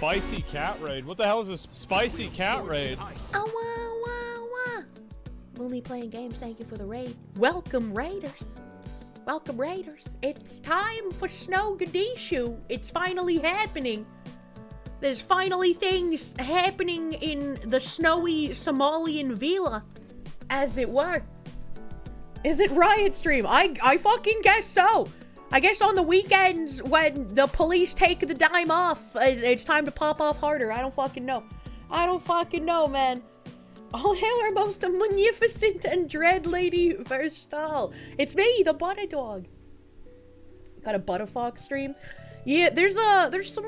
Spicy cat raid. What the hell is this spicy cat raid? Only playing games, thank you for the raid. Welcome, Raiders. Welcome, Raiders. It's time for Snowgadishu. It's finally happening. There's finally things happening in the snowy Somalian villa, as it were. Is it Riot Stream? I fucking guess so. I guess on the weekends when the police take the dime off, it's time to pop off harder. I don't fucking know. I don't fucking know, man. All hail our most magnificent and dread lady Verstal. It's me, the Butter Dog. Got a Butterfox stream. Yeah, there's some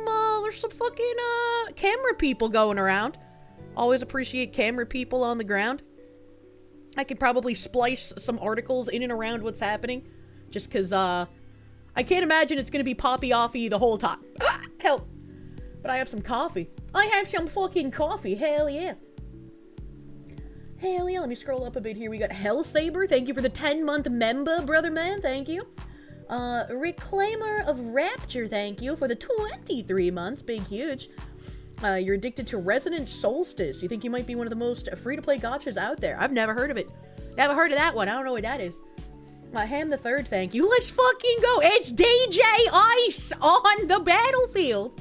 fucking camera people going around. Always appreciate camera people on the ground. I could probably splice some articles in and around what's happening, just cause I can't imagine it's gonna be poppy-offy the whole time. Help! But I have some coffee. I have some fucking coffee. Hell yeah. Hell yeah, let me scroll up a bit here. We got Hellsaber, thank you for the 10-month member, brother man, thank you. Reclaimer of Rapture, thank you for the 23 months, big huge. You're addicted to Resonant Solstice. You think you might be one of the most free-to-play gachas out there. I've never heard of it. Never heard of that one, I don't know what that is. Ham the Third, thank you. Let's fucking go! It's DJ Ice on the battlefield!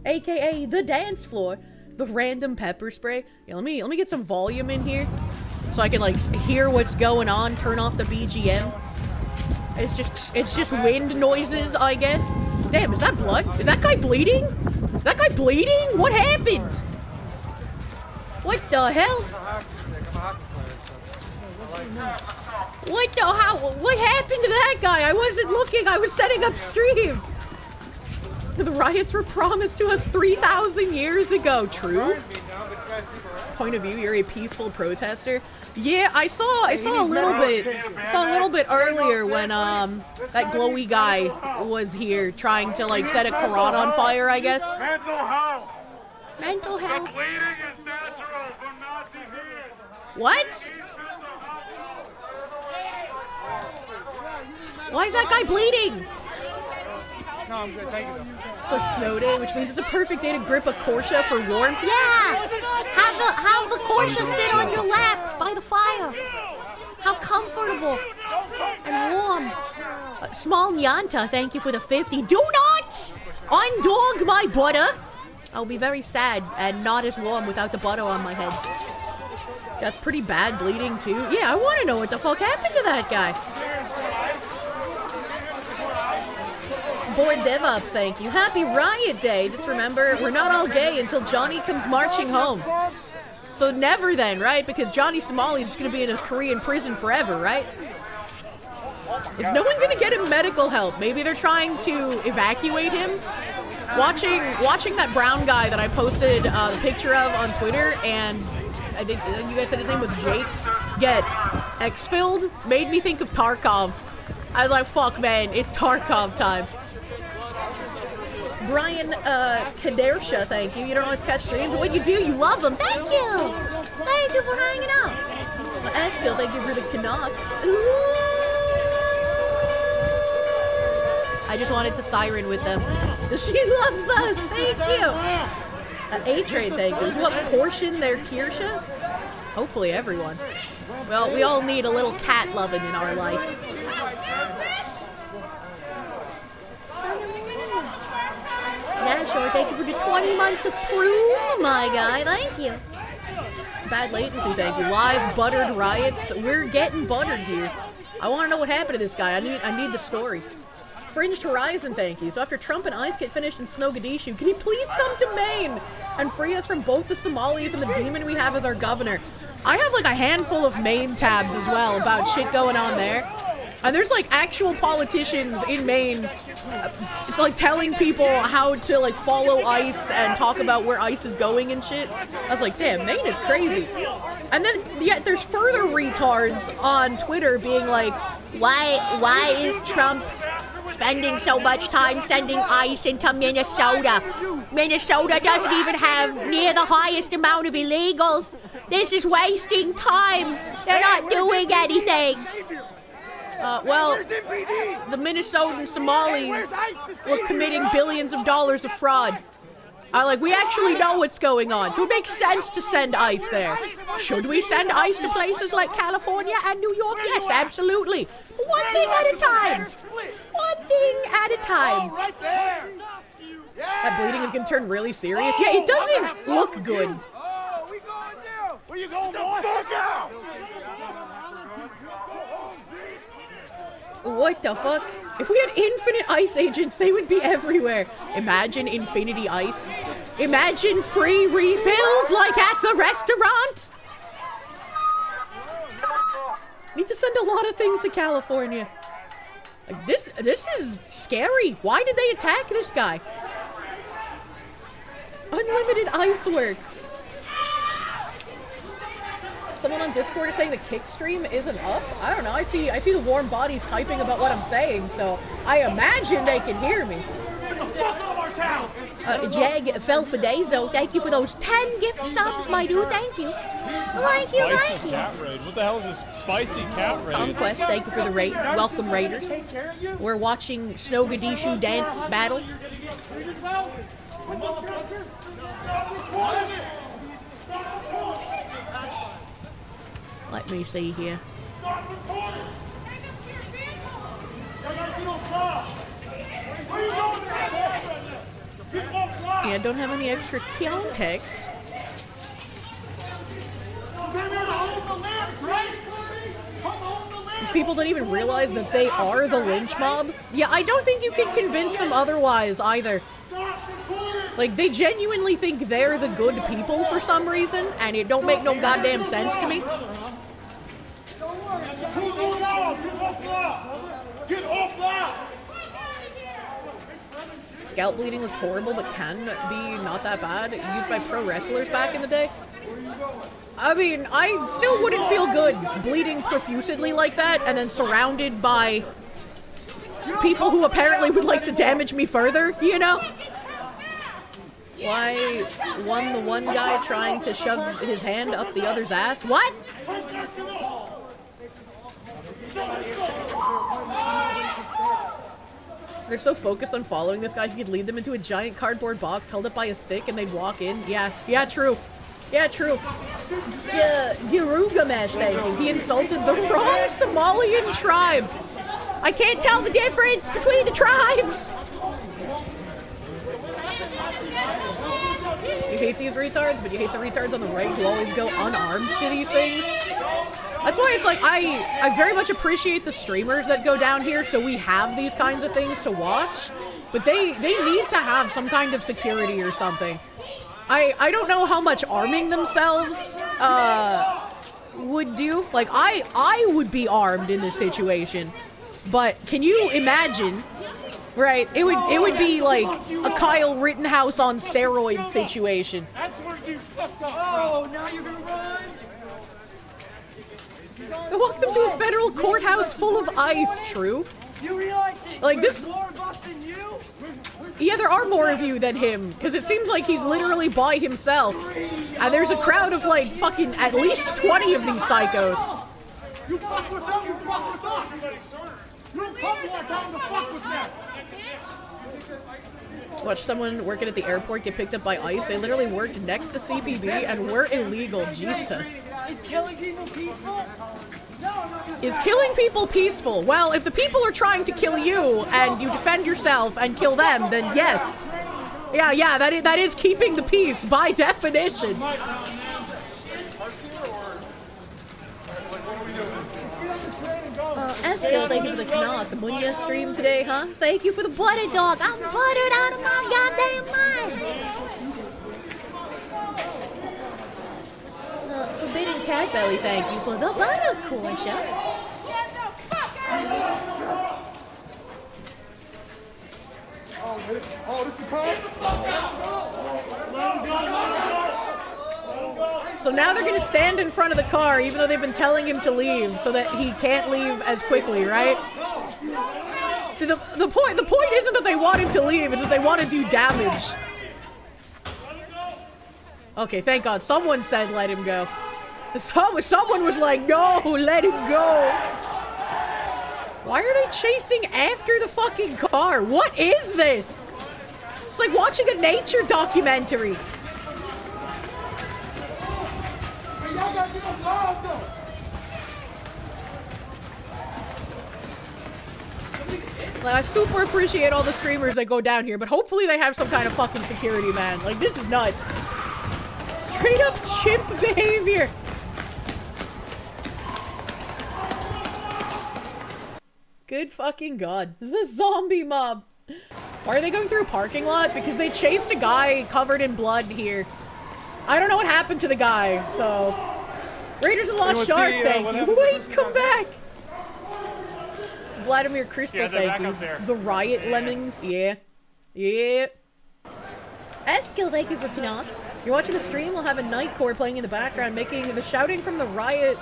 AKA the dance floor. The random pepper spray. Yeah, let me get some volume in here so I can like hear what's going on. Turn off the BGM. It's just wind noises, I guess. Damn, is that blood? Is that guy bleeding? Is that guy bleeding? What happened? What the hell? What the hell? What happened to that guy? I wasn't looking. I was setting up stream. The riots were promised to us 3,000 years ago. True? Point of view, you're a peaceful protester. Yeah, I saw a little bit earlier when that glowy guy was here trying to like set a Quran on fire, I guess. Mental health. Mental health. The bleeding is natural from Nazi ears. What? Why is that guy bleeding? No, I'm good. Thank you. It's a snow day, which means it's a perfect day to grip a Kirsche for warmth. Yeah! Have the Kirsche sit on your lap by the fire. How comfortable and warm. Small Nyanta, thank you for the 50. Do not undog my butter. I'll be very sad and not as warm without the butter on my head. That's pretty bad bleeding too. Yeah, I want to know what the fuck happened to that guy. Board DevOps, thank you. Happy Riot Day. Just remember, we're not all gay until Johnny comes marching home. So never then, right? Because Johnny Somali is just going to be in his Korean prison forever, right? Is no one going to get him medical help? Maybe they're trying to evacuate him? Watching that brown guy that I posted the picture of on Twitter, and I think you guys said his name was Jake, get exfilled, made me think of Tarkov. I was like, fuck man, it's Tarkov time. Brian Kirsche, thank you. You don't always catch streams, but when you do, you love them. Thank you! Thank you for hanging out. Eskill, thank you for the Canucks. I just wanted to siren with them. She loves us! Thank you! A-Trade, thank you. What portion their Kirsche? Hopefully everyone. Well, we all need a little cat loving in our life. Nashor, thank you for the 20 months of proof, my guy. Thank you. Bad latency, thank you. Live buttered riots. We're getting buttered here. I want to know what happened to this guy. I need the story. Fringed Horizon, thank you. So after Trump and ICE get finished in Snowgadishu, can you please come to Maine and free us from both the Somalis and the demon we have as our governor? I have like a handful of Maine tabs as well about shit going on there. And there's like actual politicians in Maine, it's like telling people how to like follow ICE and talk about where ICE is going and shit. I was like, damn, Maine is crazy. And then yet there's further retards on Twitter being like, why is Trump spending so much time sending ICE into Minnesota? Minnesota doesn't even have near the highest amount of illegals. This is wasting time. They're not doing anything. Well, the Minnesotan Somalis were committing billions of dollars of fraud. Like, we actually know what's going on, so it makes sense to send ice there. Should we send ice to places like California and New York? Yes, absolutely. One thing at a time. One thing at a time. Right there. That bleeding is gonna turn really serious. Yeah, it doesn't look good. Oh, we going down. Where you going, boy? Fuck out. What the fuck? If we had infinite ice agents, they would be everywhere. Imagine infinity ice. Imagine free refills like at the restaurant. Need to send a lot of things to California. Like, this is scary. Why did they attack this guy? Unlimited ice works. Someone on Discord is saying the kick stream isn't up. I don't know. I see the warm bodies typing about what I'm saying, so I imagine they can hear me. Jag Felfadezo, thank you for those 10 gift subs, my dude. Thank you. Thank you, Spicy thank you. cat raid. What the hell is this spicy cat raid? Conquest, thank you for the raid. Welcome, Raiders. We're watching Snowgadishu dance battle. Let me see here. Yeah, don't have any extra context. These people don't even realize that they are the lynch mob. Yeah, I don't think you can convince them otherwise either. Like, they genuinely think they're the good people for some reason, and it don't make no goddamn sense to me. Get off now! Scalp bleeding looks horrible, but can be not that bad. Used by pro wrestlers back in the day. I mean, I still wouldn't feel good bleeding profusely like that, and then surrounded by people who apparently would like to damage me further, you know? Why won the one guy trying to shove his hand up the other's ass? What? They're so focused on following this guy, he could lead them into a giant cardboard box held up by a stick and they'd walk in. Yeah, true. Yeah, true. Yeah, Girugamesh, thank you. He insulted the wrong Somalian tribe. I can't tell the difference between the tribes. You hate these retards, but you hate the retards on the right who always go unarmed to these things. That's why it's like, I very much appreciate the streamers that go down here so we have these kinds of things to watch. But they need to have some kind of security or something. I don't know how much arming themselves would do. Like, I would be armed in this situation. But can you imagine? Right, it would be like a Kyle Rittenhouse on steroids situation. That's where you fucked up. Oh, now you're gonna run? Welcome to a federal courthouse full of ice, True. You realize it? Like this. More of us than you? Yeah, there are more of you than him, because it seems like he's literally by himself. And there's a crowd of like fucking at least 20 of these psychos. You fuck with them, you fuck with us. You come more time to fuck with them. Watch someone working at the airport get picked up by ICE. They literally worked next to CPB and were illegal. Jesus. Is killing people peaceful? Is killing people peaceful? Well, if the people are trying to kill you and you defend yourself and kill them, then yes. Yeah, that is keeping the peace by definition. Eskill, thank you for the knock. The Munya stream today, huh? Thank you for the butter dog. I'm buttered out of my goddamn mind. Forbidden Cat Belly, thank you for the butter Kirsche. Oh, this is So now they're gonna stand in front of the car, even though they've been telling him to leave, so that he can't leave as quickly, right? See, the point isn't that they want him to leave; it's that they want to do damage. Okay, thank God. Someone said let him go. Someone was like, no, let him go. Why are they chasing after the fucking car? What is this? It's like watching a nature documentary. Hey, y'all gotta get involved though. Like, I super appreciate all the streamers that go down here, but hopefully they have some kind of fucking security, man. Like, this is nuts. Straight up chimp behavior. Good fucking god. The zombie mob. Why are they going through a parking lot? Because they chased a guy covered in blood here. I don't know what happened to the guy, so... Raiders of the Lost Shark, thank you. Wait, come back! Vladimir Crystal, thank you. The Riot Lemmings, yeah. Yeah. Eskill, thank you for Knop. You're watching the stream, we'll have a Nightcore playing in the background, making the shouting from the Riot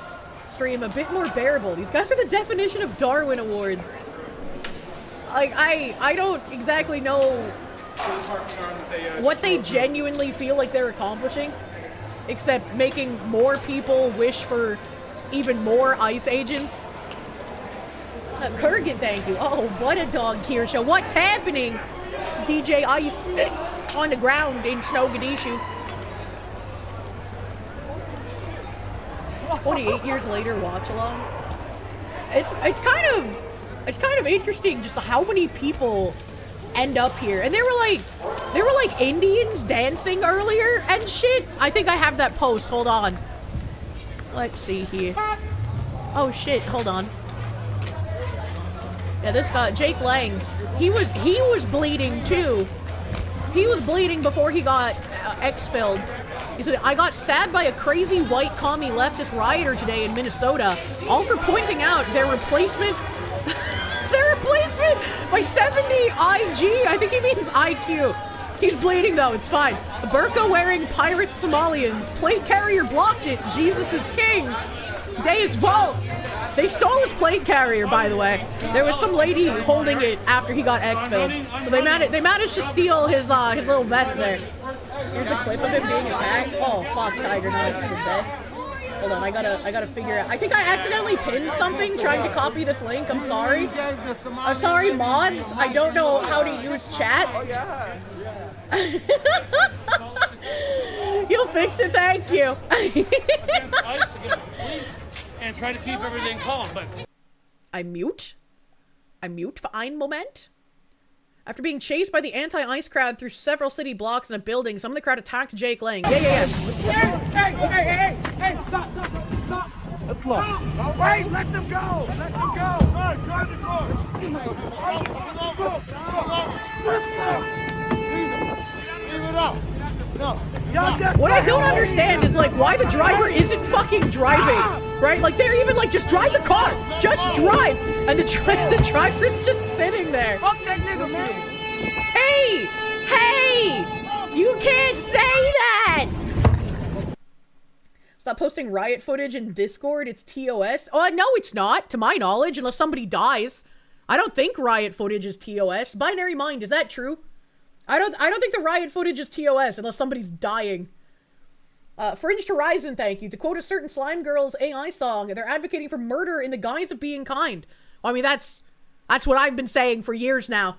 stream a bit more bearable. These guys are the definition of Darwin Awards. Like, I don't exactly know what they genuinely feel like they're accomplishing, except making more people wish for even more ice agents. Kurgan, thank you. Oh, what a dog, Kirsche. What's happening? DJ Ice on the ground in Snowgadishu. 28 years later, watch along. It's kind of interesting just how many people end up here. And there were like Indians dancing earlier and shit. I think I have that post. Hold on. Let's see here. Oh shit, hold on. Yeah, this guy, Jake Lang, he was bleeding too. He was bleeding before he got expelled. He said, I got stabbed by a crazy white commie leftist rioter today in Minnesota, all for pointing out their replacement by 70 IG. I think he means IQ. He's bleeding though, it's fine. The burqa wearing pirate Somalians. Plate carrier blocked it. Jesus is king. Day is vault. They stole his plate carrier, by the way. There was some lady holding it after he got expelled. So they managed to steal his little vest there. Here's the clip of him being attacked. Oh fuck, Tiger, not the best. Hold on, I gotta figure out. I think I accidentally pinned something trying to copy this link. I'm sorry. I'm sorry, mods. I don't know how to use chat. You'll fix it, thank you. And try to keep everything calm, but... I mute for ein Moment. After being chased by the anti-ice crowd through several city blocks and a building, some of the crowd attacked Jake Lang. Yeah. Hey, stop. Wait, let them go. Drive the car. Leave it out. No. What I don't understand is, like, why the driver isn't fucking driving, right? Like, they're even like, just drive the car. Just drive. And the driver's just sitting there. Fuck that nigga, man. Hey! You can't say that! Stop posting riot footage in Discord. It's TOS. Oh, no, it's not, to my knowledge, unless somebody dies. I don't think riot footage is TOS. Binary Mind, is that true? I don't think the riot footage is TOS unless somebody's dying. Fringed Horizon, thank you. To quote a certain Slime Girls AI song, they're advocating for murder in the guise of being kind. Well, I mean, that's what I've been saying for years now.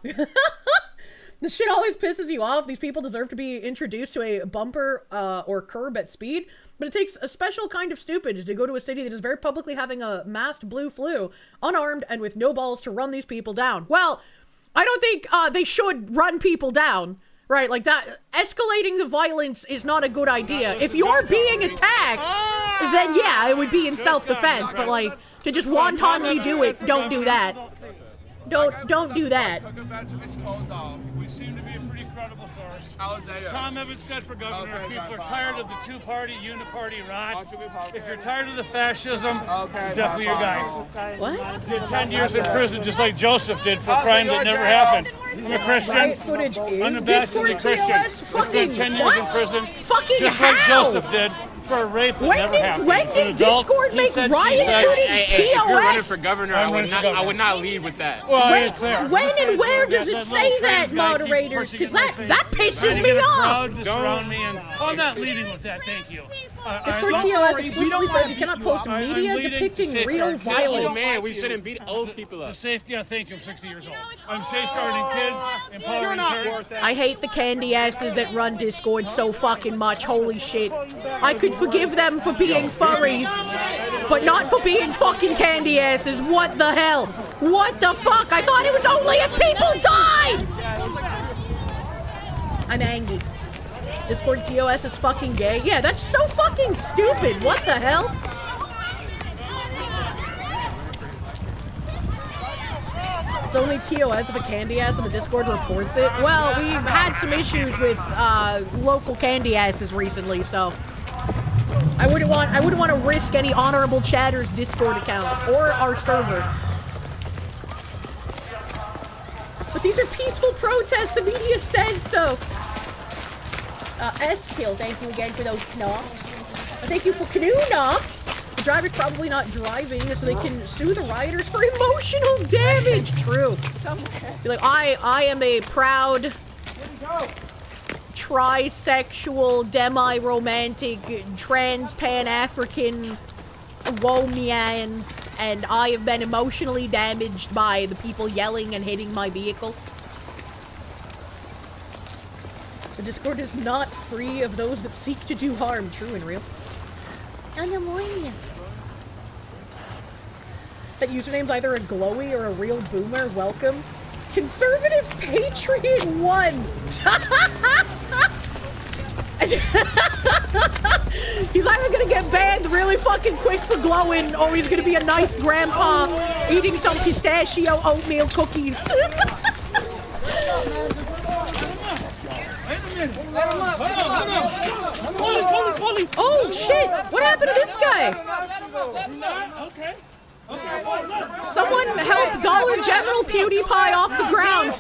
This shit always pisses you off. These people deserve to be introduced to a bumper or curb at speed, but it takes a special kind of stupid to go to a city that is very publicly having a masked blue flu, unarmed and with no balls to run these people down. Well, I don't think they should run people down, right? Like that, escalating the violence is not a good idea. If you're being attacked, then yeah, it would be in self-defense, but like, to just wantonly do it, don't do that. Don't do that. We seem to be a pretty credible source. Tom Evanstead for governor. People are tired of the two-party, uniparty rot. If you're tired of the fascism, definitely your guy. What? Did 10 years in prison just like Joseph did for crimes that never happened. I'm a Christian. Footage is Unabashedly Christian. I spent 10 years in prison Fucking just how? like Joseph did for a rape that never happened. When It's an did adult. Discord He make said, riot she said. footage If you're running TOS? for governor, I'm I running for governor. would not lead with that. Well, When, it's there. when This and guy's where got does it that say little that, trans guy keeps moderators? pushing Because in my that face. pisses I me get a off. crowd to surround me, and I'm not leading with that. Thank you. Discord I'm TOS explicitly says you cannot post I'm media leading to depicting real safeguard kids. Oh violence. man, we shouldn't beat old people up. Yeah, thank you. I'm 60 years old. I'm safeguarding kids, empowering parents. I hate the candy asses that run Discord so fucking much. Holy shit. I could forgive them for being furries, but not for being fucking candy asses. What the hell? What the fuck? I thought it was only if people died! I'm angry. Discord TOS is fucking gay. Yeah, that's so fucking stupid. What the hell? It's only TOS if a candy ass on the Discord reports it. Well, we've had some issues with local candy asses recently, so I wouldn't want to risk any honorable chatter's Discord account or our server. But these are peaceful protests. The media says so. S-Kill, thank you again for those knocks. Thank you for canoe knocks. The driver's probably not driving, so they can sue the rioters for emotional damage. True. Be like, I am a proud trisexual, demi-romantic, trans Pan-African Womians, and I have been emotionally damaged by the people yelling and hitting my vehicle. The Discord is not free of those that seek to do harm, true and real. That username's either a glowy or a real boomer. Welcome. Conservative Patriot 1. He's either gonna get banned really fucking quick for glowing, or he's gonna be a nice grandpa eating some pistachio oatmeal cookies. Police! Oh shit! What happened to this guy? Okay. Someone help Dollar General PewDiePie off the ground.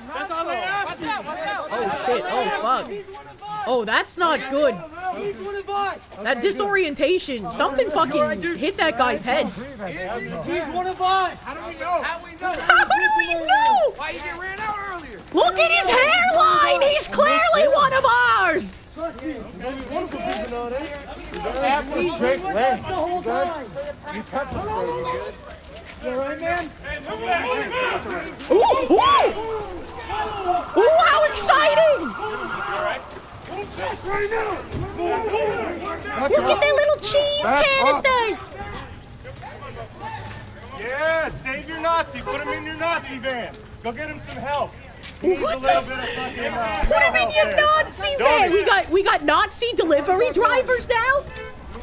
That's all they asked. Oh shit! Oh fuck! Oh, that's not good. That disorientation. Something fucking hit that guy's head. He's one of us. How do we know? How do we know? Why you get ran out earlier? Look at his hairline! He's clearly one of ours! Trust me. He's with us The whole time. You alright, man? Ooh, ooh! Ooh, how exciting! Look at their little cheese canisters! Yeah, save your Nazi. Put him in your Nazi van. Go get him some help. He needs What a little the bit of fucking Put him in your Nazi van! We got Nazi delivery drivers now?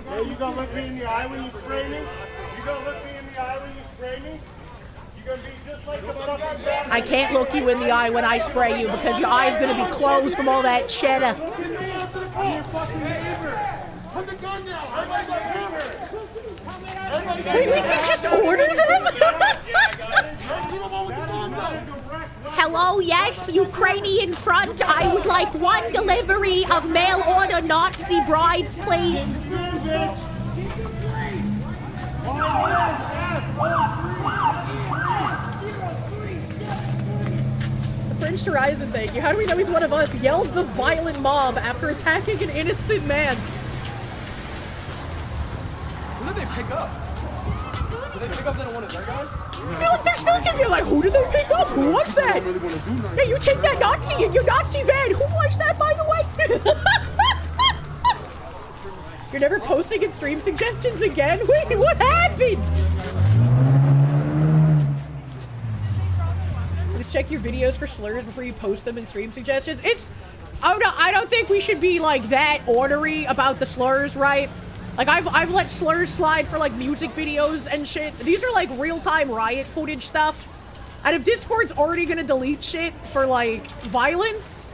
Hey, you gonna look me in the eye when you spray me? You gonna look me in the eye when you spray me? You gonna be just like the fucking guy? I can't look you in the eye when I spray you because your eye's gonna be closed from all that cheddar. I'm your fucking neighbor. Put the gun down. Everybody go cover. Wait, we can just order them? Hello, yes, Ukrainian front. I would like one delivery of mail order Nazi brides, please. The French Horizon, thank you. How do we know he's one of us? Yelled the violent mob after attacking an innocent man. Who did they pick up? Did they pick up one of their guys? See, look, they're still confused. Like, who did they pick up? Who was that? Hey, you take that Nazi in your Nazi van. Who was that, by the way? You're never posting in stream suggestions again? Wait, what happened? Let's check your videos for slurs before you post them in stream suggestions. Oh no, I don't think we should be like that ornery about the slurs, right? Like, I've let slurs slide for, like, music videos and shit. These are, like, real-time riot footage stuff. And if Discord's already gonna delete shit for, like, violence,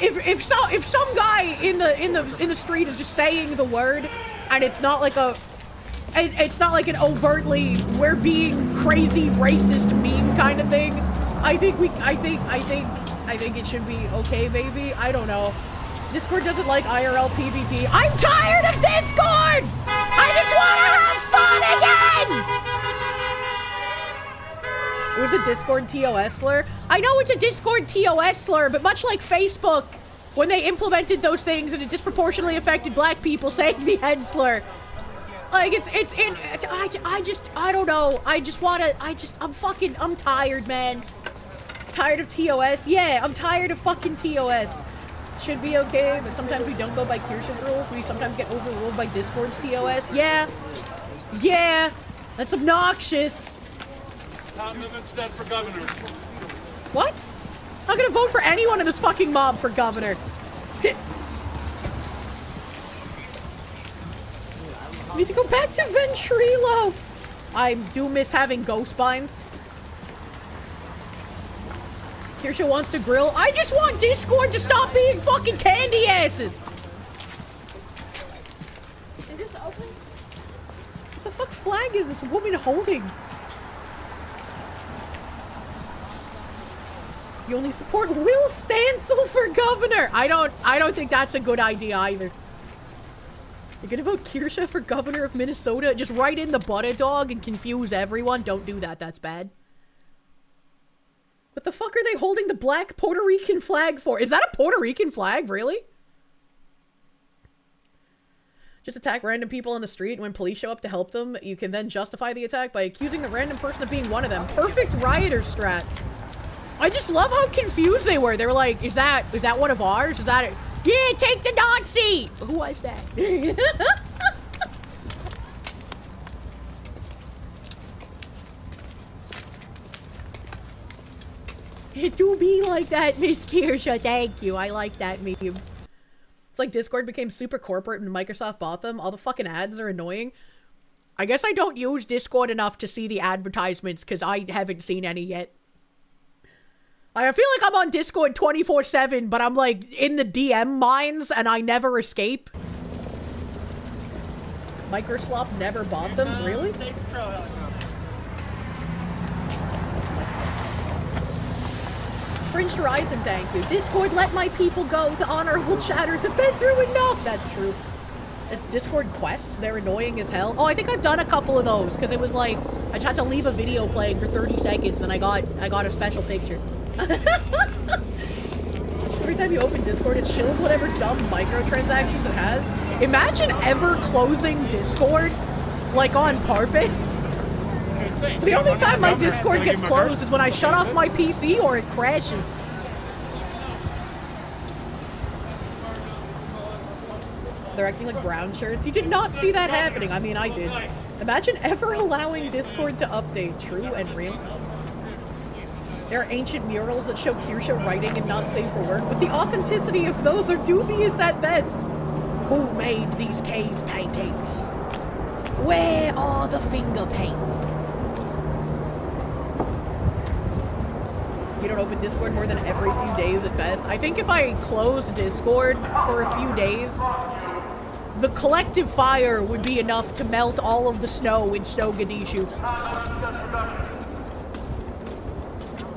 if some guy in the street is just saying the word, and it's not like it's not like an overtly we're being crazy racist meme kind of thing, I think I think it should be okay, maybe. I don't know. Discord doesn't like IRL PvP. I'm tired of Discord! I just want to have fun again! It was a Discord TOS slur. I know it's a Discord TOS slur, but much like Facebook, when they implemented those things and it disproportionately affected black people saying the N slur. Like, I don't know. I'm tired, man. Tired of TOS? Yeah, I'm tired of fucking TOS. Should be okay, but sometimes we don't go by Kirsche's rules. We sometimes get overruled by Discord's TOS. Yeah. Yeah. That's obnoxious. Tom instead for governor. What? I'm not gonna vote for anyone in this fucking mob for governor. I need to go back to Ventrilo. I do miss having ghost spines. Kirsche wants to grill. I just want Discord to stop being fucking candy asses. Is this open? What the fuck flag is this woman holding? You only support Will Stancil for governor. I don't think that's a good idea either. You're gonna vote Kirsche for governor of Minnesota? Just write in the butter dog and confuse everyone? Don't do that, that's bad. What the fuck are they holding the black Puerto Rican flag for? Is that a Puerto Rican flag, really? Just attack random people on the street, and when police show up to help them, you can then justify the attack by accusing the random person of being one of them. Perfect rioter strat. I just love how confused they were. They were like, is that one of ours? Is that it? Yeah, take the Nazi! Who was that? It do be like that, Miss Kirsche. Thank you. I like that meme. It's like Discord became super corporate and Microsoft bought them. All the fucking ads are annoying. I guess I don't use Discord enough to see the advertisements because I haven't seen any yet. I feel like I'm on Discord 24/7, but I'm like in the DM mines and I never escape. Microslop never bought them? Really? Fringe Horizon, thank you. Discord, let my people go. The honorable chatters have been through enough. That's true. It's Discord quests. They're annoying as hell. Oh, I think I've done a couple of those because it was like I just had to leave a video playing for 30 seconds and I got a special picture. Every time you open Discord, it chills whatever dumb microtransactions it has. Imagine ever closing Discord, like on purpose. The only time my Discord gets closed is when I shut off my PC or it crashes. They're acting like brown shirts. You did not see that happening. I mean, I did. Imagine ever allowing Discord to update. True and real. There are ancient murals that show Kirsche writing and not safe for work, but the authenticity of those are dubious at best. Who made these cave paintings? Where are the finger paints? You don't open Discord more than every few days at best. I think if I closed Discord for a few days, the collective fire would be enough to melt all of the snow in Snowgadishu.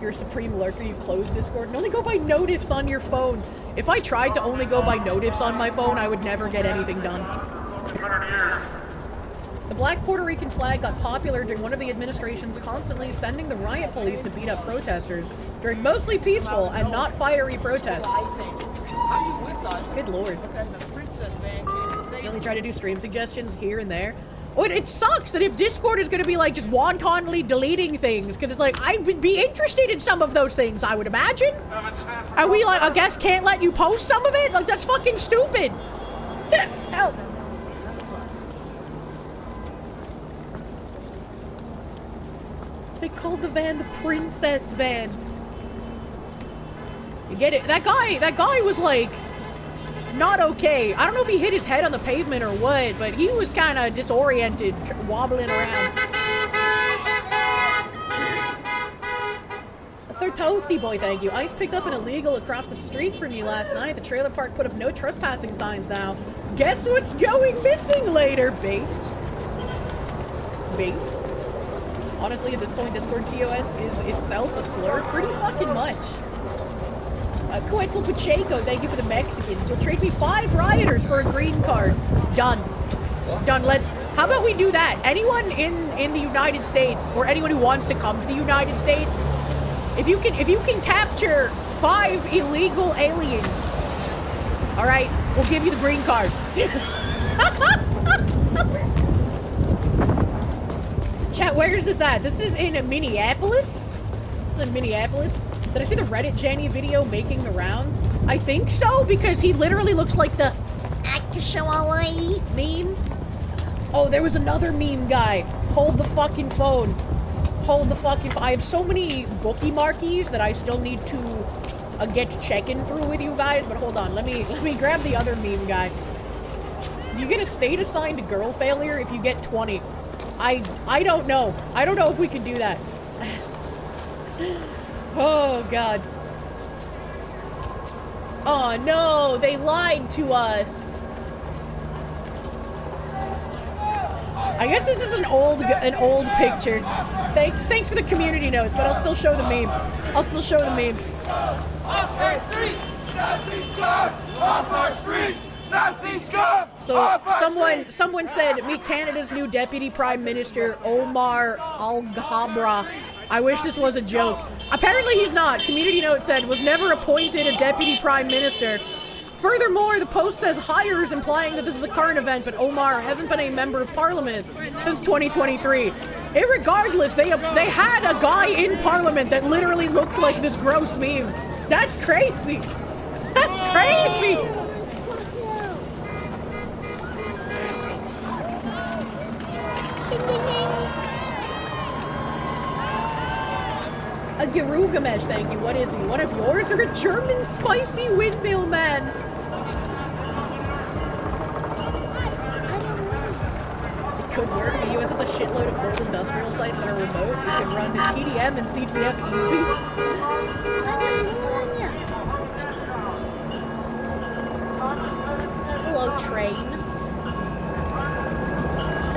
You're a supreme lurker, you close Discord and only go by notifs on your phone. If I tried to only go by notifs on my phone, I would never get anything done. The black Puerto Rican flag got popular during one of the administrations constantly sending the riot police to beat up protesters during mostly peaceful and not fiery protests. Good lord. You only try to do stream suggestions here and there. Oh, it sucks that if Discord is going to be like just wantonly deleting things, because it's like, I would be interested in some of those things, I would imagine. Are we like, I guess can't let you post some of it? Like, that's fucking stupid. Hell. They called the van the princess van. You get it? That guy was like, not okay. I don't know if he hit his head on the pavement or what, but he was kind of disoriented, wobbling around. Sir Toasty Boy, thank you. ICE picked up an illegal across the street from you last night. The trailer park put up no trespassing signs now. Guess what's going missing later, Based? Based? Honestly, at this point, Discord TOS is itself a slur pretty fucking much. Quetzal Pacheco, thank you for the Mexicans. You'll trade me 5 rioters for a green card. Done. Done. How about we do that? Anyone in the United States, or anyone who wants to come to the United States, if you can capture 5 illegal aliens, all right, we'll give you the green card. Chat, where is this at? This is in Minneapolis. This is in Minneapolis. Did I see the Reddit Jenny video making the rounds? I think so, because he literally looks like the actually meme. Oh, there was another meme guy. Hold the fucking phone. Hold the fucking phone. I have so many bookie markies that I still need to get checking through with you guys, but hold on. Let me grab the other meme guy. You get a state assigned girl failure if you get 20. I don't know. I don't know if we can do that. Oh, God. Oh, no. They lied to us. I guess this is an old picture. Thanks for the community notes, but I'll still show the meme. I'll still show the meme. Off our streets, Nazi scum! Off our streets, Nazi scum! So someone said, meet Canada's new Deputy Prime Minister, Omar Al-Ghabra. I wish this was a joke. Apparently he's not. Community note said, was never appointed a Deputy Prime Minister. Furthermore, the post says hires, implying that this is a current event, but Omar hasn't been a member of parliament since 2023. Irregardless, they had a guy in parliament that literally looked like this gross meme. That's crazy. That's crazy. A Girugamesh, thank you. What is he? One of yours or a German spicy windmill man? It could work. The US has a shitload of old industrial sites that are remote. You can run to TDM and CTF easy. Hello, train.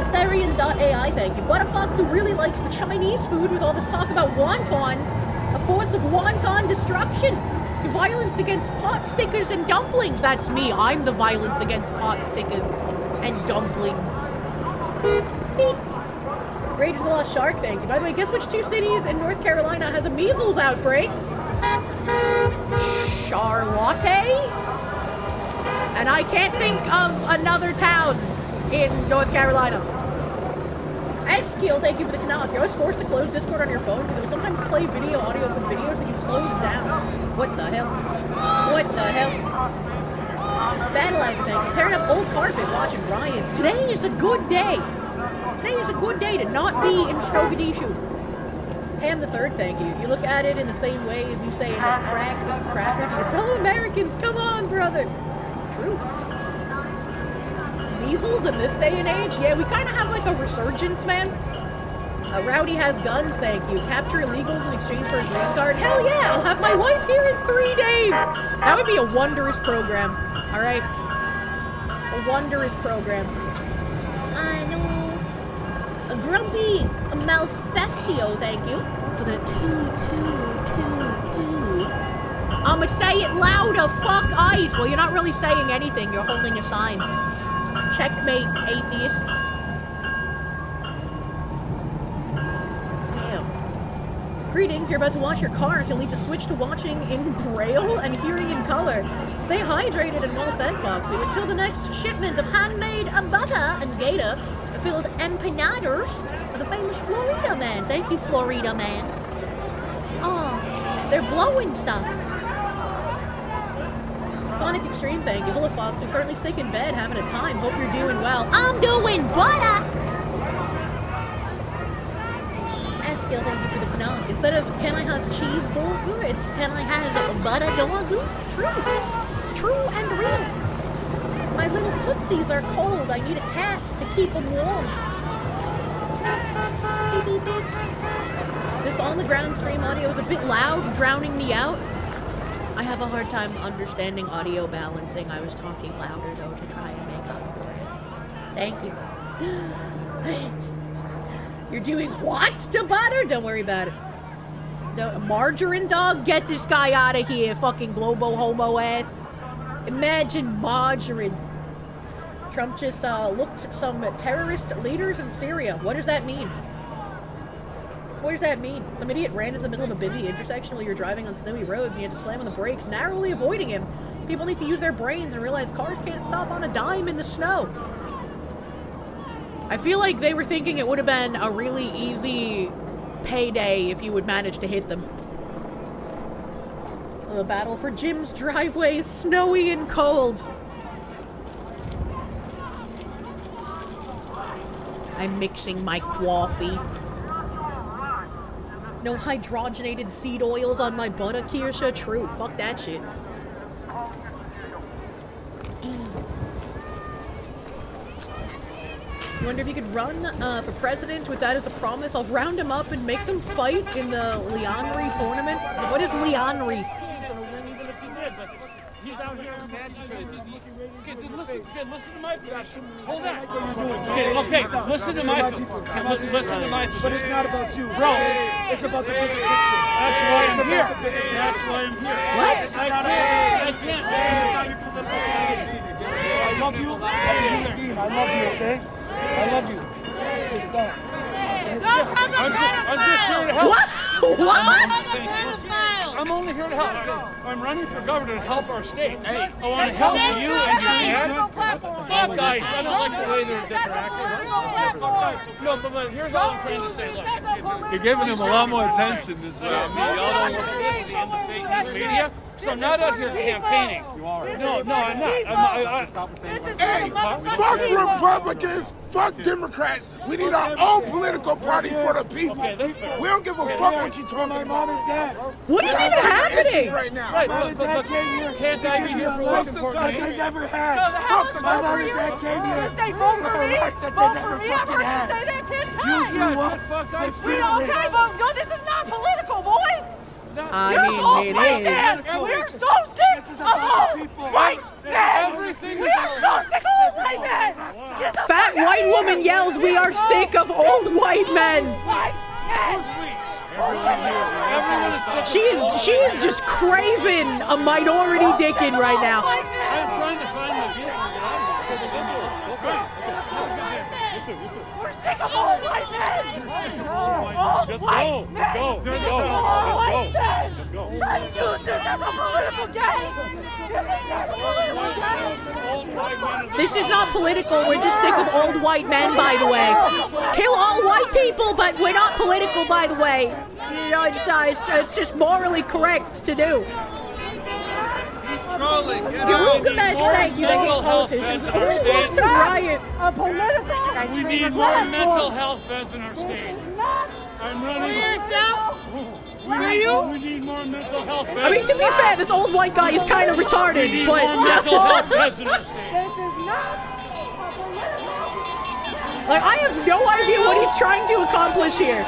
Ethereum.ai, thank you. Butterfox, who really likes the Chinese food with all this talk about wontons, a force of wonton destruction. The violence against pot stickers and dumplings. That's me. I'm the violence against pot stickers and dumplings. Beep. Rage of the Lost Shark, thank you. By the way, guess which 2 cities in North Carolina has a measles outbreak? Charlotte? And I can't think of another town in North Carolina. Eskiel, thank you for the canal. If you're always forced to close Discord on your phone, because it will sometimes play video, audio from videos that you close down. What the hell? What the hell? Battle thank you. Tearing up old carpet, watching Ryan. Today is a good day. Today is a good day to not be in Snowgadishu. Ham the Third, thank you. You look at it in the same way as you say in a cracker to your fellow Americans. Come on, brother. True. Measles in this day and age? Yeah, we kind of have like a resurgence, man. Rowdy has guns, thank you. Capture illegals in exchange for a green card? Hell yeah, I'll have my wife here in 3 days. That would be a wondrous program, all right? A wondrous program. I know. A grumpy Malfestio, thank you. For the 2. I'ma say it louder, fuck ice. Well, you're not really saying anything, you're holding a sign. Checkmate, atheists. Damn. Greetings, you're about to wash your cars. You'll need to switch to watching in Braille and hearing in color. Stay hydrated and well-fed, Foxy, until the next shipment of handmade butter and gator-filled empanadas for the famous Florida Man. Thank you, Florida Man. Oh, they're blowing stuff. Sonic Extreme, thank you. Hello, Fox. I'm currently sick in bed, having a time. Hope you're doing well. I'm doing butter! Askill, thank you for the knock. Instead of can I have cheese burger, it's can I have butter dog? True. True and real. My little tootsies are cold. I need a cat to keep them warm. Beep, beep, beep. This on-the-ground stream audio is a bit loud, drowning me out. I have a hard time understanding audio balancing. I was talking louder, though, to try and make up for it. Thank you. You're doing what to butter? Don't worry about it. The margarine dog? Get this guy out of here, fucking globo homo ass. Imagine margarine. Trump just looked at some terrorist leaders in Syria. What does that mean? What does that mean? Some idiot ran into the middle of a busy intersection while you're driving on snowy roads and you had to slam on the brakes, narrowly avoiding him. People need to use their brains and realize cars can't stop on a dime in the snow. I feel like they were thinking it would have been a really easy payday if you would manage to hit them. The battle for Jim's driveway is snowy and cold. I'm mixing my coffee. No hydrogenated seed oils on my butter, Kirsche. True. Fuck that shit. You wonder if you could run for president with that as a promise? I'll round them up and make them fight in the Leonry tournament. What is Leonry? He's out here listen to my position. Hold on. Okay, listen to my listen to my But it's not about you. Bro, It's about the bigger picture. that's why I'm here. That's why I'm here. What? This is not I can't. your political I love you. As a human being, I love you, okay? I love you. It's that. I'm just here to help. What? What? I'm only here to help. I'm running for governor to help our state. I want to help you and your dad. Fuck guys, I don't like the way they're acting. No, but here's all I'm trying to say. Look, You're giving him a lot more attention this way. me, all the publicity and the fake news media. So I'm not out here campaigning. No, I'm not. Hey, fuck Republicans, fuck Democrats. We need our own political party for the people. We don't give a fuck what you talking My mom about. and dad. What is even Issues happening? right now. Right, Mom and dad came here. can't I be here for what's important? Like they never had. Fuck the My mom government. and dad came here. Just say vote for me. That they Vote never for me. I've fucking heard you had. say that 10 You times. grew up. Fuck guys. Okay, but no, this is not political, boy. I You're both mean, white it men. is. We're so sick This is of about old people. white men. Everything We are so sick of old white men. Get the Fat white woman yells, "We are sick of old white men." white men. Everyone is sick. She is just craving a minority dickin' right now. White men. I'm trying to find my vehicle and get out of here. We're sick of old white men. Old Just white go. men. Go. Old white men. Trying to use this as a political game. This is not a political game. This is not political. We're just sick of old white men, by the way. Kill all white people, but we're not political, by the way. You know, it's just morally correct to do. He's trolling. Get Gilgamesh, thank you to Mental hate health politicians. beds in our We state. want to riot. A political. We need more mental health beds in our state. I'm running. We need more mental health beds. I mean, to be fair, this old white guy is kind of we retarded, need but more mental health beds in our state. This is not a political. like, I have no idea what he's trying to accomplish here.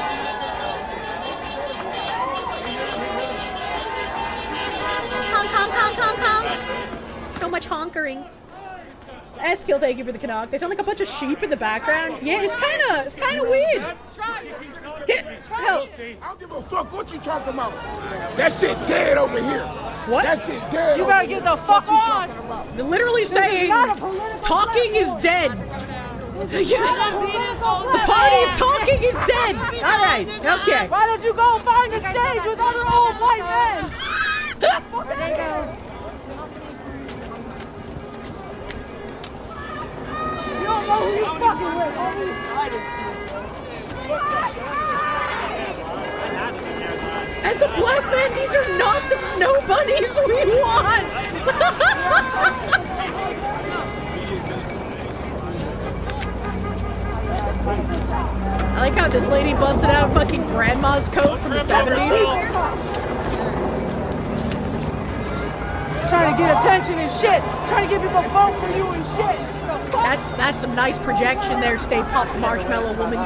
Honk, honk, honk, honk, honk. So much honkering. Eskill, thank you for the Canuck. They sound like a bunch of sheep in the background. Yeah, it's kind of weird. Hell, I don't give a fuck what you talking about. That shit dead over here. what? That shit dead. You better get the fuck on. They're literally saying talking is dead. Yeah. The party of talking is dead. All right, okay. Why don't you go find a stage with other old white men? You don't know who you're fucking with. As a black man, these are not the snow bunnies we want. I like how this lady busted out fucking grandma's coat from the 70s. Trying to get attention and shit. Trying to get people to vote for you and shit. That's some nice projection there, Stay Puft Marshmallow Woman.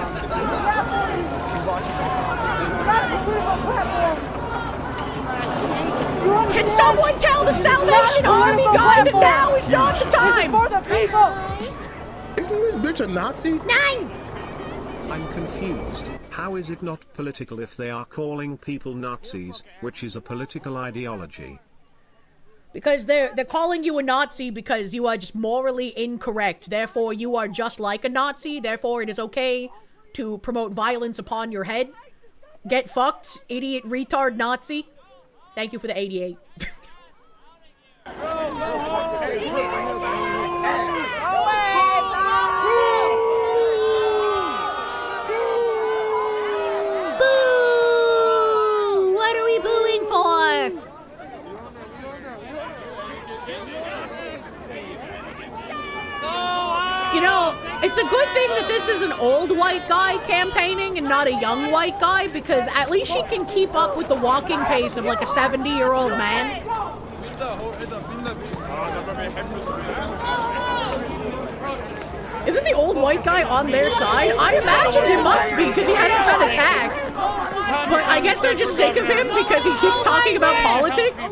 Can someone tell the Salvation Army guy that now is not the This is time? for the people. Isn't this bitch a Nazi? Nine! I'm confused. How is it not political if they are calling people Nazis, which is a political ideology? Because they're calling you a Nazi because you are just morally incorrect. Therefore, you are just like a Nazi. Therefore, it is okay to promote violence upon your head. Get fucked, idiot, retard, Nazi. Thank you for the 88. Boo! What are we booing for? You know, it's a good thing that this is an old white guy campaigning and not a young white guy, because at least she can keep up with the walking pace of like a 70-year-old man. Isn't the old white guy on their side? I imagine he must be, because he hasn't been attacked. But I guess they're just sick of him because he keeps talking about politics.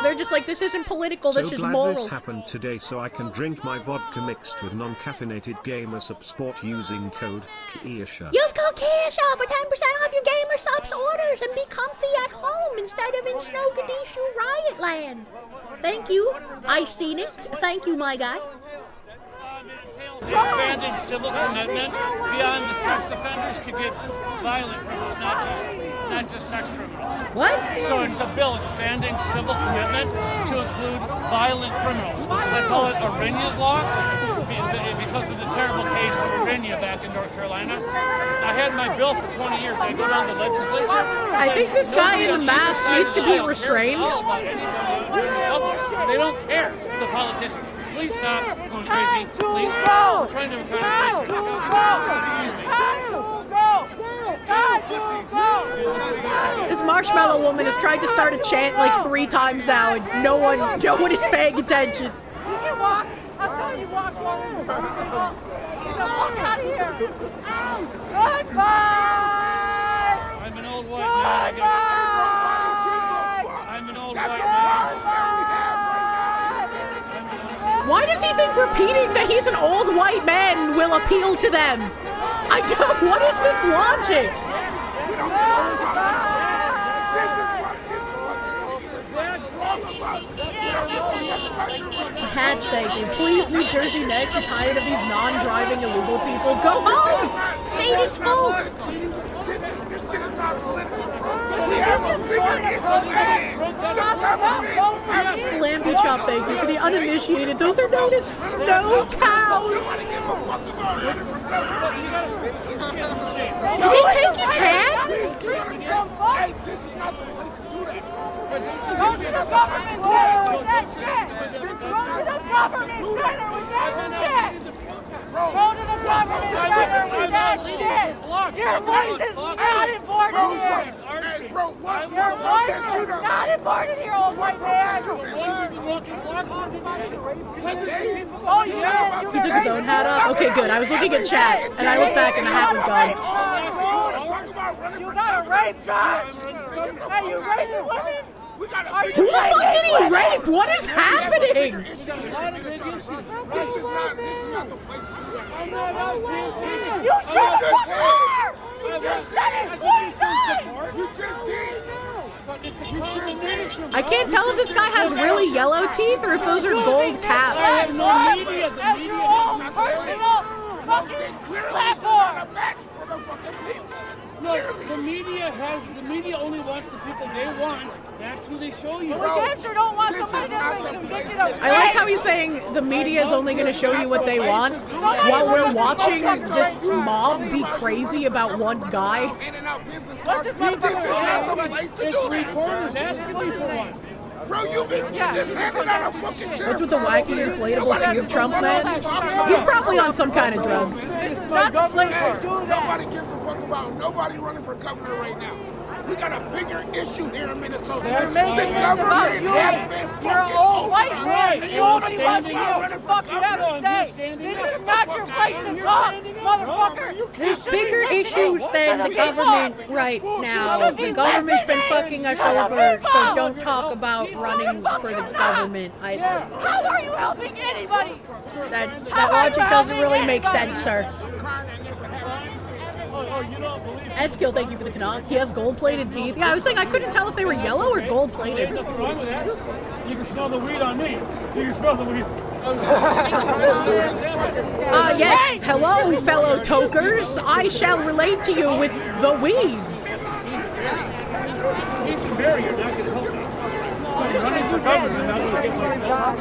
They're just like, this isn't political, this is moral. This happened today so I can drink my vodka mixed with non-caffeinated Gamer Sub Sport using code Kirsche. Use code Kirsche for 10% off your Gamer Subs orders and be comfy at home instead of in Snowgadishu Riot Land. Thank you. I seen it. Thank you, my guy. Expanding civil commitment beyond the sex offenders to get violent criminals, not just sex criminals. What? So it's a bill expanding civil commitment to include violent criminals. I call it Arinya's Law because of the terrible case of Arinya back in North Carolina. I had my bill for 20 years. I go down to the legislature. I think this guy in the mask needs to be restrained. They don't care, the politicians. Please stop going crazy. Please. Go. We're trying to Time to go. Time to go. This marshmallow woman has tried to start a chant like 3 times now, and no one is paying attention. You can walk. I'll tell you walk forward. You can walk out of here. Goodbye. I'm an old white man. I'm an old white man. Why does he think repeating that he's an old white man will appeal to them? I don't. What is this logic? Hatch, thank you. Please, New Jersey next. You're tired of these non-driving illegal people. Go home. State is full. This shit is not political, bro. We have a bigger issue at hand. Lampy Chop, thank you. For the uninitiated, those are known as snow cows. Did he take his hat? Hey, this is not the place to do that. Go to the government center with that shit. Go to the government center with that shit. Go to the government center with that shit. Your voice is not important here. Hey, bro, what? Your voice is not important here, old white man. Oh, you did. He took his own hat off? Okay, good. I was looking at chat, and I looked back and the hat was gone. You got a rape charge. Hey, you raping women? Who the fuck did he rape? What is happening? This is not the place to do that. You just put her! You just said it 20 times! You just did. I can't tell if this guy has really yellow teeth or if those are gold caps. That's your own personal fucking platform! Look, the media only wants the people they want. That's who they show you. The gangster don't want somebody that's been convicted of I like how he's saying the media is only going to show you what they want while we're watching this mob be crazy about one guy. What's this motherfucker? It's reporters asking you for one. Bro, you just handed out a fucking shit. What's with the wacky inflatable tube Trump man? He's probably on some kind of drugs. It's not the place to do that. Nobody gives a fuck about nobody running for governor right now. We got a bigger issue here in Minnesota. You're The making this about government you. has been You're an fucking old over white us. man. And Nobody wants to you hear what the fuck you have to say. This is not your place to talk, motherfucker. There's bigger issues than the government right now. The government's been fucking us over, so don't talk about running for the government. How are you helping anybody? That logic doesn't really make sense, sir. Eskill, thank you for the Canuck. He has gold-plated teeth. Yeah, I was saying I couldn't tell if they were yellow or gold-plated. Nothing wrong with that. You can smell the weed on me. You can smell the weed. Yes, hello, fellow tokers. I shall relate to you with the weeds. He's a barrier, not going to help me. So I'm running for government, not going to get myself.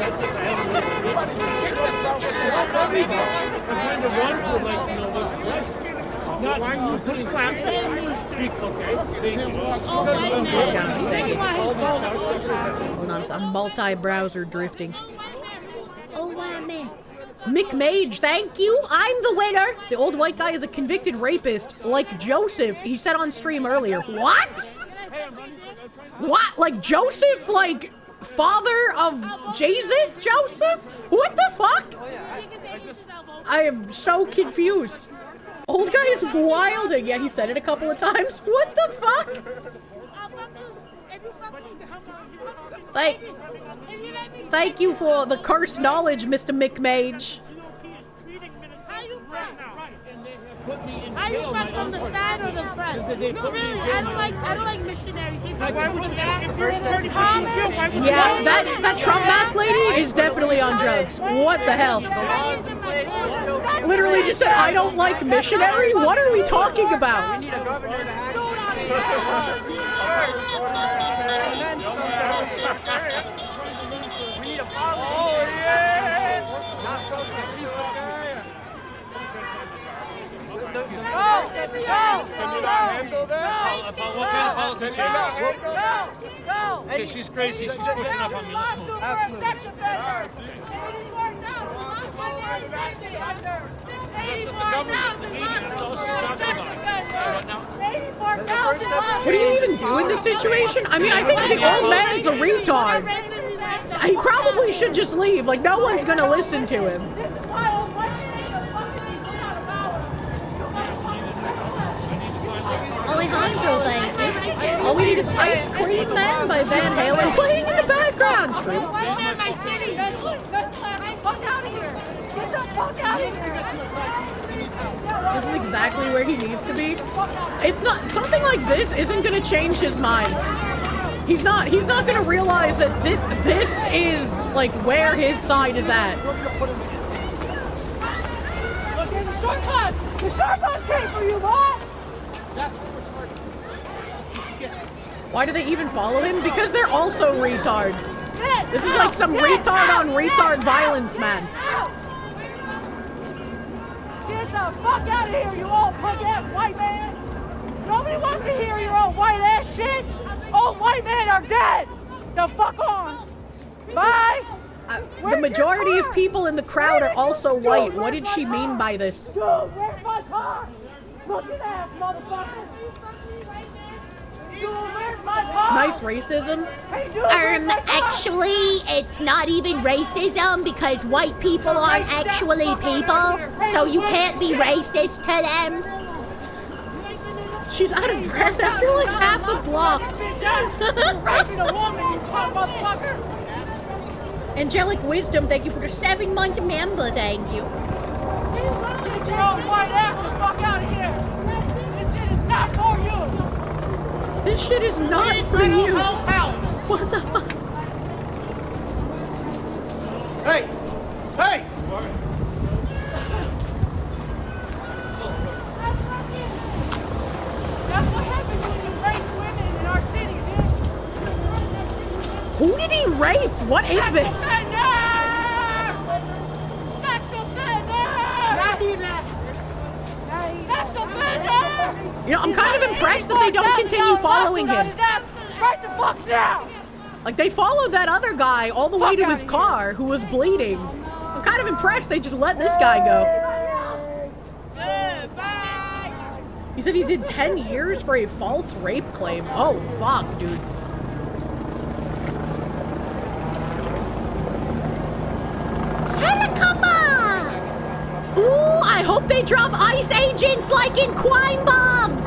I'm trying to run for, like, you know, what's best. Not putting claps. Speak, okay. Hold on, I'm multi-browser drifting. Oh, wow, man. McMage, thank you. I'm the winner. The old white guy is a convicted rapist, like Joseph. He said on stream earlier. What? What? Like Joseph? Like father of Jesus? Joseph? What the fuck? I am so confused. Old guy is wilding. Yeah, he said it a couple of times. What the fuck? Thank you for the cursed knowledge, Mr. McMage. Are you from the side or the front? No, really, I don't like missionaries. Yeah, that Trump mask lady is definitely on drugs. What the hell? Literally just said, I don't like missionary? What are we talking about? We need a governor to act. We need a policy. Oh, yeah! Not protest. What kind of policy changes? Go! Okay, she's crazy. She's pushing up on me. Let's move. What do you even do in this situation? I mean, I think the old man's a retard. He probably should just leave. Like, no one's gonna listen to him. Alejandro, thank you. All we need is Ice Cream Man by Van Halen playing in the background. True. Why am I sitting? Fuck out of here! Get the fuck out of here! This is exactly where he needs to be. It's not, something like this isn't gonna change his mind. He's not gonna realize that this is like where his side is at. Look, there's a short bus! The short bus came for you, boy! Why do they even follow him? Because they're also retards. This is like some retard on retard violence, man. Get the fuck out of here, you old punk-ass white man! Nobody wants to hear your old white-ass shit! Old white men are dead! The fuck on! Bye! The majority of people in the crowd are also white. What did she mean by this? Dude, where's my car? Look at that, motherfucker! Dude, where's my car? Nice racism. Hey, dude, where's my car? Actually, it's not even racism because white people aren't actually people, so you can't be racist to them. She's out of breath after like half a block. Raping a woman, you punk motherfucker! Angelic Wisdom, thank you for the 7-month member, thank you. Get your own white ass the fuck out of here! This shit is not for you! This shit is not for you. What the fuck? Hey! Hey! That's what happens when you rape women in our city, bitch! Who did he rape? What is this? Sex offender! Not even. Sex offender! You know, I'm kind of impressed that they don't continue following him. Right the fuck now! Like, they followed that other guy all the way to his car who was bleeding. I'm kind of impressed they just let this guy go. Goodbye! He said he did 10 years for a false rape claim. Oh, fuck, dude. Helicopter! Ooh, I hope they drop ICE agents like in Quine Bobs!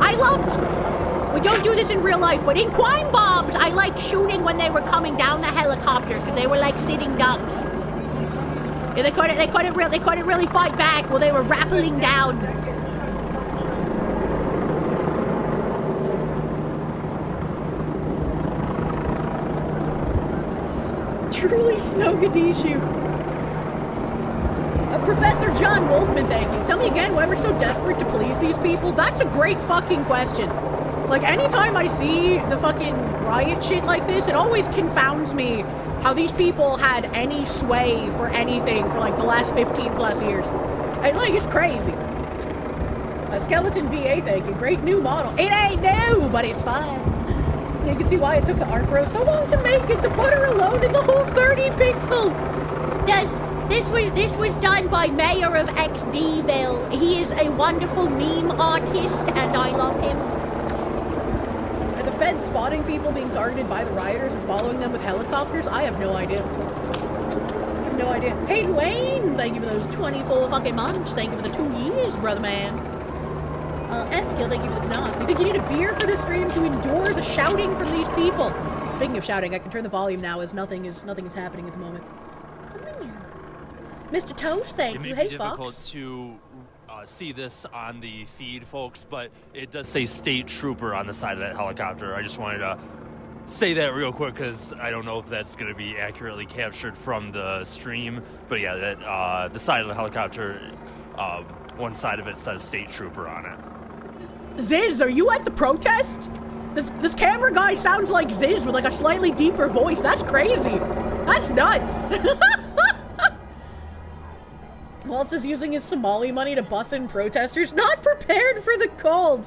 I loved... We don't do this in real life, but in Quine Bobs, I liked shooting when they were coming down the helicopter, because they were like sitting ducks. Yeah, they couldn't really fight back while they were rappelling down. Truly Snowgadishu. Professor John Wolfman, thank you. Tell me again, why we're so desperate to please these people? That's a great fucking question. Like, anytime I see the fucking riot shit like this, it always confounds me how these people had any sway for anything for, like, the last 15 plus years. Like, it's crazy. Skeleton VA, thank you. Great new model. It ain't new, but it's fine. You can see why it took the art bro so long to make it. The butter alone is a whole 30 pixels. Yes. This was done by Mayor of XDville. He is a wonderful meme artist, and I love him. Are the feds spotting people being targeted by the rioters and following them with helicopters? I have no idea. I have no idea. Hey, Wayne! Thank you for those 24 fucking months. Thank you for the 2 years, brother man. Eskill, thank you for the knot. You think you need a beer for the stream to endure the shouting from these people? Speaking of shouting, I can turn the volume now as nothing is happening at the moment. Mr. Toast, thank you. Hey, Fox. It may be difficult to see this on the feed, folks, but it does say State Trooper on the side of that helicopter. I just wanted to say that real quick because I don't know if that's going to be accurately captured from the stream. But yeah, that the side of the helicopter, one side of it says State Trooper on it. Ziz, are you at the protest? This camera guy sounds like Ziz with like a slightly deeper voice. That's crazy. That's nuts. Waltz is using his Somali money to bus in protesters, not prepared for the cold.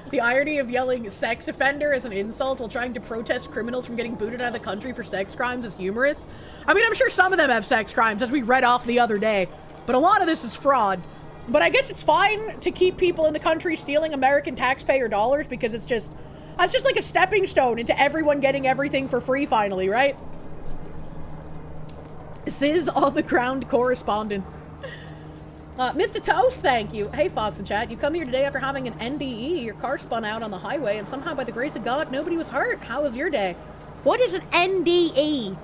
The irony of yelling sex offender as an insult while trying to protest criminals from getting booted out of the country for sex crimes is humorous. I mean, I'm sure some of them have sex crimes, as we read off the other day, but a lot of this is fraud. But I guess it's fine to keep people in the country stealing American taxpayer dollars because that's just like a stepping stone into everyone getting everything for free finally, right? Ziz on the ground correspondence. Mr. Toast, thank you. Hey, Fox and Chat, you come here today after having an NDE. Your car spun out on the highway, and somehow, by the grace of God, nobody was hurt. How was your day? What is an NDE?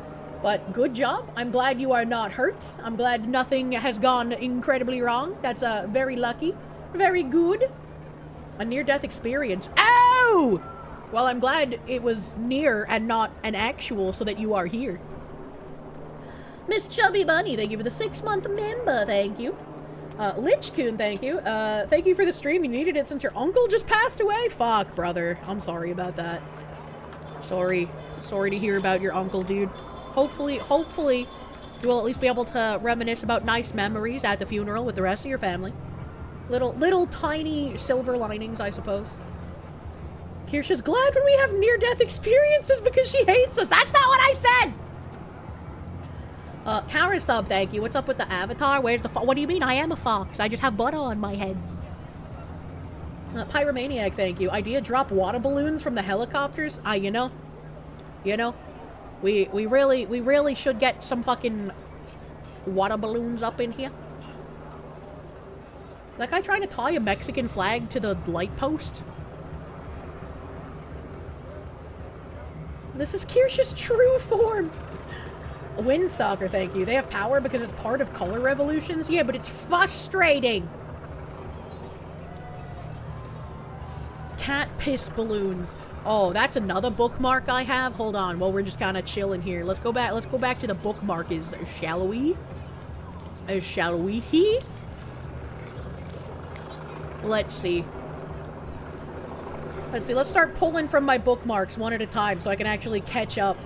But good job. I'm glad you are not hurt. I'm glad nothing has gone incredibly wrong. That's very lucky. Very good. A near-death experience. Oh! Well, I'm glad it was near and not an actual so that you are here. Miss Chubby Bunny, thank you for the 6-month member, thank you. Lichcoon, thank you. Thank you for the stream. You needed it since your uncle just passed away? Fuck, brother. I'm sorry about that. Sorry to hear about your uncle, dude. Hopefully, you will at least be able to reminisce about nice memories at the funeral with the rest of your family. Little tiny silver linings, I suppose. Kirsche's glad when we have near-death experiences because she hates us. That's not what I said! Kara sub, thank you. What's up with the avatar? Where's the what do you mean? I am a fox. I just have butter on my head. Pyromaniac, thank you. Idea drop water balloons from the helicopters? You know, we really should get some fucking water balloons up in here. That guy trying to tie a Mexican flag to the light post? This is Kirsche's true form. Windstalker, thank you. They have power because it's part of color revolutions? Yeah, but it's frustrating. Cat piss balloons. Oh, that's another bookmark I have. Hold on, while we're just kind of chilling here. Let's go back to the bookmarkers, shall we? Shall we? Let's see. Let's start pulling from my bookmarks one at a time so I can actually catch up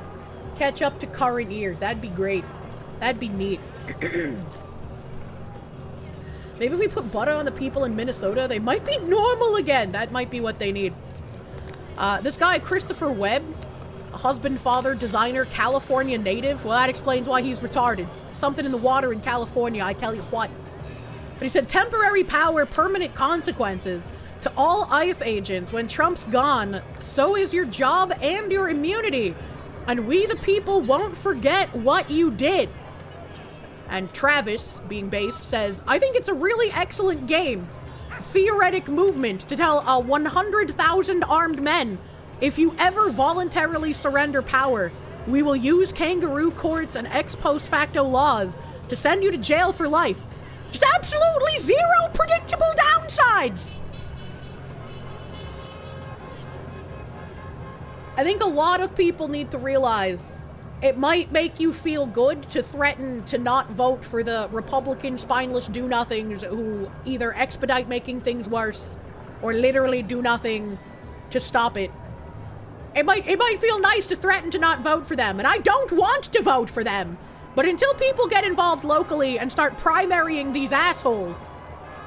to current year. That'd be great. That'd be neat. Maybe we put butter on the people in Minnesota. They might be normal again. That might be what they need. This guy, Christopher Webb, husband, father, designer, California native. Well, that explains why he's retarded. Something in the water in California, I tell you what. But he said, temporary power, permanent consequences. To all ICE agents, when Trump's gone, so is your job and your immunity. And we the people won't forget what you did. And Travis, being based, says, I think it's a really excellent game. Theoretic movement to tell 100,000 armed men, if you ever voluntarily surrender power, we will use kangaroo courts and ex post facto laws to send you to jail for life. Just absolutely zero predictable downsides. I think a lot of people need to realize it might make you feel good to threaten to not vote for the Republican spineless do-nothings who either expedite making things worse or literally do nothing to stop it. It might feel nice to threaten to not vote for them, and I don't want to vote for them. But until people get involved locally and start primarying these assholes,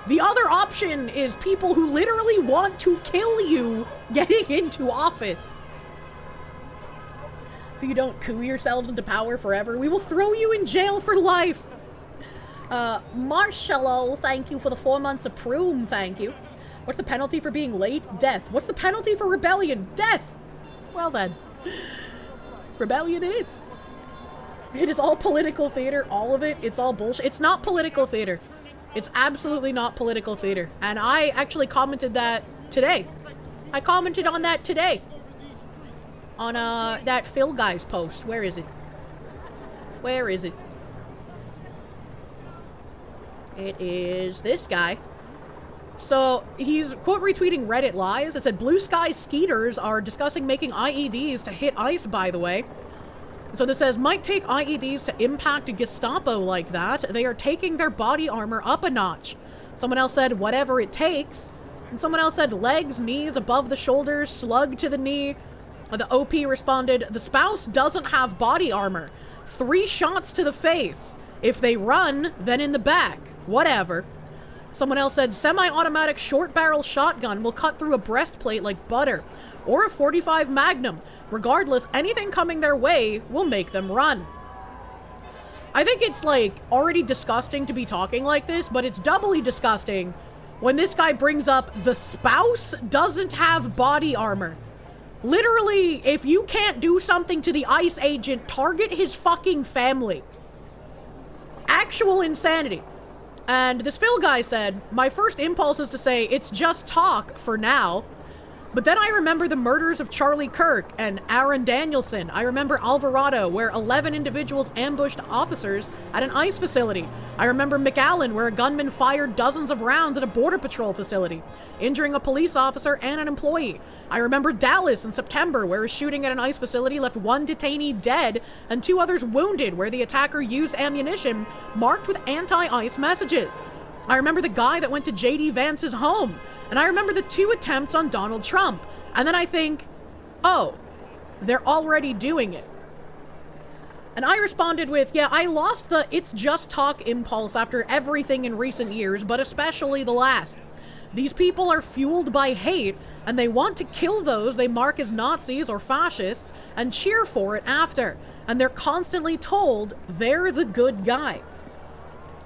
the other option is people who literally want to kill you getting into office. If you don't coup yourselves into power forever, we will throw you in jail for life. Marshalo, thank you for the 4 months of Proom, thank you. What's the penalty for being late? Death. What's the penalty for rebellion? Death! Well then. Rebellion it is. It is all political theater, all of it. It's all bullshit. It's not political theater. It's absolutely not political theater. And I actually commented that today. I commented on that today. On, that Phil guy's post. Where is it? Where is it? It is this guy. So, he's quote retweeting Reddit lies. It said, Blue Sky Skeeters are discussing making IEDs to hit ICE, by the way. So this says, might take IEDs to impact Gestapo like that. They are taking their body armor up a notch. Someone else said, whatever it takes. And someone else said, legs, knees, above the shoulders, slug to the knee. The OP responded, the spouse doesn't have body armor. 3 shots to the face. If they run, then in the back. Whatever. Someone else said, semi-automatic short-barrel shotgun will cut through a breastplate like butter. Or a .45 Magnum. Regardless, anything coming their way will make them run. I think it's, like, already disgusting to be talking like this, but it's doubly disgusting when this guy brings up the spouse doesn't have body armor. Literally, if you can't do something to the ICE agent, target his fucking family. Actual insanity. And this Phil guy said, my first impulse is to say, it's just talk for now. But then I remember the murders of Charlie Kirk and Aaron Danielson. I remember Alvarado, where 11 individuals ambushed officers at an ICE facility. I remember McAllen, where a gunman fired dozens of rounds at a Border Patrol facility, injuring a police officer and an employee. I remember Dallas in September, where a shooting at an ICE facility left 1 detainee dead and 2 others wounded, where the attacker used ammunition marked with anti-ICE messages. I remember the guy that went to J.D. Vance's home. And I remember the 2 attempts on Donald Trump. And then I think, oh, they're already doing it. And I responded with, yeah, I lost the it's just talk impulse after everything in recent years, but especially the last. These people are fueled by hate, and they want to kill those they mark as Nazis or fascists and cheer for it after. And they're constantly told they're the good guy.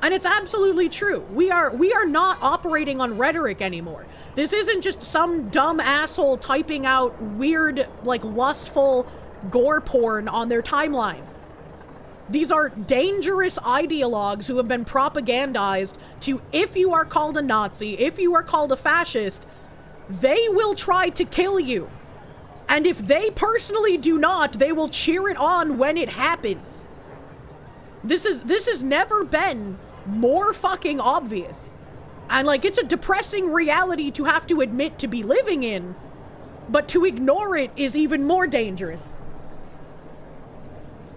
And it's absolutely true. We are not operating on rhetoric anymore. This isn't just some dumb asshole typing out weird, like, lustful gore porn on their timeline. These are dangerous ideologues who have been propagandized to, if you are called a Nazi, if you are called a fascist, they will try to kill you. And if they personally do not, they will cheer it on when it happens. This has never been more fucking obvious. And, like, it's a depressing reality to have to admit to be living in, but to ignore it is even more dangerous.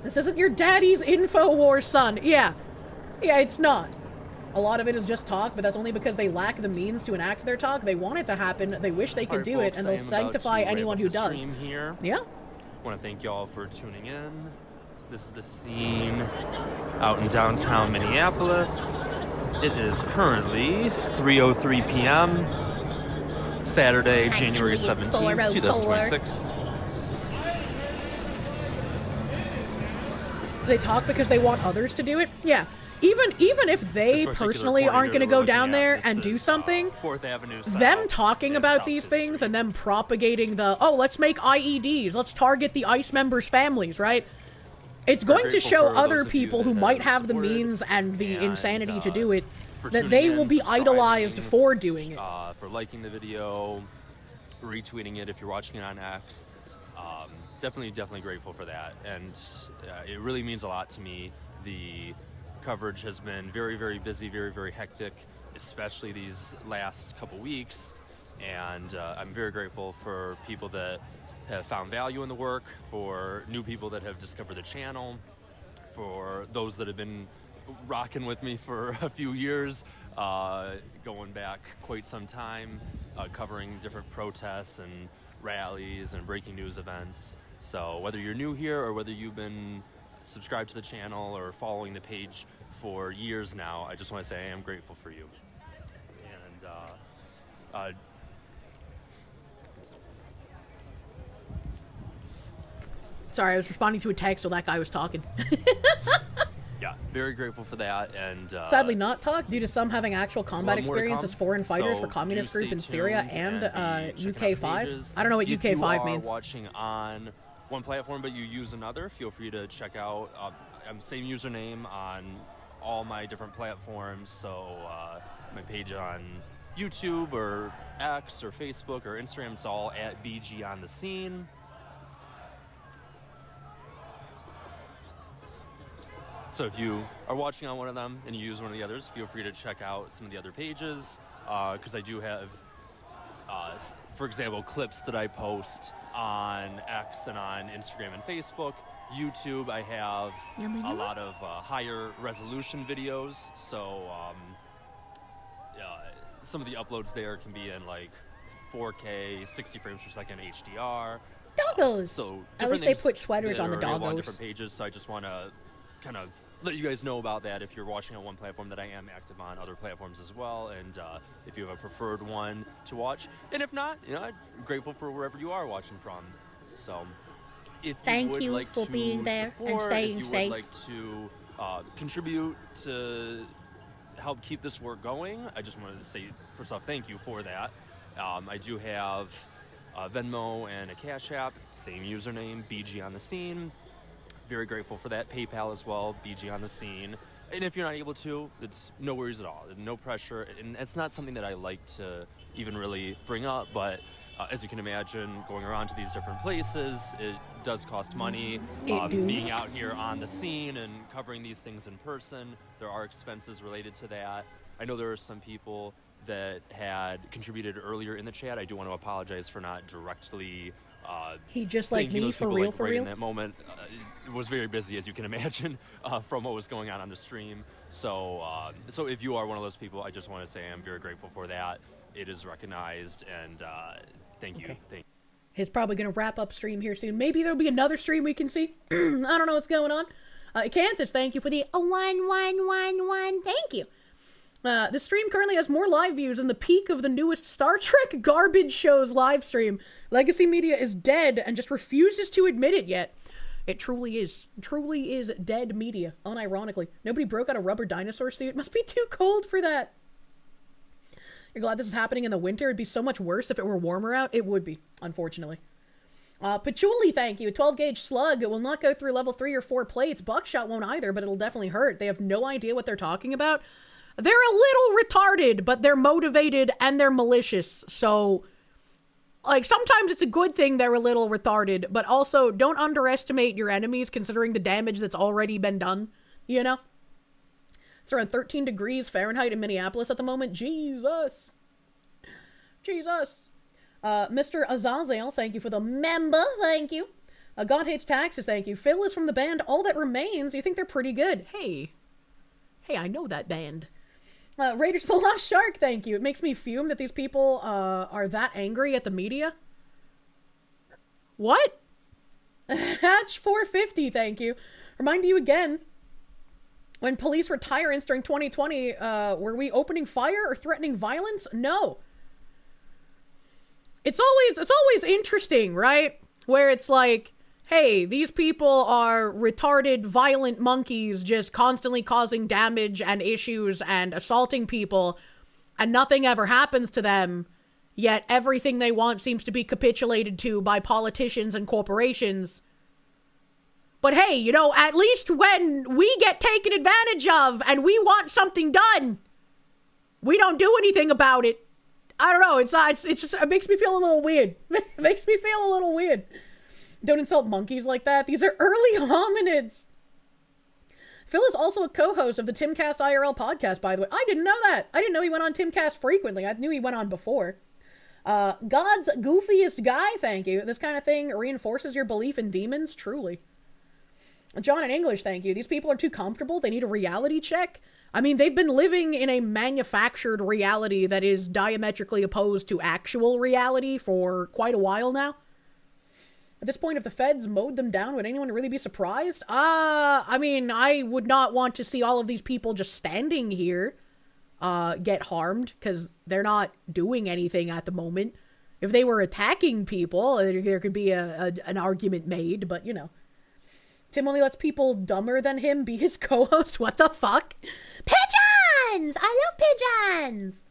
This isn't your daddy's InfoWars son. Yeah, it's not. A lot of it is just talk, but that's only because they lack the means to enact their talk. They want it to happen, they wish they could do it, and they'll sanctify anyone who does. Here. Yeah. I want to thank y'all for tuning in. This is the scene out in downtown Minneapolis. It is currently 3:03 p.m. Saturday, January 17th, 2026. They talk because they want others to do it? Yeah. even if they personally aren't going to go down there and do something, 4th Avenue them talking about these things and them propagating the, oh, let's make IEDs, let's target the ICE members' families, right? It's going to show other people who might have the means and the insanity to do it that they will be idolized for doing it. For liking the video, retweeting it if you're watching it on X. Definitely grateful for that. And it really means a lot to me. The coverage has been very busy, very hectic, especially these last couple weeks. And I'm very grateful for people that have found value in the work, for new people that have discovered the channel, for those that have been rocking with me for a few years, going back quite some time, covering different protests and rallies and breaking news events. So whether you're new here or whether you've been subscribed to the channel or following the page for years now, I just want to say I am grateful for you. And sorry, I was responding to a text while that guy was talking. yeah, very grateful for that. And sadly not talk due to some having actual combat experience as foreign fighters for communist group in Syria and UK5. I don't know what UK5 means. If you are watching on one platform but you use another, feel free to check out same username on all my different platforms. So my page on YouTube or X or Facebook or Instagram, it's all at BG on the scene. So if you are watching on one of them and you use one of the others, feel free to check out some of the other pages, because I do have, for example, clips that I post on X and on Instagram and Facebook. YouTube, I have a lot of higher resolution videos, so some of the uploads there can be in like 4K, 60 frames per second HDR. Doggos! So at least they put sweaters on the doggos. On doggos. different pages, so I just want to kind of let you guys know about that if you're watching on one platform, that I am active on other platforms as well, and if you have a preferred one to watch, and if not, I'm grateful for wherever you are watching from. So if Thank you like for to being there support, and staying if you safe. would like to contribute to help keep this work going, I just wanted to say first off thank you for that. I do have Venmo and a Cash App, same username, BG on the scene. Very grateful for that. PayPal as well, BG on the scene. And if you're not able to, it's no worries at all. No pressure. And it's not something that I like to even really bring up, but as you can imagine, going around to these different places, it does cost money. Being out here on the scene and covering these things in person, there are expenses related to that. I know there are some people that had contributed earlier in the chat. I do want to apologize for not directly he just like me for real, for real. In that moment, it was very busy, as you can imagine, from what was going on the stream. So, so if you are one of those people, I just want to say I'm very grateful for that. It is recognized, and thank you. Okay. Thank you. He's probably going to wrap up stream here soon. Maybe there'll be another stream we can see. I don't know what's going on. Canthus, thank you for the 1111. Thank you. The stream currently has more live views than the peak of the newest Star Trek garbage show's live stream. Legacy media is dead and just refuses to admit it yet. It truly is. Truly is dead media, unironically. Nobody broke out a rubber dinosaur suit. It must be too cold for that. You're glad this is happening in the winter? It'd be so much worse if it were warmer out. It would be, unfortunately. Patchouli, thank you. A 12-gauge slug. It will not go through level 3 or 4 plates. Buckshot won't either, but it'll definitely hurt. They have no idea what they're talking about. They're a little retarded, but they're motivated and they're malicious. So, like, sometimes it's a good thing they're a little retarded, but also don't underestimate your enemies considering the damage that's already been done, you know? It's around 13 degrees Fahrenheit in Minneapolis at the moment. Jesus. Jesus. Mr. Azazel, thank you for the member. Thank you. God Hates Taxes, thank you. Phil is from the band All That Remains. You think they're pretty good. Hey, I know that band. Raiders of the Lost Shark, thank you. It makes me fume that these people are that angry at the media. What? Hatch 450, thank you. Remind you again, when police were tyrants during 2020, were we opening fire or threatening violence? No. It's always interesting, right? Where it's like, hey, these people are retarded, violent monkeys just constantly causing damage and issues and assaulting people, and nothing ever happens to them, yet everything they want seems to be capitulated to by politicians and corporations. But hey, you know, at least when we get taken advantage of and we want something done, we don't do anything about it. I don't know, it's just, it makes me feel a little weird. It makes me feel a little weird. Don't insult monkeys like that. These are early hominids. Phil is also a co-host of the Timcast IRL podcast, by the way. I didn't know that. I didn't know he went on Timcast frequently. I knew he went on before. God's goofiest guy, thank you. This kind of thing reinforces your belief in demons, truly. John in English, thank you. These people are too comfortable. They need a reality check. I mean, they've been living in a manufactured reality that is diametrically opposed to actual reality for quite a while now. At this point, if the feds mowed them down, would anyone really be surprised? I mean, I would not want to see all of these people just standing here get harmed, because they're not doing anything at the moment. If they were attacking people, there could be an argument made, but, you know. Tim only lets people dumber than him be his co-host. What the fuck? Pigeons! I love pigeons!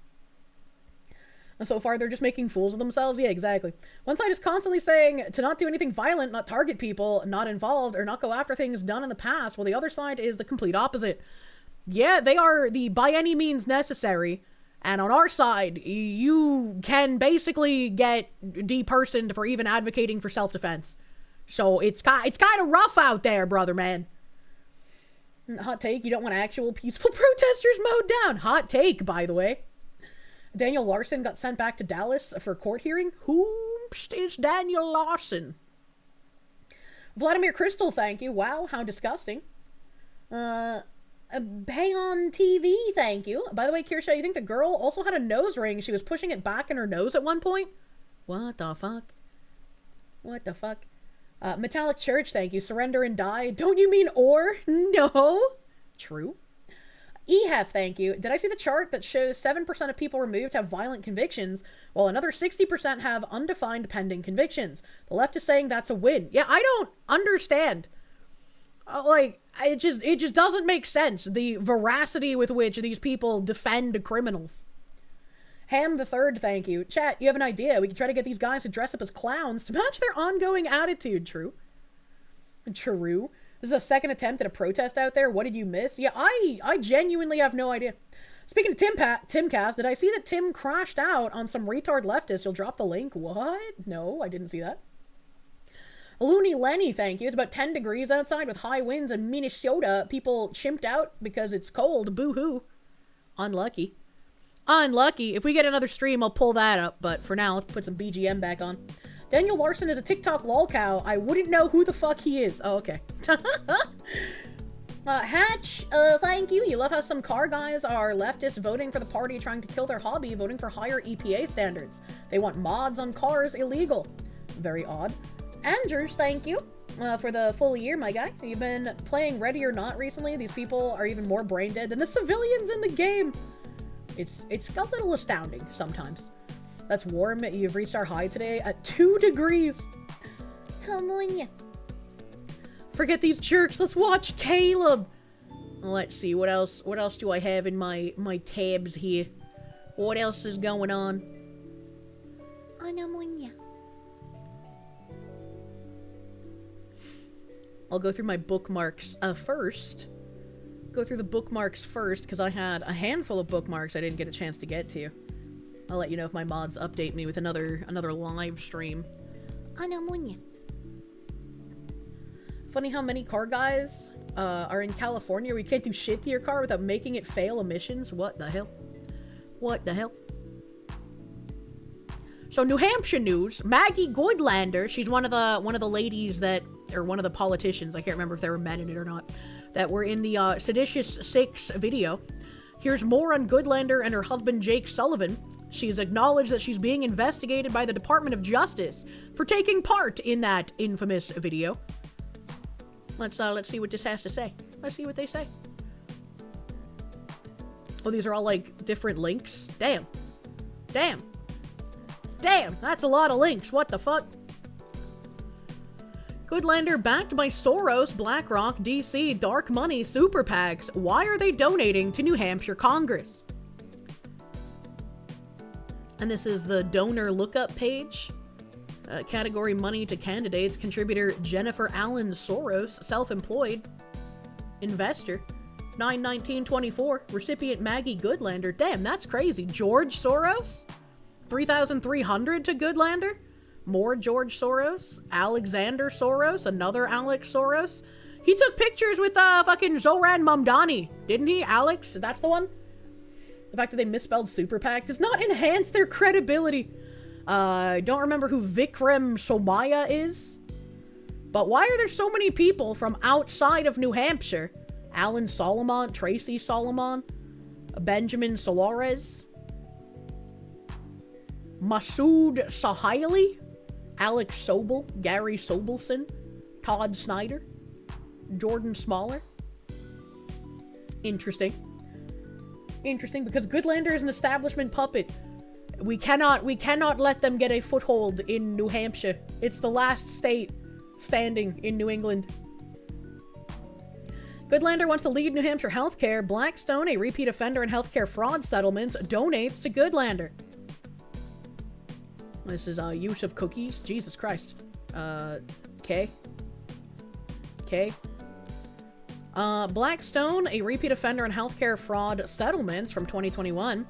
And so far, they're just making fools of themselves? Yeah, exactly. One side is constantly saying to not do anything violent, not target people, not involved, or not go after things done in the past, while the other side is the complete opposite. Yeah, they are the by any means necessary, and on our side, you can basically get depersoned for even advocating for self-defense. So it's kind of rough out there, brother man. Hot take, you don't want actual peaceful protesters mowed down. Hot take, by the way. Daniel Larson got sent back to Dallas for court hearing. Whomst is Daniel Larson? Vladimir Crystal, thank you. Wow, how disgusting. Pay on TV, thank you. By the way, Kirsche, you think the girl also had a nose ring? She was pushing it back in her nose at one point? What the fuck? What the fuck? Metallic Church, thank you. Surrender and die. Don't you mean or? No. True. EHEF, thank you. Did I see the chart that shows 7% of people removed have violent convictions, while another 60% have undefined pending convictions? The left is saying that's a win. Yeah, I don't understand. It just doesn't make sense, the veracity with which these people defend criminals. Ham the Third, thank you. Chat, you have an idea. We can try to get these guys to dress up as clowns to match their ongoing attitude. True. True. This is a second attempt at a protest out there. What did you miss? Yeah, I genuinely have no idea. Speaking of Timcast, did I see that Tim crashed out on some retard leftist? You'll drop the link. What? No, I didn't see that. Looney Lenny, thank you. It's about 10 degrees outside with high winds in Minnesota. People chimped out because it's cold. Boo-hoo. Unlucky. Unlucky. If we get another stream, I'll pull that up. But for now, let's put some BGM back on. Daniel Larson is a TikTok lolcow. I wouldn't know who the fuck he is. Oh, okay. Hatch, thank you. You love how some car guys are leftists voting for the party trying to kill their hobby, voting for higher EPA standards. They want mods on cars illegal. Very odd. Andrews, thank you. For the full year, my guy. You've been playing Ready or Not recently. These people are even more brain dead than the civilians in the game. It's a little astounding sometimes. That's warm. You've reached our high today at 2 degrees. Come on, ya. Forget these jerks. Let's watch Caleb. Let's see. What else do I have in my tabs here? What else is going on? I'll go through my bookmarks first. Go through the bookmarks first, because I had a handful of bookmarks I didn't get a chance to get to. I'll let you know if my mods update me with another live stream. Funny how many car guys are in California where you can't do shit to your car without making it fail emissions. What the hell? What the hell? So New Hampshire news, Maggie Goodlander, she's one of the ladies that, or one of the politicians, I can't remember if there were men in it or not, that were in the Seditious 6 video. Here's more on Goodlander and her husband Jake Sullivan. She's acknowledged that she's being investigated by the Department of Justice for taking part in that infamous video. Let's see what this has to say. Let's see what they say. Oh, these are all like different links. Damn. Damn. Damn, that's a lot of links. What the fuck? Goodlander backed by Soros, BlackRock, DC, Dark Money, Super PACs. Why are they donating to New Hampshire Congress? And this is the donor lookup page. Category money to candidates. Contributor Jennifer Allen Soros, self-employed. Investor 9/19/24. Recipient Maggie Goodlander. Damn, that's crazy. George Soros? 3,300 to Goodlander? More George Soros? Alexander Soros? Another Alex Soros? He took pictures with fucking Zoran Mamdani, didn't he? Alex? That's the one? The fact that they misspelled Super PAC does not enhance their credibility. I don't remember who Vikram Somaya is. But why are there so many people from outside of New Hampshire? Alan Solomon, Tracy Solomon, Benjamin Solares, Masood Sahaili, Alex Sobel, Gary Sobelson, Todd Snyder, Jordan Smaller. Interesting. Interesting, because Goodlander is an establishment puppet. We cannot let them get a foothold in New Hampshire. It's the last state standing in New England. Goodlander wants to lead New Hampshire healthcare. Blackstone, a repeat offender in healthcare fraud settlements, donates to Goodlander. This is use of cookies. Jesus Christ. Okay. Blackstone, a repeat offender in healthcare fraud settlements from 2021.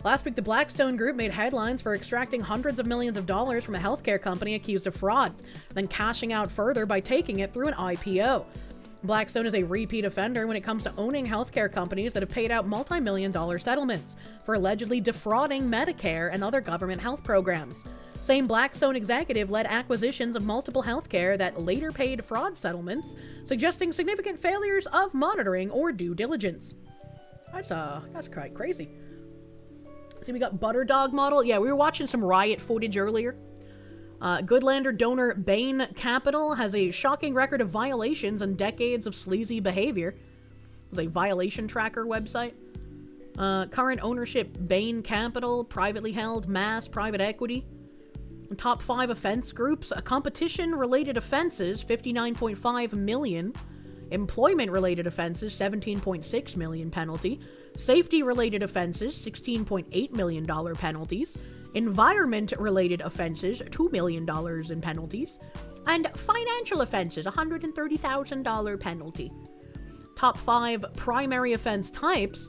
Last week, the Blackstone Group made headlines for extracting hundreds of millions of dollars from a healthcare company accused of fraud, then cashing out further by taking it through an IPO. Blackstone is a repeat offender when it comes to owning healthcare companies that have paid out multi-million-dollar settlements for allegedly defrauding Medicare and other government health programs. Same Blackstone executive led acquisitions of multiple healthcare that later paid fraud settlements, suggesting significant failures of monitoring or due diligence. That's quite crazy. See, we got Butterdog Model. Yeah, we were watching some riot footage earlier. Goodlander donor Bain Capital has a shocking record of violations and decades of sleazy behavior. It's a violation tracker website. Current ownership, Bain Capital, privately held, mass, private equity. Top 5 offense groups, competition-related offenses, 59.5 million. Employment-related offenses, 17.6 million penalty. Safety-related offenses, $16.8 million penalties. Environment-related offenses, $2 million in penalties. And financial offenses, $130,000 penalty. Top 5 primary offense types: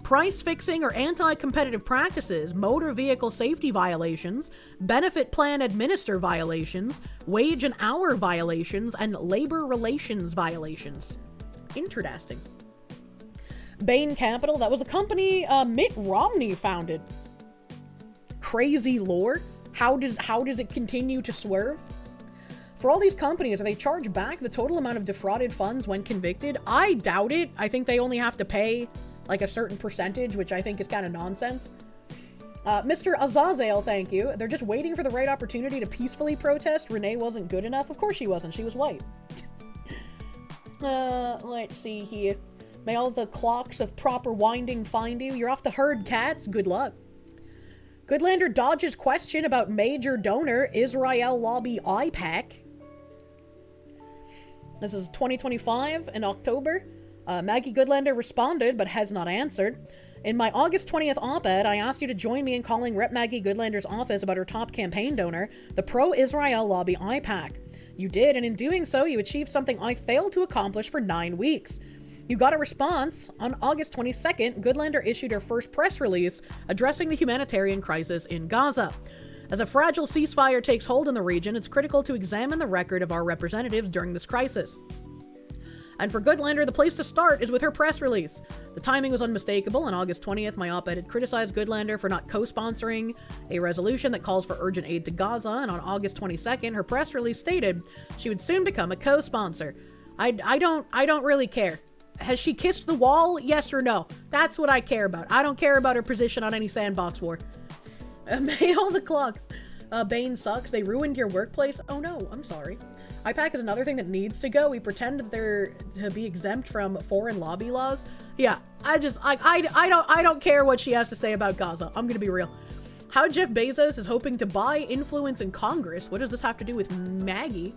price fixing or anti-competitive practices, motor vehicle safety violations, benefit plan administer violations, wage and hour violations, and labor relations violations. Interesting. Bain Capital, that was the company Mitt Romney founded. Crazy lore. How does it continue to swerve? For all these companies, do they charge back the total amount of defrauded funds when convicted? I doubt it. I think they only have to pay like a certain percentage, which I think is kind of nonsense. Mr. Azazel, thank you. They're just waiting for the right opportunity to peacefully protest. Renee wasn't good enough. Of course she wasn't. She was white. Let's see here. May all the clocks of proper winding find you. You're off to herd cats. Good luck. Goodlander dodges question about major donor Israel lobby IPAC. This is 2025 in October. Maggie Goodlander responded, but has not answered. In my August 20th op-ed, I asked you to join me in calling Rep. Maggie Goodlander's office about her top campaign donor, the pro-Israel lobby IPAC. You did, and in doing so, you achieved something I failed to accomplish for 9 weeks. You got a response. On August 22nd, Goodlander issued her first press release addressing the humanitarian crisis in Gaza. As a fragile ceasefire takes hold in the region, it's critical to examine the record of our representatives during this crisis. And for Goodlander, the place to start is with her press release. The timing was unmistakable. On August 20th, my op-ed had criticized Goodlander for not co-sponsoring a resolution that calls for urgent aid to Gaza, and on August 22nd, her press release stated she would soon become a co-sponsor. I don't really care. Has she kissed the wall? Yes or no? That's what I care about. I don't care about her position on any sandbox war. May all the clocks. Bane sucks. They ruined your workplace. Oh no, I'm sorry. IPAC is another thing that needs to go. We pretend that they're to be exempt from foreign lobby laws. Yeah, I don't care what she has to say about Gaza. I'm gonna be real. How Jeff Bezos is hoping to buy influence in Congress. What does this have to do with Maggie?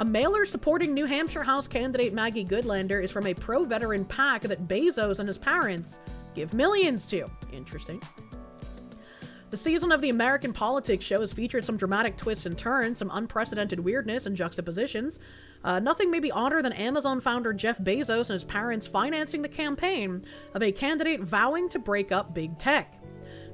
A mailer supporting New Hampshire House candidate Maggie Goodlander is from a pro-veteran PAC that Bezos and his parents give millions to. Interesting. The season of the American politics show has featured some dramatic twists and turns, some unprecedented weirdness and juxtapositions. Nothing may be odder than Amazon founder Jeff Bezos and his parents financing the campaign of a candidate vowing to break up big tech.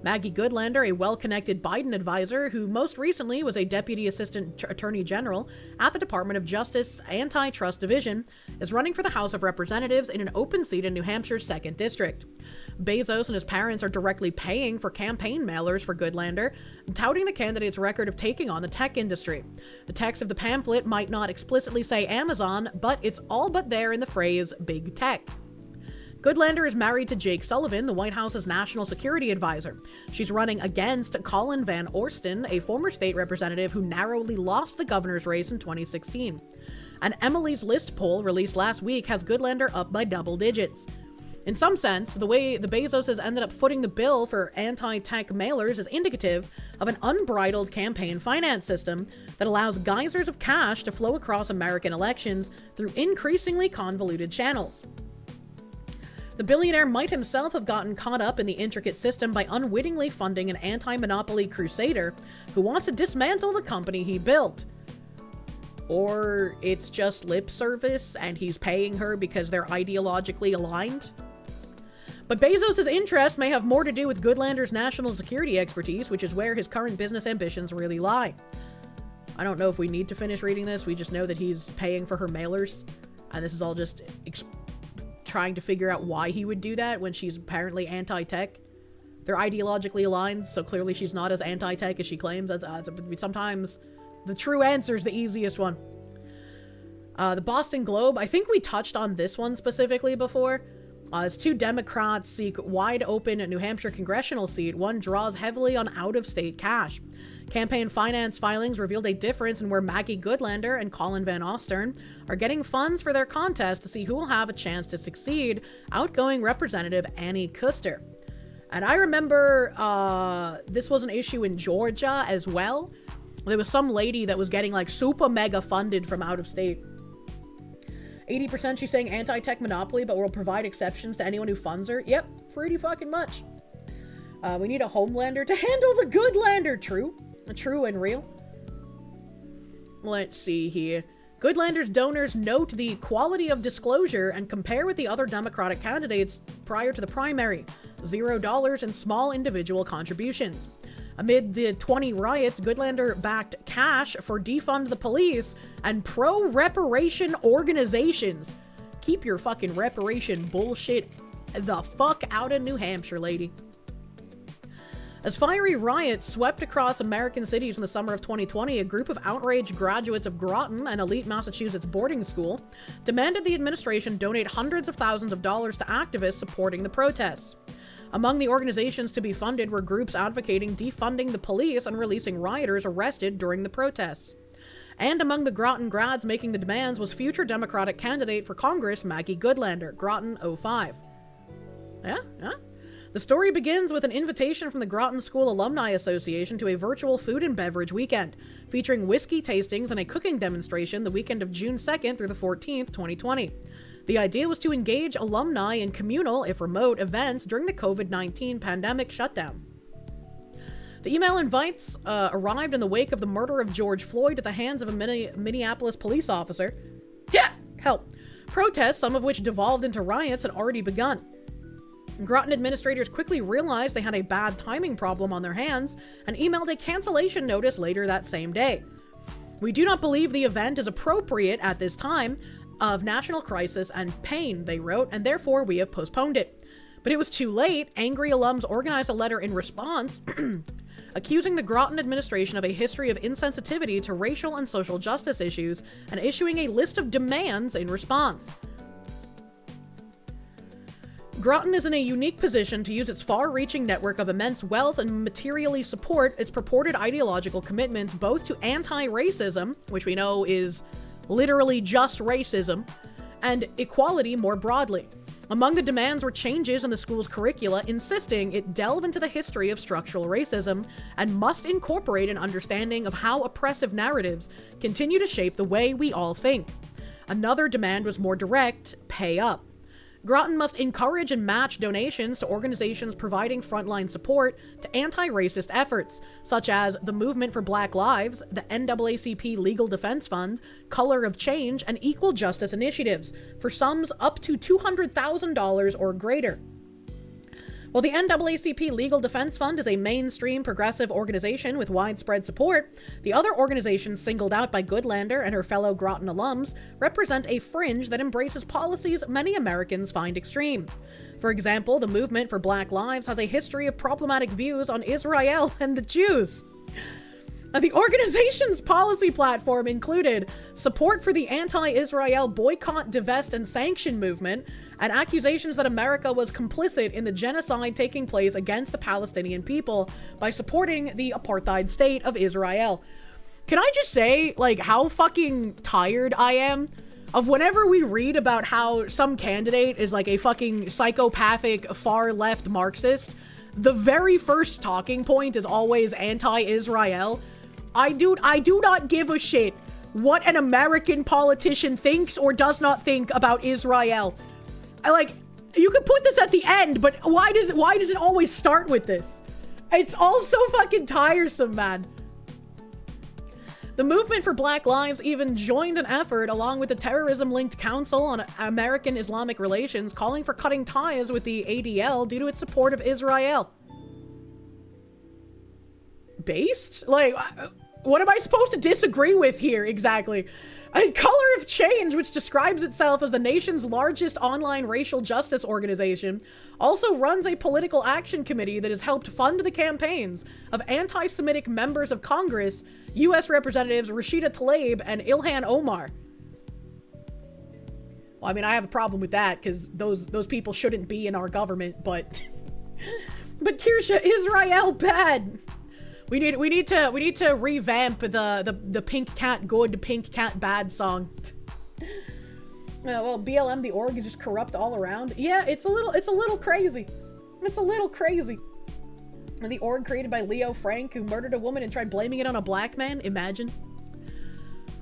Maggie Goodlander, a well-connected Biden advisor who most recently was a Deputy Assistant Attorney General at the Department of Justice Antitrust Division, is running for the House of Representatives in an open seat in New Hampshire's 2nd District. Bezos and his parents are directly paying for campaign mailers for Goodlander, touting the candidate's record of taking on the tech industry. The text of the pamphlet might not explicitly say Amazon, but it's all but there in the phrase big tech. Goodlander is married to Jake Sullivan, the White House's national security advisor. She's running against Colin Van Orsten, a former state representative who narrowly lost the governor's race in 2016. An Emily's List poll released last week has Goodlander up by double digits. In some sense, the way the Bezoses ended up footing the bill for anti-tech mailers is indicative of an unbridled campaign finance system that allows geysers of cash to flow across American elections through increasingly convoluted channels. The billionaire might himself have gotten caught up in the intricate system by unwittingly funding an anti-monopoly crusader who wants to dismantle the company he built. Or it's just lip service and he's paying her because they're ideologically aligned. But Bezos' interest may have more to do with Goodlander's national security expertise, which is where his current business ambitions really lie. I don't know if we need to finish reading this. We just know that he's paying for her mailers, and this is all just trying to figure out why he would do that when she's apparently anti-tech. They're ideologically aligned, so clearly she's not as anti-tech as she claims. Sometimes the true answer is the easiest one. The Boston Globe, I think we touched on this one specifically before. As 2 Democrats seek wide open New Hampshire congressional seat, one draws heavily on out-of-state cash. Campaign finance filings revealed a difference in where Maggie Goodlander and Colin Van Orsten are getting funds for their contest to see who will have a chance to succeed outgoing Representative Annie Kuster. And I remember this was an issue in Georgia as well. There was some lady that was getting like super mega funded from out of state. 80% she's saying anti-tech monopoly, but will provide exceptions to anyone who funds her. Yep, pretty fucking much. We need a Homelander to handle the Goodlander. True and real. Let's see here. Goodlander's donors note the quality of disclosure and compare with the other Democratic candidates prior to the primary. $0 in small individual contributions. Amid the 20 riots, Goodlander backed cash for defund the police and pro-reparation organizations. Keep your fucking reparation bullshit the fuck out of New Hampshire, lady. As fiery riots swept across American cities in the summer of 2020, a group of outraged graduates of Groton, an elite Massachusetts boarding school, demanded the administration donate hundreds of thousands of dollars to activists supporting the protests. Among the organizations to be funded were groups advocating defunding the police and releasing rioters arrested during the protests. And among the Groton grads making the demands was future Democratic candidate for Congress Maggie Goodlander, Groton 05. Yeah? The story begins with an invitation from the Groton School Alumni Association to a virtual food and beverage weekend, featuring whiskey tastings and a cooking demonstration the weekend of June 2nd through the 14th, 2020. The idea was to engage alumni in communal, if remote, events during the COVID-19 pandemic shutdown. The email invites arrived in the wake of the murder of George Floyd at the hands of a Minneapolis police officer. Help. Protests, some of which devolved into riots, had already begun. Groton administrators quickly realized they had a bad timing problem on their hands and emailed a cancellation notice later that same day. We do not believe the event is appropriate at this time of national crisis and pain, they wrote, and therefore we have postponed it. But it was too late. Angry alums organized a letter in response, accusing the Groton administration of a history of insensitivity to racial and social justice issues and issuing a list of demands in response. Groton is in a unique position to use its far-reaching network of immense wealth and materially support its purported ideological commitments both to anti-racism, which we know is literally just racism, and equality more broadly. Among the demands were changes in the school's curricula, insisting it delve into the history of structural racism and must incorporate an understanding of how oppressive narratives continue to shape the way we all think. Another demand was more direct: pay up. Groton must encourage and match donations to organizations providing frontline support to anti-racist efforts, such as the Movement for Black Lives, the NAACP Legal Defense Fund, Color of Change, and Equal Justice Initiatives, for sums up to $200,000 or greater. While the NAACP Legal Defense Fund is a mainstream progressive organization with widespread support, the other organizations singled out by Goodlander and her fellow Groton alums represent a fringe that embraces policies many Americans find extreme. For example, the Movement for Black Lives has a history of problematic views on Israel and the Jews. The organization's policy platform included support for the anti-Israel boycott, divest, and sanction movement, and accusations that America was complicit in the genocide taking place against the Palestinian people by supporting the apartheid state of Israel. Can I just say, like, how fucking tired I am of whenever we read about how some candidate is like a fucking psychopathic far-left Marxist, the very first talking point is always anti-Israel. I do not give a shit what an American politician thinks or does not think about Israel. You could put this at the end, but why does it always start with this? It's all so fucking tiresome, man. The Movement for Black Lives even joined an effort along with the terrorism-linked Council on American Islamic Relations calling for cutting ties with the ADL due to its support of Israel. Based? Like, what am I supposed to disagree with here exactly? Color of Change, which describes itself as the nation's largest online racial justice organization, also runs a political action committee that has helped fund the campaigns of anti-Semitic members of Congress, U.S. Representatives Rashida Tlaib and Ilhan Omar. Well, I mean, I have a problem with that because those people shouldn't be in our government, but Kirsche, Israel bad. We need to revamp the pink cat good, pink cat bad song. Well, BLM the org is just corrupt all around. Yeah, it's a little crazy. It's a little crazy. And the org created by Leo Frank, who murdered a woman and tried blaming it on a black man. Imagine.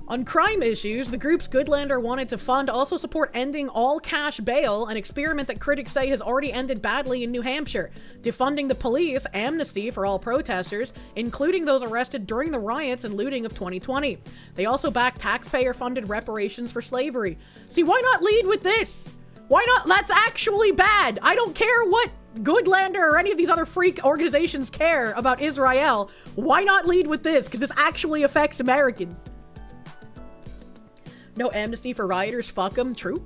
On crime issues, the groups Goodlander wanted to fund also support ending all cash bail, an experiment that critics say has already ended badly in New Hampshire, defunding the police, amnesty for all protesters, including those arrested during the riots and looting of 2020. They also back taxpayer-funded reparations for slavery. See, why not lead with this? Why not? That's actually bad. I don't care what Goodlander or any of these other freak organizations care about Israel. Why not lead with this? Because this actually affects Americans. No amnesty for rioters, fuck them, true.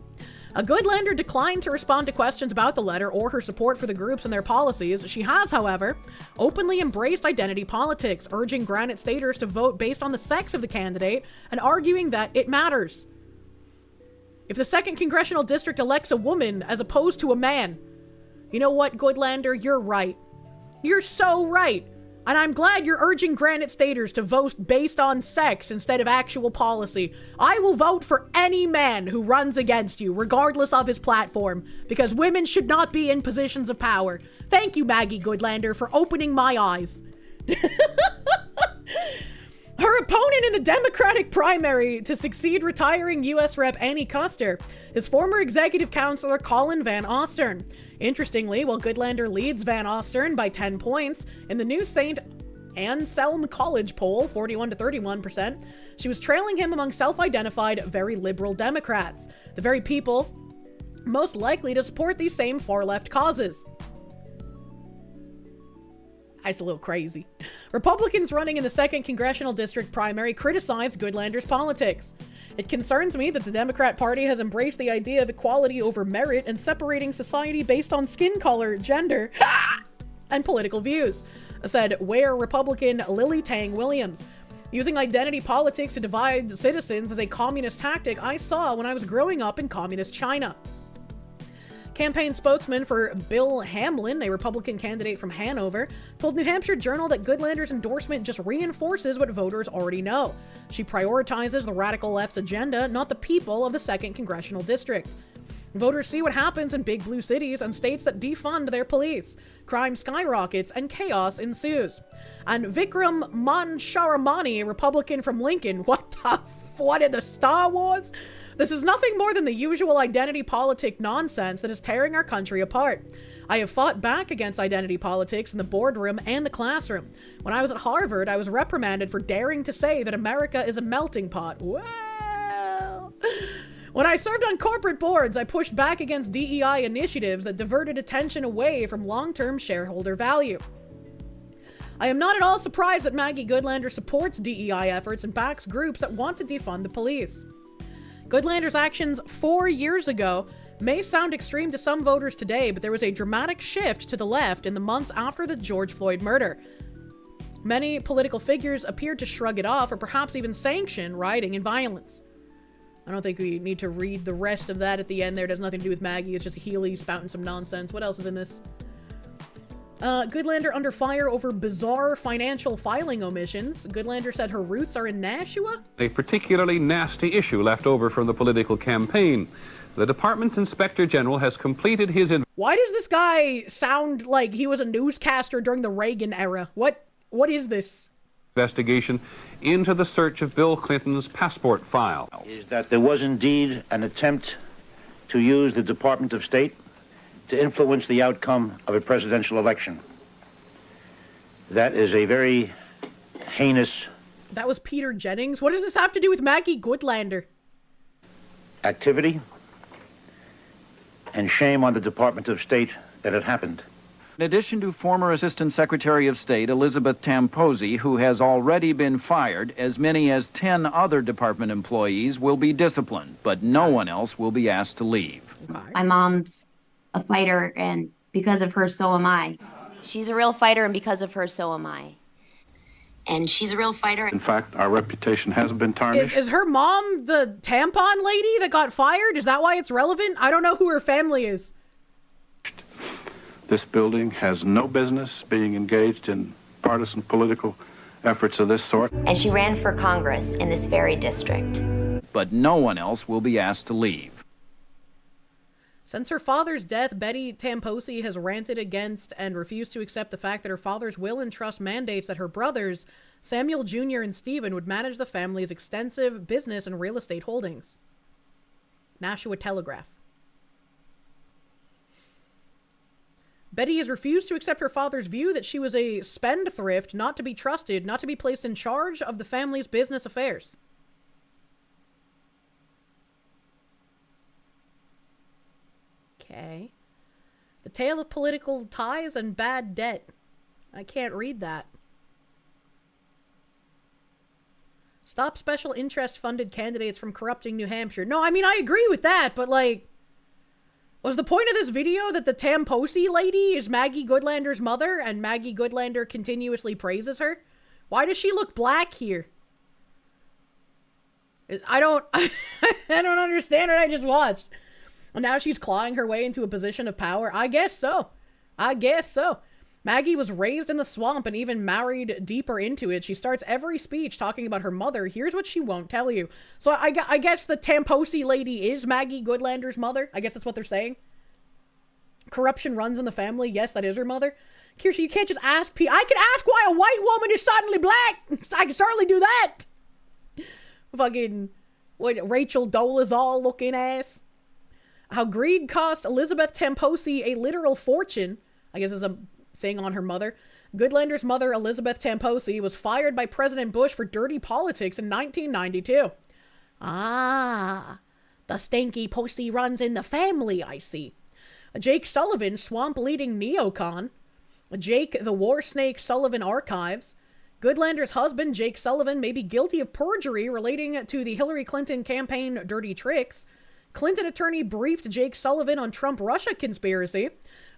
A Goodlander declined to respond to questions about the letter or her support for the groups and their policies. She has, however, openly embraced identity politics, urging Granite Staters to vote based on the sex of the candidate and arguing that it matters. If the 2nd Congressional District elects a woman as opposed to a man, you know what, Goodlander, you're right. You're so right. And I'm glad you're urging Granite Staters to vote based on sex instead of actual policy. I will vote for any man who runs against you, regardless of his platform, because women should not be in positions of power. Thank you, Maggie Goodlander, for opening my eyes. Her opponent in the Democratic primary to succeed retiring U.S. Rep. Annie Custer is former executive counselor Colin Van Ostern. Interestingly, while Goodlander leads Van Ostern by 10 points in the new St. Anselm College poll, 41 to 31%, she was trailing him among self-identified very liberal Democrats, the very people most likely to support these same far-left causes. That's a little crazy. Republicans running in the 2nd Congressional District primary criticized Goodlander's politics. It concerns me that the Democrat Party has embraced the idea of equality over merit and separating society based on skin color, gender, and political views, said Ware Republican Lily Tang Williams. Using identity politics to divide citizens is a communist tactic I saw when I was growing up in communist China. Campaign spokesman for Bill Hamlin, a Republican candidate from Hanover, told New Hampshire Journal that Goodlander's endorsement just reinforces what voters already know. She prioritizes the radical left's agenda, not the people of the 2nd Congressional District. Voters see what happens in big blue cities and states that defund their police. Crime skyrockets and chaos ensues. And Vikram Mansharamani, a Republican from Lincoln, what in the Star Wars? This is nothing more than the usual identity politic nonsense that is tearing our country apart. I have fought back against identity politics in the boardroom and the classroom. When I was at Harvard, I was reprimanded for daring to say that America is a melting pot. Well... When I served on corporate boards, I pushed back against DEI initiatives that diverted attention away from long-term shareholder value. I am not at all surprised that Maggie Goodlander supports DEI efforts and backs groups that want to defund the police. Goodlander's actions 4 years ago may sound extreme to some voters today, but there was a dramatic shift to the left in the months after the George Floyd murder. Many political figures appeared to shrug it off or perhaps even sanction rioting and violence. I don't think we need to read the rest of that at the end there. It has nothing to do with Maggie. It's just Healy spouting some nonsense. What else is in this? Goodlander under fire over bizarre financial filing omissions. Goodlander said her roots are in Nashua? A particularly nasty issue left over from the political campaign. The department's inspector general has completed his... Why does this guy sound like he was a newscaster during the Reagan era? What is this? Investigation into the search of Bill Clinton's passport file. Is that there was indeed an attempt to use the Department of State to influence the outcome of a presidential election. That is a very heinous... That was Peter Jennings? What does this have to do with Maggie Goodlander? ...activity, and shame on the Department of State that it happened. In addition to former Assistant Secretary of State Elizabeth Tamposi, who has already been fired, as many as 10 other department employees will be disciplined, but no one else will be asked to leave. Okay. My mom's a fighter, and because of her, so am I. She's a real fighter, and because of her, so am I. And she's a real fighter. In fact, our reputation has been tarnished. Is her mom the tampon lady that got fired? Is that why it's relevant? I don't know who her family is. This building has no business being engaged in partisan political efforts of this sort. And she ran for Congress in this very district. But no one else will be asked to leave. Since her father's death, Betty Tamposi has ranted against and refused to accept the fact that her father's will and trust mandates that her brothers, Samuel Jr. and Stephen, would manage the family's extensive business and real estate holdings. Nashua Telegraph. Betty has refused to accept her father's view that she was a spendthrift, not to be trusted, not to be placed in charge of the family's business affairs. Okay. The tale of political ties and bad debt. I can't read that. Stop special interest funded candidates from corrupting New Hampshire. No, I mean, I agree with that, but like... Was the point of this video that the Tamposi lady is Maggie Goodlander's mother and Maggie Goodlander continuously praises her? Why does she look black here? I don't understand what I just watched. And now she's clawing her way into a position of power. I guess so. Maggie was raised in the swamp and even married deeper into it. She starts every speech talking about her mother. Here's what she won't tell you. So I guess the Tamposi lady is Maggie Goodlander's mother. I guess that's what they're saying. Corruption runs in the family. Yes, that is her mother. Kirsche, you can't just ask people. I can ask why a white woman is suddenly black. I can certainly do that. Fucking, what, Rachel Dolezal looking ass. How greed cost Elizabeth Tamposi a literal fortune. I guess is a thing on her mother. Goodlander's mother, Elizabeth Tamposi, was fired by President Bush for dirty politics in 1992. Ah, the stinky pussy runs in the family, I see. Jake Sullivan, swamp-leading neocon. Jake, the war snake Sullivan archives. Goodlander's husband, Jake Sullivan, may be guilty of perjury relating to the Hillary Clinton campaign dirty tricks. Clinton attorney briefed Jake Sullivan on Trump-Russia conspiracy.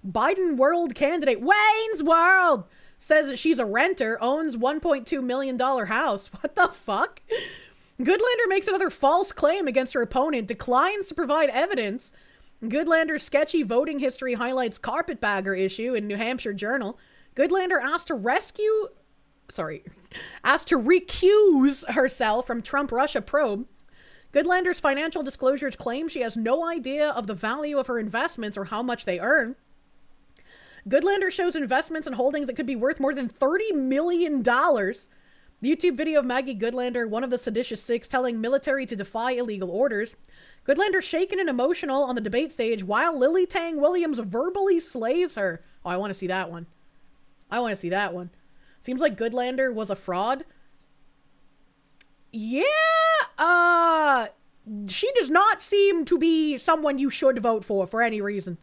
Biden world candidate, Wayne's World, says she's a renter, owns $1.2 million house. What the fuck? Goodlander makes another false claim against her opponent, declines to provide evidence. Goodlander's sketchy voting history highlights carpetbagger issue in New Hampshire Journal. Goodlander asked to recuse herself from Trump-Russia probe. Goodlander's financial disclosures claim she has no idea of the value of her investments or how much they earn. Goodlander shows investments and holdings that could be worth more than $30 million. The YouTube video of Maggie Goodlander, one of the seditious six, telling military to defy illegal orders. Goodlander shaken and emotional on the debate stage while Lily Tang Williams verbally slays her. Oh, I want to see that one. I want to see that one. Seems like Goodlander was a fraud. Yeah, she does not seem to be someone you should vote for any reason.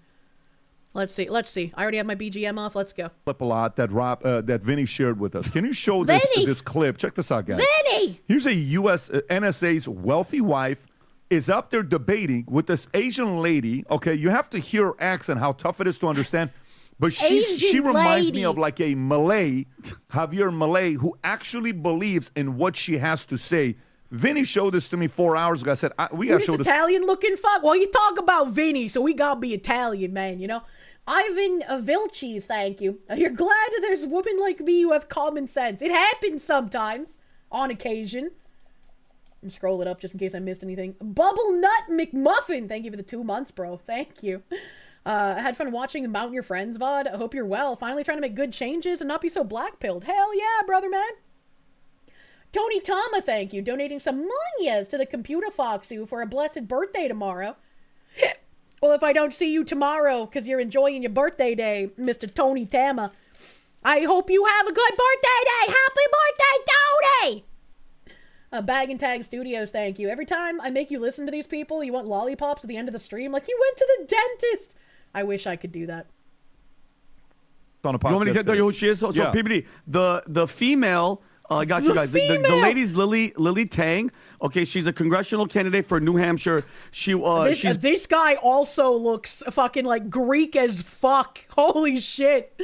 Let's see. I already have my BGM off. Let's go. Clip a lot that Vinny shared with us. Can you show this clip? Check this out, guys. Vinny! Here's a U.S. NSA's wealthy wife is up there debating with this Asian lady. Okay, you have to hear her accent, how tough it is to understand. But she reminds me of like a Malay, Javier Malay, who actually believes in what she has to say. Vinny showed this to me 4 hours ago. I said, we got to show this. Italian looking fuck? Well, you talk about Vinny, so we got to be Italian, man, you know? Ivan Vilches, thank you. You're glad that there's women like me who have common sense. It happens sometimes, on occasion. I'm scrolling up just in case I missed anything. Bubble Nut McMuffin, thank you for the 2 months, bro. Thank you. I had fun watching the Mountain Your Friends VOD. I hope you're well. Finally trying to make good changes and not be so black-pilled. Hell yeah, brother man. Tony Tama, thank you. Donating some monias to the Computer Foxy for a blessed birthday tomorrow. Well, if I don't see you tomorrow because you're enjoying your birthday day, Mr. Tony Tama, I hope you have a good birthday day. Happy birthday, Tony! Bag and Tag Studios, thank you. Every time I make you listen to these people, you want lollipops at the end of the stream. Like, you went to the dentist. I wish I could do that. On a you want me to get who she is? So yeah. PBD, the female, I got you guys. The lady's Lily Tang. Okay, she's a congressional candidate for New Hampshire. This guy also looks fucking like Greek as fuck. Holy shit.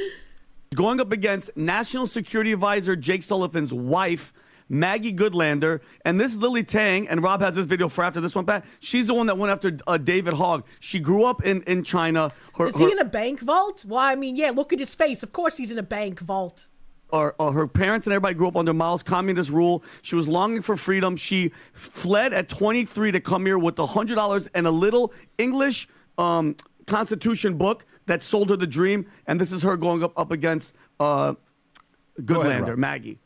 Going up against National Security Advisor Jake Sullivan's wife, Maggie Goodlander, and this Lily Tang, and Rob has this video for after this one, Pat. She's the one that went after David Hogg. She grew up in China. Is he in a bank vault? Well, I mean, yeah, look at his face. Of course he's in a bank vault. Her parents and everybody grew up under Mao's communist rule. She was longing for freedom. She fled at 23 to come here with $100 and a little English Constitution book that sold her the dream. And this is her going up against Goodlander, Maggie.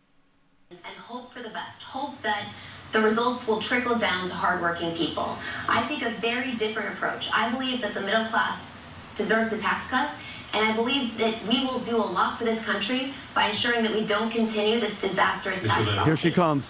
And hope for the best. Hope that the results will trickle down to hardworking people. I take a very different approach. I believe that the middle class deserves a tax cut, and I believe that we will do a lot for this country by ensuring that we don't continue this disastrous tax policy. Here she comes.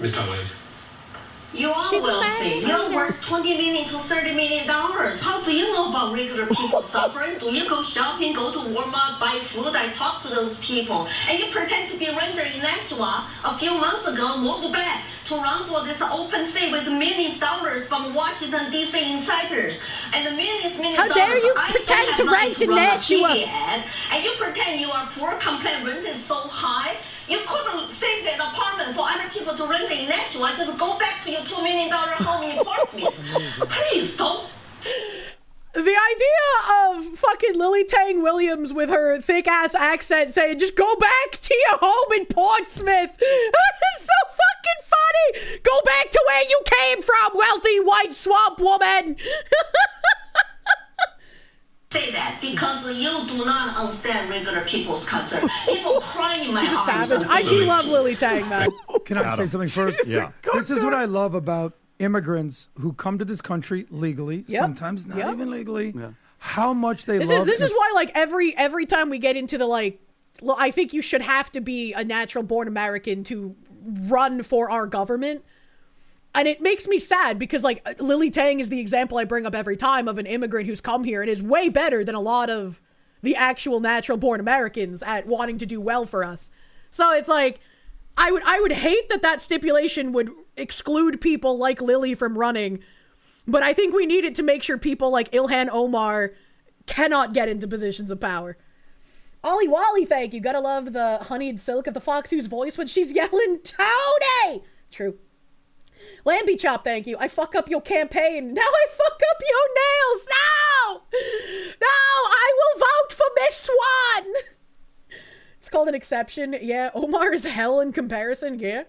You are wealthy. You're worth $20 million to $30 million. How do you know about regular people suffering? Do you go shopping, go to Walmart, buy food? I talk to those people. And you pretend to be renter in Nashua a few months ago, moved back to run for this open seat with millions of dollars from Washington, D.C. insiders. And the millions of How dare you pretend to rent in Nashua? And you pretend you are poor, complain rent is so high. You couldn't save that apartment for other people to rent in Nashua. Just go back to your $2 million home in Portsmouth. Please don't. The idea of fucking Lily Tang Williams with her thick-ass accent saying, just go back to your home in Portsmouth. That is so fucking funny. Go back to where you came from, wealthy white swamp woman. Say that because you do not understand regular people's concern. People crying in my arms. She's a savage. I do love Lily Tang, man. Can I say something first? Yeah. This is what I love about immigrants who come to this country legally, sometimes not even legally. Yeah. How much they love. This is why, like, every time we get into the, like, I think you should have to be a natural born American to run for our government. And it makes me sad because, like, Lily Tang is the example I bring up every time of an immigrant who's come here and is way better than a lot of the actual natural-born Americans at wanting to do well for us. So it's like, I would hate that stipulation would exclude people like Lily from running, but I think we need it to make sure people like Ilhan Omar cannot get into positions of power. Ollie Wally, thank you. Gotta love the honeyed silk of the fox whose voice when she's yelling, Tony! True. Lambie Chop, thank you. I fuck up your campaign. Now I fuck up your nails. No! I will vote for Miss Swan. It's called an exception. Yeah, Omar is hell in comparison. Yeah.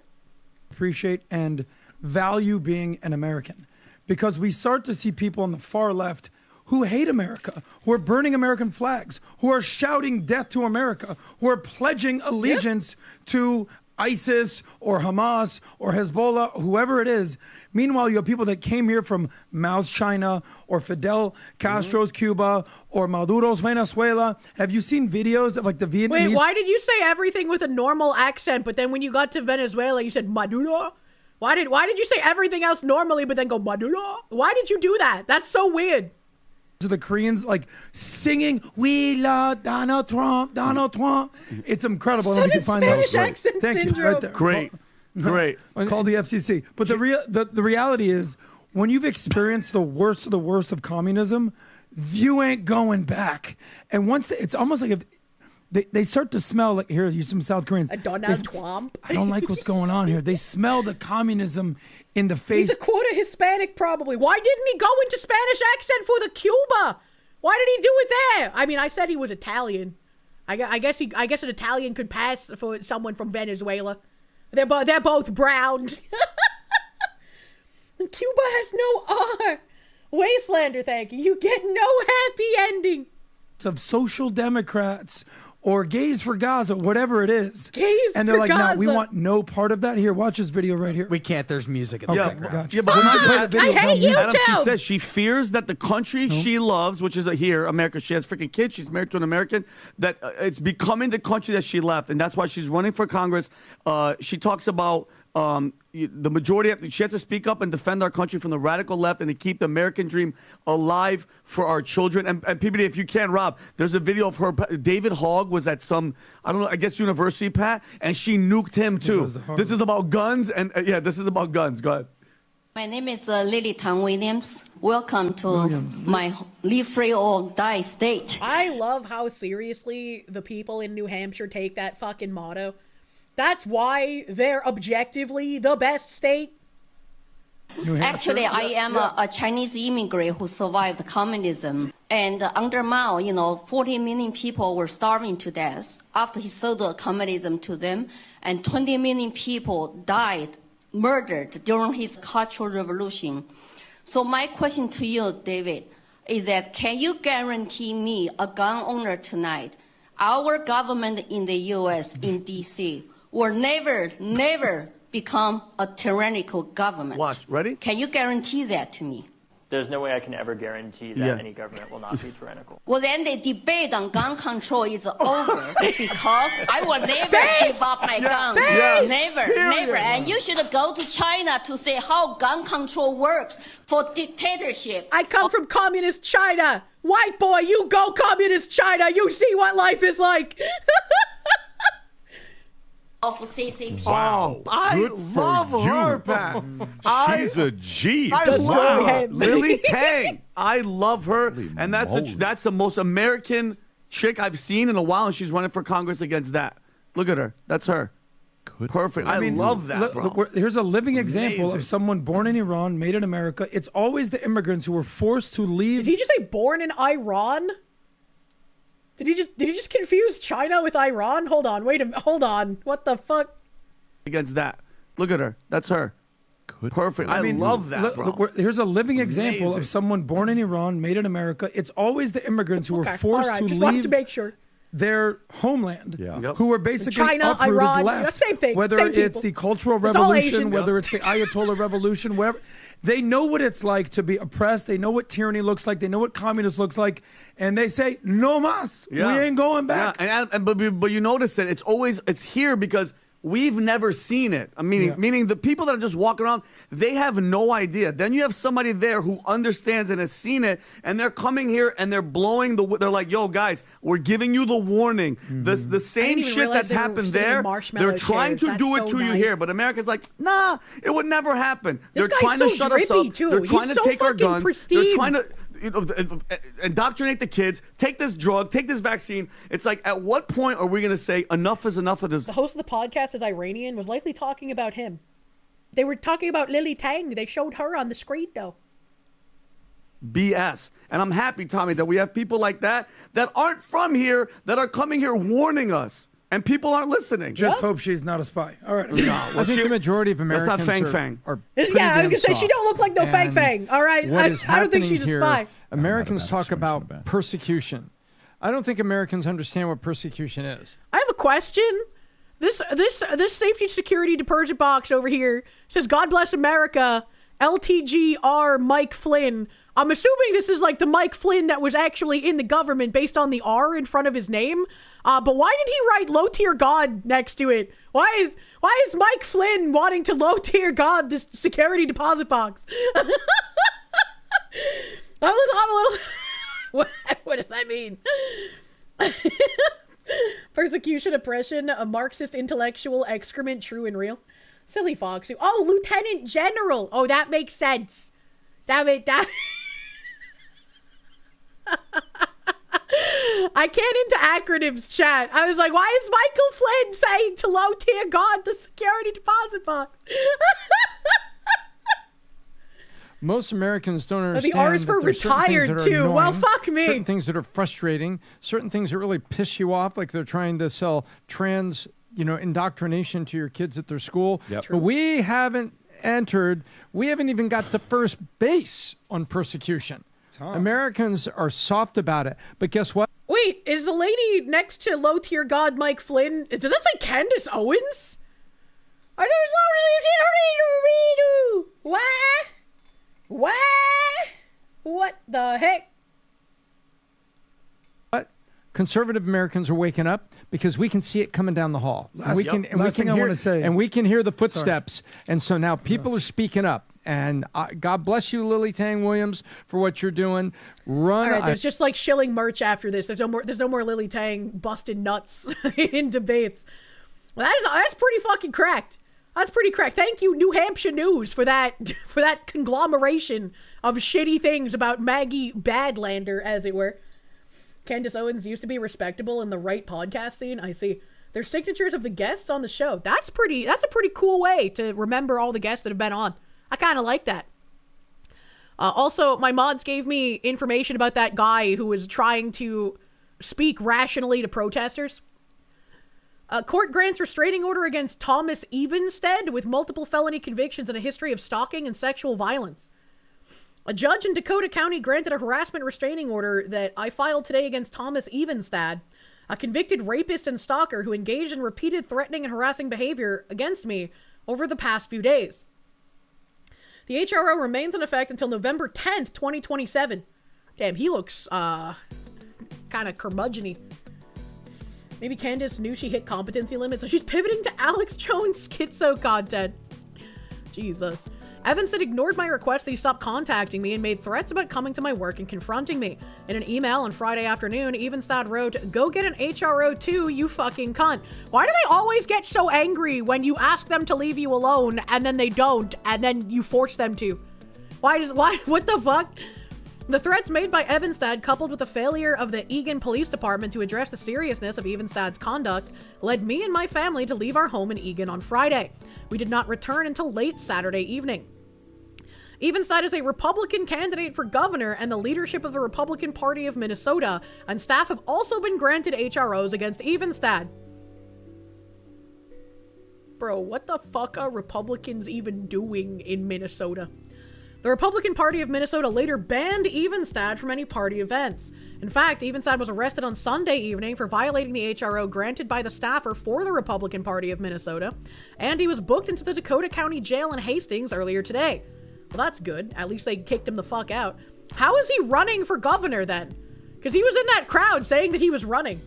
Appreciate and value being an American. because we start to see people on the far left who hate America, who are burning American flags, who are shouting death to America, who are pledging allegiance to ISIS or Hamas or Hezbollah, whoever it is. Meanwhile, you have people that came here from Mao's China or Fidel Castro's Cuba or Maduro's Venezuela. Have you seen videos of like the Vietnamese? Wait, why did you say everything with a normal accent, but then when you got to Venezuela, you said Maduro? Why did you say everything else normally, but then go Maduro? Why did you do that? That's so weird. The Koreans like singing "We love Donald Trump, Donald Trump." It's incredible. So did Spanish accent Thank syndrome. you. Right there. Great. Call the FCC. But the reality is, when you've experienced the worst of communism, you ain't going back. And once it's almost like if they start to smell like here, you some South Koreans. Donald Trump. I don't like what's going on here. They smell the communism in the face. He's a quarter Hispanic, probably. Why didn't he go into Spanish accent for the Cuba? Why did he do it there? I mean, I said he was Italian. I guess an Italian could pass for someone from Venezuela. They're both brown. Cuba has no R. Wastelander, thank you. You get no happy ending. Of social democrats or gays for Gaza, whatever it is. Gays and they're for like, Gaza. no, we want no part of that. Here, watch this video right here. We can't. There's music in the background. Gotcha. Yeah, but We can play the video. I hate you Adam, too. she says she fears that the country she loves, which is here, America, she has freaking kids, she's married to an American, that it's becoming the country that she left, and that's why she's running for Congress. She talks about the majority she has to speak up and defend our country from the radical left and to keep the American dream alive for our children. And PBD, if you can, Rob, there's a video of her. David Hogg was at some, I don't know, I guess university, Pat, and she nuked him too. This is about guns, and this is about guns. Go ahead. My name is Lily Tang Williams. Welcome to my Live Free or Die state. I love how seriously the people in New Hampshire take that fucking motto. That's why they're objectively the best state. Actually, I am a Chinese immigrant who survived communism. And under Mao, 40 million people were starving to death after he sold communism to them. And 20 million people died, murdered during his Cultural Revolution. So my question to you, David, is that can you guarantee me, a gun owner tonight, our government in the U.S., in D.C., will never become a tyrannical government? Watch, ready? Can you guarantee that to me? There's no way I can ever guarantee that any government will not be tyrannical. Well, then the debate on gun control is over because I will never give up my guns. Never. And you should go to China to see how gun control works for dictatorship. I come from communist China. White boy, you go communist China. You see what life is like. Of CCP. Wow, I love her, Pat. She's a G. I love Wow. her. Lily Tang. I love her, and that's the most American chick I've seen in a while, and she's running for Congress against that. Look at her. That's her. Perfect. I love that, bro. Here's a living example of someone born in Iran, made in America. It's always the immigrants who were forced to leave. Did he just say born in Iran? Did he just confuse China with Iran? Hold on, wait a minute. Hold on. What the fuck? Against that. Look at her. That's her. Perfect. I love that, bro. Here's a living example of someone born in Iran, made in America. It's always the immigrants who were forced to just leave wanted to make sure. their homeland, who were basically China, uprooted Iran, left. Same thing. Whether same it's people. the Cultural It's all Revolution, Asians. whether it's the Ayatollah Revolution, wherever. They know what it's like to be oppressed. They know what tyranny looks like. They know what communism looks like. And they say, no mas. We ain't going back. Yeah. But you notice that it's here because we've never seen it. Meaning the people that are just walking around, they have no idea. Then you have somebody there who understands and has seen it, and they're coming here and they're blowing they're like, yo, guys, we're giving you the warning. The same shit that's happened there, they're trying to do it to you here. But America's like, nah, it would never happen. They're trying to shut us up. They're trying to take our guns. They're trying to indoctrinate the kids, take this drug, take this vaccine. It's like, at what point are we going to say enough is enough of this? The host of the podcast is Iranian, was likely talking about him. They were talking about Lily Tang. They showed her on the screen, though. BS. And I'm happy, Tommy, that we have people like that aren't from here, that are coming here warning us. And people aren't listening. Just hope she's not a spy. All right. I think the majority of Americans That's not Fang Fang. are pretty Yeah, I was damn gonna say she soft. don't look like no Fang And Fang. All right, what is I don't think happening she's a here, spy. Americans talk about persecution. I don't think Americans understand what persecution is. I have a question. This safety security deposit box over here says "God bless America." LTGR Mike Flynn. I'm assuming this is like the Mike Flynn that was actually in the government based on the R in front of his name. But why did he write low tier God next to it? Why is Mike Flynn wanting to low tier God this security deposit box? I'm a little what does that mean? Persecution, oppression, a Marxist intellectual excrement, true and real. Silly Fox. Oh, Lieutenant General. Oh, that makes sense. That. I can't into acronyms, chat. I was like, why is Michael Flynn saying to low tier God the security deposit box? Most Americans don't understand the R is for that there's certain things retired, that are too. Well, annoying, fuck me. Certain things that are frustrating, certain things that really piss you off, like they're trying to sell trans, indoctrination to your kids at their school. Yep. But we haven't even got to first base on persecution. Americans are soft about it. But guess what? Wait, is the lady next to low tier God Mike Flynn, does that say Candace Owens? What the heck? Conservative Americans are waking up because we can see it coming down the hall. Last thing I want to say. And we can hear the footsteps. And so now people are speaking up. And God bless you, Lily Tang Williams, for what you're doing. Run. All right, there's just like shilling merch after this. There's no more Lily Tang busting nuts in debates. Well, that's pretty fucking cracked. That's pretty cracked. Thank you, New Hampshire News, for that conglomeration of shitty things about Maggie Badlander, as it were. Candace Owens used to be respectable in the right podcast scene. I see. There's signatures of the guests on the show. That's a pretty cool way to remember all the guests that have been on. I kind of like that. Also, my mods gave me information about that guy who was trying to speak rationally to protesters. Court grants restraining order against Thomas Evenstead with multiple felony convictions and a history of stalking and sexual violence. A judge in Dakota County granted a harassment restraining order that I filed today against Thomas Evenstad, a convicted rapist and stalker who engaged in repeated threatening and harassing behavior against me over the past few days. The HRO remains in effect until November 10th, 2027. Damn, he looks, kind of curmudgeon-y. Maybe Candace knew she hit competency limits, so she's pivoting to Alex Jones schizo content. Jesus. Evanston ignored my request that he stop contacting me and made threats about coming to my work and confronting me. In an email on Friday afternoon, Evenstad wrote, "Go get an HRO too, you fucking cunt." Why do they always get so angry when you ask them to leave you alone and then they don't, and then you force them to? Why, what the fuck? The threats made by Evenstad, coupled with the failure of the Eagan Police Department to address the seriousness of Evenstad's conduct, led me and my family to leave our home in Eagan on Friday. We did not return until late Saturday evening. Evenstad is a Republican candidate for governor and the leadership of the Republican Party of Minnesota, and staff have also been granted HROs against Evenstad. Bro, what the fuck are Republicans even doing in Minnesota? The Republican Party of Minnesota later banned Evenstad from any party events. In fact, Evenstad was arrested on Sunday evening for violating the HRO granted by the staffer for the Republican Party of Minnesota, and he was booked into the Dakota County Jail in Hastings earlier today. Well, that's good. At least they kicked him the fuck out. How is he running for governor then? Because he was in that crowd saying that he was running.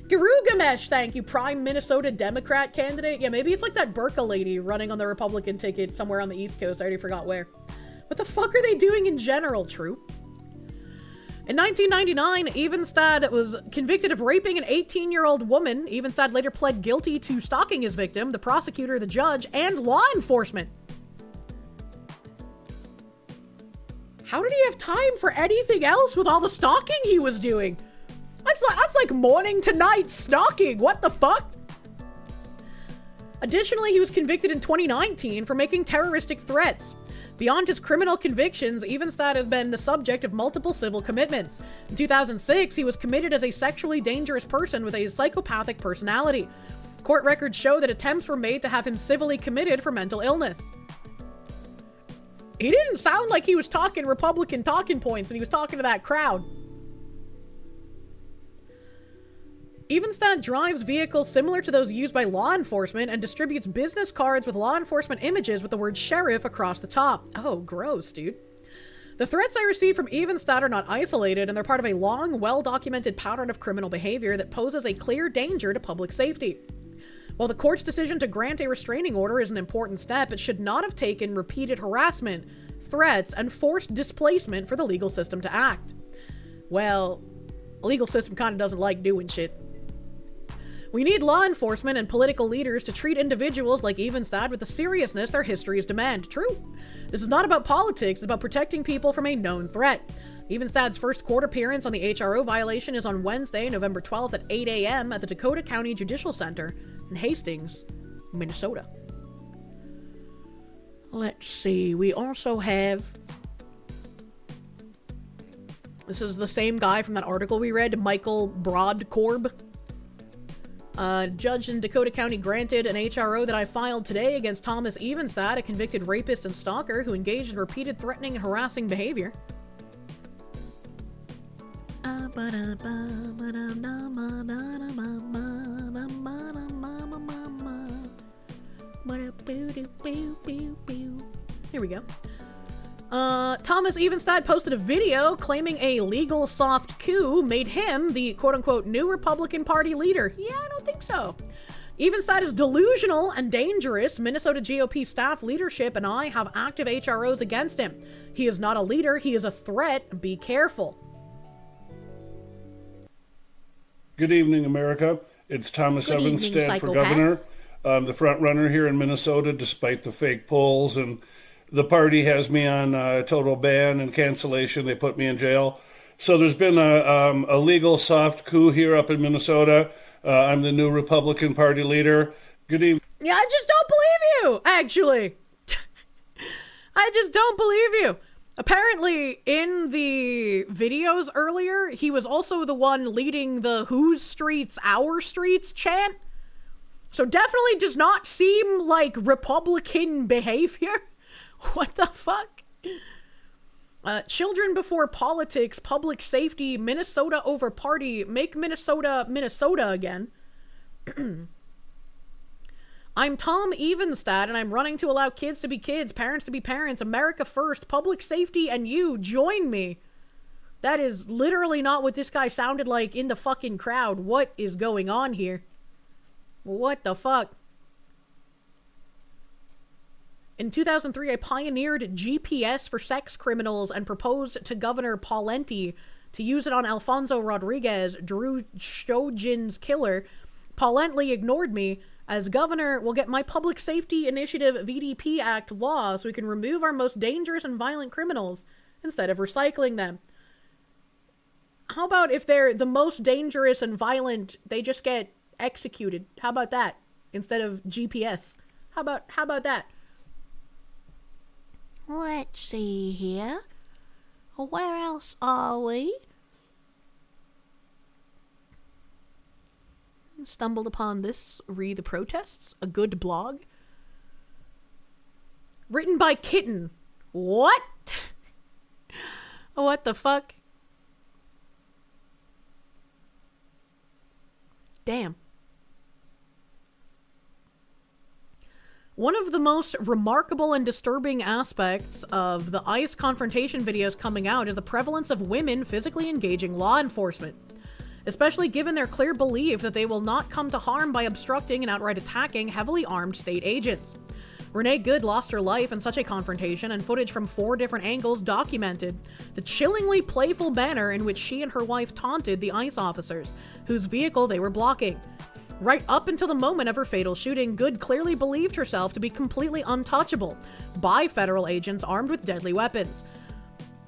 Garugamesh, thank you. Prime Minnesota Democrat candidate. Yeah, maybe it's like that Burka lady running on the Republican ticket somewhere on the East Coast. I already forgot where. What the fuck are they doing in general, True? In 1999, Evenstad was convicted of raping an 18-year-old woman. Evenstad later pled guilty to stalking his victim, the prosecutor, the judge, and law enforcement. How did he have time for anything else with all the stalking he was doing? That's like morning to night stalking. What the fuck? Additionally, he was convicted in 2019 for making terroristic threats. Beyond his criminal convictions, Evenstad has been the subject of multiple civil commitments. In 2006, he was committed as a sexually dangerous person with a psychopathic personality. Court records show that attempts were made to have him civilly committed for mental illness. He didn't sound like he was talking Republican talking points when he was talking to that crowd. Evenstad drives vehicles similar to those used by law enforcement and distributes business cards with law enforcement images with the word sheriff across the top. Oh, gross, dude. The threats I receive from Evenstad are not isolated, and they're part of a long, well-documented pattern of criminal behavior that poses a clear danger to public safety. While the court's decision to grant a restraining order is an important step, it should not have taken repeated harassment, threats, and forced displacement for the legal system to act. Well, the legal system kind of doesn't like doing shit. We need law enforcement and political leaders to treat individuals like Evenstad with the seriousness their histories demand. True. This is not about politics, it's about protecting people from a known threat. Evenstad's first court appearance on the HRO violation is on Wednesday, November 12th at 8 a.m. at the Dakota County Judicial Center in Hastings, Minnesota. Let's see, we also have... This is the same guy from that article we read, Michael Broadkorb. Judge in Dakota County granted an HRO that I filed today against Thomas Evenstad, a convicted rapist and stalker who engaged in repeated threatening and harassing behavior. Here we go. Thomas Evenstad posted a video claiming a legal soft coup made him the quote-unquote new Republican Party leader. Yeah, I don't think so. Evenstad is delusional and dangerous. Minnesota GOP staff leadership and I have active HROs against him. He is not a leader, he is a threat. Be careful. Good evening, America. It's Thomas Evenstad for governor. The front runner here in Minnesota, despite the fake polls, and the party has me on total ban and cancellation. They put me in jail. So there's been a legal soft coup here up in Minnesota. I'm the new Republican Party leader. Good evening. Yeah, I just don't believe you, actually. I just don't believe you. Apparently, in the videos earlier, he was also the one leading the Whose Streets, Our Streets chant. So definitely does not seem like Republican behavior. What the fuck? Children before politics, public safety, Minnesota over party, make Minnesota, Minnesota again. I'm Tom Evenstad, and I'm running to allow kids to be kids, parents to be parents, America first, public safety, and you join me. That is literally not what this guy sounded like in the fucking crowd. What is going on here? What the fuck? In 2003, I pioneered GPS for sex criminals and proposed to Governor Pawlenty to use it on Alfonso Rodriguez, Drew Stojan's killer. Pawlenty ignored me. As governor, we'll get my Public Safety Initiative VDP Act law so we can remove our most dangerous and violent criminals instead of recycling them. How about if they're the most dangerous and violent, they just get executed? How about that? Instead of GPS. How about that? Let's see here. Where else are we? Stumbled upon this. Read the protests. A good blog. Written by Kitten. What? What the fuck? Damn. One of the most remarkable and disturbing aspects of the ICE confrontation videos coming out is the prevalence of women physically engaging law enforcement, especially given their clear belief that they will not come to harm by obstructing and outright attacking heavily armed state agents. Renee Good lost her life in such a confrontation, and footage from 4 different angles documented the chillingly playful manner in which she and her wife taunted the ICE officers, whose vehicle they were blocking. Right up until the moment of her fatal shooting, Good clearly believed herself to be completely untouchable by federal agents armed with deadly weapons.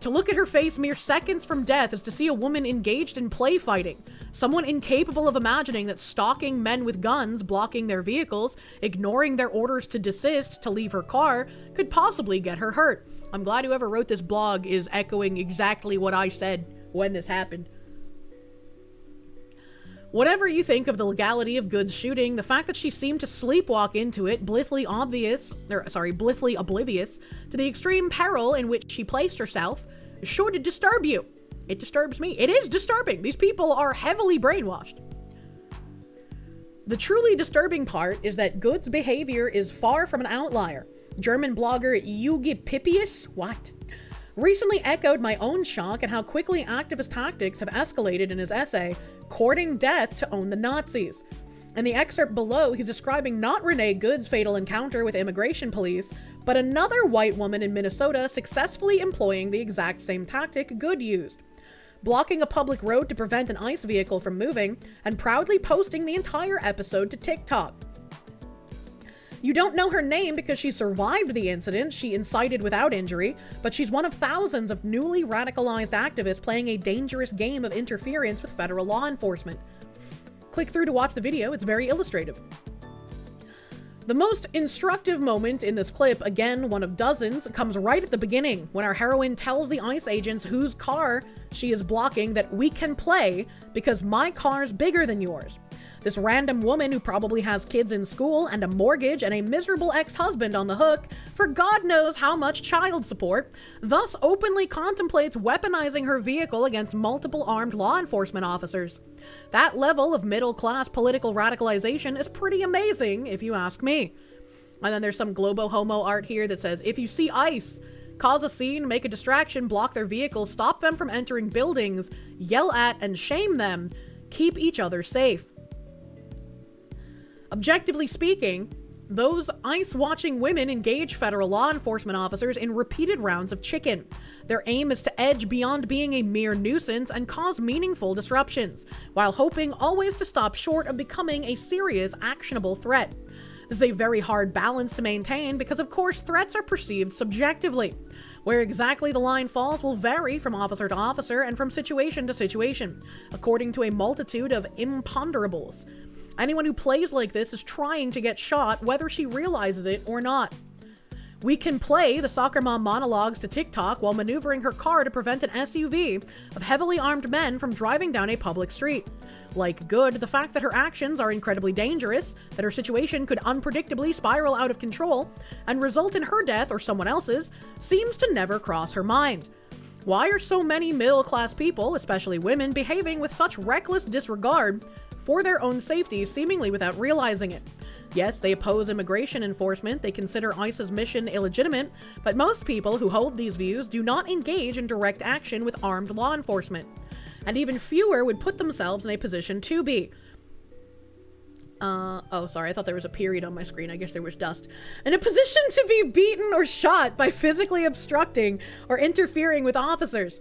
To look at her face mere seconds from death is to see a woman engaged in play fighting. Someone incapable of imagining that stalking men with guns, blocking their vehicles, ignoring their orders to desist, to leave her car, could possibly get her hurt. I'm glad whoever wrote this blog is echoing exactly what I said when this happened. Whatever you think of the legality of Good's shooting, the fact that she seemed to sleepwalk into it, blithely oblivious to the extreme peril in which she placed herself, should disturb you. It disturbs me. It is disturbing. These people are heavily brainwashed. The truly disturbing part is that Good's behavior is far from an outlier. German blogger Yugi Pippius, recently echoed my own shock at how quickly activist tactics have escalated in his essay, Courting Death to Own the Nazis. In the excerpt below, he's describing not Renee Good's fatal encounter with immigration police, but another white woman in Minnesota successfully employing the exact same tactic Good used. Blocking a public road to prevent an ICE vehicle from moving, and proudly posting the entire episode to TikTok. You don't know her name because she survived the incident she incited without injury, but she's one of thousands of newly radicalized activists playing a dangerous game of interference with federal law enforcement. Click through to watch the video, it's very illustrative. The most instructive moment in this clip, again one of dozens, comes right at the beginning, when our heroine tells the ICE agents whose car she is blocking that we can play because my car's bigger than yours. This random woman who probably has kids in school and a mortgage and a miserable ex-husband on the hook for God knows how much child support, thus openly contemplates weaponizing her vehicle against multiple armed law enforcement officers. That level of middle-class political radicalization is pretty amazing, if you ask me. And then there's some globo-homo art here that says, if you see ICE, cause a scene, make a distraction, block their vehicles, stop them from entering buildings, yell at and shame them, keep each other safe. Objectively speaking, those ICE-watching women engage federal law enforcement officers in repeated rounds of chicken. Their aim is to edge beyond being a mere nuisance and cause meaningful disruptions, while hoping always to stop short of becoming a serious, actionable threat. This is a very hard balance to maintain because, of course, threats are perceived subjectively. Where exactly the line falls will vary from officer to officer and from situation to situation, according to a multitude of imponderables. Anyone who plays like this is trying to get shot, whether she realizes it or not. We can play the soccer mom monologues to TikTok while maneuvering her car to prevent an SUV of heavily armed men from driving down a public street. Like Good, the fact that her actions are incredibly dangerous, that her situation could unpredictably spiral out of control and result in her death or someone else's, seems to never cross her mind. Why are so many middle-class people, especially women, behaving with such reckless disregard for their own safety, seemingly without realizing it? Yes, they oppose immigration enforcement, they consider ICE's mission illegitimate, but most people who hold these views do not engage in direct action with armed law enforcement. And even fewer would put themselves in a position to be. Oh, sorry, I thought there was a period on my screen. I guess there was dust. In a position to be beaten or shot by physically obstructing or interfering with officers.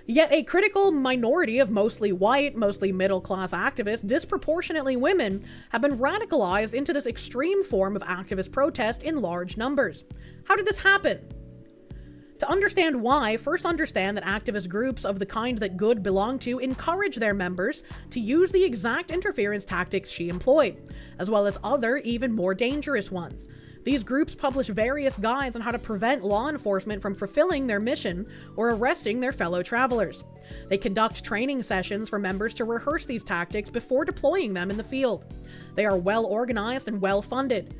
Yet a critical minority of mostly white, mostly middle-class activists, disproportionately women, have been radicalized into this extreme form of activist protest in large numbers. How did this happen? To understand why, first understand that activist groups of the kind that Good belonged to encourage their members to use the exact interference tactics she employed, as well as other, even more dangerous ones. These groups publish various guides on how to prevent law enforcement from fulfilling their mission or arresting their fellow travelers. They conduct training sessions for members to rehearse these tactics before deploying them in the field. They are well organized and well funded.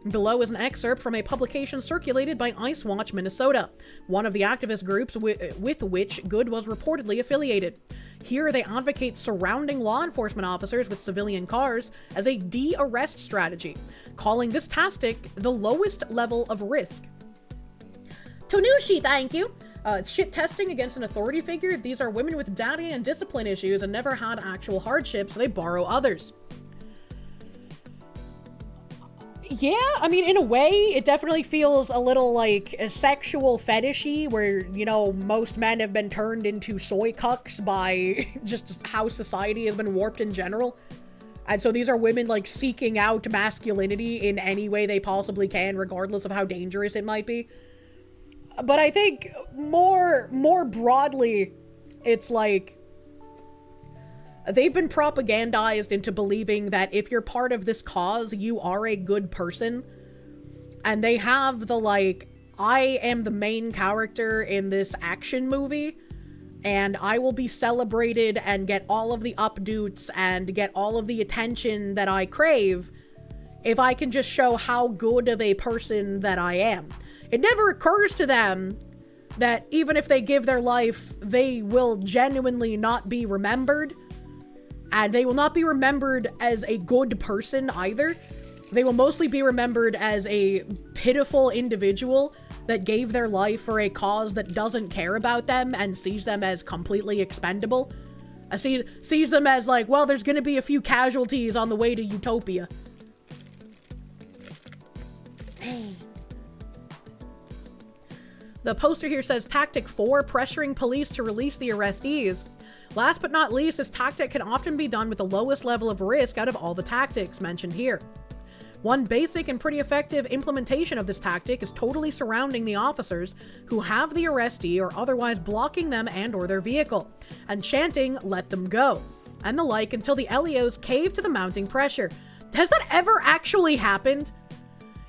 Below is an excerpt from a publication circulated by ICE Watch Minnesota, one of the activist groups with which Good was reportedly affiliated. Here they advocate surrounding law enforcement officers with civilian cars as a de-arrest strategy, calling this tactic the lowest level of risk. Tonushi, thank you! Shit testing against an authority figure. These are women with data and discipline issues and never had actual hardship, so they borrow others. Yeah, I mean, in a way, it definitely feels a little like a sexual fetishy where, you know, most men have been turned into soy cucks by just how society has been warped in general. And so these are women, like, seeking out masculinity in any way they possibly can, regardless of how dangerous it might be. But I think more broadly, it's like They've been propagandized into believing that if you're part of this cause, you are a good person. And they have the, like, I am the main character in this action movie, and I will be celebrated and get all of the updoots and get all of the attention that I crave if I can just show how good of a person that I am. It never occurs to them that even if they give their life, they will genuinely not be remembered, and they will not be remembered as a good person either. They will mostly be remembered as a pitiful individual that gave their life for a cause that doesn't care about them and sees them as completely expendable. Sees them as like, well, there's gonna be a few casualties on the way to utopia. Hey. The poster here says Tactic 4, pressuring police to release the arrestees. Last but not least, this tactic can often be done with the lowest level of risk out of all the tactics mentioned here. One basic and pretty effective implementation of this tactic is totally surrounding the officers who have the arrestee or otherwise blocking them and or their vehicle, and chanting, "Let them go," and the like until the LEOs cave to the mounting pressure. Has that ever actually happened?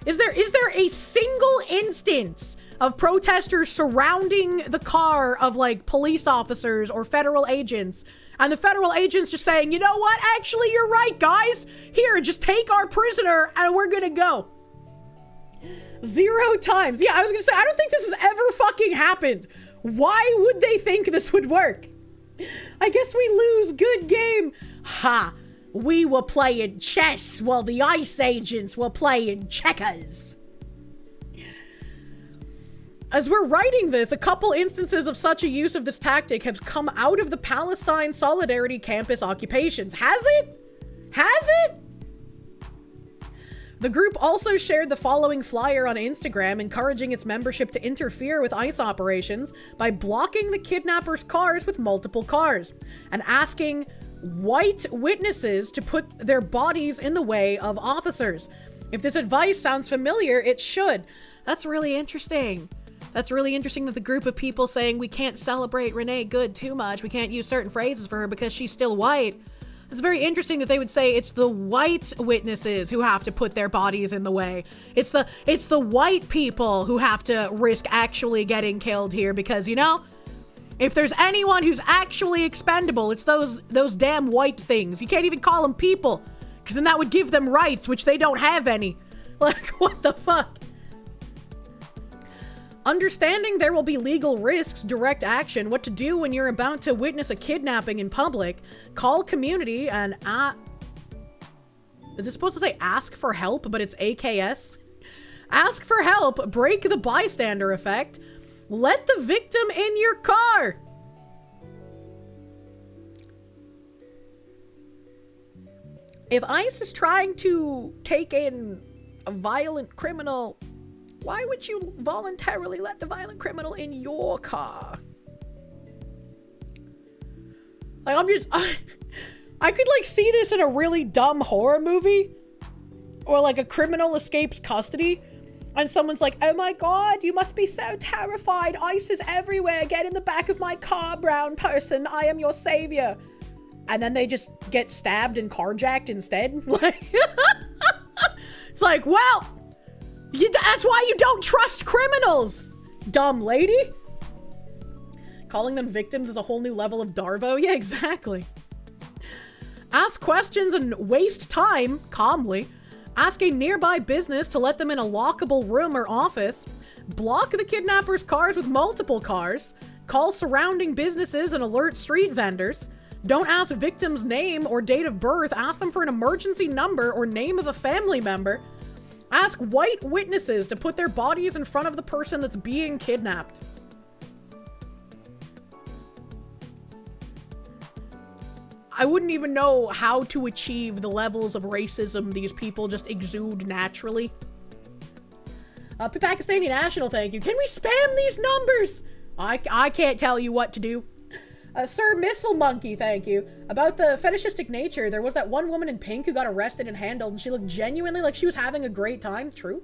Is there a single instance of protesters surrounding the car of, like, police officers or federal agents, and the federal agents just saying, you know what, actually, you're right, guys. Here, just take our prisoner, and we're gonna go. 0 times. Yeah, I was gonna say, I don't think this has ever fucking happened. Why would they think this would work? I guess we lose. Good game. Ha! We were playing chess while the ICE agents were playing checkers. As we're writing this, a couple instances of such a use of this tactic have come out of the Palestine Solidarity campus occupations. Has it? Has it? The group also shared the following flyer on Instagram, encouraging its membership to interfere with ICE operations by blocking the kidnappers' cars with multiple cars, and asking white witnesses to put their bodies in the way of officers. If this advice sounds familiar, it should. That's really interesting. That's really interesting that the group of people saying we can't celebrate Renee Good too much, we can't use certain phrases for her because she's still white. It's very interesting that they would say it's the white witnesses who have to put their bodies in the way. It's the white people who have to risk actually getting killed here because, you know, if there's anyone who's actually expendable, it's those damn white things. You can't even call them people, because then that would give them rights, which they don't have any. Like, what the fuck? Understanding there will be legal risks, direct action, what to do when you're about to witness a kidnapping in public, call community and is it supposed to say ask for help, but it's AKS? Ask for help, break the bystander effect, let the victim in your car. If ICE is trying to take in a violent criminal, why would you voluntarily let the violent criminal in your car? Like, I could, like, see this in a really dumb horror movie. Or, like, a criminal escapes custody. And someone's like, oh my god, you must be so terrified. ICE is everywhere. Get in the back of my car, brown person. I am your savior. And then they just get stabbed and carjacked instead. Like, it's like, well, that's why you don't trust criminals, dumb lady. Calling them victims is a whole new level of Darvo. Yeah, exactly. Ask questions and waste time calmly. Ask a nearby business to let them in a lockable room or office. Block the kidnappers' cars with multiple cars. Call surrounding businesses and alert street vendors. Don't ask victims' name or date of birth. Ask them for an emergency number or name of a family member. Ask white witnesses to put their bodies in front of the person that's being kidnapped. I wouldn't even know how to achieve the levels of racism these people just exude naturally. Pakistani National, thank you. Can we spam these numbers? I can't tell you what to do. Sir Missile Monkey, thank you. About the fetishistic nature, there was that one woman in pink who got arrested and handled, and she looked genuinely like she was having a great time. True.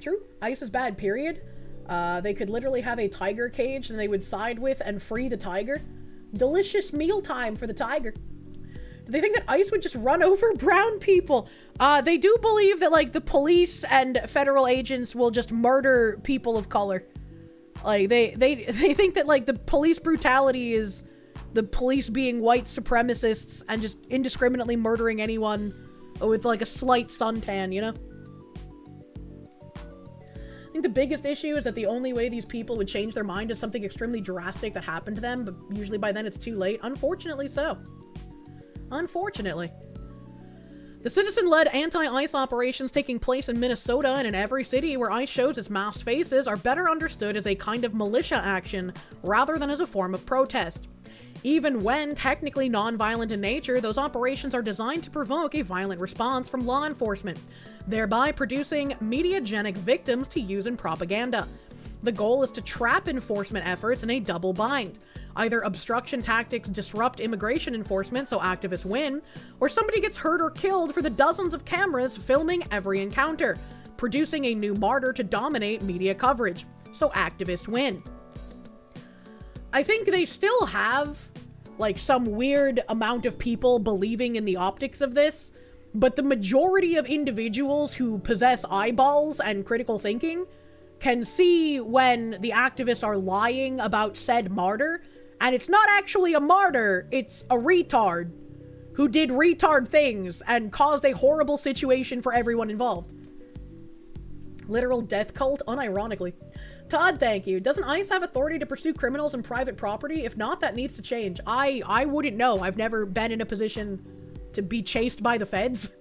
True. ICE is bad, period. They could literally have a tiger cage and they would side with and free the tiger. Delicious mealtime for the tiger. They think that ICE would just run over brown people. They do believe that, like, the police and federal agents will just murder people of color. Like, they think that, like, the police brutality is the police being white supremacists and just indiscriminately murdering anyone with, like, a slight suntan, you know? I think the biggest issue is that the only way these people would change their mind is something extremely drastic that happened to them, but usually by then it's too late. Unfortunately so. Unfortunately. The citizen-led anti-ICE operations taking place in Minnesota and in every city where ICE shows its masked faces are better understood as a kind of militia action rather than as a form of protest. Even when technically non-violent in nature, those operations are designed to provoke a violent response from law enforcement, thereby producing mediagenic victims to use in propaganda. The goal is to trap enforcement efforts in a double bind. Either obstruction tactics disrupt immigration enforcement so activists win, or somebody gets hurt or killed for the dozens of cameras filming every encounter, producing a new martyr to dominate media coverage, so activists win. I think they still have, like, some weird amount of people believing in the optics of this, but the majority of individuals who possess eyeballs and critical thinking can see when the activists are lying about said martyr, and it's not actually a martyr, it's a retard who did retard things and caused a horrible situation for everyone involved. Literal death cult, unironically. Todd, thank you. Doesn't ICE have authority to pursue criminals in private property? If not, that needs to change. I wouldn't know. I've never been in a position to be chased by the feds.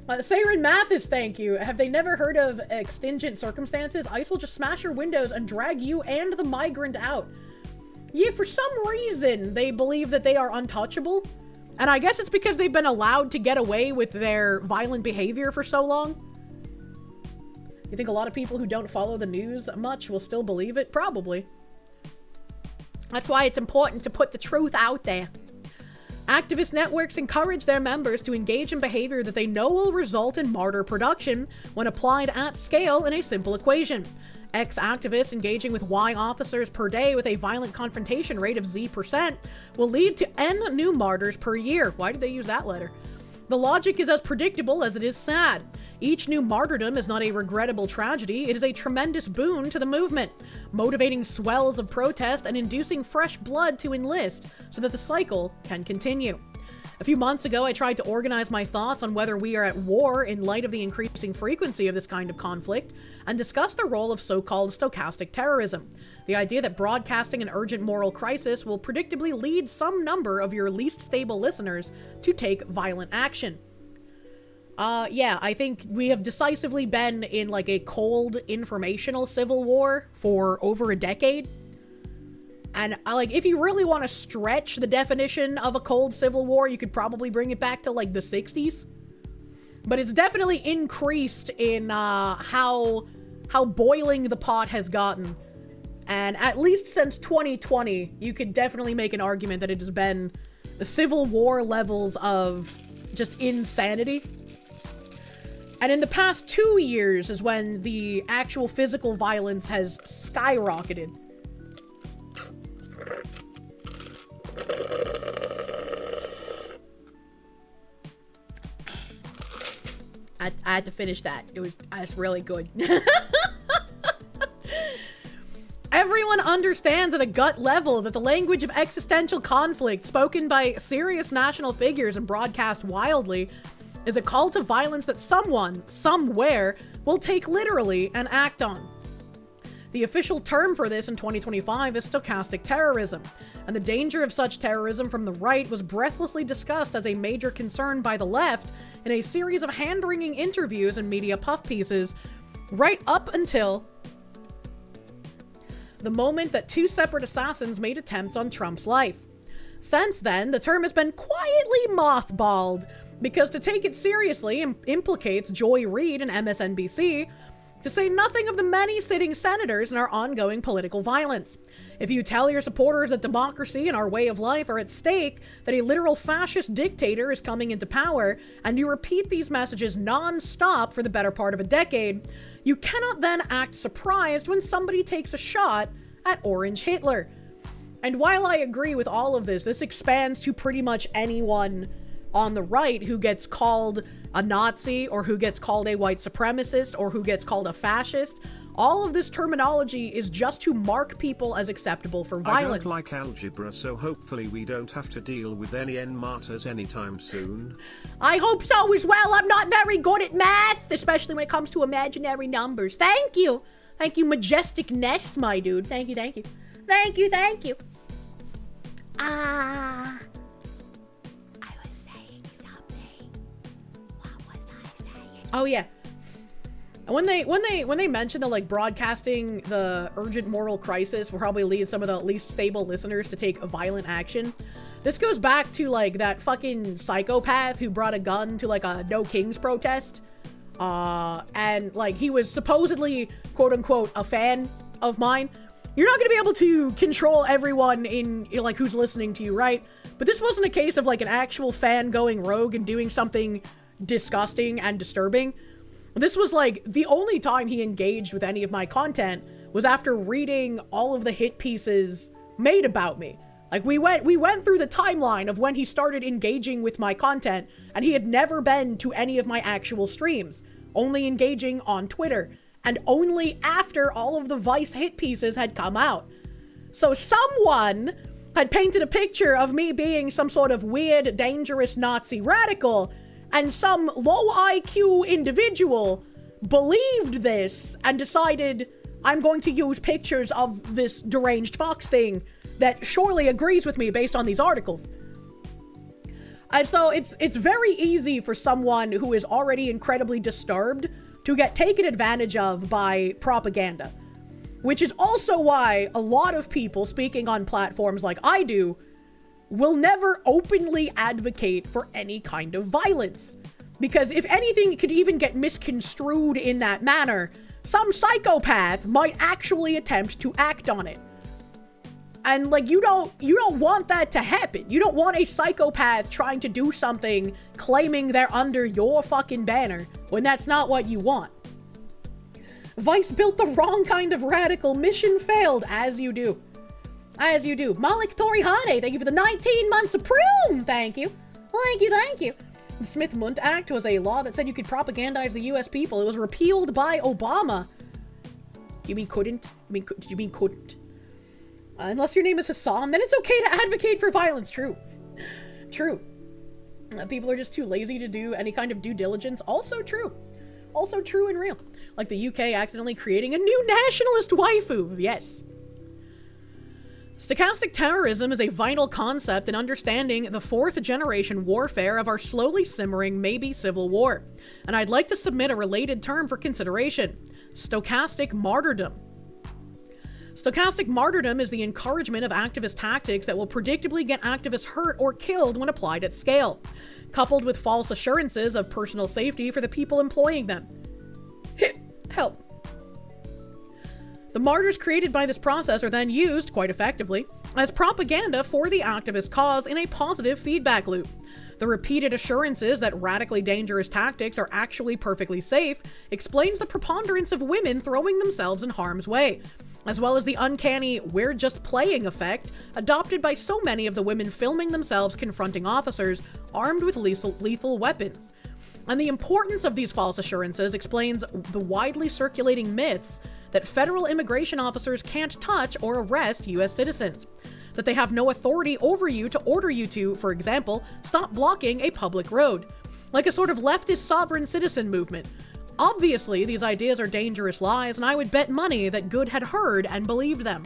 Saren Mathis, thank you. Have they never heard of extingent circumstances? ICE will just smash your windows and drag you and the migrant out. Yeah, for some reason, they believe that they are untouchable. And I guess it's because they've been allowed to get away with their violent behavior for so long. You think a lot of people who don't follow the news much will still believe it? Probably. That's why it's important to put the truth out there. Activist networks encourage their members to engage in behavior that they know will result in martyr production when applied at scale in a simple equation. Ex-activists engaging with Y officers per day with a violent confrontation rate of Z% will lead to N new martyrs per year. Why did they use that letter? The logic is as predictable as it is sad. Each new martyrdom is not a regrettable tragedy, it is a tremendous boon to the movement, motivating swells of protest and inducing fresh blood to enlist so that the cycle can continue. A few months ago, I tried to organize my thoughts on whether we are at war in light of the increasing frequency of this kind of conflict, and discuss the role of so-called stochastic terrorism, the idea that broadcasting an urgent moral crisis will predictably lead some number of your least stable listeners to take violent action. Yeah, I think we have decisively been in, like, a cold informational civil war for over a decade. And, like, if you really want to stretch the definition of a cold civil war, you could probably bring it back to, like, the 60s. But it's definitely increased in, how boiling the pot has gotten. And at least since 2020, you could definitely make an argument that it has been the civil war levels of just insanity. And in the past 2 years is when the actual physical violence has skyrocketed. I had to finish that. It's really good. Everyone understands at a gut level that the language of existential conflict spoken by serious national figures and broadcast wildly is a call to violence that someone, somewhere, will take literally and act on. The official term for this in 2025 is stochastic terrorism, and the danger of such terrorism from the right was breathlessly discussed as a major concern by the left in a series of hand-wringing interviews and media puff pieces, right up until the moment that two separate assassins made attempts on Trump's life. Since then, the term has been quietly mothballed, because to take it seriously implicates Joy Reid and MSNBC, to say nothing of the many sitting senators in our ongoing political violence. If you tell your supporters that democracy and our way of life are at stake, that a literal fascist dictator is coming into power, and you repeat these messages non-stop for the better part of a decade, you cannot then act surprised when somebody takes a shot at Orange Hitler. And while I agree with all of this, this expands to pretty much anyone on the right who gets called a Nazi or who gets called a white supremacist or who gets called a fascist. All of this terminology is just to mark people as acceptable for violence. I don't like algebra, so hopefully we don't have to deal with any martyrs anytime soon. I hope so as well. I'm not very good at math, especially when it comes to imaginary numbers. Thank you. Thank you, Majestic Ness, my dude. Thank you, thank you. Thank you, thank you. I was saying something. What was I saying? Oh, yeah. When they mention that, like, broadcasting the urgent moral crisis will probably lead some of the least stable listeners to take violent action, this goes back to, like, that fucking psychopath who brought a gun to, like, a No Kings protest. And, like, he was supposedly, quote-unquote, a fan of mine. You're not gonna be able to control everyone in, like, who's listening to you, right? But this wasn't a case of, like, an actual fan going rogue and doing something disgusting and disturbing. This was, like, the only time he engaged with any of my content was after reading all of the hit pieces made about me. Like, we went through the timeline of when he started engaging with my content, and he had never been to any of my actual streams, only engaging on Twitter, and only after all of the Vice hit pieces had come out. So someone had painted a picture of me being some sort of weird, dangerous Nazi radical, and some low IQ individual believed this and decided, I'm going to use pictures of this deranged fox thing that surely agrees with me based on these articles. And so it's very easy for someone who is already incredibly disturbed to get taken advantage of by propaganda. Which is also why a lot of people speaking on platforms like I do will never openly advocate for any kind of violence. Because if anything could even get misconstrued in that manner, some psychopath might actually attempt to act on it. And, like, you don't want that to happen. You don't want a psychopath trying to do something claiming they're under your fucking banner when that's not what you want. Vice built the wrong kind of radical. Mission failed, as you do. As you do. Malik Torihane, thank you for the 19 months of Prune. Thank you. Thank you, thank you. The Smith-Mundt Act was a law that said you could propagandize the U.S. people. It was repealed by Obama. You mean couldn't? Did you mean couldn't? Unless your name is Hassan, then it's okay to advocate for violence. True. True. People are just too lazy to do any kind of due diligence. Also true. Also true and real. Like the UK accidentally creating a new nationalist waifu. Yes. Stochastic terrorism is a vital concept in understanding the fourth-generation warfare of our slowly simmering, maybe civil war. And I'd like to submit a related term for consideration. Stochastic martyrdom. Stochastic martyrdom is the encouragement of activist tactics that will predictably get activists hurt or killed when applied at scale, coupled with false assurances of personal safety for the people employing them. Help. The martyrs created by this process are then used, quite effectively, as propaganda for the activist cause in a positive feedback loop. The repeated assurances that radically dangerous tactics are actually perfectly safe explains the preponderance of women throwing themselves in harm's way, as well as the uncanny "we're just playing" effect adopted by so many of the women filming themselves confronting officers armed with lethal weapons. And the importance of these false assurances explains the widely circulating myths that federal immigration officers can't touch or arrest U.S. citizens, that they have no authority over you to order you to, for example, stop blocking a public road, like a sort of leftist sovereign citizen movement. Obviously, these ideas are dangerous lies, and I would bet money that Good had heard and believed them.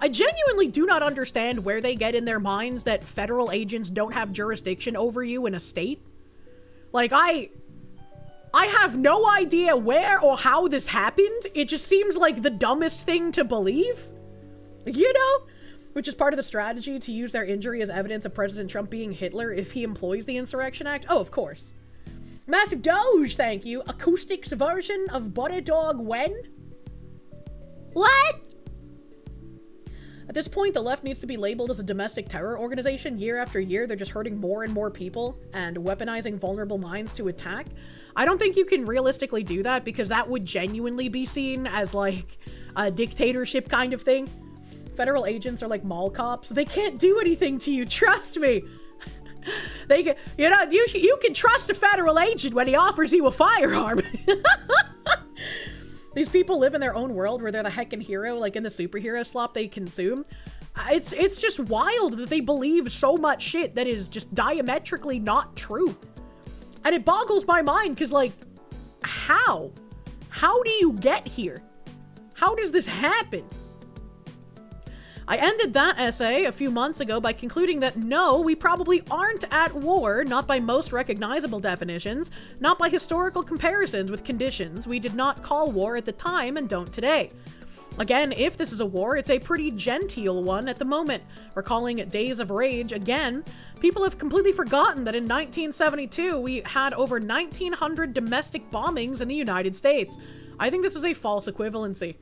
I genuinely do not understand where they get in their minds that federal agents don't have jurisdiction over you in a state. Like, I have no idea where or how this happened. It just seems like the dumbest thing to believe, you know? Which is part of the strategy to use their injury as evidence of President Trump being Hitler if he employs the Insurrection Act. Oh, of course. Massive Doge, thank you. Acoustics version of Butter Dog when? What? At this point, the left needs to be labeled as a domestic terror organization. Year after year, they're just hurting more and more people and weaponizing vulnerable minds to attack. I don't think you can realistically do that because that would genuinely be seen as like a dictatorship kind of thing. Federal agents are like mall cops. They can't do anything to you, trust me. They can, you can trust a federal agent when he offers you a firearm. These people live in their own world where they're the heckin' hero, like in the superhero slop they consume. It's just wild that they believe so much shit that is just diametrically not true. And it boggles my mind, because, like, how? How do you get here? How does this happen? I ended that essay a few months ago by concluding that no, we probably aren't at war, not by most recognizable definitions, not by historical comparisons with conditions we did not call war at the time and don't today. Again, if this is a war, it's a pretty genteel one at the moment. We're calling it Days of Rage again. People have completely forgotten that in 1972, we had over 1,900 domestic bombings in the United States. I think this is a false equivalency.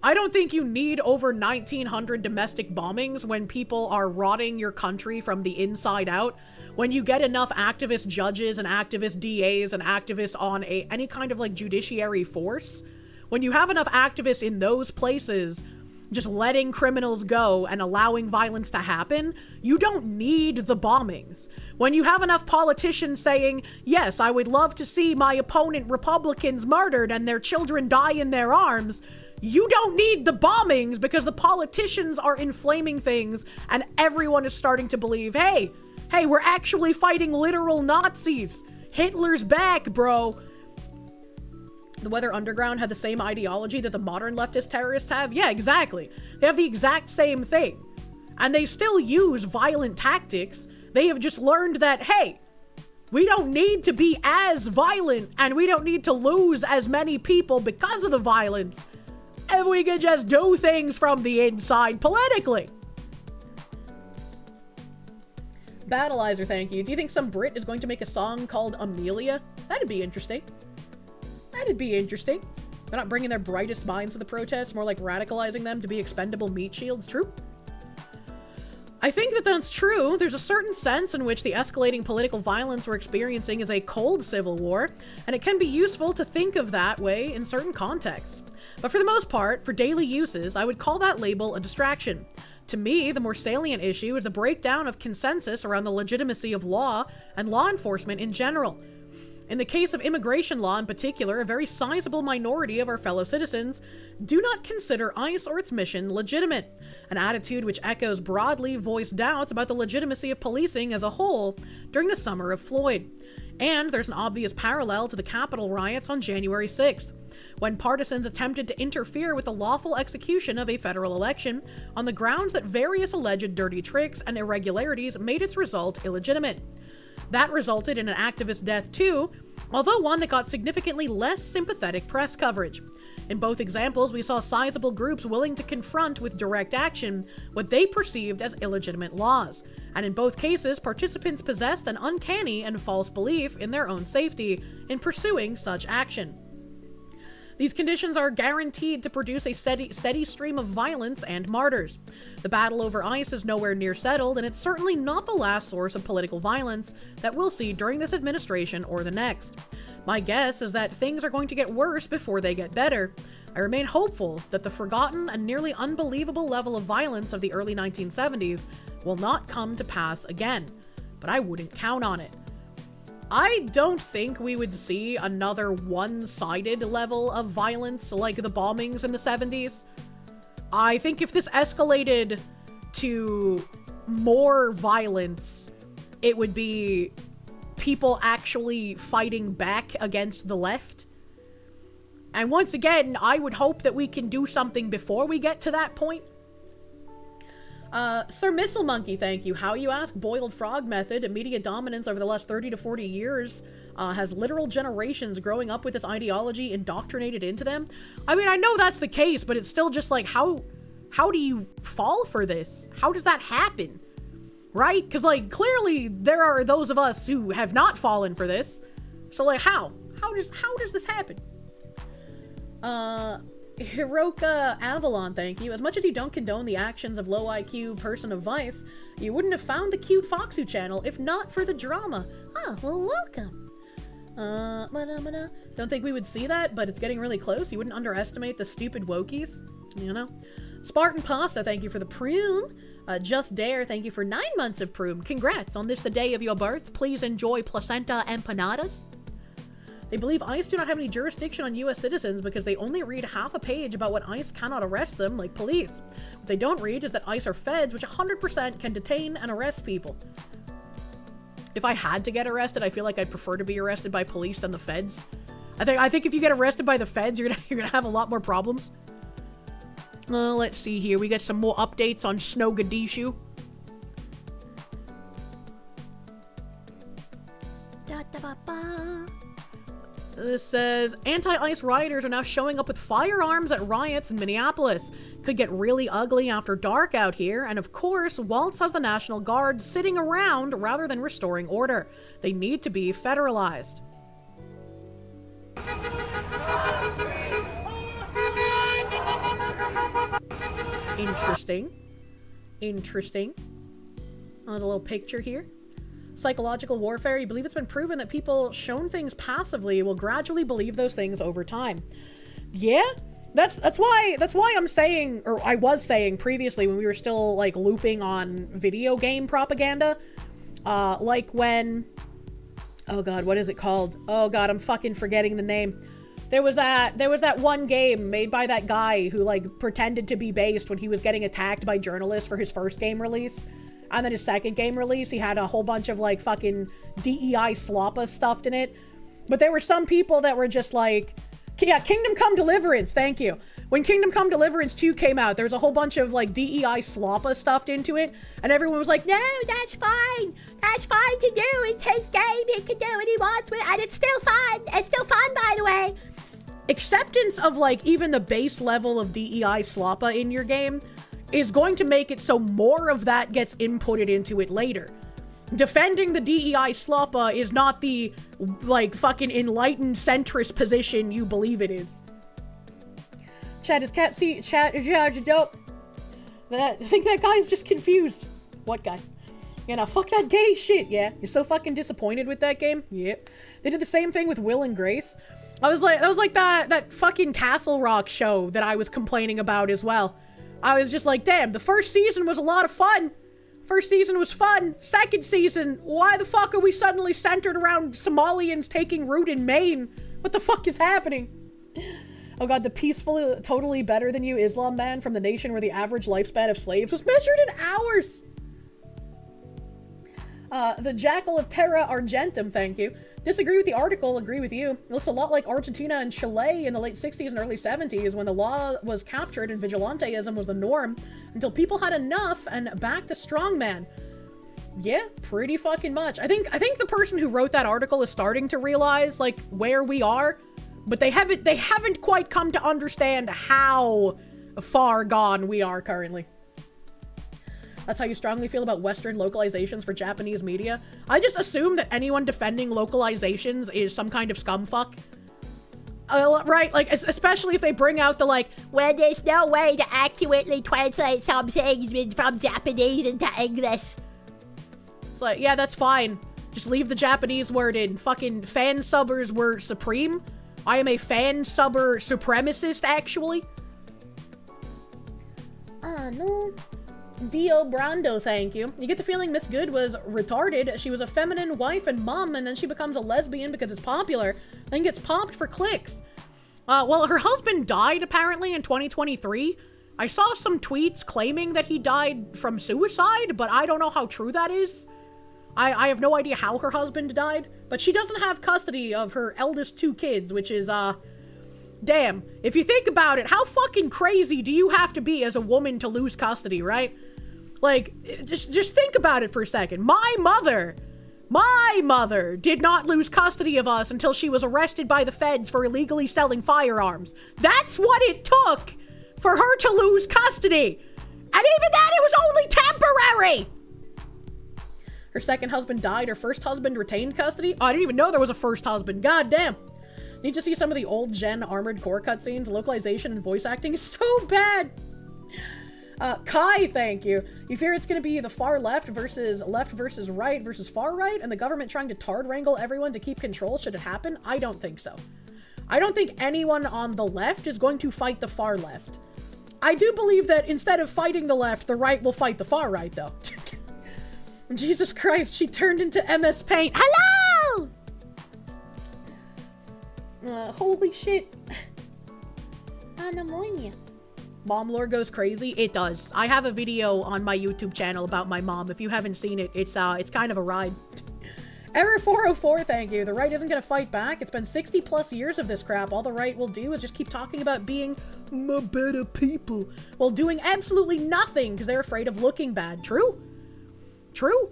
I don't think you need over 1,900 domestic bombings when people are rotting your country from the inside out. When you get enough activist judges and activist DAs and activists on any kind of, like, judiciary force, when you have enough activists in those places just letting criminals go and allowing violence to happen, you don't need the bombings. When you have enough politicians saying, yes, I would love to see my opponent Republicans murdered and their children die in their arms, you don't need the bombings, because the politicians are inflaming things and everyone is starting to believe, hey, we're actually fighting literal Nazis. Hitler's back, bro. The Weather Underground had the same ideology that the modern leftist terrorists have? Yeah, exactly. They have the exact same thing. And they still use violent tactics. They have just learned that, hey, we don't need to be as violent and we don't need to lose as many people because of the violence. And we can just do things from the inside politically. Battleizer, thank you. Do you think some Brit is going to make a song called Amelia? That'd be interesting. That'd be interesting. They're not bringing their brightest minds to the protests, more like radicalizing them to be expendable meat shields. True. I think that that's true. There's a certain sense in which the escalating political violence we're experiencing is a cold civil war, and it can be useful to think of that way in certain contexts. But for the most part, for daily uses, I would call that label a distraction. To me, the more salient issue is the breakdown of consensus around the legitimacy of law and law enforcement in general. In the case of immigration law in particular, a very sizable minority of our fellow citizens do not consider ICE or its mission legitimate, an attitude which echoes broadly voiced doubts about the legitimacy of policing as a whole during the summer of Floyd. And there's an obvious parallel to the Capitol riots on January 6th, when partisans attempted to interfere with the lawful execution of a federal election on the grounds that various alleged dirty tricks and irregularities made its result illegitimate. That resulted in an activist death too, although one that got significantly less sympathetic press coverage. In both examples, we saw sizable groups willing to confront with direct action what they perceived as illegitimate laws. And in both cases, participants possessed an uncanny and false belief in their own safety in pursuing such action. These conditions are guaranteed to produce a steady stream of violence and martyrs. The battle over ICE is nowhere near settled, and it's certainly not the last source of political violence that we'll see during this administration or the next. My guess is that things are going to get worse before they get better. I remain hopeful that the forgotten and nearly unbelievable level of violence of the early 1970s will not come to pass again, but I wouldn't count on it. I don't think we would see another one-sided level of violence like the bombings in the 70s. I think if this escalated to more violence, it would be people actually fighting back against the left. And once again, I would hope that we can do something before we get to that point. Sir Missile Monkey, thank you. How, you ask? Boiled frog method. Media dominance over the last 30 to 40 years has literal generations growing up with this ideology indoctrinated into them. I mean, I know that's the case, but it's still just like, how do you fall for this? How does that happen? Right? Because, like, clearly there are those of us who have not fallen for this. So, like, how? How does this happen? Hiroka Avalon, thank you. As much as you don't condone the actions of low IQ person of vice, you wouldn't have found the cute Foxu channel if not for the drama. Ah, well, welcome. Don't think we would see that, but it's getting really close. You wouldn't underestimate the stupid wokies, you know? Spartan Pasta, thank you for the prune. Just Dare, thank you for 9 months of Prune. Congrats on this, the day of your birth. Please enjoy placenta empanadas. They believe ICE do not have any jurisdiction on U.S. citizens because they only read half a page about what ICE cannot arrest them, like police. What they don't read is that ICE are feds, which 100% can detain and arrest people. If I had to get arrested, I feel like I'd prefer to be arrested by police than the feds. I think if you get arrested by the feds, you're gonna have a lot more problems. Let's see here. We got some more updates on Snowgadishu. This says, anti-ICE rioters are now showing up with firearms at riots in Minneapolis. Could get really ugly after dark out here, and of course, Waltz has the National Guard sitting around rather than restoring order. They need to be federalized. Interesting. Another little picture here. Psychological warfare. You believe it's been proven that people shown things passively will gradually believe those things over time. Yeah, that's why I'm saying, or I was saying previously when we were still like looping on video game propaganda, like when, oh god, what is it called? Oh god, I'm fucking forgetting the name. There was that one game made by that guy who like pretended to be based when he was getting attacked by journalists for his first game release. And then his second game release, he had a whole bunch of like fucking DEI sloppa stuffed in it. But there were some people that were just like, yeah, Kingdom Come Deliverance, thank you. When Kingdom Come Deliverance 2 came out, there was a whole bunch of like DEI sloppa stuffed into it. And everyone was like, no, that's fine. That's fine to do. It's his game. He can do what he wants with it. And it's still fun. It's still fun, by the way. Acceptance of like even the base level of DEI sloppa in your game is going to make it so more of that gets inputted into it later. Defending the DEI sloppa is not the, like, fucking enlightened centrist position you believe it is. Chat is cat, see, chat is dope. I think that guy's just confused. What guy? You know, fuck that gay shit, yeah. You're so fucking disappointed with that game? Yep. They did the same thing with Will and Grace. That was like that fucking Castle Rock show that I was complaining about as well. I was just like, damn, the first season was a lot of fun. First season was fun. Second season, why the fuck are we suddenly centered around Somalians taking root in Maine? What the fuck is happening? Oh god, the peaceful, totally better than you Islam man from the nation where the average lifespan of slaves was measured in hours. The Jackal of Terra Argentum, thank you. Disagree with the article, agree with you. It looks a lot like Argentina and Chile in the late 60s and early 70s when the law was captured and vigilanteism was the norm until people had enough and back to strongman. Yeah, pretty fucking much. I think the person who wrote that article is starting to realize like where we are, but they haven't quite come to understand how far gone we are currently. That's how you strongly feel about Western localizations for Japanese media? I just assume that anyone defending localizations is some kind of scumfuck. Right? Like, especially if they bring out the, like, well, there's no way to accurately translate some things from Japanese into English. It's like, yeah, that's fine. Just leave the Japanese word in. Fucking fan-subbers were supreme. I am a fan-subber supremacist, actually. No. Dio Brando, thank you. You get the feeling Miss Good was retarded. She was a feminine wife and mom, and then she becomes a lesbian because it's popular, then gets popped for clicks. Well, her husband died, apparently, in 2023. I saw some tweets claiming that he died from suicide, but I don't know how true that is. I have no idea how her husband died, but she doesn't have custody of her eldest 2 kids, which is, damn. If you think about it, how fucking crazy do you have to be as a woman to lose custody, right? Like, just think about it for a second. My mother did not lose custody of us until she was arrested by the feds for illegally selling firearms. That's what it took for her to lose custody. And even that, it was only temporary. Her second husband died. Her first husband retained custody. Oh, I didn't even know there was a first husband. God damn. Need to see some of the old gen Armored Core cutscenes. Localization and voice acting is so bad. Kai, thank you. You fear it's going to be the far left versus right versus far right, and the government trying to tard wrangle everyone to keep control should it happen? I don't think so. I don't think anyone on the left is going to fight the far left. I do believe that instead of fighting the left, the right will fight the far right, though. Jesus Christ, she turned into MS Paint. Hello! Holy shit. Pneumonia. Mom lore goes crazy? It does. I have a video on my YouTube channel about my mom. If you haven't seen it, it's kind of a ride. Error 404, thank you. The right isn't gonna fight back. It's been 60 plus years of this crap. All the right will do is just keep talking about being my better people while doing absolutely nothing because they're afraid of looking bad. True. True.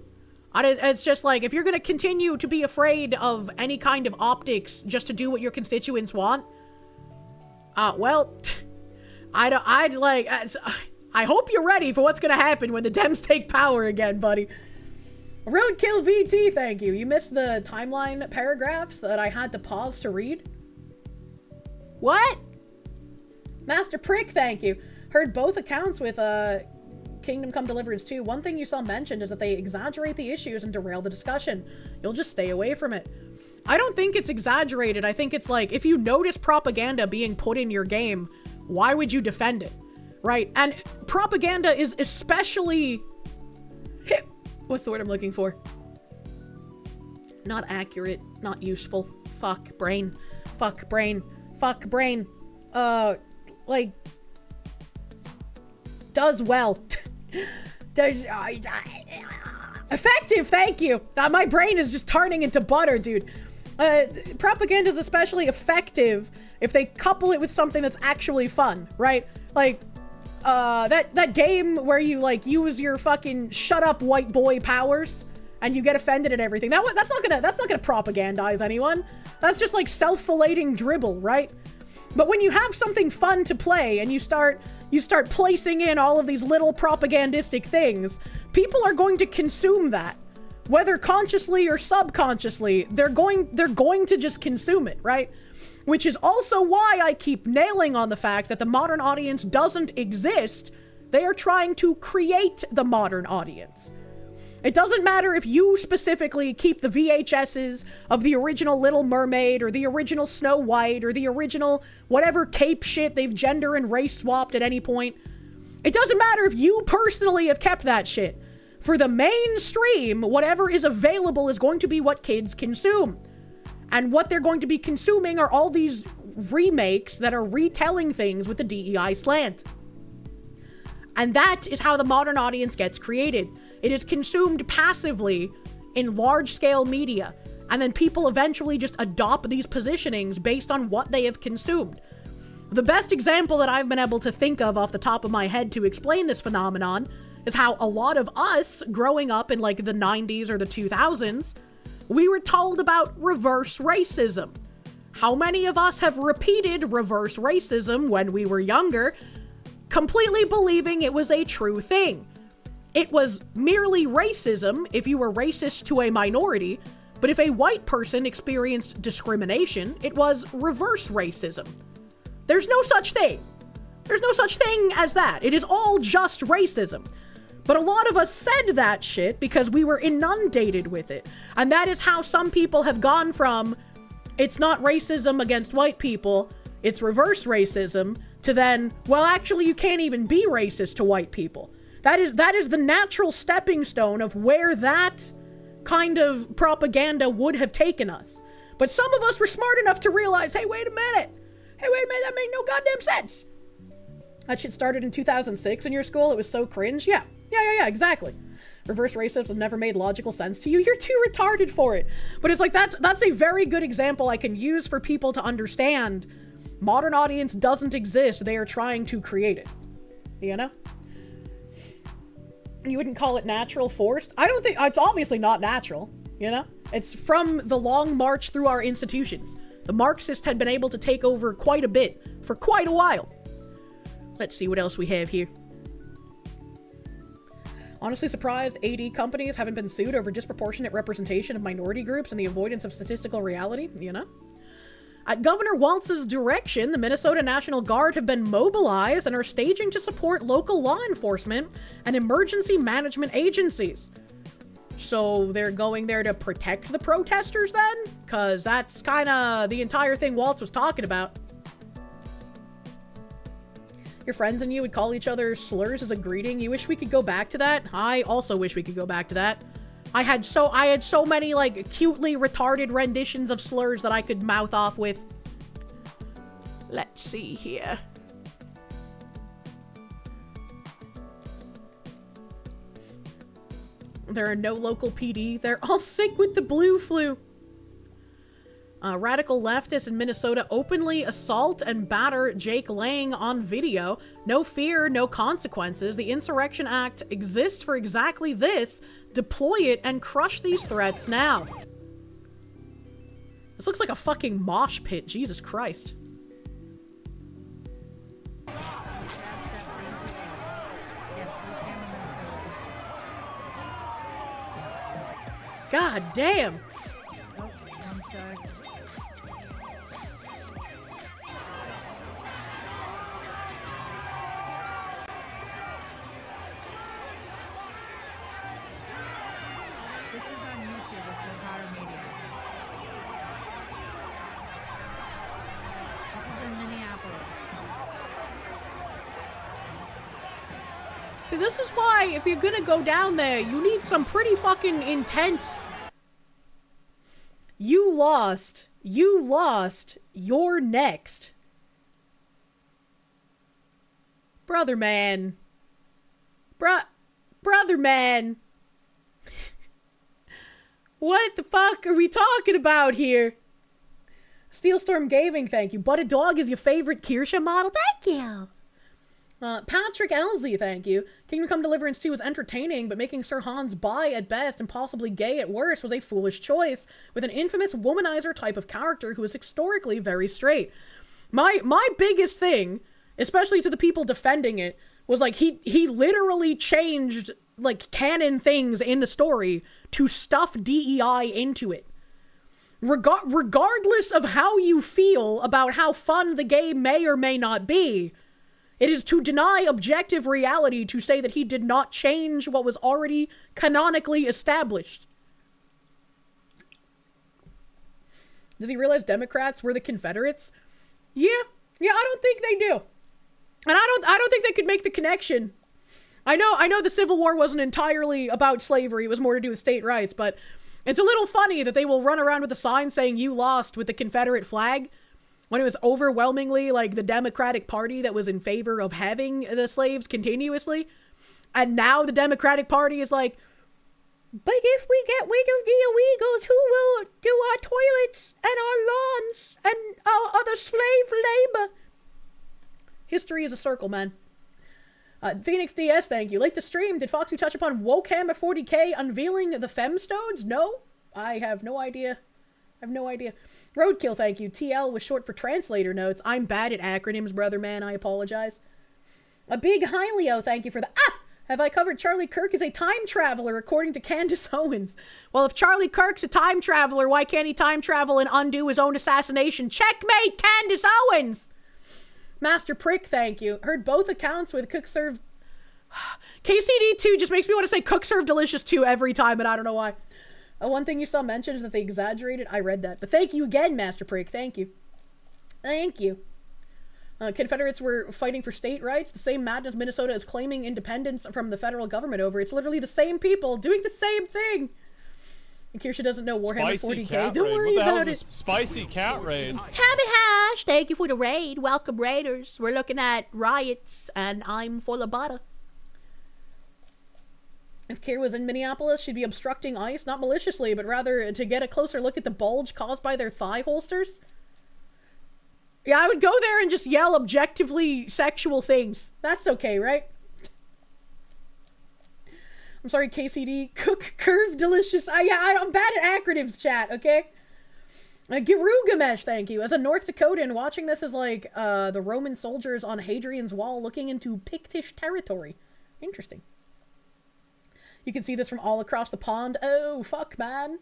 It's just like, if you're gonna continue to be afraid of any kind of optics just to do what your constituents want, well, I hope you're ready for what's gonna happen when the Dems take power again, buddy. Roadkill VT, thank you. You missed the timeline paragraphs that I had to pause to read. What? Master Prick, thank you. Heard both accounts with Kingdom Come Deliverance 2. One thing you saw mentioned is that they exaggerate the issues and derail the discussion. You'll just stay away from it. I don't think it's exaggerated. I think it's like, if you notice propaganda being put in your game, why would you defend it? Right? And propaganda is especially... What's the word I'm looking for? Not accurate, not useful. Fuck brain. Fuck brain. Fuck brain. Like, does well. Does, effective, thank you. My brain is just turning into butter, dude. Propaganda is especially effective if they couple it with something that's actually fun, right? Like, that game where you, like, use your fucking shut up white boy powers and you get offended at everything. That's not gonna propagandize anyone. That's just like self-filleting dribble, right? But when you have something fun to play and you start placing in all of these little propagandistic things, people are going to consume that. Whether consciously or subconsciously, they're going to just consume it, right? Which is also why I keep nailing on the fact that the modern audience doesn't exist. They are trying to create the modern audience. It doesn't matter if you specifically keep the VHSs of the original Little Mermaid or the original Snow White or the original whatever cape shit they've gender and race swapped at any point. It doesn't matter if you personally have kept that shit. For the mainstream, whatever is available is going to be what kids consume. And what they're going to be consuming are all these remakes that are retelling things with the DEI slant. And that is how the modern audience gets created. It is consumed passively in large-scale media, and then people eventually just adopt these positionings based on what they have consumed. The best example that I've been able to think of off the top of my head to explain this phenomenon is how a lot of us, growing up in like the 90s or the 2000s, we were told about reverse racism. How many of us have repeated reverse racism when we were younger, completely believing it was a true thing? It was merely racism if you were racist to a minority, but if a white person experienced discrimination, it was reverse racism. There's no such thing. There's no such thing as that. It is all just racism. But a lot of us said that shit because we were inundated with it. And that is how some people have gone from, it's not racism against white people, it's reverse racism, to then, well, actually, you can't even be racist to white people. That is the natural stepping stone of where that kind of propaganda would have taken us. But some of us were smart enough to realize, hey, wait a minute, that made no goddamn sense. That shit started in 2006 in your school. It was so cringe. Yeah, exactly. Reverse racism never made logical sense to you. You're too retarded for it. But it's like, that's a very good example I can use for people to understand modern audience doesn't exist. They are trying to create it. You know? You wouldn't call it natural, forced? I don't think, it's obviously not natural, you know? It's from the long march through our institutions. The Marxists had been able to take over quite a bit for quite a while. Let's see what else we have here. Honestly surprised AD companies haven't been sued over disproportionate representation of minority groups and the avoidance of statistical reality, you know? At Governor Walz's direction, the Minnesota National Guard have been mobilized and are staging to support local law enforcement and emergency management agencies. So they're going there to protect the protesters then? Because that's kind of the entire thing Waltz was talking about. Your friends and you would call each other slurs as a greeting. You wish we could go back to that? I also wish we could go back to that. I had so many, like, cutely retarded renditions of slurs that I could mouth off with. Let's see here. There are no local PD. They're all sick with the blue flu. Radical leftists in Minnesota openly assault and batter Jake Lang on video. No fear, no consequences. The Insurrection Act exists for exactly this. Deploy it and crush these threats now. This looks like a fucking mosh pit. Jesus Christ. God damn. See, this is why, if you're gonna go down there, you need some pretty fucking intense... You lost. You're next. Brother man. Brother man. What the fuck are we talking about here? Steelstorm Gaming, thank you. But a dog is your favorite Kirsche model? Thank you. Patrick Elsie, thank you. Kingdom Come Deliverance 2 was entertaining, but making Sir Hans bi at best and possibly gay at worst was a foolish choice, with an infamous womanizer type of character who is historically very straight. My biggest thing, especially to the people defending it, was like he literally changed like canon things in the story to stuff DEI into it. Regardless of how you feel about how fun the game may or may not be, it is to deny objective reality to say that he did not change what was already canonically established. Does he realize Democrats were the Confederates? Yeah, I don't think they do. And I don't think they could make the connection. I know the Civil War wasn't entirely about slavery, it was more to do with state rights, but it's a little funny that they will run around with a sign saying you lost with the Confederate flag, when it was overwhelmingly, like, the Democratic Party that was in favor of having the slaves continuously. And now the Democratic Party is like, but if we get rid of the illegals, who will do our toilets and our lawns and our other slave labor? History is a circle, man. Phoenix DS, thank you. Late to stream, did Foxy touch upon Wokam at 40K unveiling the femstones? No? I have no idea. Roadkill, thank you. TL was short for translator notes. I'm bad at acronyms, brother man. I apologize. A big Hylio, thank you for the... Have I covered Charlie Kirk as a time traveler, according to Candace Owens? Well, if Charlie Kirk's a time traveler, why can't he time travel and undo his own assassination? Checkmate, Candace Owens! Master Prick, thank you. Heard both accounts with Cook Serve... KCD2 just makes me want to say Cook Serve Delicious 2 every time, and I don't know why. One thing you saw mentioned is that they exaggerated. I read that. But thank you again, Master Prick. Thank you. Confederates were fighting for state rights. The same madness Minnesota is claiming independence from the federal government over. It's literally the same people doing the same thing. And Kirsche doesn't know Warhammer 40K. Don't worry about it. Spicy cat raid. Tabby Hash, thank you for the raid. Welcome, Raiders. We're looking at riots, and I'm full of butter. If Kier was in Minneapolis, she'd be obstructing ICE, not maliciously, but rather to get a closer look at the bulge caused by their thigh holsters. Yeah, I would go there and just yell objectively sexual things. That's okay, right? I'm sorry, KCD. Cook, curve, delicious. I'm bad at acronyms, chat, okay? Girugamesh, thank you. As a North Dakotan, watching this is like the Roman soldiers on Hadrian's Wall looking into Pictish territory. Interesting. You can see this from all across the pond. Oh, fuck, man.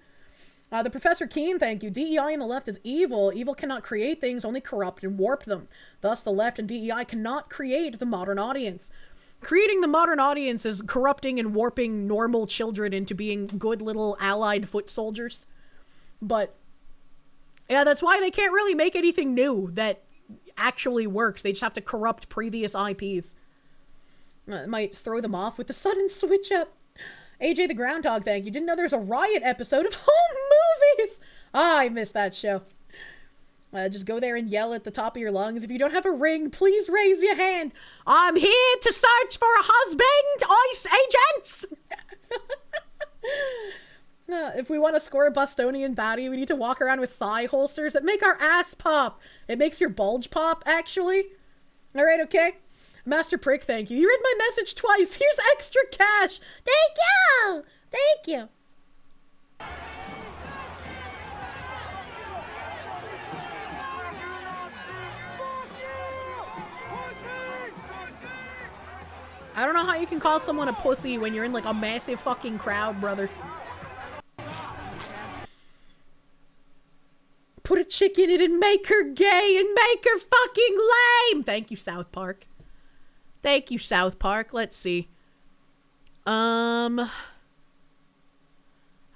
The Professor Keen, thank you. DEI and the left is evil. Evil cannot create things, only corrupt and warp them. Thus, the left and DEI cannot create the modern audience. Creating the modern audience is corrupting and warping normal children into being good little allied foot soldiers. But, yeah, that's why they can't really make anything new that actually works. They just have to corrupt previous IPs. It might throw them off with the sudden switch up. AJ the Groundhog, thank you. Didn't know there was a Riot episode of home movies. Ah, I missed that show. Just go there and yell at the top of your lungs. If you don't have a ring, please raise your hand. I'm here to search for a husband, ICE agents. If we want to score a Bostonian baddie, we need to walk around with thigh holsters that make our ass pop. It makes your bulge pop, actually. All right, okay? Master Prick, thank you. You read my message twice. Here's extra cash. Thank you. Thank you. I don't know how you can call someone a pussy when you're in like a massive fucking crowd, brother. Put a chick in it and make her gay and make her fucking lame. Thank you, South Park. Thank you, South Park. Let's see. La la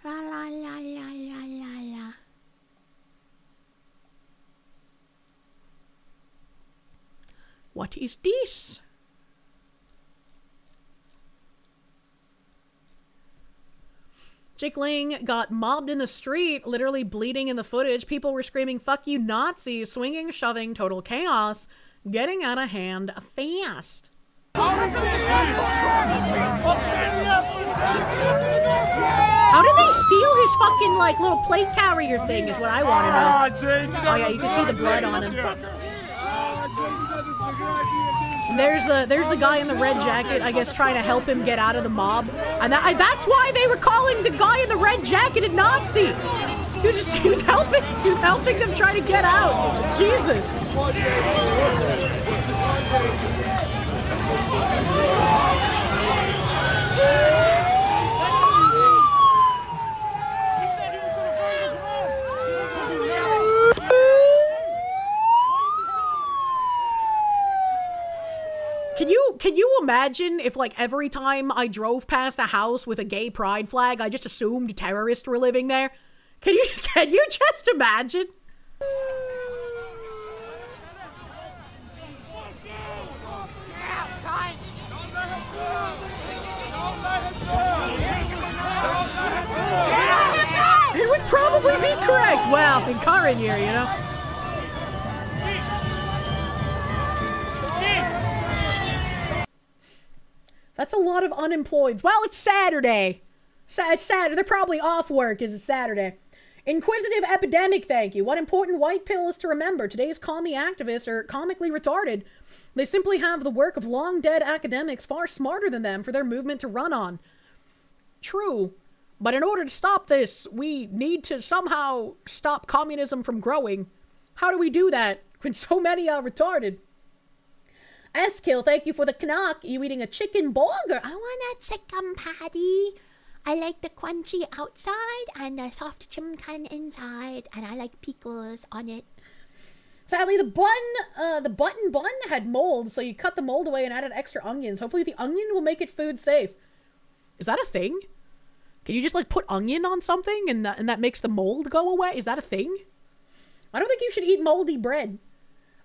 la la la la la. What is this? Chickling got mobbed in the street, literally bleeding in the footage. People were screaming, "Fuck you, Nazis!" Swinging, shoving, total chaos. Getting out of hand fast. How did they steal his fucking, like, little plate carrier thing is what I want to know. Oh yeah, you can see the blood on him. There's the guy in the red jacket, I guess, trying to help him get out of the mob. And that's why they were calling the guy in the red jacket a Nazi. He was helping them try to get out. Jesus. Can you imagine if, like, every time I drove past a house with a gay pride flag, I just assumed terrorists were living there? Can you just imagine? It would probably be correct. Well, in current year, you know? That's a lot of unemployeds. Well, it's Saturday. It's Saturday. They're probably off work because it's Saturday. Inquisitive Epidemic, thank you. What important white pill is to remember? Today's commie activists are comically retarded. They simply have the work of long-dead academics far smarter than them for their movement to run on. True. But in order to stop this, we need to somehow stop communism from growing. How do we do that when so many are retarded? S-Kill, thank you for the Canuck. You eating a chicken burger? I want a chicken patty. I like the crunchy outside and the soft chimkan inside, and I like pickles on it. Sadly, the button bun had mold, so you cut the mold away and added extra onions. Hopefully the onion will make it food safe. Is that a thing? Can you just, like, put onion on something and that makes the mold go away? Is that a thing? I don't think you should eat moldy bread.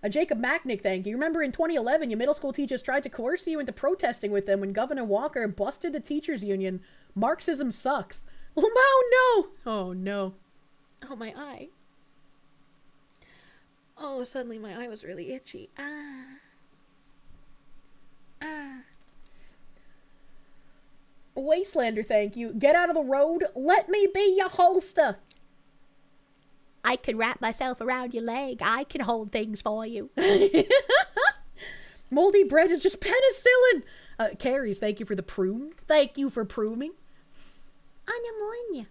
Jacob Macknick, thank you. Remember in 2011, your middle school teachers tried to coerce you into protesting with them when Governor Walker busted the teachers' union. Marxism sucks. Oh, no! Oh, no. Oh, my eye. Oh, suddenly my eye was really itchy. Wastelander, thank you. Get out of the road. Let me be your holster. I can wrap myself around your leg. I can hold things for you. Moldy bread is just penicillin. Carries, thank you for the prune. Thank you for pruning. Anamonia.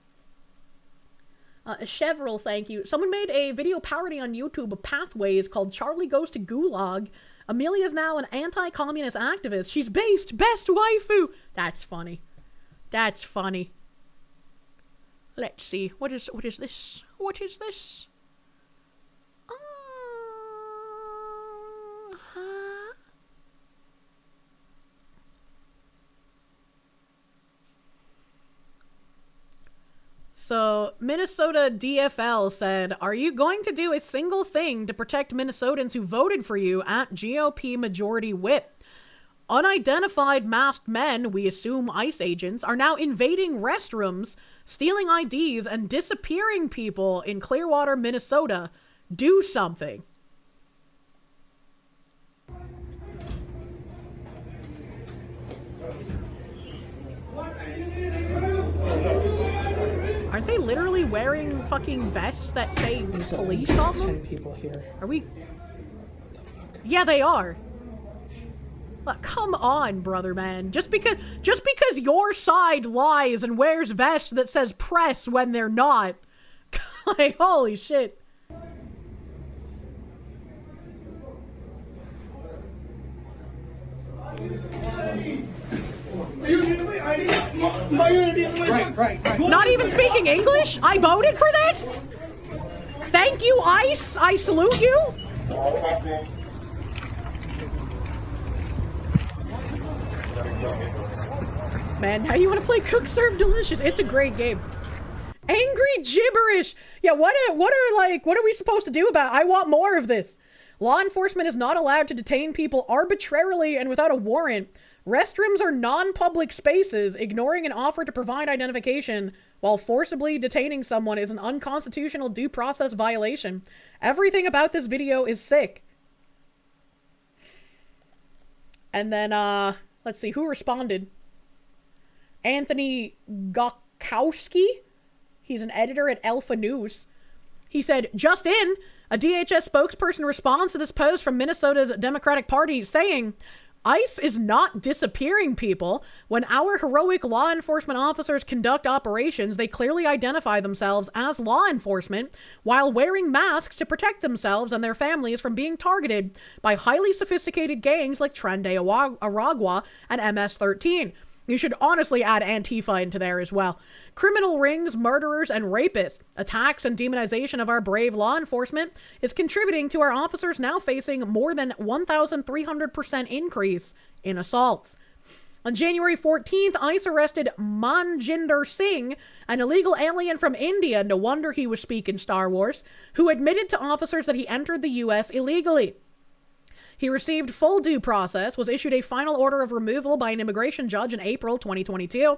Chevrolet, thank you. Someone made a video parody on YouTube of Pathways called Charlie Goes to Gulag. Amelia's now an anti-communist activist. She's based best waifu. That's funny. That's funny. Let's see. What is this? What is this? So Minnesota DFL said, are you going to do a single thing to protect Minnesotans who voted for you at GOP Majority Whip? Unidentified masked men, we assume ICE agents, are now invading restrooms, stealing IDs, and disappearing people in Clearwater, Minnesota. Do something. Aren't they literally wearing fucking vests that say police on them? People here. Are we? Yeah, they are. Look, come on, brother man. Just because your side lies and wears vests that says press when they're not. Like, holy shit. Right. Not even speaking English? I voted for this? Thank you, ICE. I salute you. Man, how you want to play Cook Serve Delicious? It's a great game. Angry gibberish. Yeah, what are we supposed to do about it? I want more of this. Law enforcement is not allowed to detain people arbitrarily and without a warrant. Restrooms are non-public spaces. Ignoring an offer to provide identification while forcibly detaining someone is an unconstitutional due process violation. Everything about this video is sick. And then, let's see, who responded? Anthony Gokowski? He's an editor at Alpha News. He said, just in, a DHS spokesperson responds to this post from Minnesota's Democratic Party saying, ICE is not disappearing people. When our heroic law enforcement officers conduct operations, they clearly identify themselves as law enforcement while wearing masks to protect themselves and their families from being targeted by highly sophisticated gangs like Tren de Aragua and MS-13. You should honestly add Antifa into there as well. Criminal rings, murderers, and rapists. Attacks and demonization of our brave law enforcement is contributing to our officers now facing more than 1,300% increase in assaults. On January 14th, ICE arrested Manjinder Singh, an illegal alien from India, no wonder he was speaking Star Wars, who admitted to officers that he entered the U.S. illegally. He received full due process, was issued a final order of removal by an immigration judge in April 2022.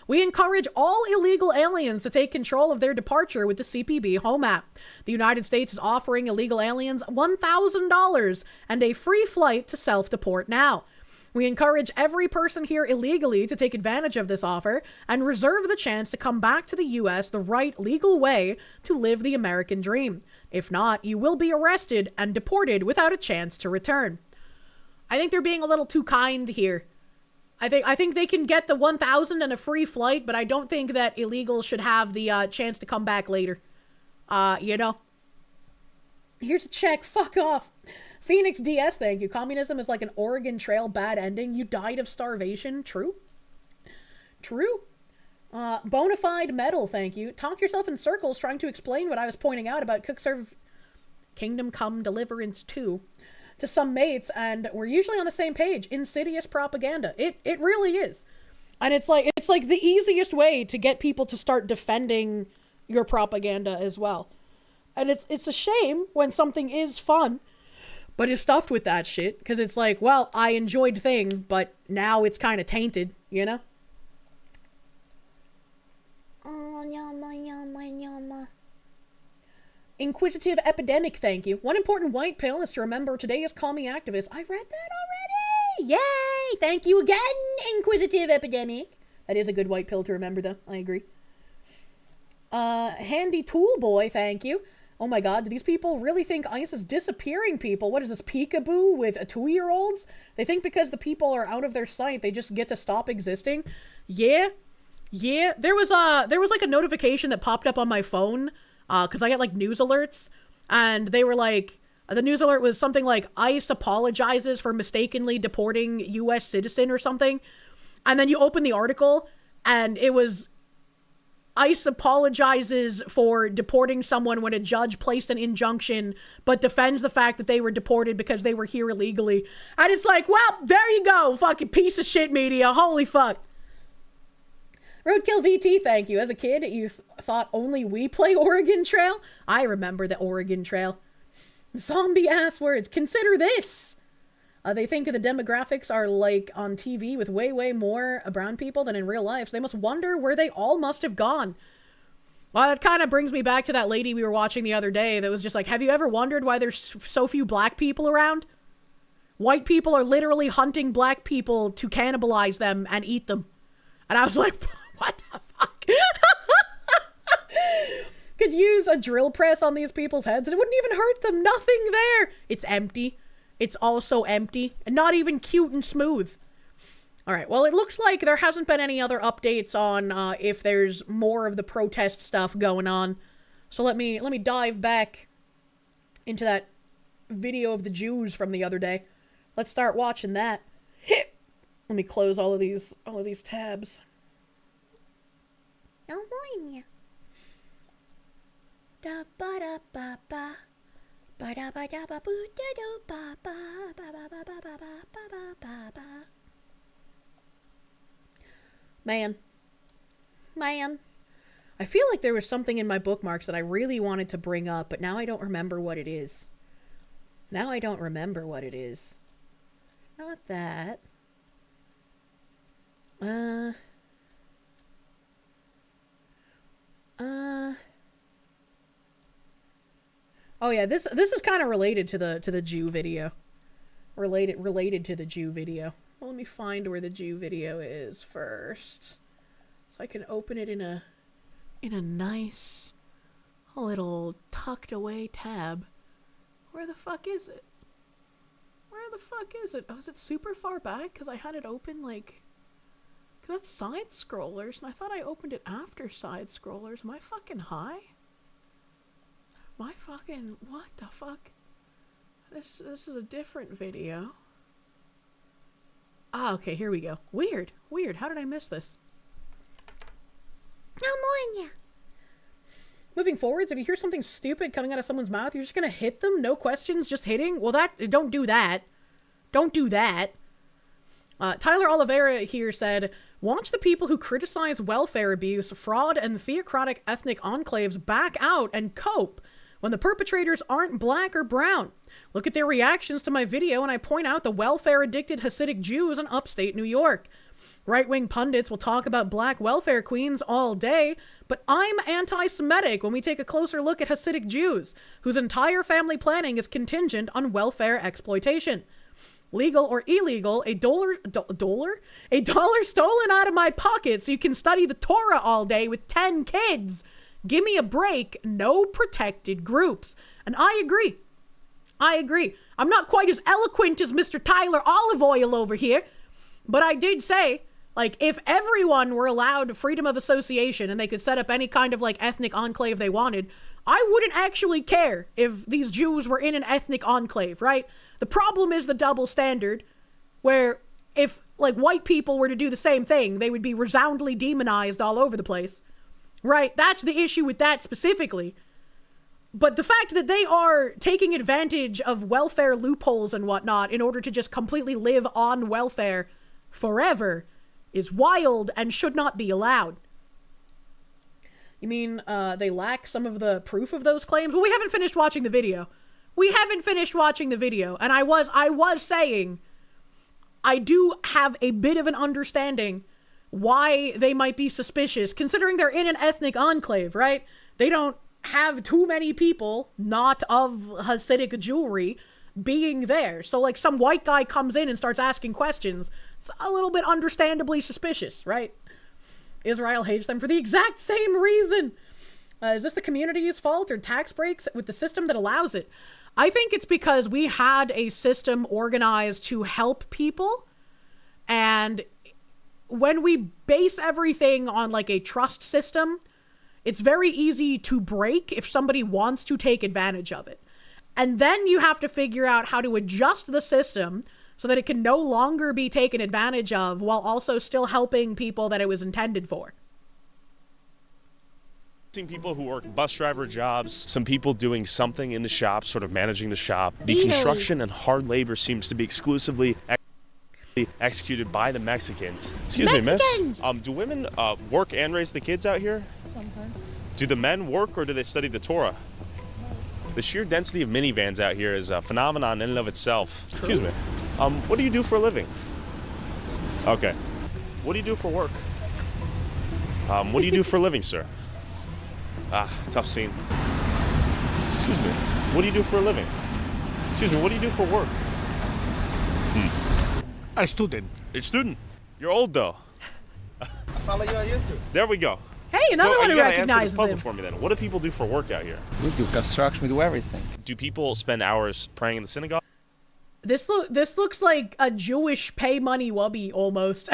We encourage all illegal aliens to take control of their departure with the CPB Home app. The United States is offering illegal aliens $1,000 and a free flight to self-deport now. We encourage every person here illegally to take advantage of this offer and reserve the chance to come back to the U.S. the right legal way to live the American dream. If not, you will be arrested and deported without a chance to return. I think they're being a little too kind here. I think they can get the 1,000 and a free flight, but I don't think that illegals should have the chance to come back later. You know. Here's a check. Fuck off. Phoenix DS, thank you. Communism is like an Oregon Trail bad ending. You died of starvation. True. True. Bonafide Metal, thank you. Talk yourself in circles trying to explain what I was pointing out about Cook Serve Kingdom Come Deliverance 2 to some mates, and we're usually on the same page. Insidious propaganda. It really is. And it's like the easiest way to get people to start defending your propaganda as well. And it's a shame when something is fun but is stuffed with that shit, because it's like, well, I enjoyed thing, but now it's kind of tainted, you know? Inquisitive Epidemic, thank you. One important white pill is to remember today is Call Me Activist. I read that already! Yay! Thank you again, Inquisitive Epidemic. That is a good white pill to remember, though. I agree. Handy Tool Boy, thank you. Oh my god, do these people really think ICE is disappearing people? What is this, peekaboo with 2-year-olds? They think because the people are out of their sight, they just get to stop existing? Yeah. Yeah. There was like a notification that popped up on my phone, because I get like news alerts, and they were like, the news alert was something like, ICE apologizes for mistakenly deporting U.S. citizen or something. And then you open the article, and it was, ICE apologizes for deporting someone when a judge placed an injunction, but defends the fact that they were deported because they were here illegally. And it's like, well, there you go, fucking piece of shit media. Holy fuck. Roadkill VT, thank you. As a kid, you thought only we play Oregon Trail? I remember the Oregon Trail. Zombie ass words. Consider this. They think the demographics are like on TV with way more brown people than in real life. So they must wonder where they all must have gone. Well, that kind of brings me back to that lady we were watching the other day that was just like, have you ever wondered why there's so few black people around? White people are literally hunting black people to cannibalize them and eat them. And I was like, what the fuck? Could use a drill press on these people's heads and it wouldn't even hurt them. Nothing there. It's empty. It's also empty and not even cute and smooth. All right, well, it looks like there hasn't been any other updates on if there's more of the protest stuff going on. So let me dive back into that video of the Jews from the other day. Let's start watching that. Let me close all of these tabs. Oh, boy. Da ba da ba ba. Ba da ba da ba boo da do ba ba ba ba ba ba ba ba ba ba ba. Man. I feel like there was something in my bookmarks that I really wanted to bring up, but now I don't remember what it is. Not that. Oh yeah, this is kind of related to the Jew video. Related to the Jew video. Well, let me find where the Jew video is first, so I can open it in a nice little tucked away tab. Where the fuck is it? Oh, is it super far back? Because I had it open like... Cause that's side scrollers, and I thought I opened it after side scrollers. Am I fucking high? What the fuck? This is a different video. Ah, okay, here we go. Weird. How did I miss this? Oh, boy. Moving forwards, if you hear something stupid coming out of someone's mouth, you're just gonna hit them? No questions, just hitting? Well, don't do that. Don't do that. Tyler Oliveira here said, watch the people who criticize welfare abuse, fraud, and theocratic ethnic enclaves back out and cope when the perpetrators aren't black or brown. Look at their reactions to my video when I point out the welfare-addicted Hasidic Jews in upstate New York. Right-wing pundits will talk about black welfare queens all day, but I'm anti-Semitic when we take a closer look at Hasidic Jews, whose entire family planning is contingent on welfare exploitation. Legal or illegal, a dollar stolen out of my pocket so you can study the Torah all day with 10 kids. Give me a break. No protected groups. And I agree. I'm not quite as eloquent as Mr. Tyler Olive Oil over here, but I did say, like, if everyone were allowed freedom of association and they could set up any kind of, like, ethnic enclave they wanted, I wouldn't actually care if these Jews were in an ethnic enclave, right? The problem is the double standard, where if, like, white people were to do the same thing, they would be resoundingly demonized all over the place, right? That's the issue with that specifically. But the fact that they are taking advantage of welfare loopholes and whatnot in order to just completely live on welfare forever is wild and should not be allowed. You mean they lack some of the proof of those claims? Well, we haven't finished watching the video. And I was saying I do have a bit of an understanding why they might be suspicious, considering they're in an ethnic enclave, right? They don't have too many people not of Hasidic Jewry being there. So, like, some white guy comes in and starts asking questions. It's a little bit understandably suspicious, right? Israel hates them for the exact same reason. Is this the community's fault or tax breaks with the system that allows it? I think it's because we had a system organized to help people, and when we base everything on, like, a trust system, it's very easy to break if somebody wants to take advantage of it. And then you have to figure out how to adjust the system so that it can no longer be taken advantage of while also still helping people that it was intended for. Seeing people who work bus driver jobs, some people doing something in the shop, sort of managing the shop. The construction and hard labor seems to be exclusively executed by the Mexicans. Excuse me, miss. Do women work and raise the kids out here? Sometimes. Do the men work or do they study the Torah? The sheer density of minivans out here is a phenomenon in and of itself. True. Excuse me. What do you do for a living? Okay. What do you do for work? What do you do for a living, sir? Tough scene. Excuse me. What do you do for a living? Excuse me, what do you do for work? A student. You're a student. You're old, though. I follow you on YouTube. There we go. Hey, another one who you gotta answer recognizes this puzzle him. for me, then. What do people do for work out here? We do construction, we do everything. Do people spend hours praying in the synagogue? This looks like a Jewish pay money wubby almost.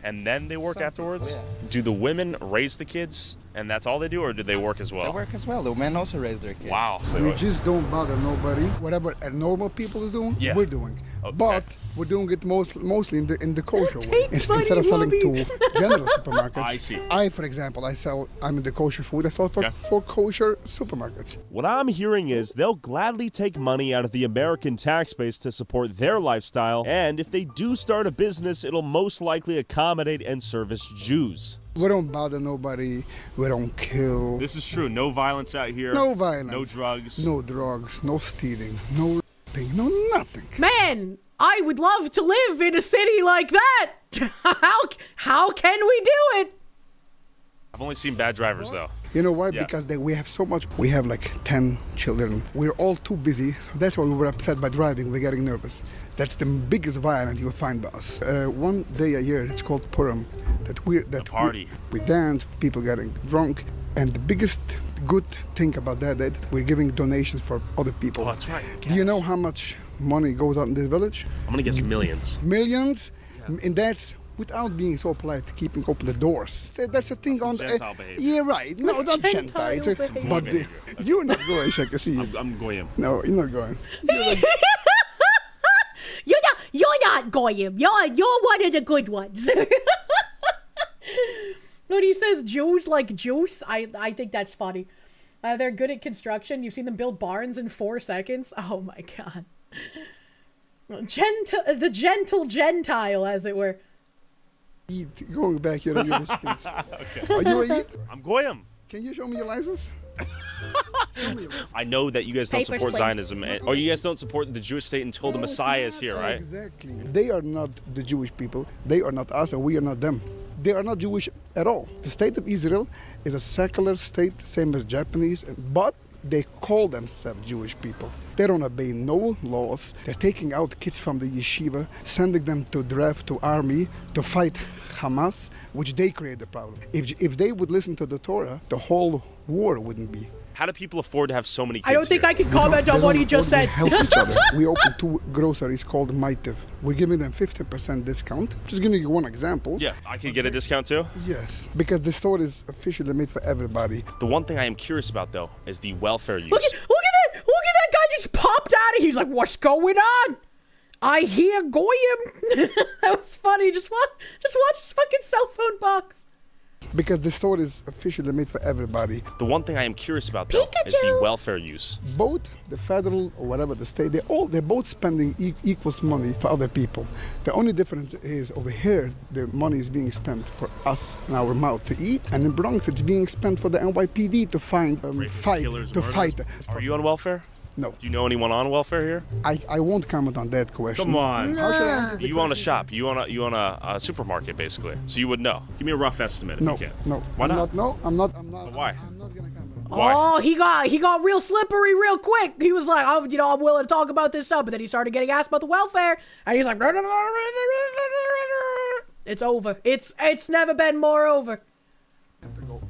And then they work afterwards? Yeah. Do the women raise the kids and that's all they do, or do they work as well? They work as well. The men also raise their kids. Wow. We just don't bother nobody. Whatever normal people is doing, we're doing. Okay. But we're doing it mostly in the kosher way. Instead of selling to general supermarkets. I see. For example, I'm in the kosher food. I sell for kosher supermarkets. What I'm hearing is they'll gladly take money out of the American tax base to support their lifestyle, and if they do start a business, it'll most likely accommodate and service Jews. We don't bother nobody. We don't kill. This is true. No violence out here. No violence. No drugs. No drugs. No stealing. No raping. No nothing. Man, I would love to live in a city like that. How can we do it? I've only seen bad drivers, though. You know why? Because we have so much. We have like 10 children. We're all too busy. That's why we were upset by driving. We're getting nervous. That's the biggest violence you'll find by us. One day a year, it's called Purim. Party. We dance, people getting drunk. And the biggest good thing about that we're giving donations for other people. Oh, that's right. Do you know how much money goes out in this village? I'm going to guess millions. Millions? Yeah. And that's without being so polite, keeping open the doors. That's a thing Some on Gentile behavior. Yeah, right. No, not Gentile. But you're not going, I can see. I'm going. No, you're not going. You're not Goyim. You're one of the good ones. When he says Jews like juice, I think that's funny. They're good at construction. You've seen them build barns in 4 seconds. Oh my god. The gentle Gentile, as it were. Eat. Going back here to your skins. Okay. Are you a eat? I'm Goyim. Can you show me your license? I know that you guys don't Papers, support please. Zionism, or you guys don't support the Jewish state until the Messiah is here, right? Exactly. They are not the Jewish people. They are not us, and we are not them. They are not Jewish at all. The state of Israel is a secular state, same as Japanese, but they call themselves Jewish people. They don't obey no laws. They're taking out kids from the yeshiva, sending them to draft to army to fight Hamas, which they create the problem. If they would listen to the Torah, the whole war wouldn't be. How do people afford to have so many kids I don't think here? I can comment on what he just said. We help each other. We open 2 groceries called Maitiv. We're giving them 50% discount. Just giving you one example. Yeah, I could get a discount too? Yes, because the store is officially made for everybody. The one thing I am curious about, though, is the welfare use. Look at that guy just popped out of. He's like, what's going on? I hear Goyim. That was funny. Just watch his fucking cell phone box. Because the store is officially made for everybody. The one thing I am curious about, though, is the welfare use. Both the federal or whatever the state, they're both spending equals money for other people. The only difference is over here, the money is being spent for us in our mouth to eat, and in Bronx, it's being spent for the NYPD to fight. Are you on welfare? No. Do you know anyone on welfare here? I won't comment on that question. Come on. How should I answer the You own a shop. You own a supermarket, basically. So you would know. Give me a rough estimate if you can. No. Why not? I'm not. Why? Why? Oh, he got real slippery real quick. He was like, I'm willing to talk about this stuff, but then he started getting asked about the welfare, and he's like, it's over. It's never been more over.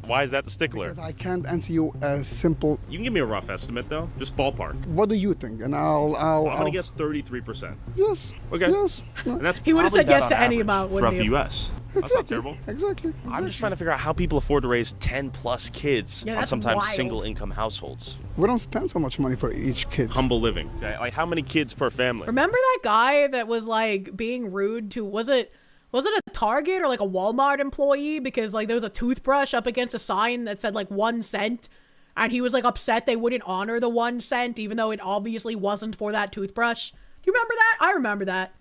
Why is that the stickler? Because I can't answer you as simple. You can give me a rough estimate, though. Just ballpark. What do you think? And I'm going to guess 33%. Yes. Okay. Yes. And that's he would have said yes to any amount, throughout wouldn't he? the U.S. That's not terrible. Exactly. I'm just trying to figure out how people afford to raise 10+ kids on sometimes wild. single-income households. We don't spend so much money for each kid. Humble living. Okay? Like, how many kids per family? Remember that guy that was like being rude to, was it a Target or like a Walmart employee, because like there was a toothbrush up against a sign that said like 1 cent, and he was like upset they wouldn't honor the 1 cent even though it obviously wasn't for that toothbrush? Do You remember that? I remember that.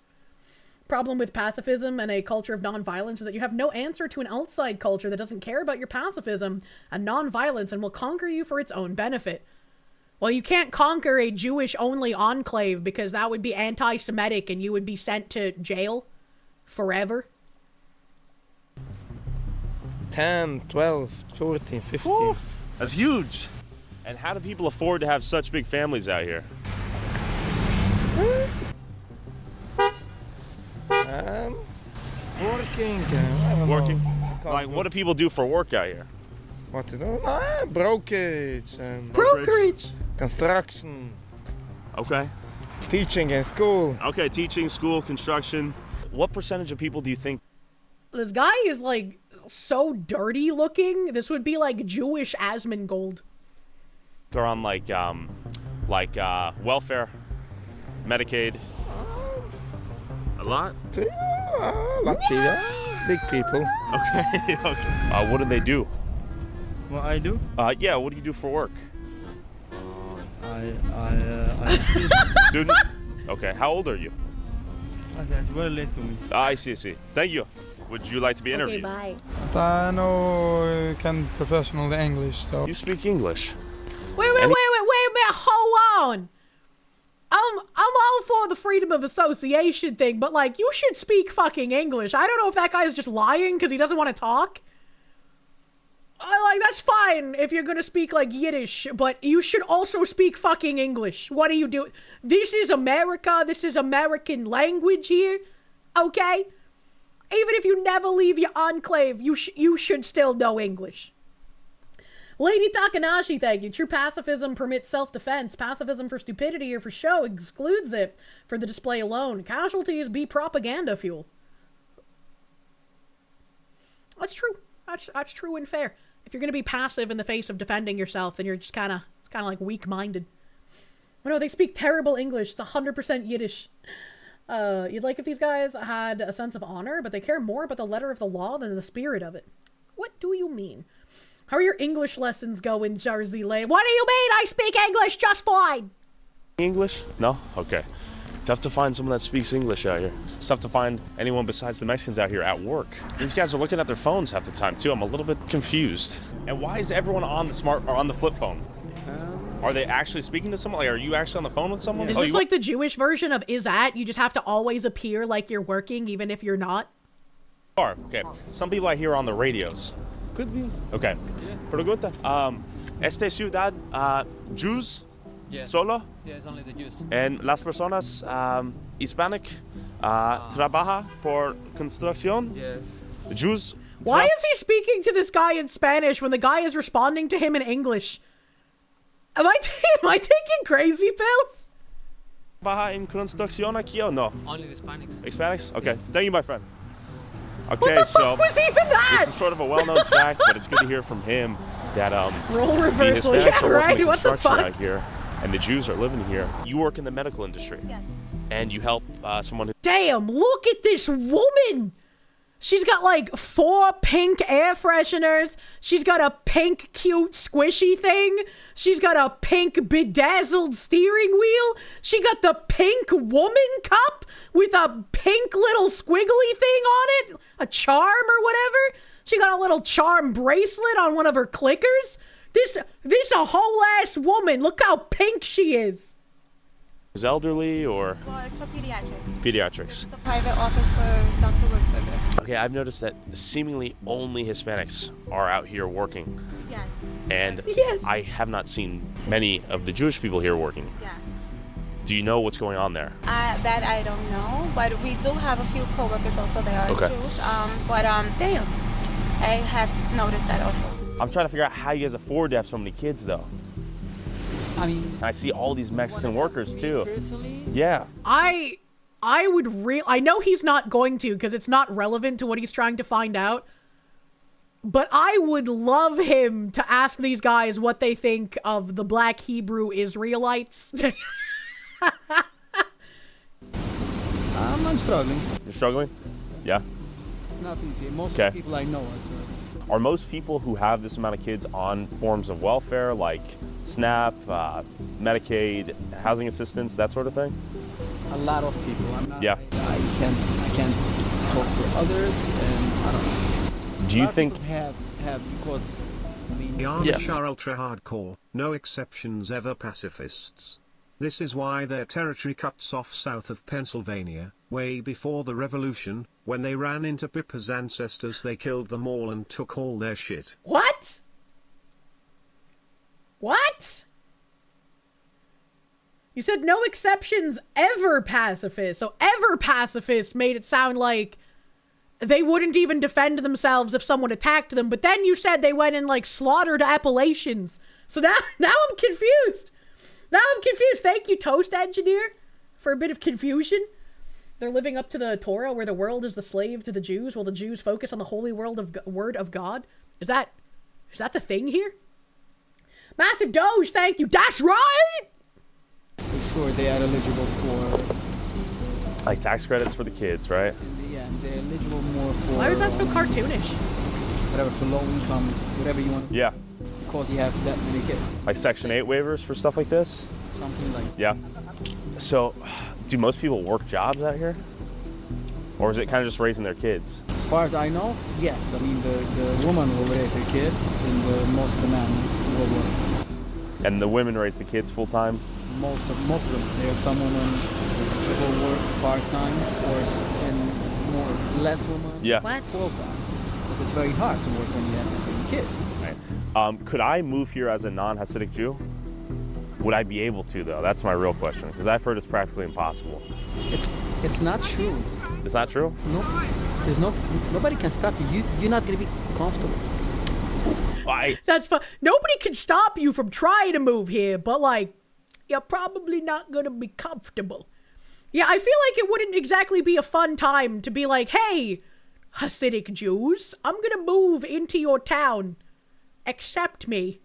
Problem with pacifism and a culture of nonviolence is that you have no answer to an outside culture that doesn't care about your pacifism and nonviolence and will conquer you for its own benefit. Well, you can't conquer a Jewish-only enclave because that would be anti-Semitic and you would be sent to jail forever. 10, 12, 14, 15. Oof, that's huge. And how do people afford to have such big families out here? Working. I don't Working? know. Like, what do people do for work out here? What to do? Brokerage. Brokerage. Construction. Okay. Teaching in school. Okay, teaching, school, construction. What percentage of people do you think? This guy is, like, so dirty looking. This would be, like, Jewish Asmongold. Are on, like welfare, Medicaid? A lot? Lucky, big people. Okay. What do they do? What I do? Yeah, what do you do for work? I'm a student. Student? Okay, how old are you? Okay, it's very late to me. I see. Thank you. Would you like to be interviewed? Okay, bye. I know can professional English, so. You speak English. Wait a minute, hold on. I'm all for the freedom of association thing, but, like, you should speak fucking English. I don't know if that guy's just lying because he doesn't want to talk. Like, that's fine if you're gonna speak, like, Yiddish, but you should also speak fucking English. What are you doing? This is America. This is American language here, okay? Even if you never leave your enclave, you should still know English. Lady Takanashi, thank you. True pacifism permits self-defense. Pacifism for stupidity or for show excludes it for the display alone. Casualties be propaganda fuel. That's true. That's true and fair. If you're going to be passive in the face of defending yourself, then you're just kind of like weak-minded. Oh no, they speak terrible English. It's 100% Yiddish. You'd like if these guys had a sense of honor, but they care more about the letter of the law than the spirit of it. What do you mean? How are your English lessons going, Jersey Lane? What do you mean? I speak English just fine. English? No? Okay. Tough to find someone that speaks English out here. It's tough to find anyone besides the Mexicans out here at work. These guys are looking at their phones half the time too. I'm a little bit confused. And why is everyone on the flip phone? Are they actually speaking to someone? Like, are you actually on the phone with someone? Is this like the Jewish version of is that? You just have to always appear like you're working even if you're not? Okay. Some people out here are on the radios. Could be. Okay. Pregunta. Esta ciudad, Jews? Yes. Solo? Yes, only the Jews. And las personas Hispanic trabaja por construcción? Yes. The Jews? Why is he speaking to this guy in Spanish when the guy is responding to him in English? Am I taking crazy pills? Trabaja en construcción aquí o no? Only the Hispanics. Hispanics? Okay. Thank you, my friend. Okay, what the so fuck was even that? This is sort of a well-known fact, but it's good to hear from him that role the reversal. Hispanics Yeah, are working right. in What the construction fuck? out here, and the Jews are living here. You work in the medical industry. Yes. And you help someone who... Damn, look at this woman. She's got like 4 pink air fresheners. She's got a pink cute squishy thing. She's got a pink bedazzled steering wheel. She got the pink woman cup with a pink little squiggly thing on it. A charm or whatever. She got a little charm bracelet on one of her clickers. This a whole ass woman. Look how pink she is. is elderly or... Well, it's for pediatrics. Pediatrics. It's a private office for Dr. Wurzberger. Okay, I've noticed that seemingly only Hispanics are out here working. Yes. And Yes. I have not seen many of the Jewish people here working. Yeah. Do you know what's going on there? That I don't know, but we do have a few coworkers also that are Okay. Jewish. Damn. I have noticed that also. I'm trying to figure out how you guys afford to have so many kids, though. I mean, I see all these Mexican workers, too. Yeah. I know he's not going to because it's not relevant to what he's trying to find out. But I would love him to ask these guys what they think of the Black Hebrew Israelites. I'm struggling. You're struggling? Yeah. It's not easy. Most Okay. of the people I know are. Are most people who have this amount of kids on forms of welfare, like SNAP, Medicaid, housing assistance, that sort of thing? a lot of people. I'm not. Yeah. I can't talk for others, and I don't know. Do you think have because I mean The Amish are ultra hardcore, no exceptions ever pacifists. This is why their territory cuts off south of Pennsylvania. Way before the revolution, when they ran into Pippa's ancestors, they killed them all and took all their shit. What? What? You said no exceptions ever pacifist. So ever pacifist made it sound like they wouldn't even defend themselves if someone attacked them. But then you said they went and like slaughtered Appalachians. So now I'm confused. Thank you, Toast Engineer, for a bit of confusion. They're living up to the Torah, where the world is the slave to the Jews, while the Jews focus on the holy word of God. Is that the thing here? Massive Doge, thank you. That's right. For sure, they are eligible for like tax credits for the kids, right? Yeah, and they're eligible more for. Why is that so cartoonish? Whatever, for low income, whatever you want. Yeah. Because you have that many kids. Like Section 8 waivers for stuff like this? Something like. Yeah. So, do most people work jobs out here? Or is it kind of just raising their kids? As far as I know, yes. I mean, the woman will raise her kids, and most of the men will work. And the women raise the kids full time? Most of them. There are some women who will work part-time, and less women full-time. But it's very hard to work when you have kids. Right. Could I move here as a non-Hasidic Jew? Would I be able to, though? That's my real question, because I've heard it's practically impossible. It's not true. It's not true? No. There's nobody can stop you. You're not going to be comfortable. That's fun. Nobody can stop you from trying to move here, but like, you're probably not going to be comfortable. Yeah, I feel like it wouldn't exactly be a fun time to be like, hey, Hasidic Jews, I'm going to move into your town. Accept me.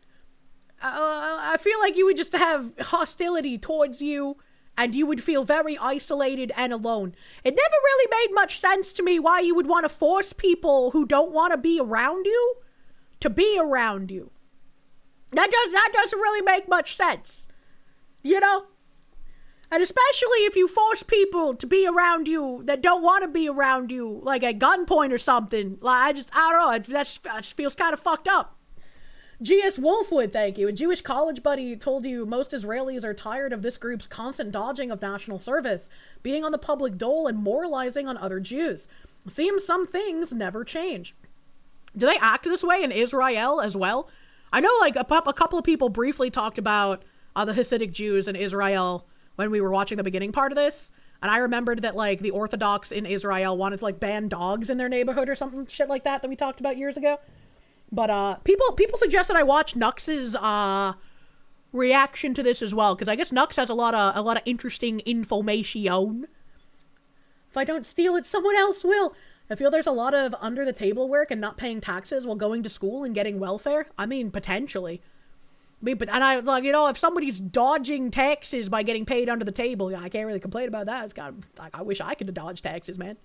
I feel like you would just have hostility towards you, and you would feel very isolated and alone. It never really made much sense to me why you would want to force people who don't want to be around you to be around you. That doesn't really make much sense. You know? And especially if you force people to be around you that don't want to be around you, like at gunpoint or something. Like, I don't know, that just feels kind of fucked up. G.S. Wolfwood, thank you. A Jewish college buddy told you most Israelis are tired of this group's constant dodging of national service, being on the public dole, and moralizing on other Jews. Seems some things never change. Do they act this way in Israel as well? I know, like, a couple of people briefly talked about the Hasidic Jews in Israel when we were watching the beginning part of this, and I remembered that, like, the Orthodox in Israel wanted to, like, ban dogs in their neighborhood or something shit like that we talked about years ago. But people suggested I watch Nux's reaction to this as well, because I guess Nux has a lot of interesting information. If I don't steal it, someone else will. I feel there's a lot of under the table work and not paying taxes while going to school and getting welfare. I mean, potentially. If somebody's dodging taxes by getting paid under the table, yeah, I can't really complain about that. It's I wish I could dodge taxes, man.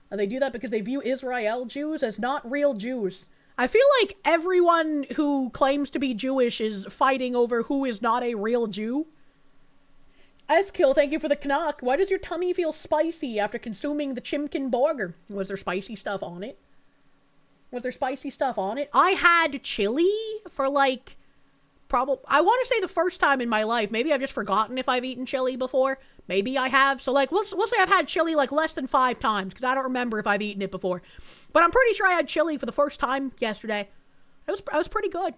And they do that because they view Israel Jews as not real Jews. I feel like everyone who claims to be Jewish is fighting over who is not a real Jew. Eskill, thank you for the Canuck. Why does your tummy feel spicy after consuming the Chimkin burger? Was there spicy stuff on it? I had chili for like, I want to say the first time in my life. Maybe I've just forgotten if I've eaten chili before. Maybe I have. So like, we'll say I've had chili like less than 5 times, because I don't remember if I've eaten it before. But I'm pretty sure I had chili for the first time yesterday. It was pretty good.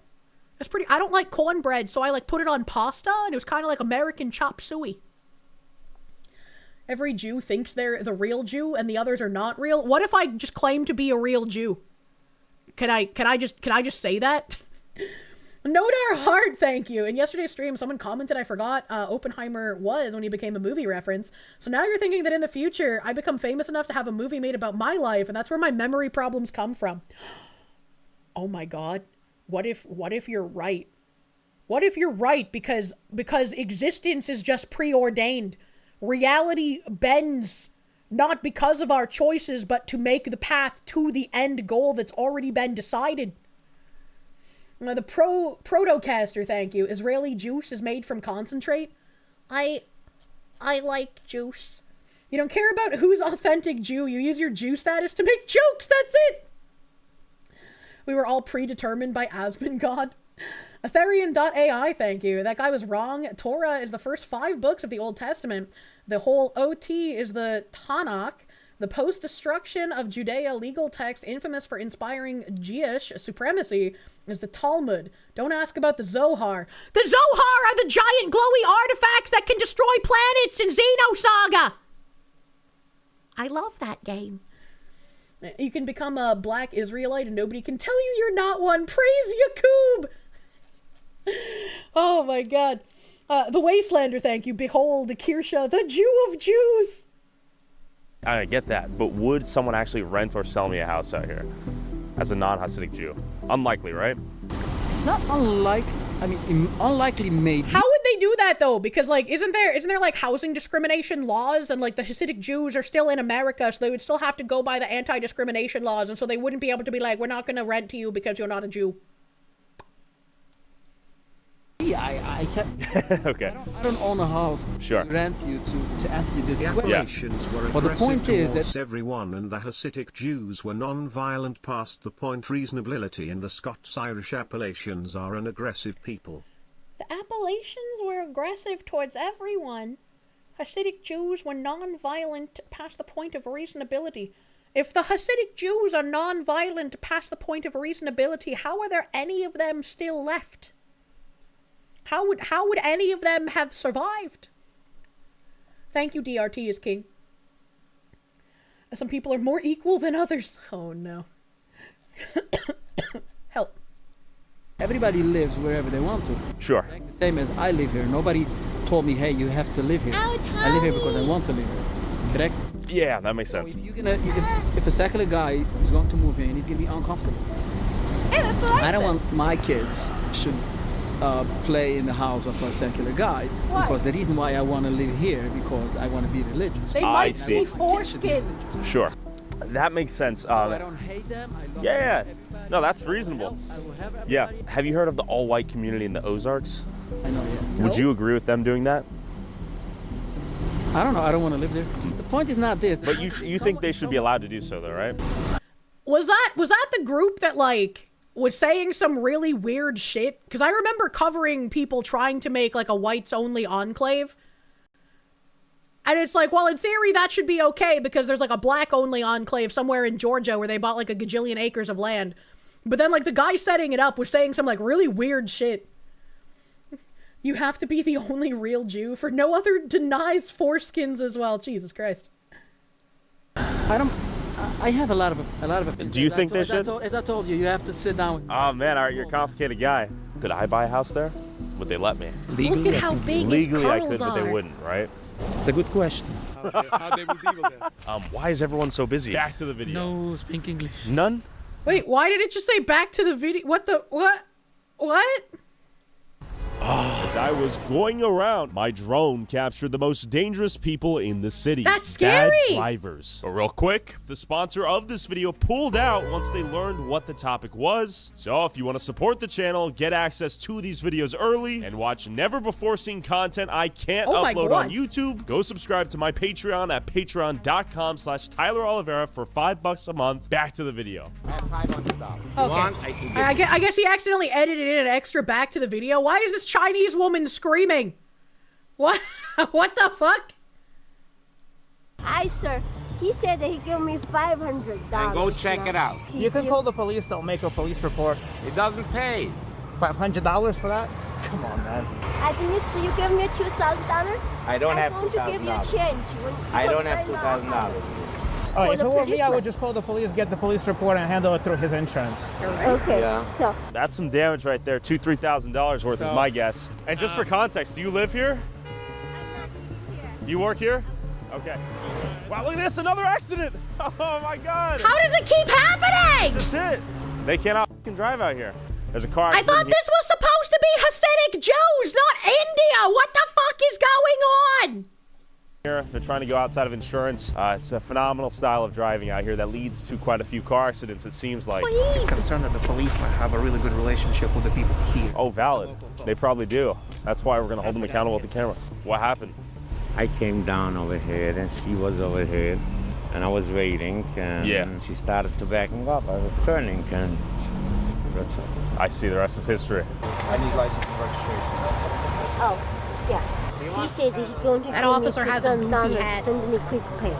I don't like cornbread, so I like put it on pasta, and it was kind of like American chop suey. Every Jew thinks they're the real Jew, and the others are not real. What if I just claim to be a real Jew? Can I just say that? Nodar Hart, thank you. In yesterday's stream, someone commented I forgot Oppenheimer was when he became a movie reference. So now you're thinking that in the future, I become famous enough to have a movie made about my life, and that's where my memory problems come from. Oh my god. What if you're right? What if you're right because existence is just preordained? Reality bends not because of our choices, but to make the path to the end goal that's already been decided. The Protocaster, thank you. Israeli juice is made from concentrate. I I like juice. You don't care about who's authentic Jew. You use your Jew status to make jokes. That's it. We were all predetermined by Asmongodd. Aetherian.ai, thank you. That guy was wrong. Torah is the first 5 books of the Old Testament. The whole OT is the Tanakh. The post-destruction of Judea legal text infamous for inspiring Jewish supremacy is the Talmud. Don't ask about the Zohar. The Zohar are the giant glowy artifacts that can destroy planets in Xenosaga. I love that game. You can become a black Israelite and nobody can tell you you're not one. Praise Yakub. Oh my god. The Wastelander, thank you. Behold, Kirsche, the Jew of Jews. I get that, but would someone actually rent or sell me a house out here as a non-Hasidic Jew? Unlikely, right? It's not unlikely maybe. How would they do that though? Because like, isn't there like housing discrimination laws, and like the Hasidic Jews are still in America, so they would still have to go by the anti-discrimination laws, and so they wouldn't be able to be like, we're not going to rent to you because you're not a Jew. Yeah, I can't. Okay. I don't own a house. Sure. To rent you to ask you this The question. Appalachians were But the point aggressive is towards that everyone, and the Hasidic Jews were non-violent past the point reasonability, and the Scots-Irish Appalachians are an aggressive people. The Appalachians were aggressive towards everyone. Hasidic Jews were non-violent past the point of reasonability. If the Hasidic Jews are non-violent past the point of reasonability, how are there any of them still left? How would any of them have survived? Thank you, DRT is king. Some people are more equal than others. Oh no. Help. everybody lives wherever they want to. Sure. Like the same as I live here. Nobody told me, hey, you have to live here. I live here because I want to live here. Correct? Yeah, that makes sense. If you're gonna, if a secular guy is going to move in, he's gonna be uncomfortable. Hey, that's what I don't want my kids should play in the house of a secular guy. Why? Because the reason why I want to live here because I want to be religious. They might see foreskin. Sure. That makes sense. I don't hate them. I love yeah. everybody. No, that's reasonable. I will have everybody. Yeah. Have you heard of the all-white community in the Ozarks? I know, yeah. Would you agree with them doing that? I don't know. I don't want to live there. The point is not this. But you think they should be allowed to do so, though, right? Was that the group that like was saying some really weird shit? Because I remember covering people trying to make like a whites-only enclave. And it's like, well, in theory, that should be okay because there's like a black-only enclave somewhere in Georgia where they bought like a gajillion acres of land. But then like the guy setting it up was saying some like really weird shit. You have to be the only real Jew, for no other denies foreskins as well. Jesus Christ. I have a lot of opinions. Do you think they should? As I told you, you have to sit down with me. Oh man, all right, you're a complicated guy. Could I buy a house there? Would they let me? Look at how big Legally, his I curls could, but they are. wouldn't, right? It's a good question. How they would deal with that? Why is everyone so busy? Back to the video. No, speak English. None? Wait, why did it just say back to the video? What? As I was going around, my drone captured the most dangerous people in the city. That's scary! Bad drivers. But real quick, the sponsor of this video pulled out once they learned what the topic was. So if you want to support the channel, get access to these videos early, and watch never-before-seen content I can't upload on YouTube, go subscribe to my Patreon at patreon.com/TylerOliveira for $5 a month. Back to the video. Okay. I guess he accidentally edited in an extra back to the video. Why is this Chinese woman screaming? What? What the fuck? Hi, sir. He said that he gave me $500. And go check it out. You can call the police. They'll make a police report. It doesn't pay. $500 for that? Come on, man. At least you give me $2,000. I don't have $2,000. Give me a change. I don't have $2,000. Oh, if it were me, I would just call the police, get the police report, and handle it through his insurance. Okay. Yeah. So That's some damage right there. $2,000-$3,000 worth is my guess. And just for context, do you live here? You work here? Okay. Wow, look at this, another accident! Oh my God! How does it keep happening? That's it. They cannot fucking drive out here. There's a car I accident thought this was supposed to be Hasidic Jews, not India. What the fuck is going on? here. They're trying to go outside of insurance. It's a phenomenal style of driving out here that leads to quite a few car accidents, it seems like. He's concerned that the police might have a really good relationship with the people here. Oh, valid. They probably do. That's why we're going to hold them accountable with the camera. What happened? I came down over here, and she was over here, and I was waiting, and she started to backing up. I was turning, and that's it. I see. The rest is history. I need license and registration. Oh, yeah. He said he's going to That give officer me has a booty $2,000 hat. to send me quick pay.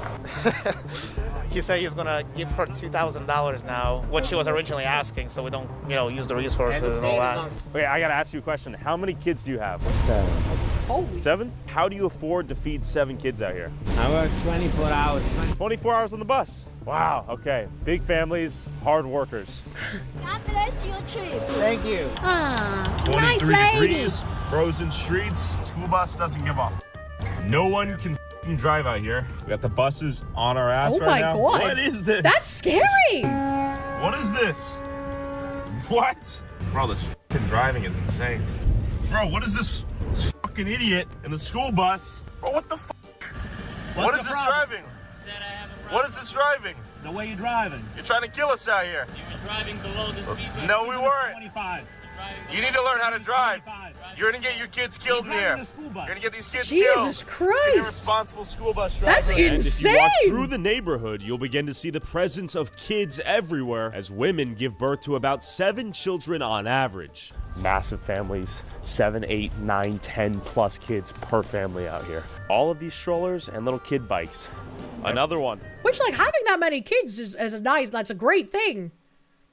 He said he's gonna give her $2,000 now, what she was originally asking, so we don't, use the resources and all that. Okay, I gotta ask you a question. How many kids do you have? 7. 7? How do you afford to feed 7 kids out here? I work 24 hours. 24 hours on the bus. Wow, okay. Big families, hard workers. God bless your trip. Thank you. Ah, 23 nice lady. degrees, frozen streets. School bus doesn't give up. No one can f***ing drive out here. We got the buses on our ass Oh right my now. God. What is this? That's scary. What is this? What? Bro, this f***ing driving is insane. Bro, what is this fucking idiot in the school bus? Bro, what the f***? What is this driving? What is this driving? The way you're driving. You're trying to kill us out here. You were driving below the speed limit. No, we weren't. 25. You need to learn how to drive. You're gonna get your kids killed in the air. You're gonna get these kids killed. Jesus Christ. You're irresponsible school bus driver. That's And if you walk insane. Through the neighborhood, you'll begin to see the presence of kids everywhere as women give birth to about 7 children on average. Massive families, 7, 8, 9, 10 plus kids per family out here. All of these strollers and little kid bikes. Another one. Which, like, having that many kids is that's a great thing.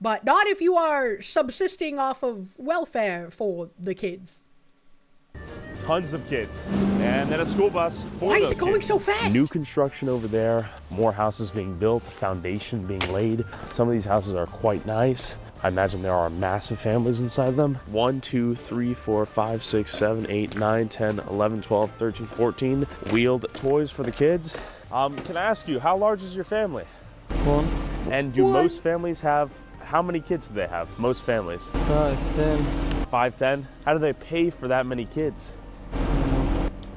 But not if you are subsisting off of welfare for the kids. Tons of kids. And then a school bus for Why is those it going kids. so fast? New construction over there, more houses being built, foundation being laid. Some of these houses are quite nice. I imagine there are massive families inside them. 1, 2, 3, 4, 5, 6, 7, 8, 9, 10, 11, 12, 13, 14 wheeled toys for the kids. Can I ask you, how large is your family? 1. And do most families have, how many kids do they have? Most families? 5, 10. 5, 10? How do they pay for that many kids?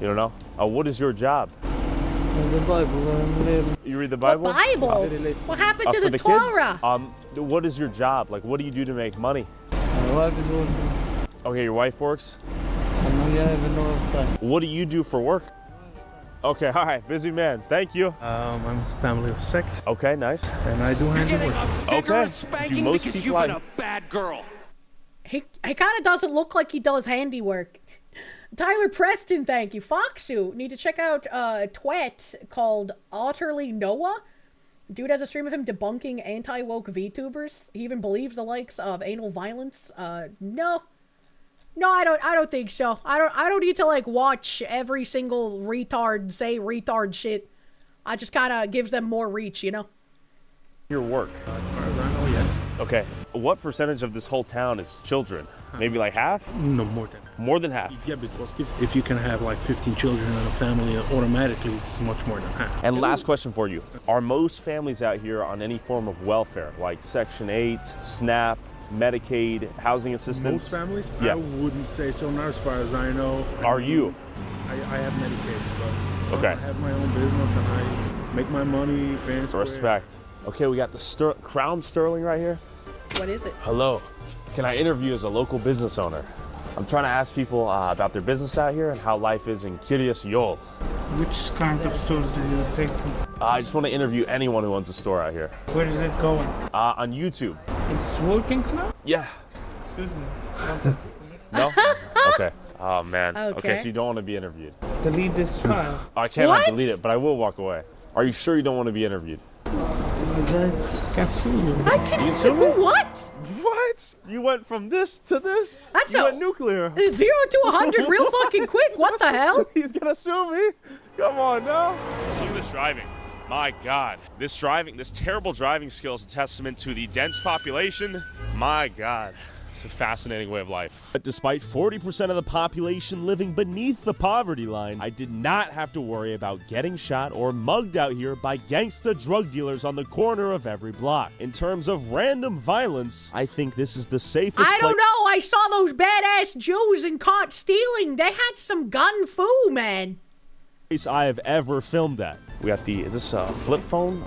You don't know? What is your job? The Bible. You read the Bible? What Bible? What happened to for the kids? Torah? What is your job? Like, what do you do to make money? My wife is working. Okay, your wife works? I have no time. What do you do for work? Okay, all right, busy man. Thank you. I'm a family of 6. Okay, nice. And I do handiwork. Okay. Do most people like... bad girl. He kind of doesn't look like he does handiwork. Tyler Preston, thank you. Foxu, need to check out a twat called Utterly Noah. Dude has a stream of him debunking anti-woke VTubers. He even believes the likes of anal violence. No, I don't think so. I don't need to like watch every single retard say retard shit. I just kind of gives them more reach, you know. Your work? As far as I know, yes. Okay. What percentage of this whole town is children? Maybe like half? No, more than half. More than half? Yeah, because if you can have like 15 children in a family, automatically it's much more than half. And last question for you. Are most families out here on any form of welfare, like Section 8, SNAP, Medicaid, housing assistance? Most families? Yeah. I wouldn't say so, not as far as I know. Are you? I have Medicaid, but Okay. I have my own business and I make my money fair and square. Respect. Okay, we got the Crown Sterling right here. What is it? Hello. Can I interview as a local business owner? I'm trying to ask people about their business out here and how life is in Kiryas Yol. Which kind of stores do you take? I just want to interview anyone who owns a store out here. Where is it going? On YouTube. It's working now? Yeah. Excuse me. No? Okay. Oh, man. Okay. So you don't want to be interviewed. Delete this file. I cannot What? delete it, but I will walk away. Are you sure you don't want to be interviewed? I can sue you. I can sue what? What? You went from this to this? That's you a- went nuclear. 0 to 100 real fucking quick. What the hell? He's gonna sue me? Come on now. See this driving. My God. This terrible driving skill is a testament to the dense population. My God. It's a fascinating way of life. But despite 40% of the population living beneath the poverty line, I did not have to worry about getting shot or mugged out here by gangsta drug dealers on the corner of every block. In terms of random violence, I think this is the safest I don't know. I saw those badass Jews and caught stealing. They had some gun fu, man. place I have ever filmed at. We got the, is this a flip phone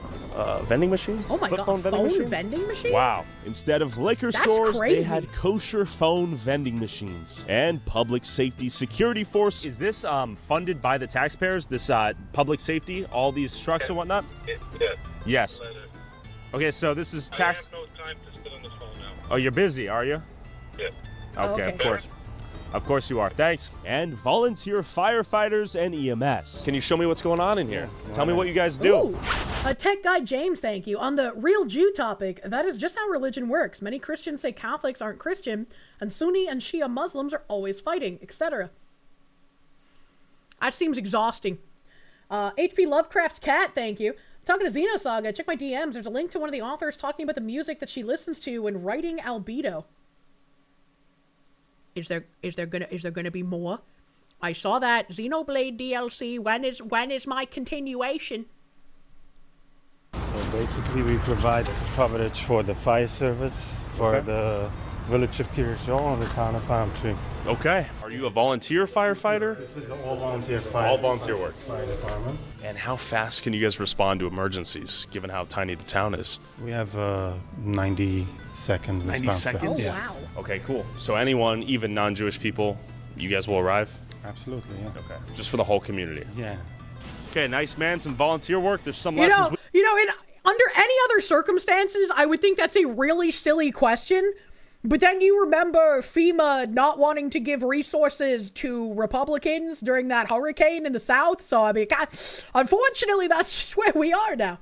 vending machine? Oh my flip God, phone vending machine? Wow. Instead of liquor That's stores, crazy. they had kosher phone vending machines. And public safety security force. Is this funded by the taxpayers, this public safety, all these trucks and whatnot? Yes. Okay, so this is tax. I have no time to sit on the phone now. Oh, you're busy, are you? Yeah. Okay, of course. Of course you are. Thanks. And volunteer firefighters and EMS. Can you show me what's going on in here? Tell me what you guys do. Ooh. Tech Guy James, thank you. On the real Jew topic, that is just how religion works. Many Christians say Catholics aren't Christian, and Sunni and Shia Muslims are always fighting, etc. That seems exhausting. HP Lovecraft's Cat, thank you. Talking to Xenosaga, check my DMs. There's a link to one of the authors talking about the music that she listens to when writing Albedo. Is there gonna be more? I saw that Xenoblade DLC. When is my continuation? So basically, we provide coverage for the fire service for the village of Kirsche and the town of Pastry. Okay. Are you a volunteer firefighter? This is all volunteer fire. All volunteer work. Fire department. And how fast can you guys respond to emergencies, given how tiny the town is? We have a 90-second 90 response. seconds? Oh, yes. Wow. Okay, cool. So anyone, even non-Jewish people, you guys will arrive? Absolutely, yeah. Okay. Just for the whole community? Yeah. Okay, nice, man. Some volunteer work. There's some You lessons. know, under any other circumstances, I would think that's a really silly question. But then you remember FEMA not wanting to give resources to Republicans during that hurricane in the South. So, I mean, God, unfortunately, that's just where we are now.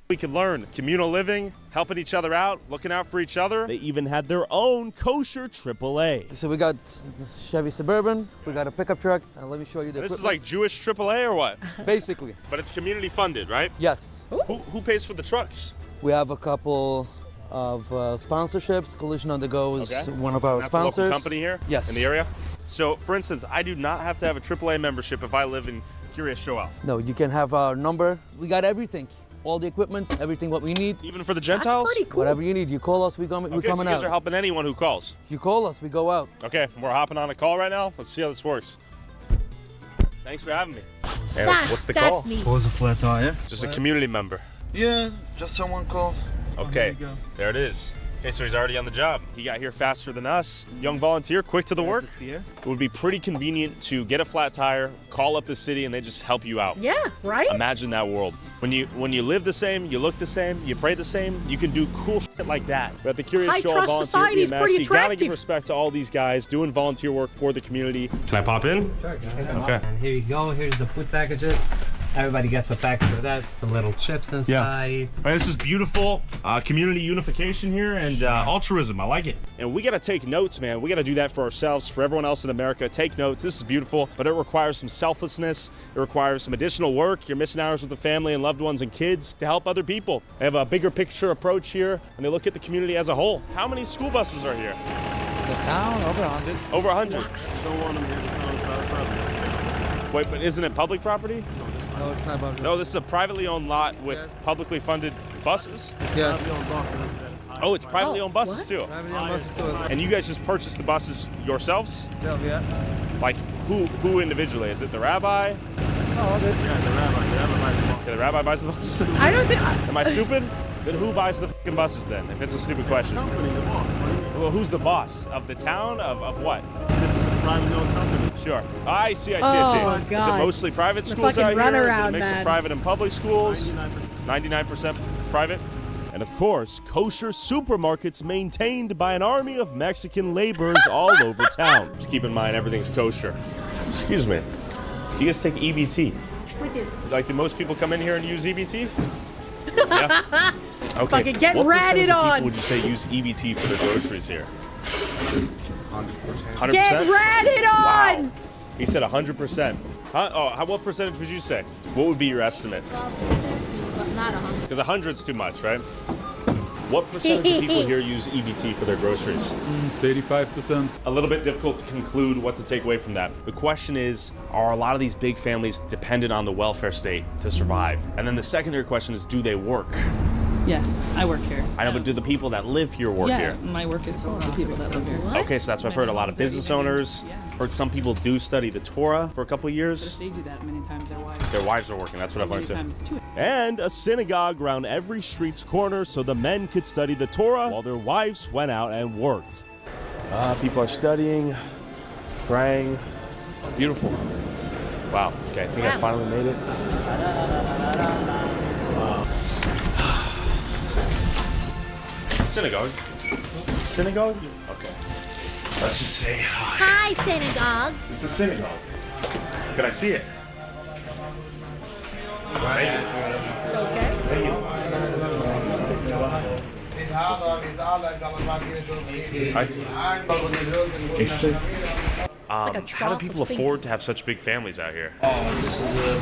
We could learn communal living, helping each other out, looking out for each other. They even had their own kosher AAA. So we got the Chevy Suburban, we got a pickup truck, and let me show you the This is equipment. like Jewish AAA or what? Basically. But it's community funded, right? Yes. Who pays for the trucks? We have a couple of sponsorships. Collision on the Go is one of our That's sponsors. a local company here? Yes. In the area? So, for instance, I do not have to have a AAA membership if I live in Kiryas Shoel. No, you can have our number. We got everything. All the equipment, everything what we need. Even for the Gentiles? That's pretty cool. Whatever you need, you call us, we coming Okay, so you guys out. are helping anyone who calls. You call us, we go out. Okay, we're hopping on a call right now. Let's see how this works. Thanks for having me. Hey, what's the call? Neat. What was a flat tire? Just a community member. Yeah, just someone called. Okay, there it is. Okay, so he's already on the job. He got here faster than us. Young volunteer, quick to the work. It would be pretty convenient to get a flat tire, call up the city, and they just help you out. Yeah, right? Imagine that world. When you live the same, you look the same, you pray the same, you can do cool shit like that. But at the Kiryas High Shoel trust Volunteer society is EMS, pretty you gotta attractive. give respect to all these guys doing volunteer work for the community. Can I pop in? Sure. Okay. And here you go. Here's the food packages. Everybody gets a package of that. Some little chips inside. Right, this is beautiful. Community unification here and altruism. I like it. And we got to take notes, man. We got to do that for ourselves, for everyone else in America. Take notes. This is beautiful, but it requires some selflessness. It requires some additional work. You're missing hours with the family and loved ones and kids to help other people. They have a bigger picture approach here, and they look at the community as a whole. How many school buses are here? The town, over 100. Over 100. Don't want them here to sound private property. Wait, but isn't it public property? No, it's not about No, this is a privately owned lot with publicly funded buses. Yes. Oh, it's privately owned buses too. Privately owned buses too as well. And you guys just purchased the buses yourselves? Self, yeah. Like who individually? Is it the rabbi? Yeah, the rabbi buys the bus. Okay, the rabbi buys the bus. I don't think. Am I stupid? Then who buys the fucking buses then? If it's a stupid question. Company, the boss. Well, who's the boss of the town? Of what? This is a privately owned company. Sure. I see. Oh, Is it God. mostly private The schools fucking out here? Is it a runaround, mix man. of private and public schools? 99%. 99% private. And of course, kosher supermarkets maintained by an army of Mexican laborers all over town. Just keep in mind, everything's kosher. Excuse me. Do you guys take EBT? We do. Like, do most people come in here and use EBT? Yeah. Okay. Fucking get what ratted percentage of on. people would you say use EBT for their groceries here? 100%. Get ratted on! Wow. He said 100%. Huh? Oh, what percentage would you say? What would be your estimate? Well, 50, but not 100. Because 100's too much, right? What percentage of people here use EBT for their groceries? 35%. A little bit difficult to conclude what to take away from that. The question is, are a lot of these big families dependent on the welfare state to survive? And then the secondary question is, do they work? Yes, I work here. I know, but do the people that live here work yeah, here? my work is for the people that live here. Okay, so that's what I've heard. A lot of business owners. Heard some people do study the Torah for a couple of years. They do that many times. Their wives are working. That's what I've learned too. And a synagogue around every street's corner so the men could study the Torah while their wives went out and worked. People are studying, praying. Beautiful. Wow. Okay, I think I finally made it. Synagogue. Synagogue? Okay. Let's just say hi. Hi, synagogue. It's a synagogue. Can I see it? Thank you. Okay. Thank you. Hi. How do people afford to have such big families out here? This is a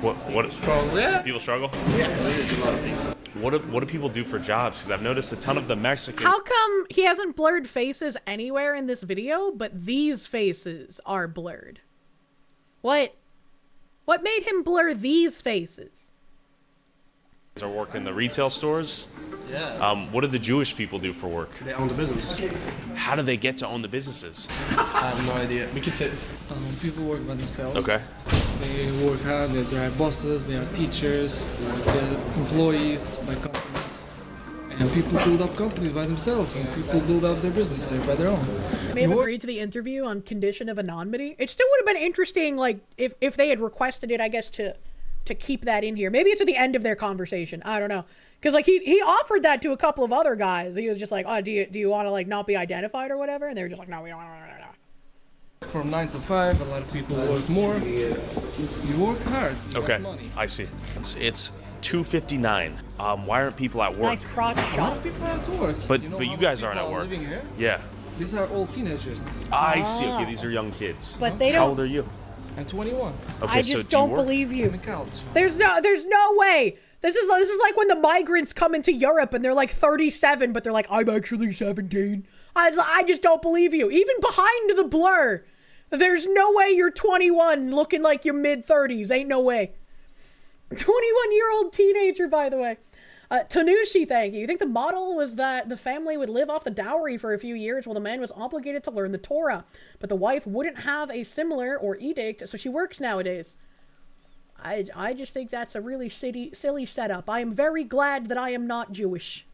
problem, What struggle, yeah. People struggle? Yeah, there's a lot of people. What do people do for jobs? Because I've noticed a ton of the Mexicans. How come he hasn't blurred faces anywhere in this video, but these faces are blurred? What made him blur these faces? Are working in the retail stores? Yeah. What do the Jewish people do for work? They own the business. How do they get to own the businesses? I have no idea. We could say people work by themselves. Okay. They work hard, they drive buses, they are teachers, they're employees by companies. And people build up companies by themselves, and people build up their businesses by their own. May have agreed to the interview on condition of anonymity. It still would have been interesting, like, if they had requested it, I guess, to keep that in here. Maybe it's at the end of their conversation. I don't know. Because, like, he offered that to a couple of other guys. He was just like, oh, do you want to, like, not be identified or whatever? And they were just like, no, we don't want to. From 9 to 5, a lot of people work more. You work hard. You Okay, get money. I see. It's 2:59. Why aren't people at work? Nice crotch A lot shot. of people are at work. But you know you how guys many aren't at people are work. living here? Yeah. These are all teenagers. I see. Okay, these are young kids. But they How don't- old are you? I'm 21. Okay, I so just do you don't work? believe you. I'm in college. There's no way. This is like when the migrants come into Europe and they're like 37, but they're like, I'm actually 17. I just don't believe you. Even behind the blur, there's no way you're 21 looking like you're mid-30s. Ain't no way. 21-year-old teenager, by the way. Tanushi, thank you. You think the model was that the family would live off the dowry for a few years while the man was obligated to learn the Torah, but the wife wouldn't have a similar or edict, so she works nowadays. I just think that's a really silly setup. I am very glad that I am not Jewish.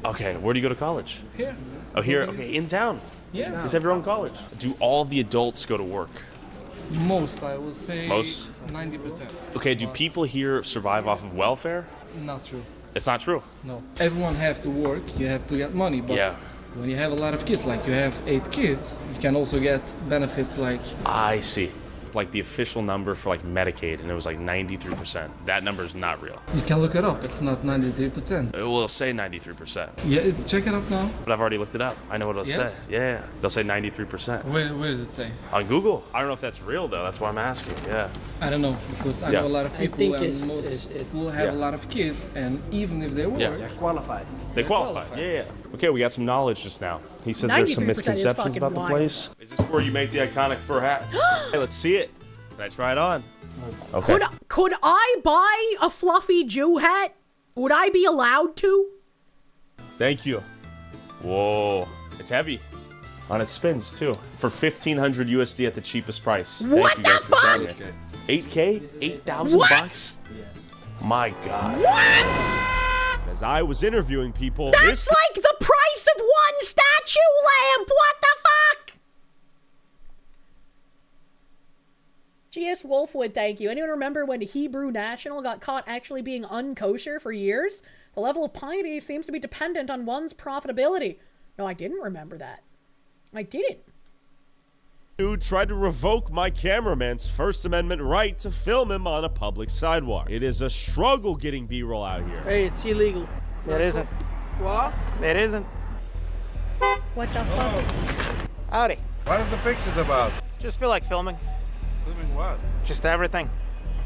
Okay, where do you go to college? Here. Oh, here? Okay, in town? Yes. You have your own college. Do all the adults go to work? Most, I will say. Most? 90%. Okay, do people here survive off of welfare? Not true. It's not true. No. Everyone have to work, you have to get money, but Yeah. when you have a lot of kids, like you have 8 kids, you can also get benefits like... I see. Like the official number for like Medicaid, and it was like 93%. That number is not real. You can look it up, it's not 93%. It will say 93%. Yeah, check it up now. But I've already looked it up. I know what it'll Yes? say. Yeah, they'll say 93%. Where does it say? On Google. I don't know if that's real though. That's why I'm asking. Yeah. I don't know, because I Yeah. know a lot of I people think and most people have a lot of kids, and even if they work... Yeah. They're qualified. They qualify. Yeah. Okay, we got some knowledge just now. He says there's some 93% is misconceptions fucking about the wild. place. Is this where you make the iconic fur hats? Hey, let's see it. Can I try it on? Okay. Could I buy a fluffy Jew hat? Would I be allowed to? Thank you. Whoa. It's heavy. On its spins too. For 1,500 USD at the cheapest price. What Thank you guys the for fuck? saying it. 8K? 8,000 What? bucks? My God. What? As I was interviewing people, That's like the price of one statue lamp! What the fuck? G.S. Wolfwood, thank you. Anyone remember when Hebrew National got caught actually being unkosher for years? The level of piety seems to be dependent on one's profitability. No, I didn't remember that. I didn't. dude tried to revoke my cameraman's First Amendment right to film him on a public sidewalk. It is a struggle getting B-roll out here. Hey, it's illegal. It isn't. What? It isn't. What the fuck? Howdy. What is the pictures about? Just feel like filming. Filming what? Just everything.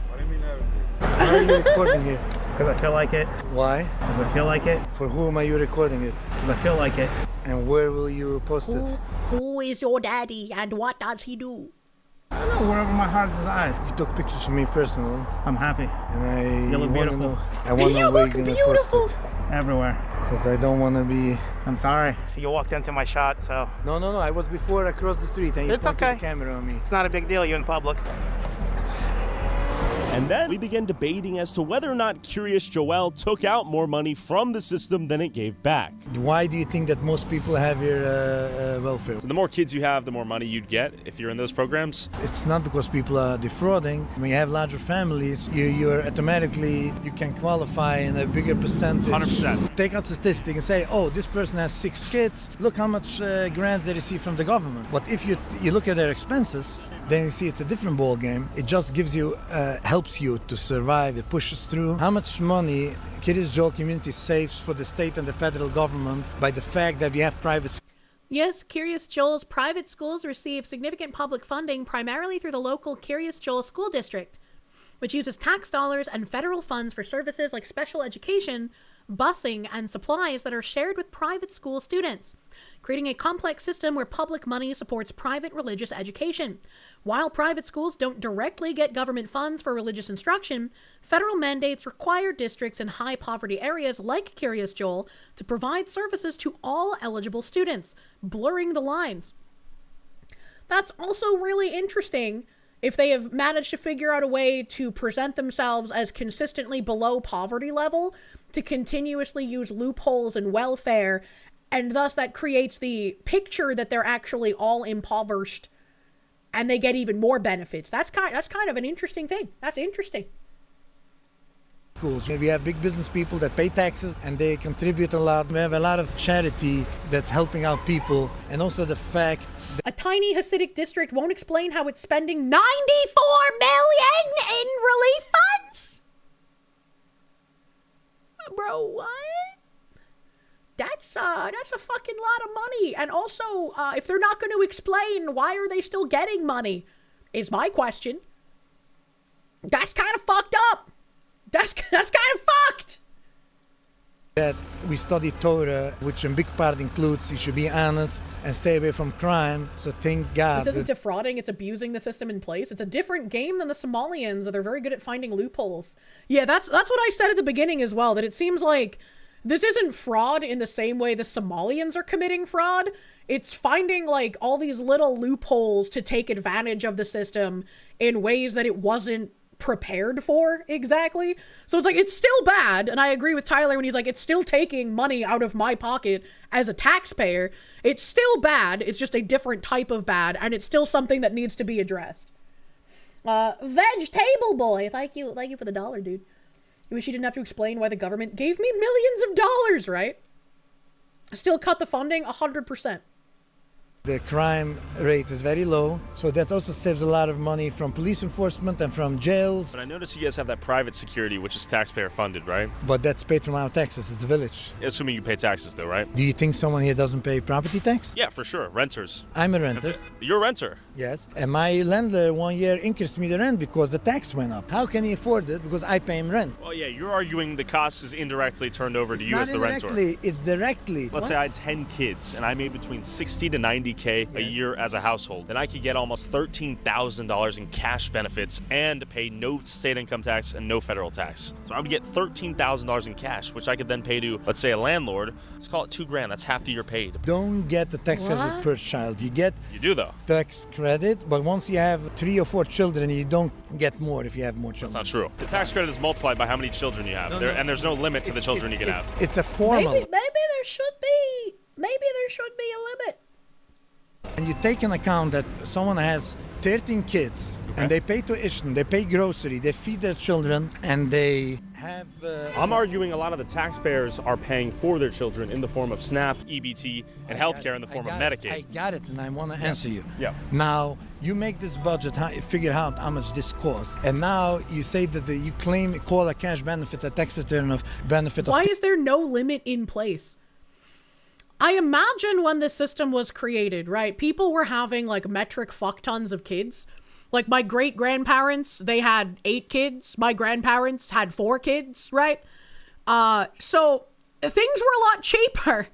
What do you mean everything? Why are you recording it? Because I feel like it. Why? Because I feel like it. For whom are you recording it? Because I feel like it. And where will you post it? Who is your daddy and what does he do? I don't know, wherever my heart desires. You took pictures of me personally. I'm happy. And I You look want to beautiful. know. I want to know where you're going to post it. Everywhere. because I don't want to be... I'm sorry. You walked into my shot, so... No, I was before across the street and you It's pointed okay. the camera on me. It's not a big deal. You're in public. And then we began debating as to whether or not Curious Joel took out more money from the system than it gave back. Why do you think that most people have your welfare? The more kids you have, the more money you'd get if you're in those programs. It's not because people are defrauding. When you have larger families, you're automatically, you can qualify in a bigger percentage. 100%. Take out statistic and say, oh, this person has 6 kids. Look how much grants they receive from the government. But if you look at their expenses, then you see it's a different ball game. It just gives you, helps you to survive. It pushes through. How much money Curious Joel community saves for the state and the federal government by the fact that we have private schools? Yes, Curious Joel's private schools receive significant public funding primarily through the local Curious Joel School District, which uses tax dollars and federal funds for services like special education, busing, and supplies that are shared with private school students, creating a complex system where public money supports private religious education. While private schools don't directly get government funds for religious instruction, federal mandates require districts in high poverty areas like Curious Joel to provide services to all eligible students, blurring the lines. That's also really interesting if they have managed to figure out a way to present themselves as consistently below poverty level, to continuously use loopholes in welfare, and thus that creates the picture that they're actually all impoverished and they get even more benefits. That's kind of an interesting thing. That's interesting. Schools. We have big business people that pay taxes and they contribute a lot. We have a lot of charity that's helping out people, and also the fact that a tiny Hasidic district won't explain how it's spending $94 million in relief funds? Bro, what? That's a fucking lot of money. And also, if they're not going to explain, why are they still getting money? Is my question. That's kind of fucked up. That's kind of fucked. that we study Torah, which in big part includes you should be honest and stay away from crime. So thank God. This isn't defrauding, it's abusing the system in place. It's a different game than the Somalians. They're very good at finding loopholes. Yeah, that's what I said at the beginning as well, that it seems like this isn't fraud in the same way the Somalians are committing fraud. It's finding like all these little loopholes to take advantage of the system in ways that it wasn't prepared for exactly. So it's like, it's still bad, and I agree with Tyler when he's like, it's still taking money out of my pocket as a taxpayer. It's still bad, it's just a different type of bad, and it's still something that needs to be addressed. Veg Table Boy, thank you for the $1, dude. I wish you didn't have to explain why the government gave me millions of dollars, right? Still cut the funding 100%. The crime rate is very low, so that also saves a lot of money from police enforcement and from jails. But I noticed you guys have that private security, which is taxpayer funded, right? But that's paid from our taxes, it's the village. Assuming you pay taxes though, right? Do you think someone here doesn't pay property tax? Yeah, for sure. Renters. I'm a renter. You're a renter? Yes. And my landlord 1 year increased me the rent because the tax went up. How can he afford it? Because I pay him rent. Well, yeah, you're arguing the cost is indirectly turned over to you as the renter. It's directly. Let's say I had 10 kids and I made between 60 to 90K a year as a household. Then I could get almost $13,000 in cash benefits and pay no state income tax and no federal tax. So I would get $13,000 in cash, which I could then pay to, let's say, a landlord. Let's call it $2,000. That's half the year paid. Don't get the tax credit per child. You get You do though. tax credit, but once you have 3 or 4 children, you don't get more if you have more children. That's not true. The tax credit is multiplied by how many children you have, and there's no limit to the children you can have. It's a formal. Maybe there should be a limit. And you take into account that someone has 13 kids, and they pay tuition, they pay grocery, they feed their children, and they have... I'm arguing a lot of the taxpayers are paying for their children in the form of SNAP, EBT, and healthcare in the form of Medicaid. I got it, and I want to answer you. Yeah. Now, you make this budget, figure out how much this costs, and now you say that you call a cash benefit a tax return of benefit of... Why is there no limit in place? I imagine when this system was created, right, people were having like metric fuck tons of kids. Like my great-grandparents, they had 8 kids. My grandparents had 4 kids, right? So things were a lot cheaper.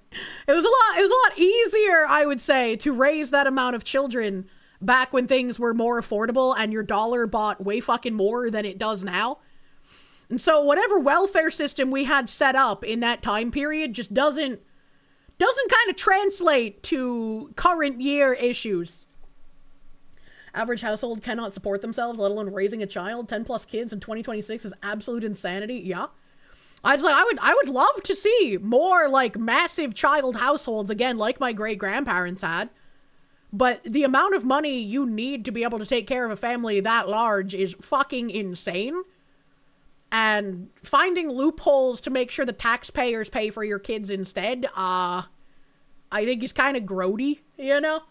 It was a lot easier, I would say, to raise that amount of children back when things were more affordable and your dollar bought way fucking more than it does now. And so whatever welfare system we had set up in that time period just doesn't kind of translate to current year issues. Average household cannot support themselves, let alone raising a child. 10 plus kids in 2026 is absolute insanity. Yeah. I would love to see more like massive child households again, like my great grandparents had. But the amount of money you need to be able to take care of a family that large is fucking insane. And finding loopholes to make sure the taxpayers pay for your kids instead, I think is kind of grody, you know?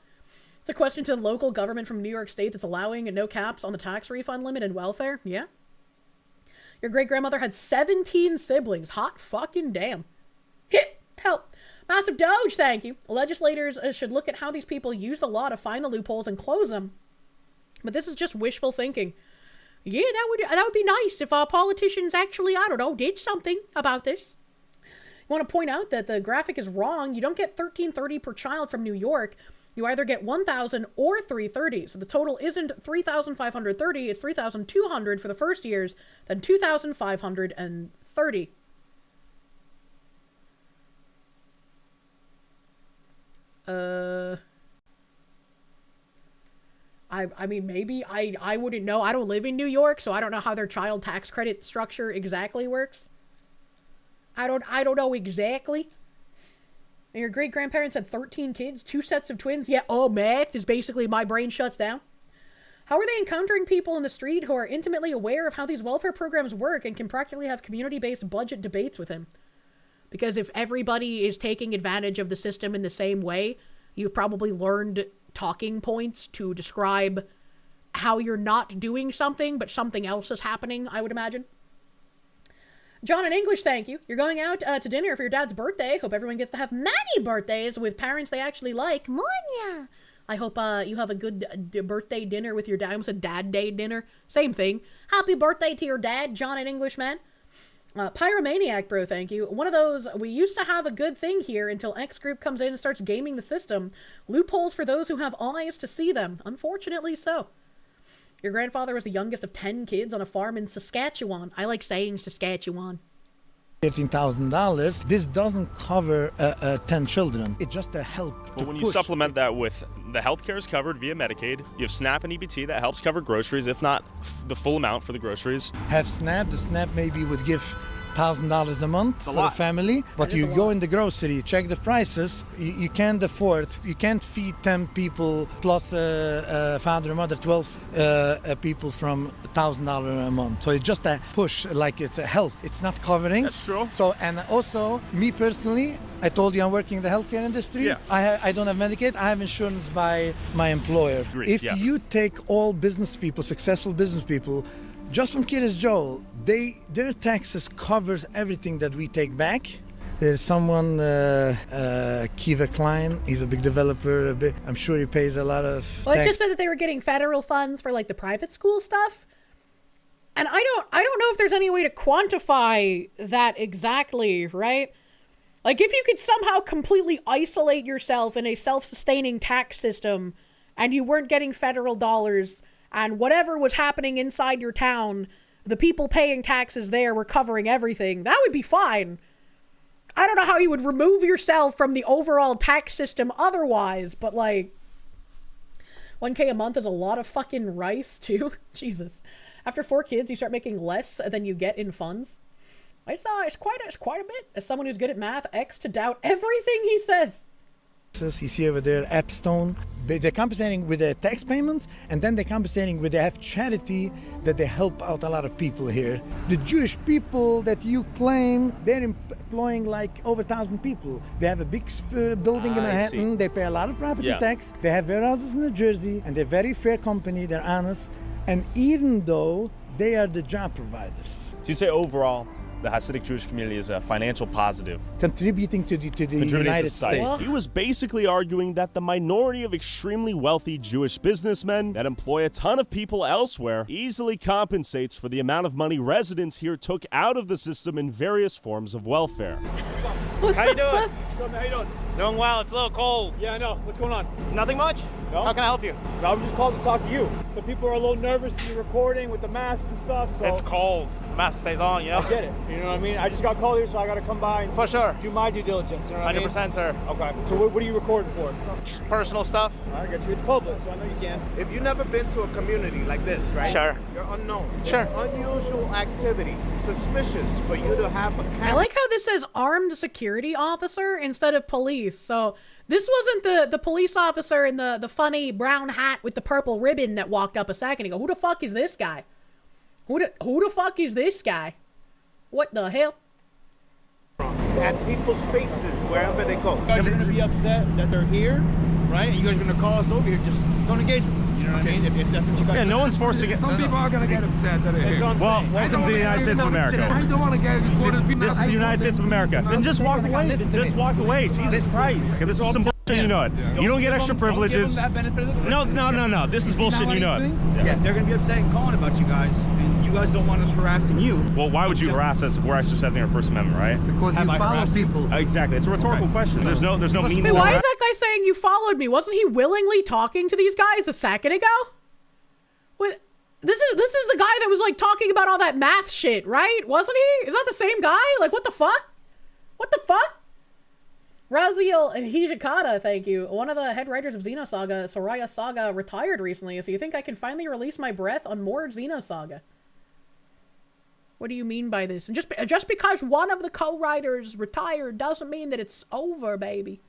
It's a question to the local government from New York State that's allowing no caps on the tax refund limit and welfare. Yeah. Your great-grandmother had 17 siblings. Hot fucking damn. Help. Massive Doge, thank you. Legislators should look at how these people use the law to find the loopholes and close them. But this is just wishful thinking. Yeah, that would be nice if our politicians actually, I don't know, did something about this. You want to point out that the graphic is wrong. You don't get $1,330 per child from New York. You either get $1,000 or $330. So the total isn't $3,530. It's $3,200 for the first years, then $2,530. I mean, maybe. I wouldn't know. I don't live in New York, so I don't know how their child tax credit structure exactly works. I don't know exactly. And your great-grandparents had 13 kids, 2 sets of twins. Yeah, oh, math is basically my brain shuts down. How are they encountering people in the street who are intimately aware of how these welfare programs work and can practically have community-based budget debates with him? Because if everybody is taking advantage of the system in the same way, you've probably learned talking points to describe how you're not doing something, but something else is happening, I would imagine. John in English, thank you. You're going out to dinner for your dad's birthday. Hope everyone gets to have many birthdays with parents they actually like. Monya! I hope you have a good birthday dinner with your dad. I almost said dad day dinner. Same thing. Happy birthday to your dad, John in English, man. Pyromaniac, bro, thank you. One of those, we used to have a good thing here until X group comes in and starts gaming the system. Loopholes for those who have eyes to see them. Unfortunately so. Your grandfather was the youngest of 10 kids on a farm in Saskatchewan. I like saying Saskatchewan. $15,000. This doesn't cover 10 children. It's just a help. Well, when you supplement that with the healthcare is covered via Medicaid, you have SNAP and EBT that helps cover groceries, if not the full amount for the groceries. Have SNAP. The SNAP maybe would give $1,000 a month for a family, but you go in the grocery, check the prices, you can't afford, you can't feed 10 people plus a father and mother, 12 people from $1,000 a month. So it's just a push, like it's a help. It's not covering. That's true. So, and also, me personally, I told you I'm working in the healthcare industry. Yeah. I don't have Medicaid. I have insurance by my employer. Agreed. If Yeah. you take all business people, successful business people, just from Kirsche Joel, their taxes covers everything that we take back. There's someone, Kiva Klein. He's a big developer. I'm sure he pays a lot of. Well, it just said that they were getting federal funds for like the private school stuff, and I don't know if there's any way to quantify that exactly, right? Like if you could somehow completely isolate yourself in a self-sustaining tax system, and you weren't getting federal dollars. And whatever was happening inside your town, the people paying taxes there were covering everything. That would be fine. I don't know how you would remove yourself from the overall tax system otherwise, but like, $1K a month is a lot of fucking rice too. Jesus. After 4 kids, you start making less than you get in funds. It's quite a bit. As someone who's good at math, X to doubt everything he says. You see over there, Epstone. They're compensating with their tax payments, and then they're compensating with they have charity that they help out a lot of people here. The Jewish people that you claim, they're employing like over 1,000 people. They have a big building in Manhattan. They pay a lot of property tax. They have warehouses in New Jersey, and they're a very fair company. They're honest. And even though they are the job providers. So you say overall, the Hasidic Jewish community is a financial positive. Contributing to the United States. He was basically arguing that the minority of extremely wealthy Jewish businessmen that employ a ton of people elsewhere easily compensates for the amount of money residents here took out of the system in various forms of welfare. How you doing? Good, how you doing? Doing well. It's a little cold. Yeah, I know. What's going on? Nothing much. No? How can I help you? I was just called to talk to you. So people are a little nervous to be recording with the masks and stuff, so... It's cold. The mask stays on, you know? I get it. You know what I mean? I just got called here, so I got to come by and... For sure. Do my due diligence, you know what I mean? 100%, sir. Okay. So what are you recording for? Just personal stuff. I get you. It's public, so I know you can. If you've never been to a community like this, right? Sure. You're unknown. Sure. It's unusual activity. Suspicious for you to have a camera. I like how this says armed security officer instead of police. So this wasn't the police officer in the funny brown hat with the purple ribbon that walked up a second ago. Who the fuck is this guy? Who the fuck is this guy? What the hell? At people's faces wherever they go. You guys are going to be upset that they're here, right? And you guys are going to call us over here. Just don't engage with them. You know what I mean? If that's what you guys no one's forced to get... Some people are going to get upset that they're here. Well, welcome to the United States of America. I don't want to get recorded. This is the United States of America. Then just walk away. Just walk away. Jesus Christ. Okay, this is some bullshit, you know it. You don't get extra privileges. No. This is bullshit, you know it. Yeah, if they're going to be upset and calling about you guys, and you guys don't want us harassing you. Well, why would you harass us if we're exercising our First Amendment, right? Because you follow people. Exactly. It's a rhetorical question. There's no means. Wait, why is that guy saying you followed me? Wasn't he willingly talking to these guys a second ago? What? This is the guy that was like talking about all that math shit, right? Wasn't he? Is that the same guy? Like, what the fuck? What the fuck? Raziel Hijikata, thank you. One of the head writers of Xenosaga, Soraya Saga, retired recently, so you think I can finally release my breath on more Xenosaga? What do you mean by this? And just because one of the co-writers retired doesn't mean that it's over, baby.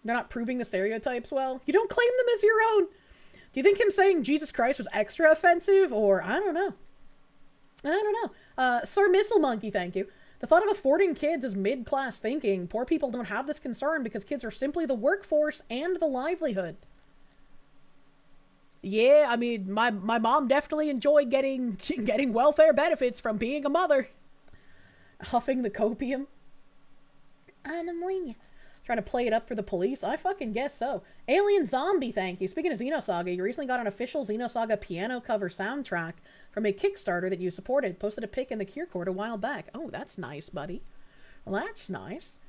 They're not proving the stereotypes well. You don't claim them as your own. Do you think him saying Jesus Christ was extra offensive? Or, I don't know. Sir Missile Monkey, thank you. The thought of affording kids is mid-class thinking. Poor people don't have this concern because kids are simply the workforce and the livelihood. Yeah, I mean, my mom definitely enjoyed getting welfare benefits from being a mother. Huffing the copium. Trying to play it up for the police? I fucking guess so. Alien Zombie, thank you. Speaking of Xenosaga, you recently got an official Xenosaga piano cover soundtrack from a Kickstarter that you supported. Posted a pic in the Kiercourt a while back. Oh, that's nice, buddy. Well, that's nice.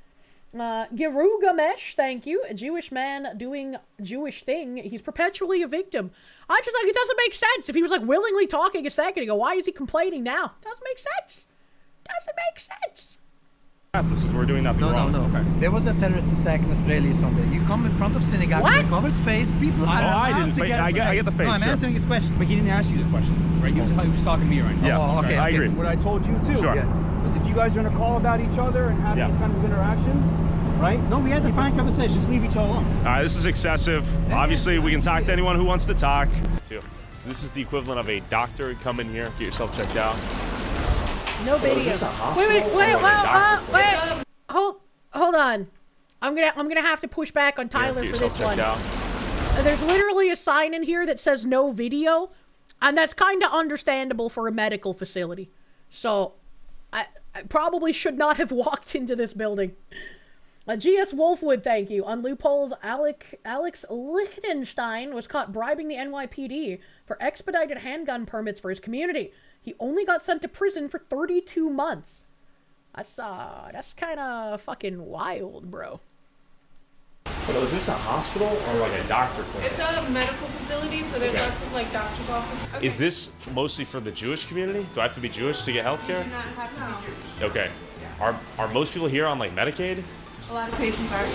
Girugamesh, thank you. A Jewish man doing Jewish thing. He's perpetually a victim. I just like, it doesn't make sense. If he was like willingly talking a second ago, why is he complaining now? Doesn't make sense. Doesn't make sense. This is we're doing nothing wrong. No. Okay. There was a terrorist attack in Australia Sunday. You come in front of synagogue, with a covered face, people are allowed to get I get the face. No, I'm answering his question, but he didn't ask you the question, right? He was talking to me right now. Yeah, okay. I agree. What I told you too. Sure. Was if you guys are gonna call about each other and have these kind of interactions, right? No, we had to find conversations. Just leave each other alone. All right, this is excessive. Obviously, we can talk to anyone who wants to talk. This is the equivalent of a doctor come in here, get yourself checked out. No video. Is this a hospital? Wait. Hold on. I'm gonna have to push back on Tyler for this one. There's literally a sign in here that says no video, and that's kind of understandable for a medical facility. So, I probably should not have walked into this building. GS Wolfwood, thank you. On loopholes, Alex Lichtenstein was caught bribing the NYPD for expedited handgun permits for his community. He only got sent to prison for 32 months. That's kind of fucking wild, bro. But is this a hospital or like a doctor clinic? It's a medical facility, so there's lots of like doctor's offices. Okay. Is this mostly for the Jewish community? Do I have to be Jewish to get healthcare? You do not have to. Okay. Are most people here on like Medicaid? A lot of patients are.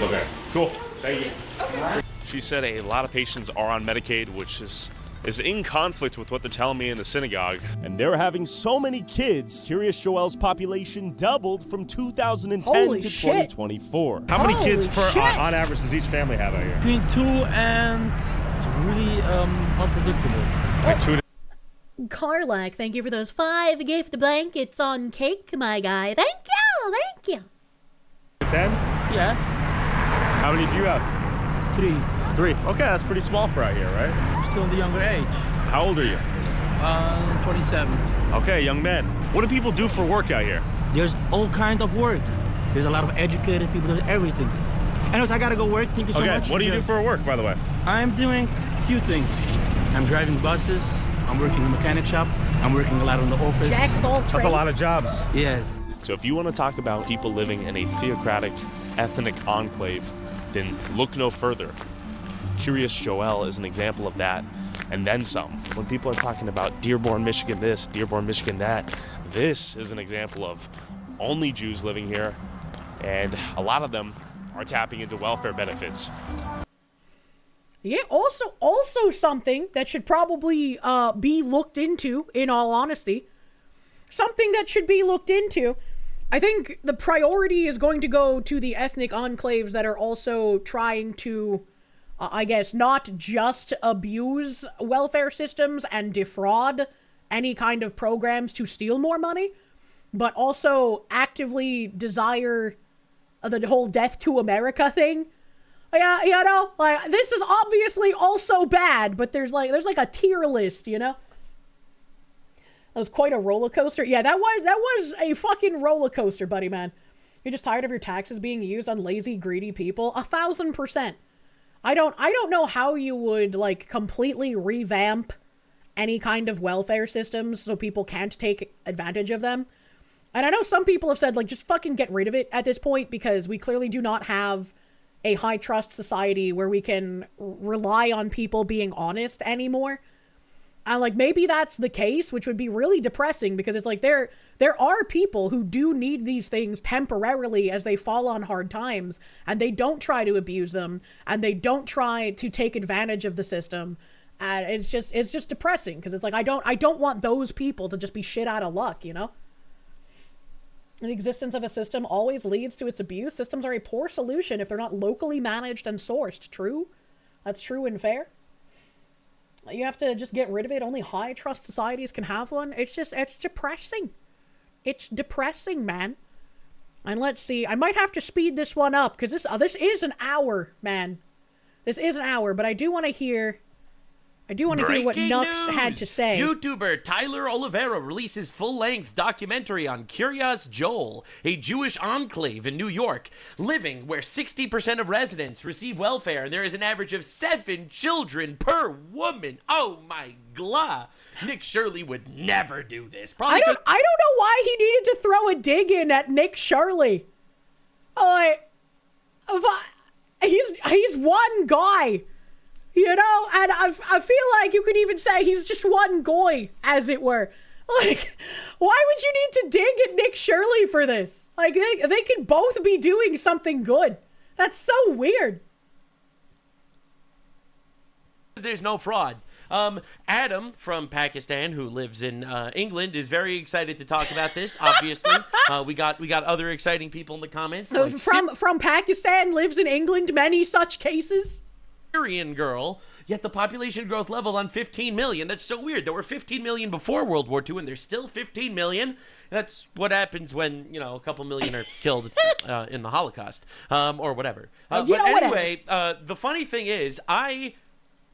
Okay. Cool. Thank you. Okay. She said a lot of patients are on Medicaid, which is in conflict with what they're telling me in the synagogue. And they're having so many kids, Curious Joel's population doubled from 2010 Holy to shit. 2024. How many kids on average does each family have out here? Between 2 and really unpredictable. Like 2 to Carlac, thank you for those 5 gift blankets on cake, my guy. Thank you. 10? Yeah. How many do you have? 3. Okay, that's pretty small for out here, right? I'm still in the younger age. How old are you? 27. Okay, young man. What do people do for work out here? There's all kinds of work. There's a lot of educated people, there's everything. Anyways, I gotta go work. Thank you so much. What do you do for work, by the way? I'm doing a few things. I'm driving buses. I'm working in the mechanic shop. I'm working a lot in the office. Jack of all That's a trades. lot of jobs. Yes. So if you want to talk about people living in a theocratic, ethnic enclave, then look no further. Curious Joel is an example of that, and then some. When people are talking about Dearborn, Michigan this, Dearborn, Michigan that, this is an example of only Jews living here, and a lot of them are tapping into welfare benefits. Yeah, also something that should probably be looked into, in all honesty. Something that should be looked into. I think the priority is going to go to the ethnic enclaves that are also trying to, I guess, not just abuse welfare systems and defraud any kind of programs to steal more money, but also actively desire the whole death to America thing. Yeah, you know, like, this is obviously also bad, but there's like a tier list, you know? That was quite a roller coaster. Yeah, that was a fucking roller coaster, buddy, man. You're just tired of your taxes being used on lazy, greedy people? 1,000%. I don't know how you would, like, completely revamp any kind of welfare systems so people can't take advantage of them. And I know some people have said, like, just fucking get rid of it at this point, because we clearly do not have a high-trust society where we can rely on people being honest anymore. And, like, maybe that's the case, which would be really depressing, because it's like there are people who do need these things temporarily as they fall on hard times, and they don't try to abuse them, and they don't try to take advantage of the system. And it's just depressing, because it's like, I don't want those people to just be shit out of luck, you know? The existence of a system always leads to its abuse. Systems are a poor solution if they're not locally managed and sourced. True? That's true and fair. You have to just get rid of it. Only high trust societies can have one. It's depressing. It's depressing, man. And let's see. I might have to speed this one up, because this is an hour, man. This is an hour, but I do want to hear what Nux had to say. YouTuber Tyler Oliveira releases full-length documentary on Kiryas Joel, a Jewish enclave in New York, living where 60% of residents receive welfare, and there is an average of 7 children per woman. Oh my god. Nick Shirley would never do this. I don't know why he needed to throw a dig in at Nick Shirley. He's one guy. You know, and I feel like you could even say he's just one guy, as it were. Like, why would you need to dig at Nick Shirley for this? Like, they could both be doing something good. That's so weird. There's no fraud. Adam from Pakistan, who lives in England, is very excited to talk about this. Obviously, we got other exciting people in the comments. Like from Pakistan, lives in England. Many such cases. Syrian girl, yet the population growth level on 15 million. That's so weird. There were 15 million before World War II, and there's still 15 million. That's what happens when, you know, a couple million are killed in the Holocaust, or whatever. But anyway, the funny thing is, I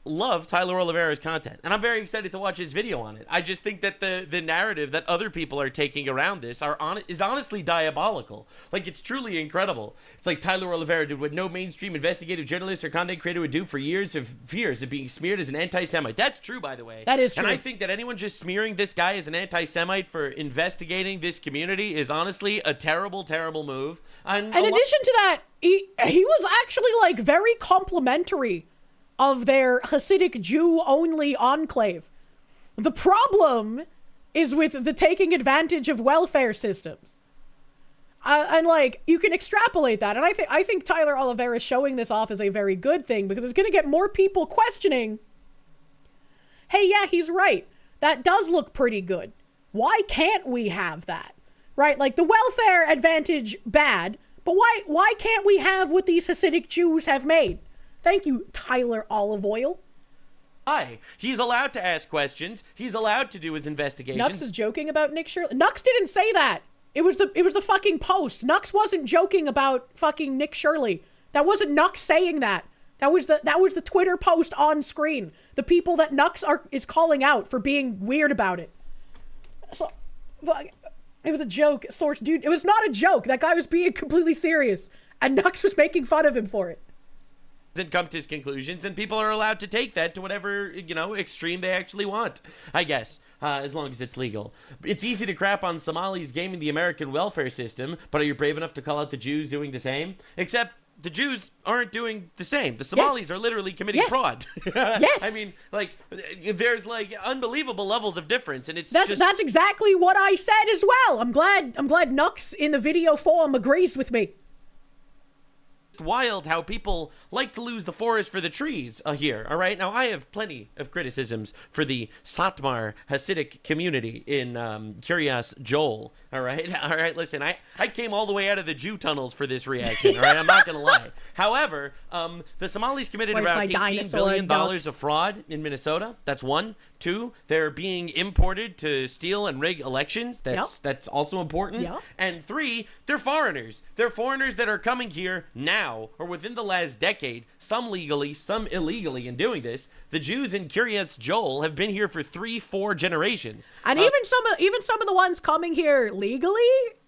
love Tyler Oliveira's content, and I'm very excited to watch his video on it. I just think that the narrative that other people are taking around this is honestly diabolical. Like, it's truly incredible. It's like Tyler Oliveira did what no mainstream investigative journalist or content creator would do for years of fears of being smeared as an anti-Semite. That's true, by the way. That is true. And I think that anyone just smearing this guy as an anti-Semite for investigating this community is honestly a terrible, terrible move. And in addition to that, he was actually, like, very complimentary of their Hasidic Jew-only enclave. The problem is with the taking advantage of welfare systems. And, like, you can extrapolate that. And I think Tyler Oliveira showing this off is a very good thing, because it's going to get more people questioning, hey, yeah, he's right. That does look pretty good. Why can't we have that? Right? Like, the welfare advantage, bad, but why can't we have what these Hasidic Jews have made? Thank you, Tyler Olive Oil. Hi. He's allowed to ask questions. He's allowed to do his investigation. Nux is joking about Nick Shirley. Nux didn't say that. It was the fucking post. Nux wasn't joking about fucking Nick Shirley. That wasn't Nux saying that. That was the Twitter post on screen. The people that Nux is calling out for being weird about it. So, it was a joke. Source, dude, it was not a joke. That guy was being completely serious, and Nux was making fun of him for it. And come to his conclusions, and people are allowed to take that to whatever, you know, extreme they actually want, I guess, as long as it's legal. It's easy to crap on Somalis gaming the American welfare system, but are you brave enough to call out the Jews doing the same? Except the Jews aren't doing the same. The Somalis are literally committing fraud. Yes. I mean, like, there's like unbelievable levels of difference, and that's exactly what I said as well. I'm glad Nux in the video form agrees with me. Wild how people like to lose the forest for the trees here. All right, now I have plenty of criticisms for the Satmar Hasidic community in Kiryas Joel. All right, listen, I came all the way out of the Jew tunnels for this reaction. All right, I'm not gonna lie. However, the Somalis committed around $18 billion of fraud in Minnesota. That's one. Two, they're being imported to steal and rig elections. That's also important. Yep. And three, they're foreigners. They're foreigners that are coming here now or within the last decade, some legally, some illegally in doing this. The Jews in Kiryas Joel have been here for 3-4 generations. And even some of the ones coming here legally,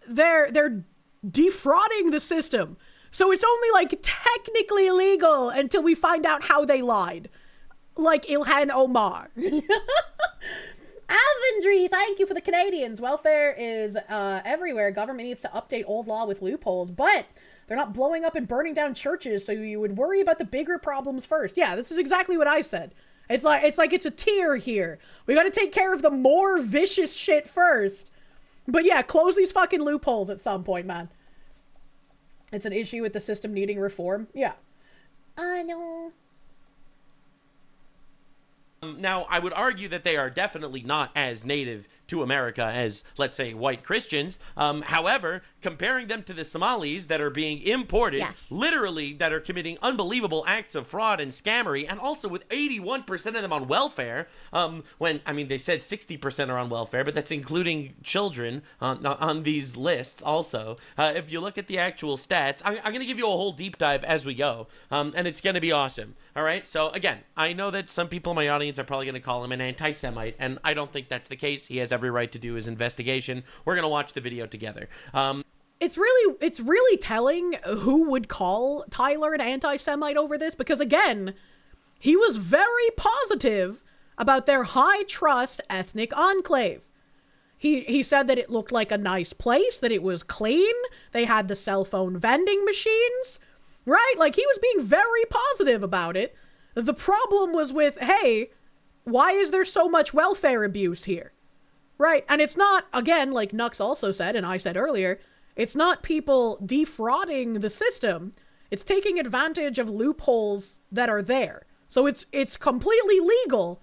they're defrauding the system. So it's only like technically illegal until we find out how they lied. Like Ilhan Omar. Avendry, thank you for the Canadians. Welfare is everywhere. Government needs to update old law with loopholes, but they're not blowing up and burning down churches, so you would worry about the bigger problems first. Yeah, this is exactly what I said. It's like it's a tier here. We got to take care of the more vicious shit first. But yeah, close these fucking loopholes at some point, man. It's an issue with the system needing reform. Yeah. I know. Now, I would argue that they are definitely not as native to America as, let's say, white Christians. However, comparing them to the Somalis that are being imported, literally that are committing unbelievable acts of fraud and scammery, and also with 81% of them on welfare, when, I mean, they said 60% are on welfare, but that's including children on these lists also. If you look at the actual stats, I'm going to give you a whole deep dive as we go, and it's going to be awesome. All right, so again, I know that some people in my audience are probably going to call him an anti-Semite, and I don't think that's the case. He has every right to do his investigation. We're going to watch the video together. It's really telling who would call Tyler an anti-Semite over this, because again, he was very positive about their high-trust ethnic enclave. He said that it looked like a nice place, that it was clean, they had the cell phone vending machines, right? Like, he was being very positive about it. The problem was with, hey, why is there so much welfare abuse here? Right, and it's not, again, like Nux also said, and I said earlier, it's not people defrauding the system. It's taking advantage of loopholes that are there. So it's completely legal,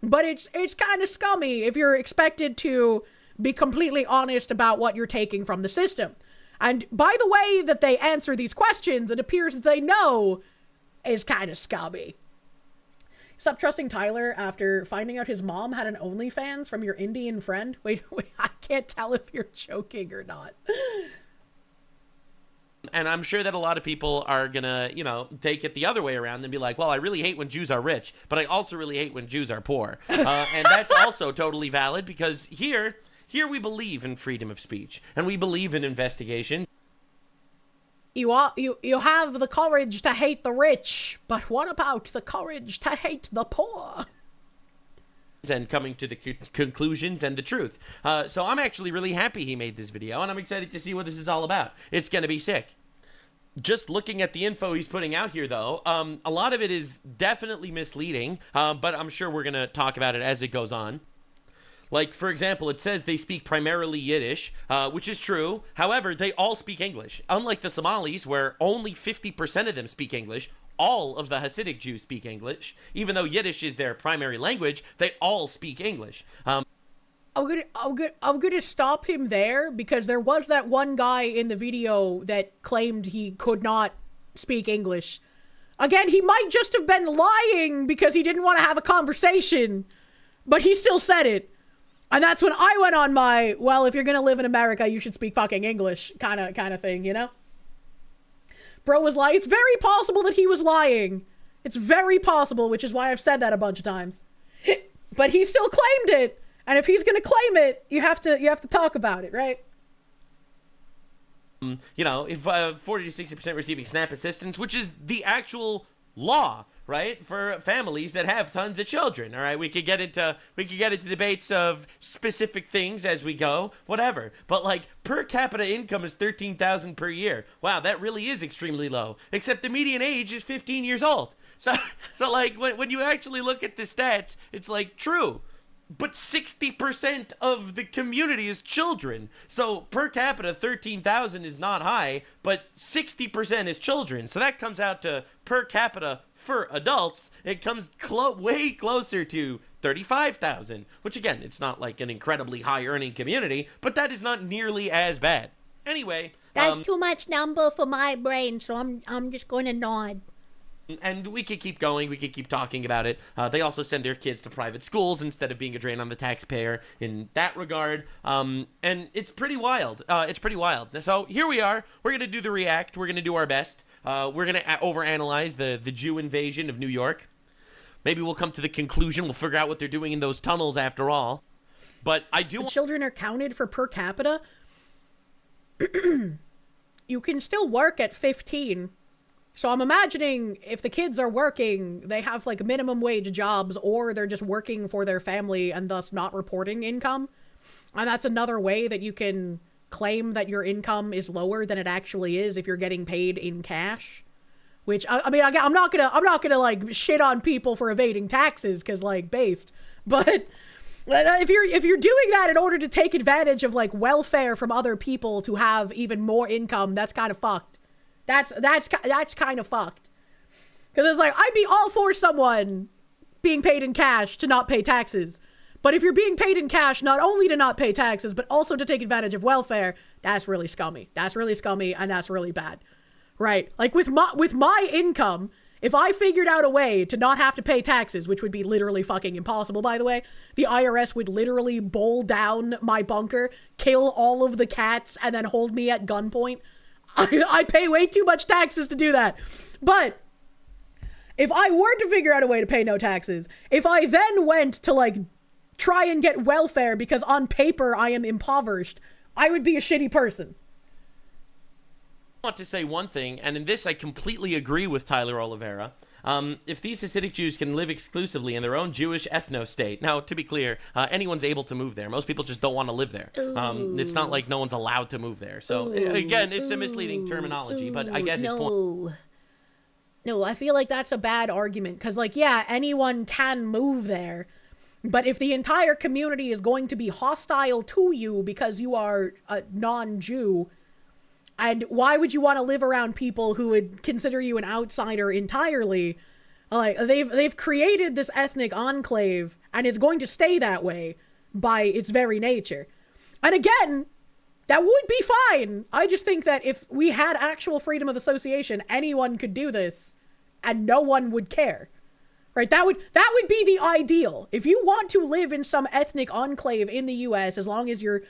but it's kind of scummy if you're expected to be completely honest about what you're taking from the system. And by the way that they answer these questions, it appears that they know is kind of scummy. Stop trusting Tyler after finding out his mom had an OnlyFans from your Indian friend. Wait, I can't tell if you're joking or not. And I'm sure that a lot of people are gonna, take it the other way around and be like, well, I really hate when Jews are rich, but I also really hate when Jews are poor. And that's also totally valid, because here we believe in freedom of speech, and we believe in investigation. You have the courage to hate the rich, but what about the courage to hate the poor? And coming to the conclusions and the truth. So I'm actually really happy he made this video, and I'm excited to see what this is all about. It's gonna be sick. Just looking at the info he's putting out here, though, a lot of it is definitely misleading, but I'm sure we're gonna talk about it as it goes on. Like, for example, it says they speak primarily Yiddish, which is true. However, they all speak English. Unlike the Somalis, where only 50% of them speak English, all of the Hasidic Jews speak English. Even though Yiddish is their primary language, they all speak English. I'm gonna stop him there, because there was that one guy in the video that claimed he could not speak English. Again, he might just have been lying because he didn't want to have a conversation, but he still said it. And that's when I went on my, well, if you're gonna live in America, you should speak fucking English kind of thing, you know? Bro was lying. It's very possible that he was lying. It's very possible, which is why I've said that a bunch of times. But he still claimed it. And if he's gonna claim it, you have to talk about it, right? If 40 to 60% receiving SNAP assistance, which is the actual law, right, for families that have tons of children. All right, we could get into debates of specific things as we go, whatever. But like per capita income is $13,000 per year. Wow, that really is extremely low. Except the median age is 15 years old. So like when you actually look at the stats, it's like true. But 60% of the community is children. So per capita, 13,000 is not high, but 60% is children. So that comes out to per capita for adults, it comes way closer to 35,000, which again, it's not like an incredibly high earning community, but that is not nearly as bad. Anyway. That's too much number for my brain, so I'm just going to nod. And we could keep going. We could keep talking about it. They also send their kids to private schools instead of being a drain on the taxpayer in that regard. And it's pretty wild. It's pretty wild. So here we are. We're going to do the react. We're going to do our best. We're going to overanalyze the Jew invasion of New York. Maybe we'll come to the conclusion. We'll figure out what they're doing in those tunnels after all. But I do... Children are counted for per capita. You can still work at 15. So I'm imagining if the kids are working, they have like minimum wage jobs, or they're just working for their family and thus not reporting income. And that's another way that you can claim that your income is lower than it actually is if you're getting paid in cash. Which I mean, I'm not gonna like shit on people for evading taxes because like based, but if you're doing that in order to take advantage of like welfare from other people to have even more income, that's kind of fucked. That's kind of fucked. Because it's like, I'd be all for someone being paid in cash to not pay taxes. But if you're being paid in cash not only to not pay taxes, but also to take advantage of welfare, that's really scummy. That's really scummy, and that's really bad. Right? Like, with my income, if I figured out a way to not have to pay taxes, which would be literally fucking impossible, by the way, the IRS would literally bowl down my bunker, kill all of the cats, and then hold me at gunpoint. I pay way too much taxes to do that. But if I were to figure out a way to pay no taxes, if I then went to like try and get welfare because on paper I am impoverished, I would be a shitty person. I want to say one thing, and in this I completely agree with Tyler Oliveira. If these Hasidic Jews can live exclusively in their own Jewish ethno-state, now, to be clear, anyone's able to move there. Most people just don't want to live there. It's not like no one's allowed to move there. So, again, it's a misleading terminology, but I get his point. No, I feel like that's a bad argument, because, like, yeah, anyone can move there, but if the entire community is going to be hostile to you because you are a non-Jew, and why would you want to live around people who would consider you an outsider entirely? Like, they've created this ethnic enclave, and it's going to stay that way by its very nature. And again, that would be fine. I just think that if we had actual freedom of association, anyone could do this, and no one would care. Right? That would be the ideal. If you want to live in some ethnic enclave in the US, as long as you're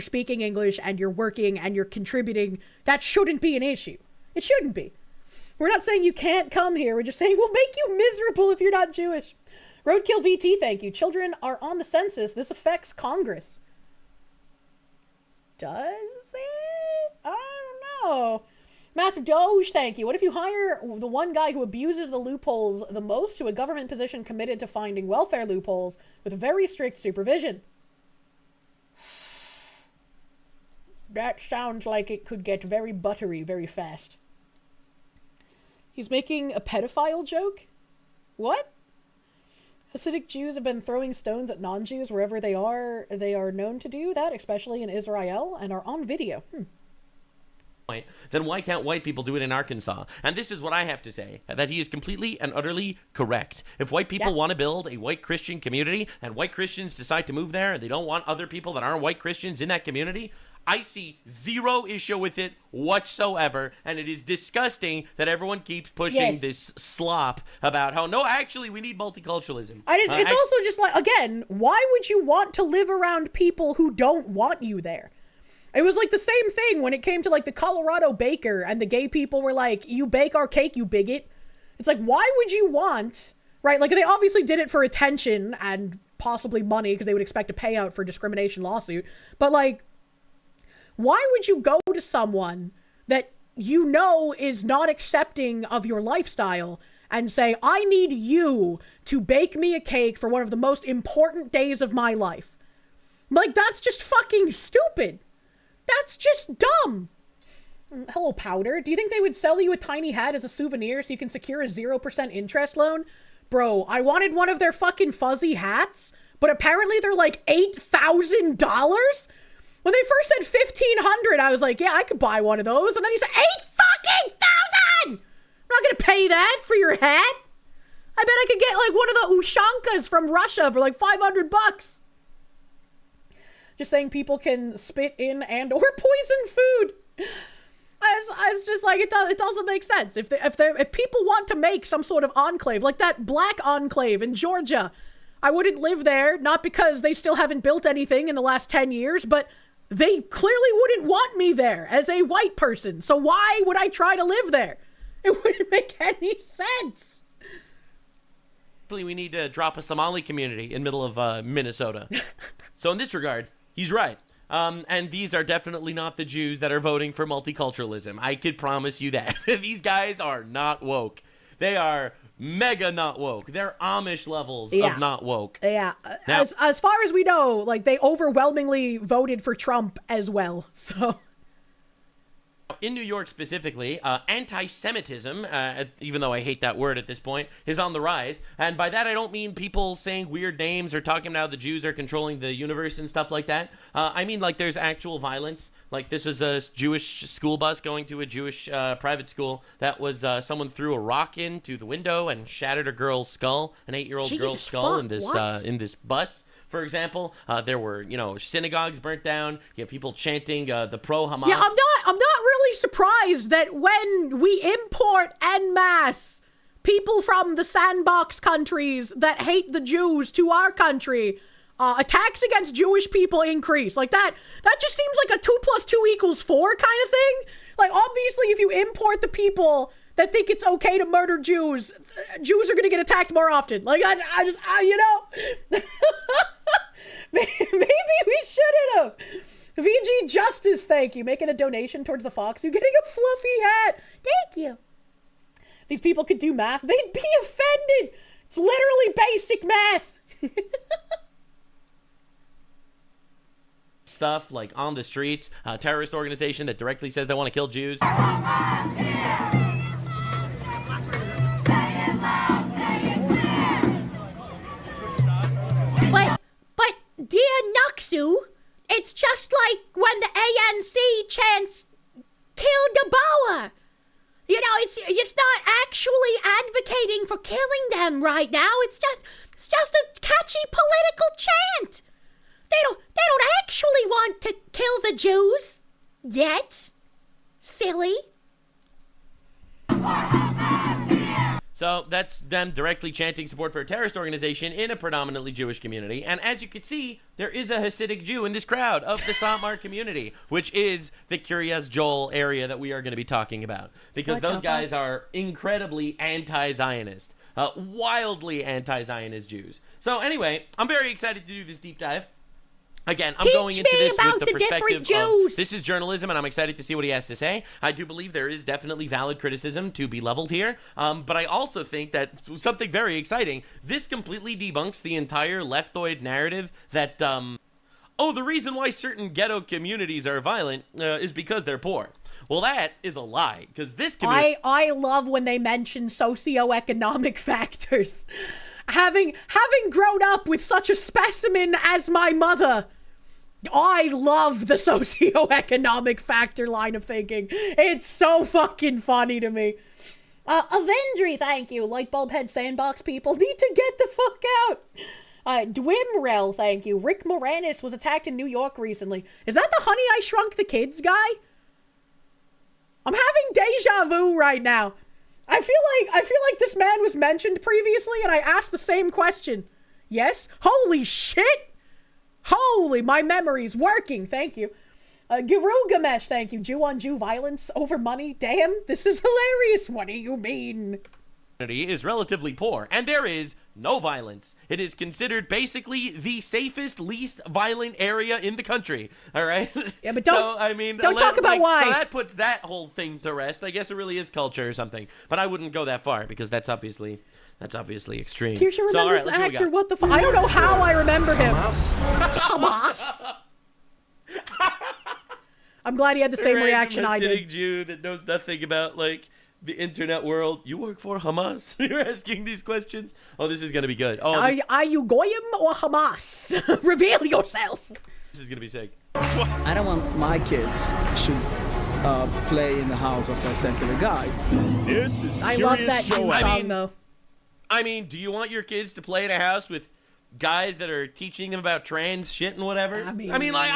speaking English and you're working and you're contributing, that shouldn't be an issue. It shouldn't be. We're not saying you can't come here. We're just saying we'll make you miserable if you're not Jewish. Roadkill VT, thank you. Children are on the census. This affects Congress. Does it? I don't know. Massive Doge, thank you. What if you hire the one guy who abuses the loopholes the most to a government position committed to finding welfare loopholes with very strict supervision? That sounds like it could get very buttery very fast. He's making a pedophile joke? What? Hasidic Jews have been throwing stones at non-Jews wherever they are. They are known to do that, especially in Israel, and are on video. Then why can't white people do it in Arkansas? And this is what I have to say, that he is completely and utterly correct. If white people want to build a white Christian community, and white Christians decide to move there, and they don't want other people that aren't white Christians in that community, I see zero issue with it whatsoever, and it is disgusting that everyone keeps pushing this slop about how, no, actually, we need multiculturalism. It's also just like, again, why would you want to live around people who don't want you there? It was like the same thing when it came to like the Colorado baker and the gay people were like, you bake our cake, you bigot. It's like, why would you want, right? Like they obviously did it for attention and possibly money because they would expect a payout for a discrimination lawsuit. But like, why would you go to someone that you know is not accepting of your lifestyle and say, I need you to bake me a cake for one of the most important days of my life. Like, that's just fucking stupid. That's just dumb. Hello, Powder. Do you think they would sell you a tiny hat as a souvenir so you can secure a 0% interest loan? Bro, I wanted one of their fucking fuzzy hats, but apparently they're like $8,000? When they first said $1,500, I was like, yeah, I could buy one of those. And then he said, $8,000! I'm not gonna pay that for your hat. I bet I could get like one of the Ushankas from Russia for like $500. Just saying people can spit in and or poison food. It's just like, it doesn't make sense. If people want to make some sort of enclave, like that black enclave in Georgia, I wouldn't live there, not because they still haven't built anything in the last 10 years, but they clearly wouldn't want me there as a white person. So why would I try to live there? It wouldn't make any sense. We need to drop a Somali community in middle of Minnesota. So in this regard, he's right. And these are definitely not the Jews that are voting for multiculturalism. I could promise you that. These guys are not woke. They are mega not woke. They're Amish levels of not woke. Yeah. Now, as far as we know, like, they overwhelmingly voted for Trump as well. So in New York specifically, anti-Semitism, even though I hate that word at this point, is on the rise. And by that, I don't mean people saying weird names or talking about how the Jews are controlling the universe and stuff like that. I mean, like, there's actual violence. Like, this was a Jewish school bus going to a Jewish private school. That was someone threw a rock into the window and shattered a girl's skull, an 8-year-old girl's skull in this bus. For example, there were, synagogues burnt down. You have people chanting the pro-Hamas. Yeah, I'm not really surprised that when we import en masse people from the sandbox countries that hate the Jews to our country, attacks against Jewish people increase. Like, that just seems like a 2 + 2 = 4 kind of thing. Like, obviously, if you import the people that think it's okay to murder Jews, Jews are going to get attacked more often. Like, maybe we shouldn't have. VG Justice, thank you. Making a donation towards the Fox. You getting a fluffy hat. Thank you. These people could do math. They'd be offended. It's literally basic math. Stuff like on the streets, a terrorist organization that directly says they want to kill Jews. But dear Nuxu, it's just like when the ANC chants "kill the Boer." It's not actually advocating for killing them right now. It's just a catchy political chant. They don't actually want to kill the Jews yet. Silly. So that's them directly chanting support for a terrorist organization in a predominantly Jewish community. And as you can see, there is a Hasidic Jew in this crowd of the Satmar community, which is the Kiryas Joel area that we are going to be talking about. Because those guys are incredibly anti-Zionist, wildly anti-Zionist Jews. So anyway, I'm very excited to do this deep dive. Again, I'm going into this with the perspective of this is journalism, and I'm excited to see what he has to say. I do believe there is definitely valid criticism to be leveled here, but I also think that something very exciting, this completely debunks the entire leftoid narrative that, the reason why certain ghetto communities are violent is because they're poor. Well, that is a lie, because this community... I love when they mention socioeconomic factors. Having grown up with such a specimen as my mother, I love the socioeconomic factor line of thinking. It's so fucking funny to me. Avendry, thank you. Lightbulb head sandbox people need to get the fuck out. Dwimrel, thank you. Rick Moranis was attacked in New York recently. Is that the Honey I Shrunk the Kids guy? I'm having deja vu right now. I feel like this man was mentioned previously and I asked the same question. Yes? Holy shit! Holy, my memory's working. Thank you. Girugamesh, thank you. Jew on Jew violence over money. Damn, this is hilarious. What do you mean? Is relatively poor, and there is no violence. It is considered basically the safest, least violent area in the country. All right. Yeah, but don't. So, I mean, don't talk about why. So that puts that whole thing to rest. I guess it really is culture or something. But I wouldn't go that far because that's obviously extreme. Kirsche remembers the actor. What the fuck? I don't know how I remember him. Hamas. I'm glad he had the same reaction I did. Hasidic Jew that knows nothing about like the internet world. You work for Hamas? You're asking these questions? Oh, this is gonna be good. Oh, are you Goyim or Hamas? Reveal yourself. This is gonna be sick. I don't want my kids should play in the house of a secular guy. This is I love that Jew song though. I mean, do you want your kids to play in a house with guys that are teaching them about trans shit and whatever? I mean like,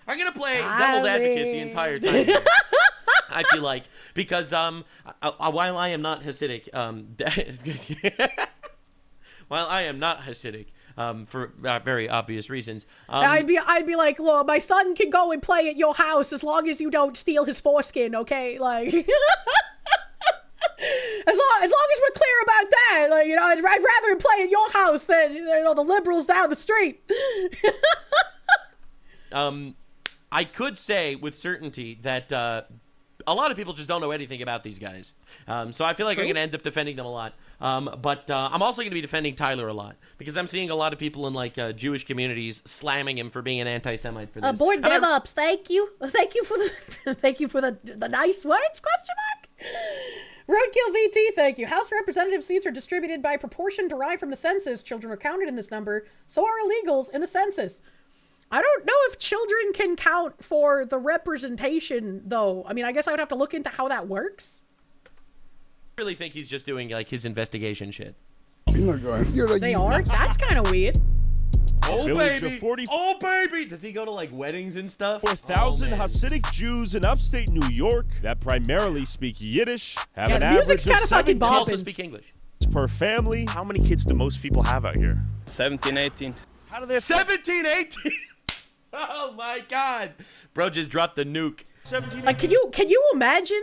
I'm gonna play devil's advocate the entire time. I feel like, because while I am not Hasidic, for very obvious reasons, I'd be like, well, my son can go and play at your house as long as you don't steal his foreskin, okay? Like, as long as we're clear about that, like, you know, I'd rather him play at your house than, you know, the liberals down the street. I could say with certainty that a lot of people just don't know anything about these guys. So I feel like I'm going to end up defending them a lot. But I'm also going to be defending Tyler a lot because I'm seeing a lot of people in like Jewish communities slamming him for being an anti-Semite for this. Boy DevOps, thank you for the thank you for the nice words? Question mark. Roadkill VT, thank you. House representative seats are distributed by proportion derived from the census. Children are counted in this number. So are illegals in the census. I don't know if children can count for the representation, though. I mean, I guess I would have to look into how that works. I really think he's just doing, like, his investigation shit. They are? That's kind of weird. Oh, Village baby. of 40 Oh, baby. Does he go to, like, weddings and stuff? 4,000 Hasidic Jews in upstate New York that primarily speak Yiddish have an average of 7 kids also speak English per family. How many kids do most people have out here? 17, 18. How do they have 17, 18? Oh my God, bro just dropped the nuke. 17, like, can you imagine?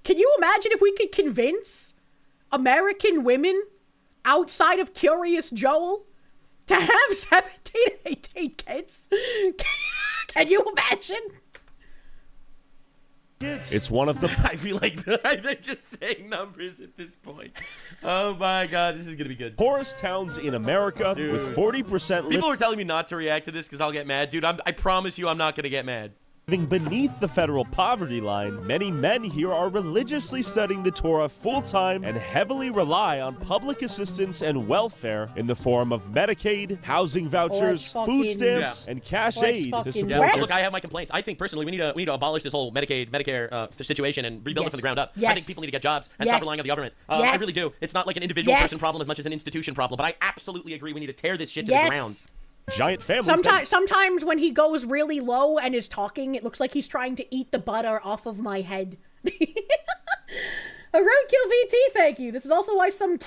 Can you imagine if we could convince American women outside of Curious Joel to have 17, 18 kids? Can you imagine? It's one of the. I feel like they're just saying numbers at this point. Oh my God, this is gonna be good. Poorest towns in America, dude, with 40%. People are telling me not to react to this because I'll get mad, dude. I promise you, I'm not gonna get mad. Living beneath the federal poverty line, many men here are religiously studying the Torah full-time and heavily rely on public assistance and welfare in the form of Medicaid, housing vouchers, food stamps, and cash aid to support Look, I have my complaints. I think personally we need to abolish this whole Medicare situation and rebuild it from the ground up. I think people need to get jobs and stop relying on the government. I really do. It's not like an individual person problem as much as an institution problem, but I absolutely agree we need to tear this shit to the ground. Giant families. Sometimes when he goes really low and is talking, it looks like he's trying to eat the butter off of my head. A Roadkill VT, thank you. This is also why some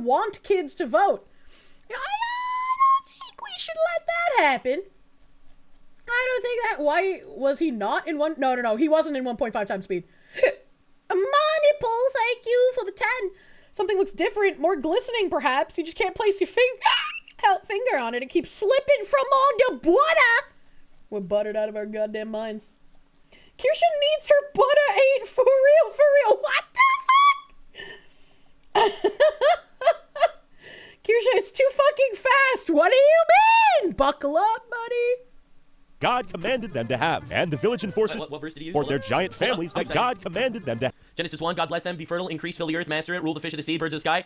want kids to vote. You know, I don't think we should let that happen. I don't think that. Why was he not in one? No. He wasn't in 1.5 times speed. Moneypool, thank you for the 10. Something looks different, more glistening, perhaps. You just can't place your finger on it. It keeps slipping from all the butter. We're buttered out of our goddamn minds. Kirsche needs her butter ate for real. What the fuck? Kirsche, it's too fucking fast. What do you mean? Buckle up, buddy. God commanded them to have, and the village enforces what verse did he use? for their giant families that God commanded them to. Genesis 1, God bless them, be fertile, increase, fill the earth, master it, rule the fish of the sea, birds of the sky.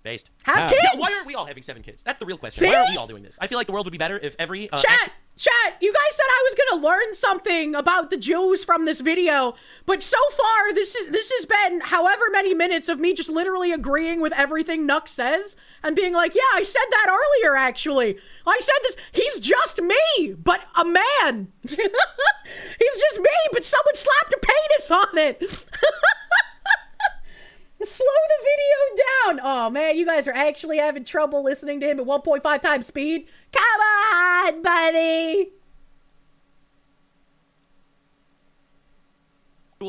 Based. Have kids! Yeah, why aren't we all having 7 kids? That's the real question. See? Why aren't we all doing this? I feel like the world would be better if every... Chat, you guys said I was gonna learn something about the Jews from this video, but so far, this has been however many minutes of me just literally agreeing with everything Nuck says, and being like, yeah, I said that earlier, actually. I said this, he's just me, but a man. He's just me, but someone slapped a penis on it. Slow the video down. Oh, man, you guys are actually having trouble listening to him at 1.5 times speed? Come on, buddy.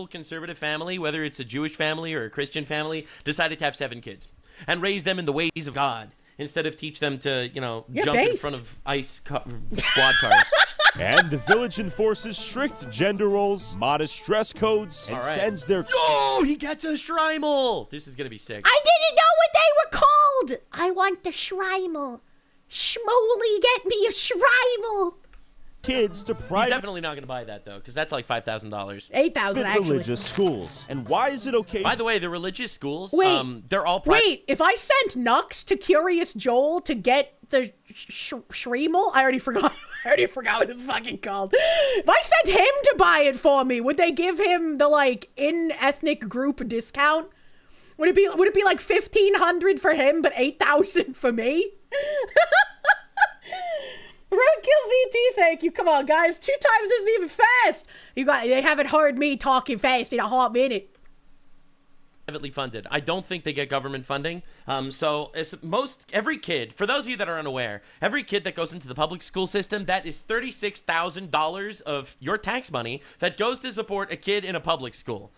Conservative family, whether it's a Jewish family or a Christian family, decided to have 7 kids. and raise them in the ways of God instead of teach them to, jump in front of squad cars. And the village enforces strict gender roles, modest dress codes, and sends their... Yo, he gets a Shrimel! This is going to be sick. I didn't know what they were called. I want the Shrimel. Schmoly, get me a Shrimel. Kids to private... He's definitely not going to buy that, though, because that's like $5,000. $8,000, actually. religious schools. And why is it okay... By the way, the religious schools, Wait, they're all private. Wait, if I sent Nux to Curious Joel to get the Shrimel, I already forgot what it's fucking called. If I sent him to buy it for me, would they give him the, like, in-ethnic group discount? Would it be like $1,500 for him, but $8,000 for me? Roadkill VT, thank you. Come on, guys. 2 times isn't even fast. They haven't heard me talking fast in a hot minute. Privately funded. I don't think they get government funding. So it's every kid, for those of you that are unaware, every kid that goes into the public school system, that is $36,000 of your tax money that goes to support a kid in a public school.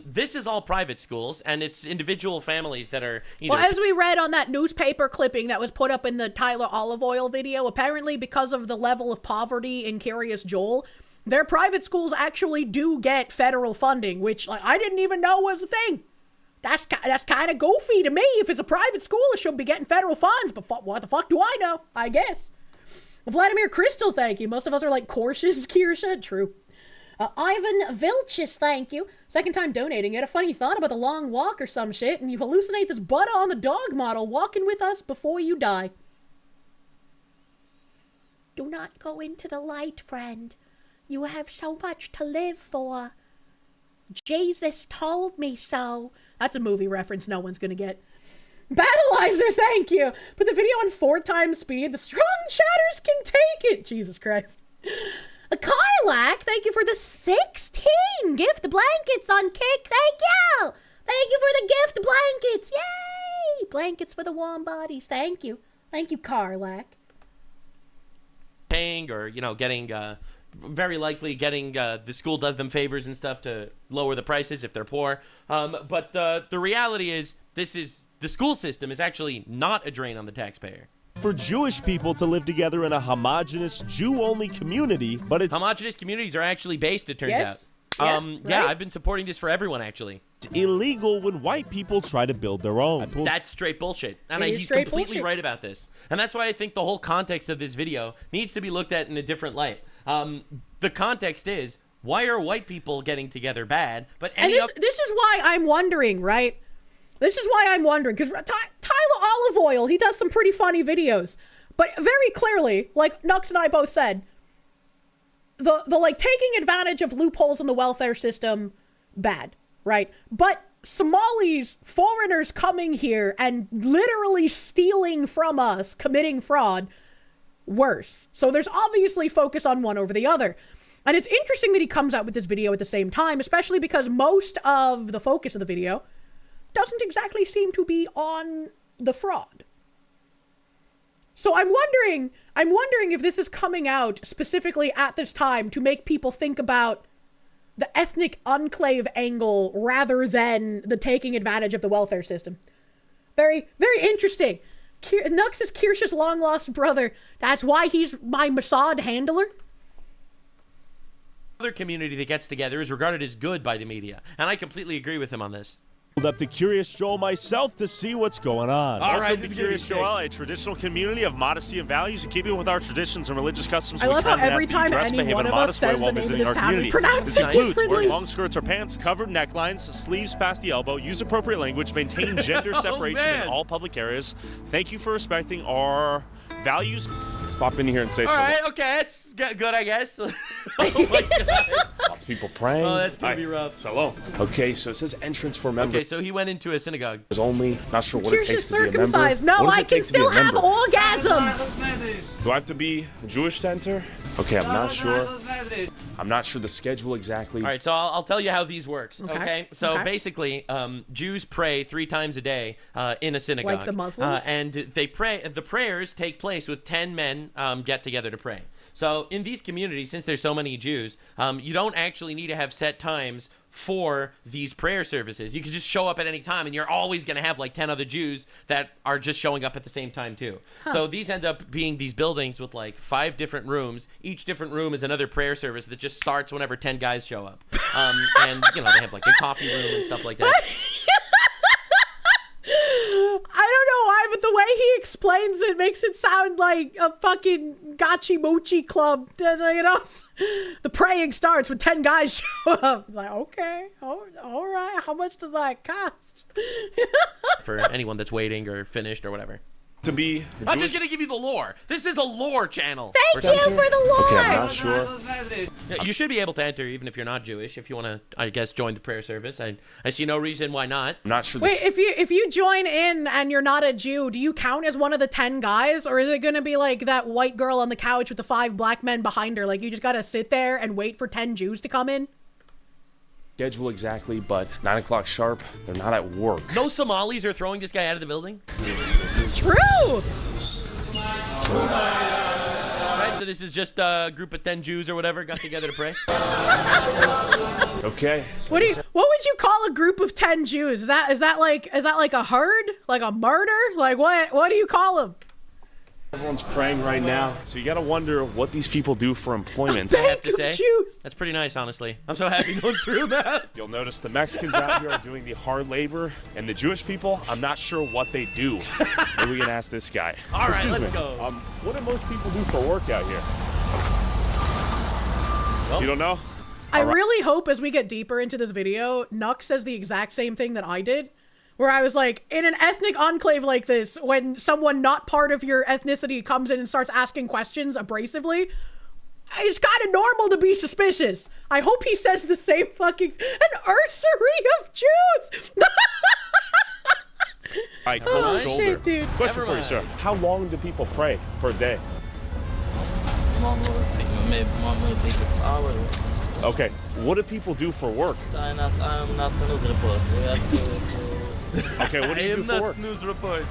This is all private schools, and it's individual families that are either... Well, as we read on that newspaper clipping that was put up in the Tyler Olive Oil video, apparently because of the level of poverty in Curious Joel, their private schools actually do get federal funding, which I didn't even know was a thing. That's kind of goofy to me. If it's a private school, it should be getting federal funds, but what the fuck do I know? I guess. Vladimir Crystal, thank you. Most of us are like Kirsche. True. Ivan Vilchis, thank you. Second time donating. You had a funny thought about the long walk or some shit, and you hallucinate this butter on the dog model walking with us before you die. Do not go into the light, friend. You have so much to live for. Jesus told me so. That's a movie reference no one's gonna get. Battleizer, thank you. Put the video on 4 times speed. The strong chatters can take it. Jesus Christ. A Karlak, thank you for the 16 gift blankets on Kick. Thank you. Thank you for the gift blankets. Yay. Blankets for the warm bodies. Thank you. Thank you, Karlak. Paying or, getting... very likely getting the school does them favors and stuff to lower the prices if they're poor. But the reality is the school system is actually not a drain on the taxpayer. For Jewish people to live together in a homogenous Jew-only community, but it's... Homogenous communities are actually based, it turns out. Right? Yeah, I've been supporting this for everyone, actually. It's illegal when white people try to build their own. That's straight bullshit. And It is he's straight completely bullshit. right about this. And that's why I think the whole context of this video needs to be looked at in a different light. The context is, why are white people getting together bad? But And this is why I'm wondering, right? This is why I'm wondering, because Tyler Olive Oil, he does some pretty funny videos. But very clearly, like Nux and I both said, the like taking advantage of loopholes in the welfare system, bad, right? But Somalis, foreigners coming here and literally stealing from us, committing fraud, worse. So there's obviously focus on one over the other. And it's interesting that he comes out with this video at the same time, especially because most of the focus of the video doesn't exactly seem to be on the fraud. So I'm wondering if this is coming out specifically at this time to make people think about the ethnic enclave angle rather than the taking advantage of the welfare system. Very, very interesting. Nux is Kirsche's long-lost brother. That's why he's my Mossad handler. Other community that gets together is regarded as good by the media. And I completely agree with him on this. Up to Curious Joel myself to see what's going on. All right, Welcome this to is Curious gonna be Joel, a traditional community of modesty and values, in keeping with our traditions and religious customs. I we love how kindly every ask that you time dress and any behave one in a of us modest way says while the name of visiting this our town, we community. pronounce This it includes differently. wearing long skirts or pants, covered necklines, sleeves past the elbow, use appropriate language, maintain gender separation in man. all public areas. Thank you for respecting our values. Let's pop in here and say All shalom. right, okay, that's good, I guess. Oh my God. Lots of people praying. Oh, that's gonna Hi. be rough. Shalom. Okay, so it says entrance for members. Okay, so he went into a synagogue. Only not sure what it Kirsche's takes to be a member. circumcised. No, What does I it can take to be a still have member? orgasms. Do I have to be Jewish to enter? Okay, I'm not sure. I'm not sure the schedule exactly. All right, so I'll tell you how these works. Okay, so Okay. basically, Jews pray 3 times a day in a synagogue. Like the Muslims? And they pray. The prayers take place with 10 men get together to pray. So in these communities, since there's so many Jews, you don't actually need to have set times for these prayer services. You can just show up at any time, and you're always going to have like 10 other Jews that are just showing up at the same time too. So these end up being these buildings with like 5 different rooms. Each different room is another prayer service that just starts whenever 10 guys show up. And you know, they have like a coffee room and stuff like that. I don't know why, but the way he explains it makes it sound like a fucking gotchi mochi club. There's like, you know, the praying starts when 10 guys show up. It's like, okay, all right, how much does that cost? For anyone that's waiting or finished or whatever. To be I'm just gonna give you the lore. This is a lore channel. Thank you for the lore. Okay, I'm not sure. Yeah, you should be able to enter even if you're not Jewish. If you want to, I guess, join the prayer service. I see no reason why not. I'm not sure. Wait, if you join in and you're not a Jew, do you count as one of the 10 guys, or is it gonna be like that white girl on the couch with the 5 black men behind her? Like you just gotta sit there and wait for 10 Jews to come in? Schedule exactly, but 9 o'clock sharp. They're not at work. No Somalis are throwing this guy out of the building. True. Alright, so this is just a group of 10 Jews or whatever got together to pray. Okay. So What would you call a group of 10 Jews? Is that like a herd? Like a murder? Like what do you call them? Everyone's praying right now, so you gotta wonder what these people do for employment. I have to say, that's pretty nice, honestly. I'm so happy going through that. You'll notice the Mexicans out here are doing the hard labor, and the Jewish people, I'm not sure what they do. Maybe we can ask this guy. All right, Excuse let's me. go. What do most people do for work out here? You don't know? I really hope as we get deeper into this video, Nux says the exact same thing that I did. Where I was like, in an ethnic enclave like this, when someone not part of your ethnicity comes in and starts asking questions abrasively, it's kind of normal to be suspicious. I hope he says the same fucking... An ursary of Jews! All right, cold Oh, shoulder. shit, dude. Question for you, sir. How long do people pray per day? Okay, what do people do for work? I'm not a news reporter. Okay, what do you do for work? News report.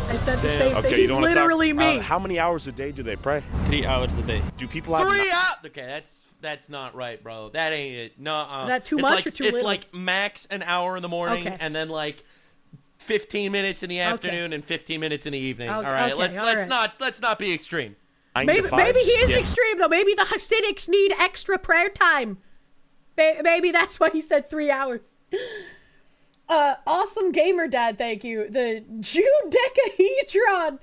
I said the same thing. Okay, you He's don't want to literally talk. me. How many hours a day do they pray? 3 hours a day. Do people have 3 hours? Okay, that's not right, bro. That ain't it. No. Is that too it's much like, or too It's little? like max an hour in the morning, Okay. and then like 15 minutes in the afternoon and 15 minutes in the evening. Okay, All right, okay, let's not be extreme. Maybe he is extreme, though. Maybe the Hasidics need extra prayer time. Maybe that's why he said 3 hours. Awesome gamer dad, thank you. The Judecahedron.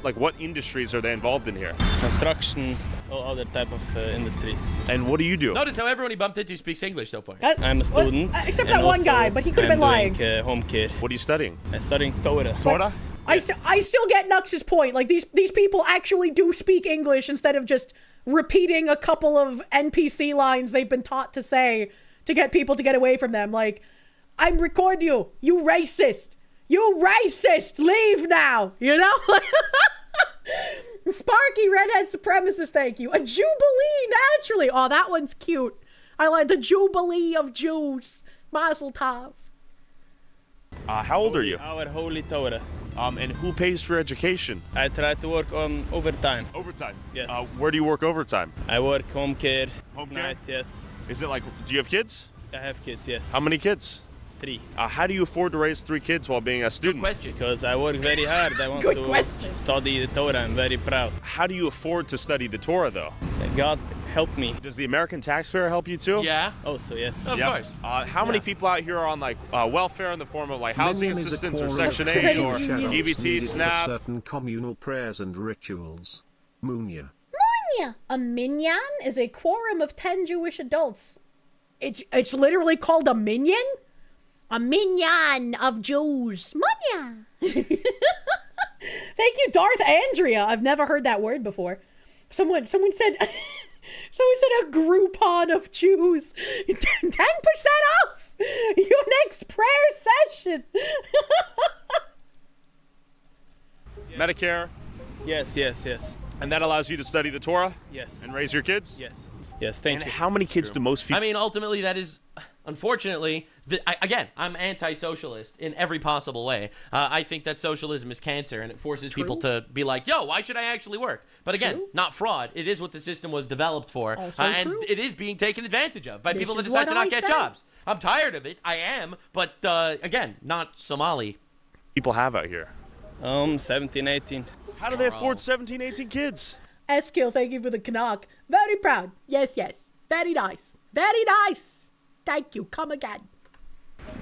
Like, what industries are they involved in here? Construction or other type of industries. And what do you do? Notice how everyone he bumped into speaks English so far. I'm a student. Except that one guy, but he could have been lying. Home care. What are you studying? I'm studying Torah. Torah? I still get Nux's point. Like, these people actually do speak English instead of just repeating a couple of NPC lines they've been taught to say to get people to get away from them. Like, I'm record you. You racist. You racist. Leave now. You know? Sparky redhead supremacist, thank you. A Jubilee, naturally. Oh, that one's cute. I like the Jubilee of Jews. Mazel tov. How old are you? Our holy Torah. And who pays for education? I try to work on overtime. Overtime? Yes. Where do you work overtime? I work home care. Home care? Night, yes. Is it like, do you have kids? I have kids, yes. How many kids? 3. How do you afford to raise 3 kids while being a student? Question. Because I work very hard. I want Good to question. study the Torah. I'm very proud. How do you afford to study the Torah, though? God help me. Does the American taxpayer help you, too? Yeah. Also, yes. Of course. How many people out here are on, like, welfare in the form of, like, housing assistance or Section 8 or EBT, SNAP? Certain communal prayers and rituals. Munya. Munya. A minyan is a quorum of 10 Jewish adults. It's literally called a minyan? A minyan of Jews. Munya. Thank you, Darth Andrea. I've never heard that word before. Someone said a Groupon of Jews. 10% off your next prayer session. Medicare? Yes. And that allows you to study the Torah? Yes. And raise your kids? Yes. Yes, thank you. How many kids do most people... I mean, ultimately, that is unfortunately, again, I'm anti-socialist in every possible way. I think that socialism is cancer, and it forces people to be like, yo, why should I actually work? But again, not fraud. It is what the system was developed for, and it is being taken advantage of by people that decide to not get jobs. I'm tired of it. I am, but again, not Somali. People have out here? 17, 18. How do they afford 17, 18 kids? Eskil, thank you for the Canuck. Very proud. Yes, yes. Very nice. Very nice. Thank you. Come again.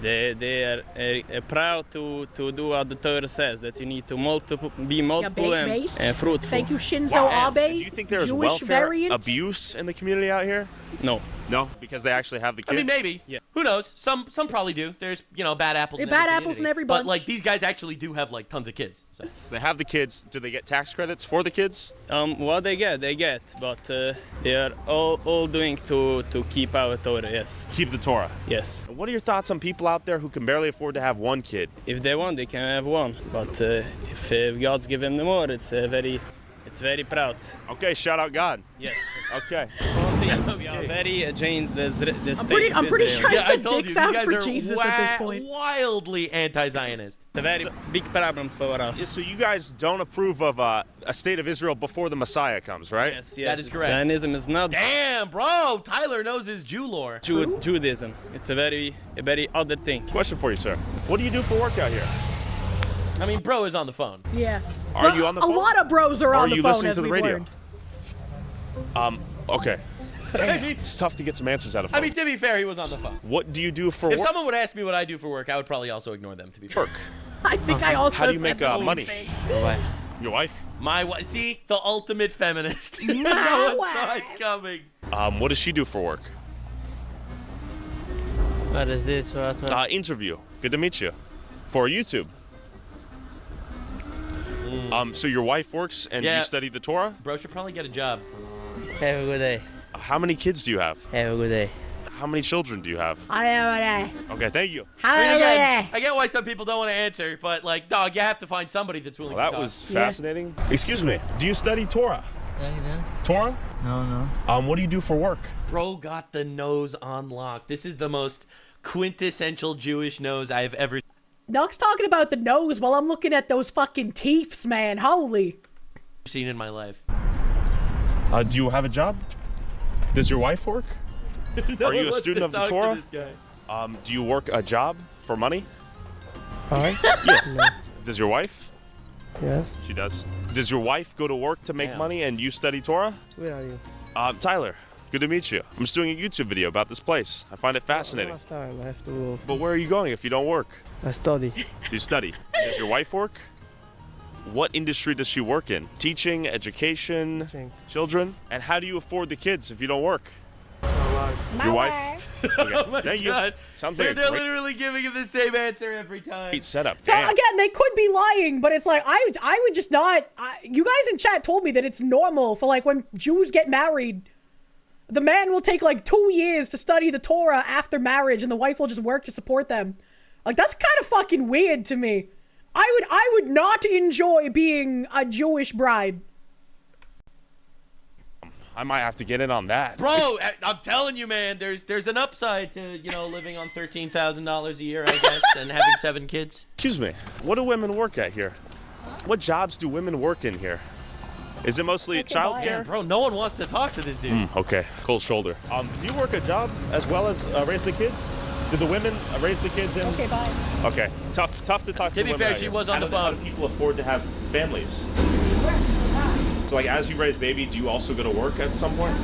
They are proud to do what the Torah says, that you need to be multiple and fruitful. Thank you, Shinzo Abe. Do you think there is Jewish welfare variant? abuse in the community out here? No. No, because they actually have the kids? I mean, maybe. Yeah. Who knows? Some probably do. There's, bad apples in bad every apples in community. every bunch. But, like, these guys actually do have, like, tons of kids. So. They have the kids. Do they get tax credits for the kids? What they get, but they are all doing to keep our Torah, yes. Keep the Torah? Yes. What are your thoughts on people out there who can barely afford to have one kid? If they want, they can have one. But if God's given them more, it's very proud. Okay, shout out God. Yes. Okay. We are very against the I'm pretty sure I said told you, dicks these out guys for are Jesus at this point. Wildly anti-Zionist. It's a very big problem for us. So you guys don't approve of a state of Israel before the Messiah comes, right? Yes. That is correct. Zionism is not. Damn, bro. Tyler knows his Jew lore. Judaism. It's a very other thing. Question for you, sir. What do you do for work out here? I mean, bro is on the phone. Yeah. Are you on the phone? A lot of bros are on the phone, listening as to the we've radio? learned. Okay. Damn, it's tough to get some answers out of phone. I mean, to be fair, he was on the phone. What do you do for If work? someone would ask me what I do for work, I would probably also ignore them, to be fair. I think I also How do you said make the same money? thing. Your wife. Your wife? My wife. See? The ultimate feminist. No one saw it coming. What does she do for work? What is this? What? Interview. Good to meet you. For YouTube. So your wife works and you study the Torah? Bro should probably get a job. Have a good day. How many kids do you have? Have a good day. How many children do you have? I Okay, thank you. I get why some people don't want to answer, but like, dog, you have to find somebody that's willing to talk. That was fascinating. Excuse me. Do you study Torah? Torah? No. What do you do for work? Bro got the nose on lock. This is the most quintessential Jewish nose I've ever Nock's talking about the nose while I'm looking at those fucking teeths, man. Holy. seen in my life. Do you have a job? Does your wife work? No Are you one a wants student to of the talk to Torah? this guy. Do you work a job for money? Hi? Yeah. No. Does your wife? Yes. She does. Does your wife go to work to make money and you study Torah? Where are you? Tyler, good to meet you. I'm just doing a YouTube video about this place. I find it fascinating. I don't have time. I have to move. But where are you going if you don't work? I study. You study. Does your wife work? What industry does she work in? Teaching, education, children? And how do you afford the kids if you don't work? Your wife? Okay. Oh my Thank God. you. Sounds like They're a great literally giving him the same answer every time. setup. So Damn. again, they could be lying, but it's like I would just not. You guys in chat told me that it's normal for like when Jews get married, the man will take like 2 years to study the Torah after marriage, and the wife will just work to support them. Like that's kind of fucking weird to me. I would not enjoy being a Jewish bride. I might have to get in on that. Bro, I'm telling you, man, there's an upside to, living on $13,000 a year, I guess, and having 7 kids. Excuse me. What do women work at here? What jobs do women work in here? Is it mostly childcare? Bro, no one wants to talk to this dude. Okay, cold shoulder. Do you work a job as well as raise the kids? Do the women raise the kids in? Okay, bye. Okay, tough to talk to To be women fair, out she here. was on the How phone. do people afford to have families? So like as you raise baby, do you also go to work at some point?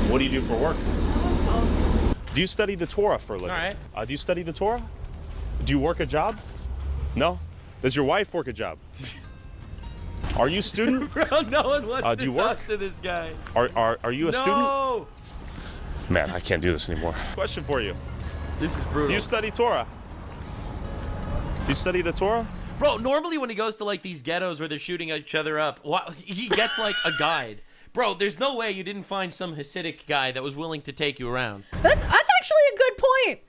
What do you do for work? Do you study the Torah for a living? All right. Do you study the Torah? Do you work a job? No? Does your wife work a job? Are you a student? Bro, no one wants do to you talk work? to this guy. Are you a student? No! Man, I can't do this anymore. Question for you. This is brutal. Do you study Torah? Do you study the Torah? Bro, normally when he goes to like these ghettos where they're shooting each other up, he gets like a guide. Bro, there's no way you didn't find some Hasidic guy that was willing to take you around. That's actually a good point.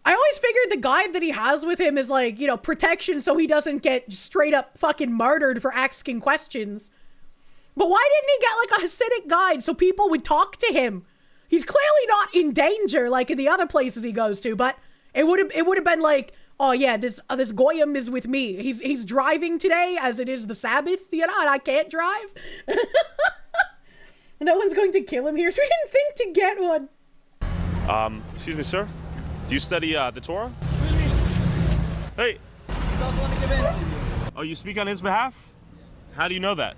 I always figured the guide that he has with him is like, protection so he doesn't get straight up fucking murdered for asking questions. But why didn't he get like a Hasidic guide so people would talk to him? He's clearly not in danger like in the other places he goes to, but it would have been like, oh yeah, this Goyim is with me. He's driving today as it is the Sabbath, you know, and I can't drive. No one's going to kill him here, so we didn't think to get one. Excuse me, sir. Do you study the Torah? Hey. Oh, you speak on his behalf? How do you know that?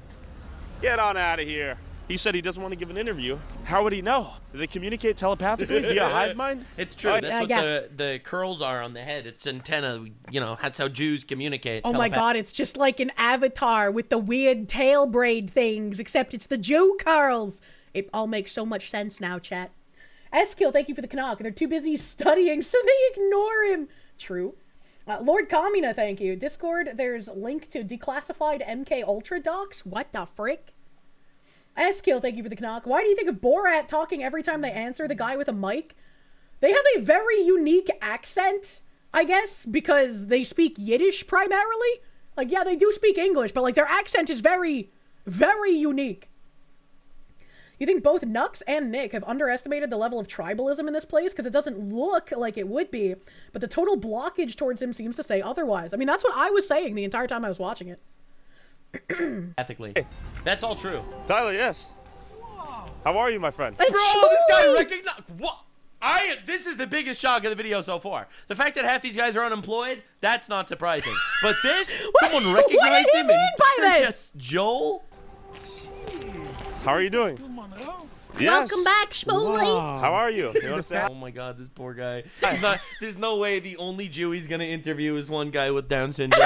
Get on out of here. He said he doesn't want to give an interview. How would he know? Do they communicate telepathically via hive mind? It's true. That's what the curls are on the head. It's antenna. You know, that's how Jews communicate. Oh my God, it's just like an avatar with the weird tail braid things, except it's the Jew curls. It all makes so much sense now, chat. Eskill, thank you for the knock. They're too busy studying, so they ignore him. True. Lord Kamina, thank you. Discord, there's link to declassified MK Ultra docs. What the frick? Eskill, thank you for the knock. Why do you think of Borat talking every time they answer the guy with a mic? They have a very unique accent, I guess, because they speak Yiddish primarily. Like, yeah, they do speak English, but like their accent is very, very unique. You think both Nux and Nick have underestimated the level of tribalism in this place? Because it doesn't look like it would be, but the total blockage towards him seems to say otherwise. I mean, that's what I was saying the entire time I was watching it. Ethically. That's all true. Tyler, yes. How are you, my friend? Bro, this guy recognized. What? This is the biggest shock of the video so far. The fact that half these guys are unemployed, that's not surprising. But this, someone recognized him. What do you mean by this? Yes, Joel. How are you doing? Yes. Welcome back, Schmooly. Wow. How are you? You want to say? Oh my God, this poor guy. There's no way the only Jew he's gonna interview is one guy with Down syndrome.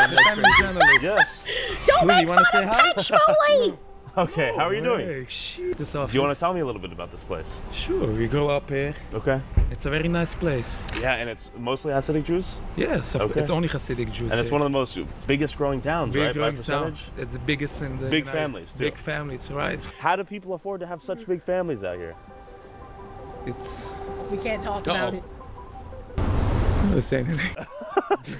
Yes. Don't make fun of Pet Schmooly. Okay, how are you doing? This Do you want to tell me a little bit about this place? Sure, we grew up here. Okay. It's a very nice place. Yeah, and it's mostly Hasidic Jews? Yes, okay. It's only Hasidic Jews. And it's one of the most biggest growing towns, Big right? growing By percentage? town. It's the biggest in the Big families, too. Big families, right. How do people afford to have such big families out here? It's... We can't talk about it. I'm not saying anything.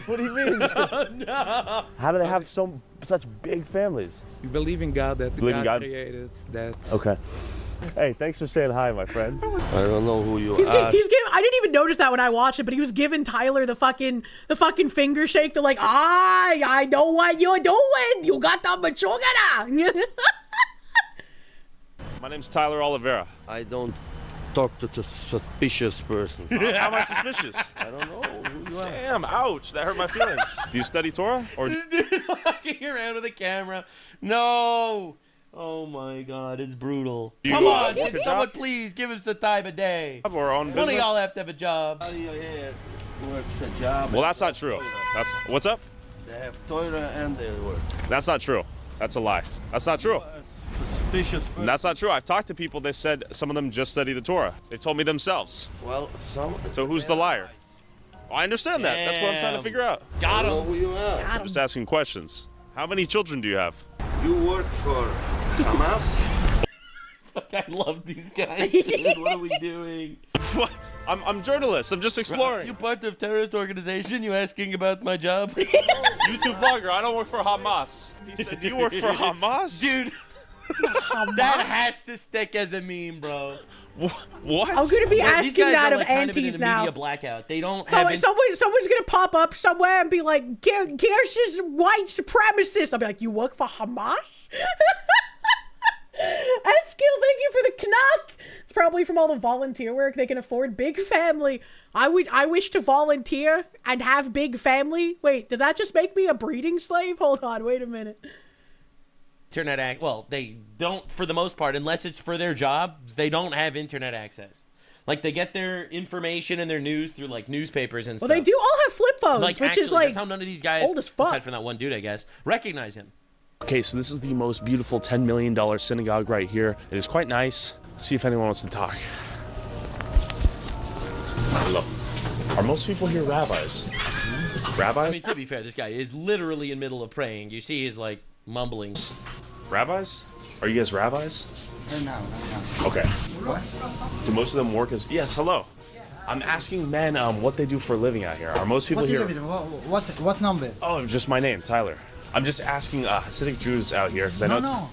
What do you mean? No. How do they have such big families? We believe in God, that Believe in God? created that. Okay. Hey, thanks for saying hi, my friend. I don't know who you are. I didn't even notice that when I watched it, but he was giving Tyler the fucking finger shake. They're like, I know what you're doing. You got the machugana. My name's Tyler Oliveira. I don't talk to a suspicious person. How am I suspicious? I don't know who you are. Damn, ouch, that hurt my feelings. Do you study Torah? Or This dude walking around with a camera. No. Oh my God, it's brutal. Come on, can someone please give him some time of day. Or own One of business? y'all have to have a job. Works a job. Well, that's not true. What's up? They have Torah and they work. That's not true. That's a lie. That's not true. Suspicious person. That's not true. I've talked to people. They said some of them just study the Torah. They told me themselves. Well, some. So who's the liar? I understand that. That's what I'm trying to figure out. Got I don't know him. who you are. I'm just asking questions. How many children do you have? You work for Hamas? Fuck, I love these guys. Dude, what are we doing? What? I'm journalist. I'm just exploring. You part of terrorist organization? You asking about my job? YouTube vlogger. I don't work for Hamas. He said, do you work for Hamas? Dude. That has to stick as a meme, bro. What? I'm gonna be These asking guys that are of like kind of in aunties a now. media blackout. They don't So, have. someone's gonna pop up somewhere and be like, Kirsche white supremacist. I'll be like, you work for Hamas? Eskill, thank you for the knock. It's probably from all the volunteer work they can afford. Big family. I wish to volunteer and have big family. Wait, does that just make me a breeding slave? Hold on, wait a minute. Internet well, they don't for the most part, unless it's for their jobs, they don't have internet access. Like they get their information and their news through like newspapers and Well, stuff. they do all have flip phones, Like which actually, is like that's how none of these guys, old as fuck. aside from that one dude, I guess, recognize him. Okay, so this is the most beautiful $10 million synagogue right here. It is quite nice. Let's see if anyone wants to talk. Hello. Are most people here rabbis? Rabbis? I mean, to be fair, this guy is literally in the middle of praying. You see he's like mumbling. Rabbis? Are you guys rabbis? No. Okay. What? Do most of them work as... Yes, hello. I'm asking men what they do for a living out here. Are most people here... What number? Oh, just my name, Tyler. I'm just asking Hasidic Jews out here because I know No,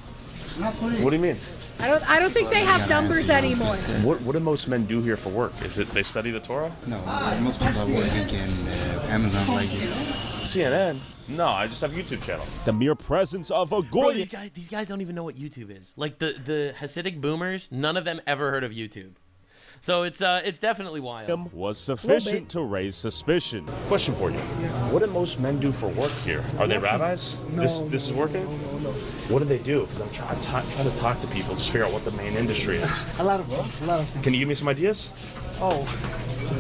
not for you. What do you mean? I don't think they have numbers anymore. What do most men do here for work? Is it they study the Torah? No, most people are working in Amazon like this. CNN? No, I just have a YouTube channel. The mere presence of a Bro, goy. these guys don't even know what YouTube is. Like the Hasidic boomers, none of them ever heard of YouTube. So it's definitely wild. Was sufficient to raise suspicion. Question for you. What do most men do for work here? Are they rabbis? No, This is working? No. What do they do? Because I'm trying to talk to people, just figure out what the main industry is. A lot of things. Can you give me some ideas? Oh,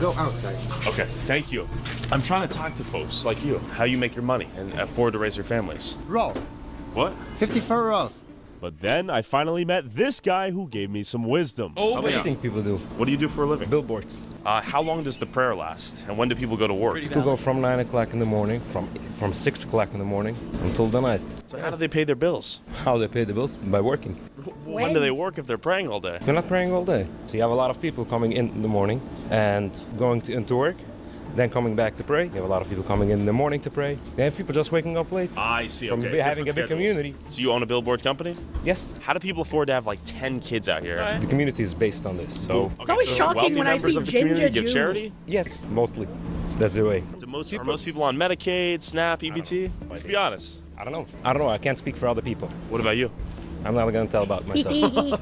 go outside. Okay, thank you. I'm trying to talk to folks like you. How you make your money and afford to raise your families. Rolls. What? 54 rolls. But then I finally met this guy who gave me some wisdom. Oh, What do you think people do? What do you do for a living? Billboards. How long does the prayer last? And when do people go to work? People go from 9 o'clock in the morning, from 6 o'clock in the morning until the night. So how do they pay their bills? How they pay the bills? By working. When do they work if they're praying all day? They're not praying all day. So you have a lot of people coming in the morning and going into work, then coming back to pray. You have a lot of people coming in the morning to pray. They have people just waking up late. I see. From Okay. having a big Different community. schedules. So you own a billboard company? Yes. How do people afford to have like 10 kids out here? The community is based on this. So It's always shocking wealthy when I members see of the community ginger give Jews. charity? yes, mostly. That's the way. Are most people on Medicaid, SNAP, EBT? Just be honest. I don't know. I can't speak for other people. What about you? I'm not going to tell about myself.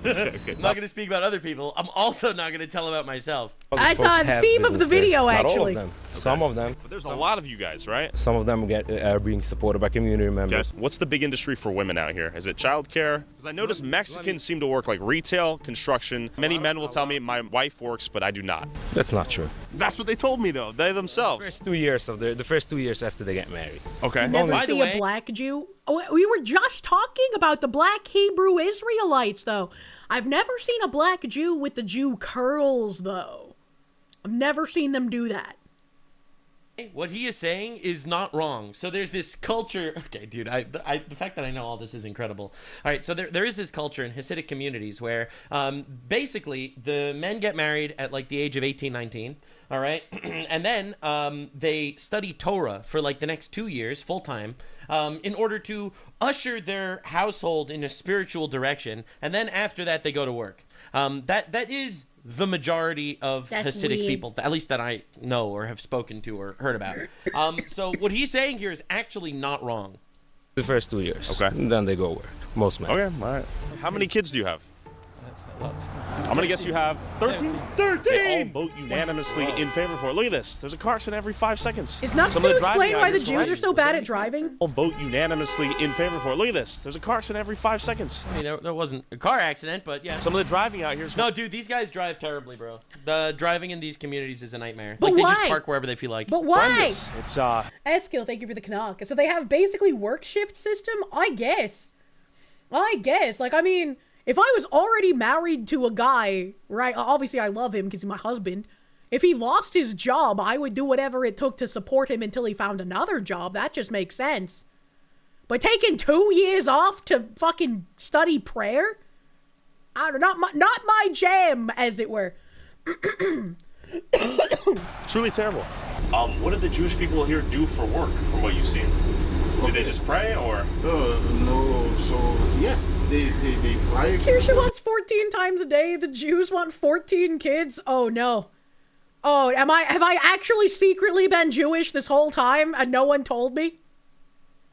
I'm not going to speak about other people. I'm also not going to tell about myself. I saw the theme of the video, Not actually. all of them. Some of them. But there's a lot of you guys, right? Some of them are being supported by community members. Okay. What's the big industry for women out here? Is it childcare? Because I notice Mexicans seem to work like retail, construction. Many men will tell me my wife works, but I do not. That's not true. That's what they told me though. They themselves. The first 2 years after they get married. Okay. Never see a black Jew. Oh, we were just talking about the black Hebrew Israelites, though. I've never seen a black Jew with the Jew curls, though. I've never seen them do that. What he is saying is not wrong. So there's this culture. Okay, dude, the fact that I know all this is incredible. All right, so there is this culture in Hasidic communities where basically the men get married at like the age of 18, 19. All right, and then they study Torah for like the next 2 years full time in order to usher their household in a spiritual direction. And then after that, they go to work. That is the majority of Hasidic people, at least that I know or have spoken to or heard about. So what he's saying here is actually not wrong. The first 2 years. Okay. And then they go work. Most men. Okay, all right. How many kids do you have? I'm gonna guess you have 13. 13. They all vote unanimously in favor for it. Look at this. There's a car accident every 5 seconds. It's not Some to of the driving explain why the guys Jews are so bad at driving. all vote unanimously in favor for it. Look at this. There's a car accident every 5 seconds. I mean, there wasn't a car accident, but yeah. Some of the driving out here is No, dude, these guys drive terribly, bro. The driving in these communities is a nightmare. But like, they why? just park wherever they feel like. But why? horrendous. It's Eskil, thank you for the Canuck. So they have basically work shift system? I guess. Like, I mean, if I was already married to a guy, right, obviously I love him because he's my husband. If he lost his job, I would do whatever it took to support him until he found another job. That just makes sense. But taking 2 years off to fucking study prayer? I don't know, not my jam, as it were. truly terrible. What did the Jewish people here do for work, from what you've seen? Do they just pray, or? No, so yes, they pray. Kirsche wants 14 times a day. The Jews want 14 kids. Oh no. Oh, have I actually secretly been Jewish this whole time and no one told me?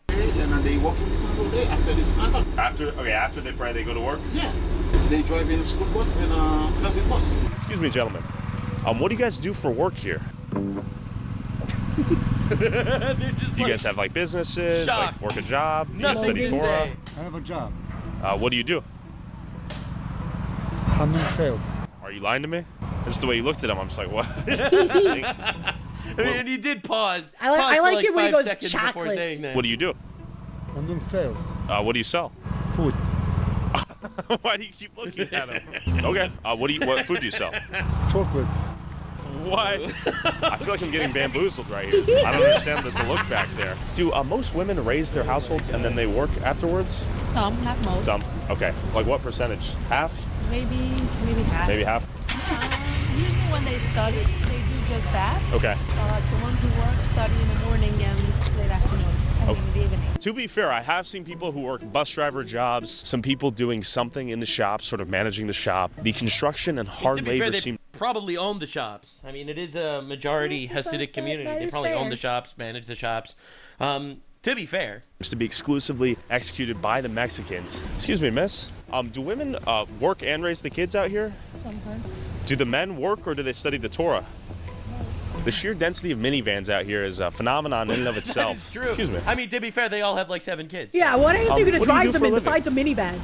And they work every single day after this. After they pray, they go to work? Yeah. They drive in a school bus and a transit bus. Excuse me, gentlemen. What do you guys do for work here? Do you guys have like businesses, like work a job? Do you study Torah? I have a job. What do you do? I'm in sales. Are you lying to me? Just the way you looked at him, I'm just like, what? I mean, and he did pause. I for like it when he 5 goes seconds before chocolate. saying that. What do you do? I'm doing sales. What do you sell? Food. Why do you keep looking at him? Okay. What food do you sell? Chocolates. What? I feel like I'm getting bamboozled right here. I don't understand the look back there. Do most women raise their households and then they work afterwards? Some, not most. Some. Okay. Like what percentage? Half? Maybe half. Maybe half? Usually when they study, they do just that. Okay. The ones who work study in the morning and late afternoon. To be fair, I have seen people who work bus driver jobs, some people doing something in the shop, sort of managing the shop. The construction and hard to be labor fair, they seem... probably own the shops. I mean, it is a majority Hasidic community. They probably own the shops, manage the shops. To be fair, to be exclusively executed by the Mexicans. Excuse me, miss. Do women work and raise the kids out here? Sometimes. Do the men work or do they study the Torah? The sheer density of minivans out here is a phenomenon in and of itself. It's true. Excuse me. I mean, to be fair, they all have like 7 kids. Yeah, what else are you going to what do you drive do them for a in living? besides a minivan?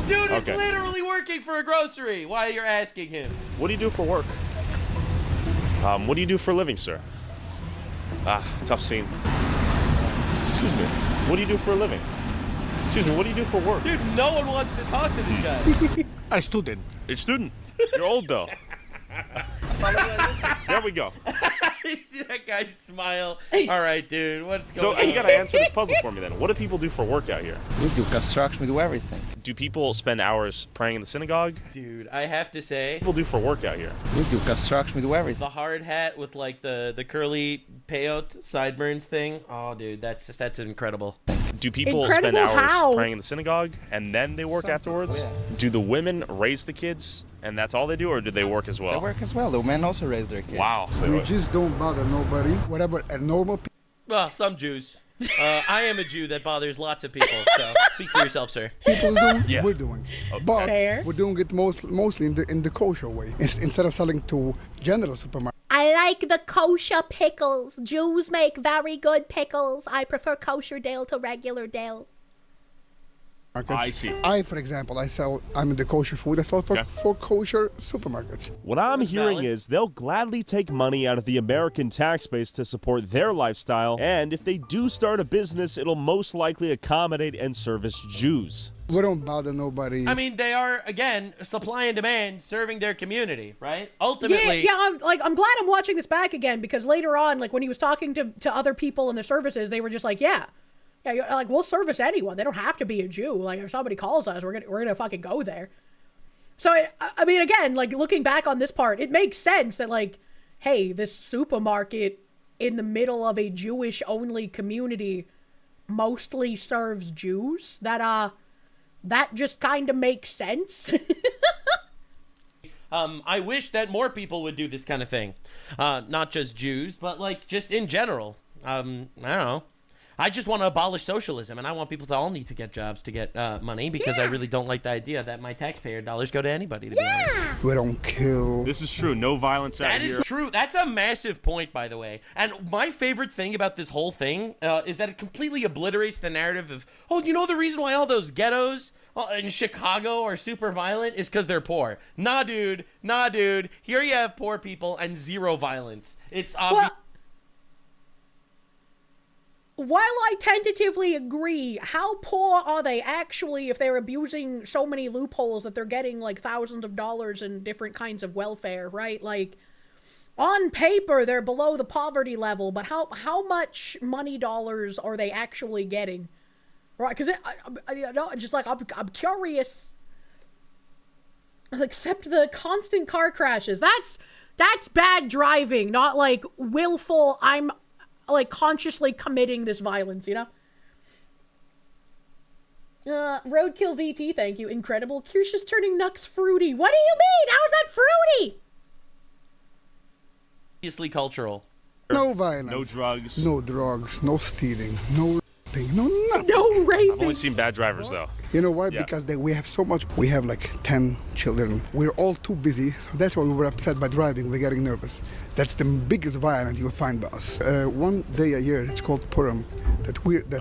Dude is Okay. literally working for a grocery. Why you're asking him? What do you do for work? What do you do for a living, sir? Tough scene. Excuse me. What do you do for a living? Excuse me, what do you do for work? Dude, no one wants to talk to this guy. A student. You're a student. You're old, though. There we go. You see that guy smile? All right, dude, what's going So on? you gotta answer this puzzle for me then. What do people do for work out here? We do construction, we do everything. Do people spend hours praying in the synagogue? Dude, I have to say, People do for work out here. We do construction, we do everything. the hard hat with like the curly peyote sideburns thing. Oh, dude, that's incredible. Do people Incredible spend hours how? praying in the synagogue and then they work afterwards? Do the women raise the kids and that's all they do, or do they work as well? They work as well. The men also raise their kids. Wow. We just don't bother nobody. Whatever a normal Well, some Jews. I am a Jew that bothers lots of people. So speak for yourself, sir. people do, Yeah. we're doing. But Fair. we're doing it mostly in the kosher way. Instead of selling to general supermarkets. I like the kosher pickles. Jews make very good pickles. I prefer kosher dill to regular dill. I see. For example, I'm in the kosher food. I sell for kosher supermarkets. What I'm hearing valid. is they'll gladly take money out of the American tax base to support their lifestyle, and if they do start a business, it'll most likely accommodate and service Jews. We don't bother nobody. I mean, they are again supply and demand, serving their community, right? Ultimately, I'm glad I'm watching this back again because later on, like when he was talking to other people in the services, they were just like, yeah, like we'll service anyone. They don't have to be a Jew. Like if somebody calls us, we're gonna fucking go there. So I mean, again, like looking back on this part, it makes sense that like, hey, this supermarket in the middle of a Jewish-only community mostly serves Jews. That just kind of makes sense. I wish that more people would do this kind of thing, not just Jews, but like just in general. I don't know. I just want to abolish socialism, and I want people to all need to get jobs to get money because I really don't like the idea that my taxpayer dollars go to anybody. To be honest. We don't kill. This is true. No violence out That here. is true. That's a massive point, by the way. And my favorite thing about this whole thing is that it completely obliterates the narrative of, oh, you know the reason why all those ghettos in Chicago are super violent is because they're poor. Nah, dude. Here you have poor people and zero violence. It's obvious. While I tentatively agree, how poor are they actually if they're abusing so many loopholes that they're getting like thousands of dollars in different kinds of welfare, right? Like, on paper, they're below the poverty level, but how much money dollars are they actually getting? Right? Because I'm curious. Except the constant car crashes. That's bad driving, not like willful, I'm like consciously committing this violence, you know? Roadkill VT, thank you. Incredible. Kirsche is turning Nux fruity. What do you mean? How is that fruity? Obviously cultural. No violence. No drugs. No drugs. No stealing. No raping. No nothing. No raping. I've only seen bad drivers, though. You know why? Yeah. Because we have so much. We have like 10 children. We're all too busy. That's why we were upset by driving. We're getting nervous. That's the biggest violence you'll find by us. One day a year, it's called Purim.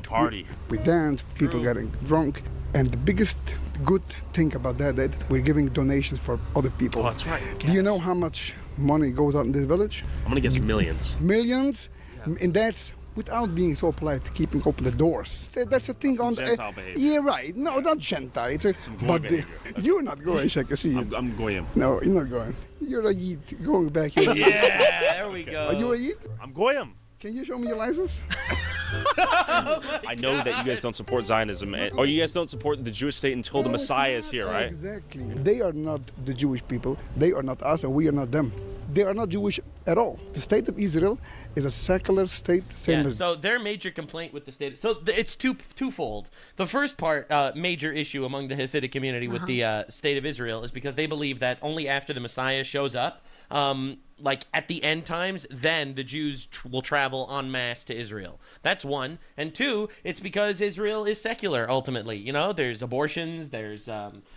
Party. We dance, people getting drunk. And the biggest good thing about that we're giving donations for other people. Oh, that's right. Do you know how much money goes out in this village? I'm gonna guess millions. Millions? Yeah. And that's without being so polite, keeping open the doors. That's a thing on. Gentile behavior. Yeah, right. No, not Gentile. It's you're not going. I can see. I'm going. No, you're not going. You're a Yid. Going back. You're Yeah, there we go. Are you a Yid? I'm Goyim. Can you show me your license? I know that you guys don't support Zionism, or you guys don't support the Jewish state until the Messiah is here, right? Exactly. They are not the Jewish people. They are not us, and we are not them. They are not Jewish at all. The state of Israel is a secular state, same as... So their major complaint with the state, it's twofold. The first part, major issue among the Hasidic community with the state of Israel is because they believe that only after the Messiah shows up, like at the end times, then the Jews will travel en masse to Israel. That's one. And two, it's because Israel is secular, ultimately. You know, there's abortions, there's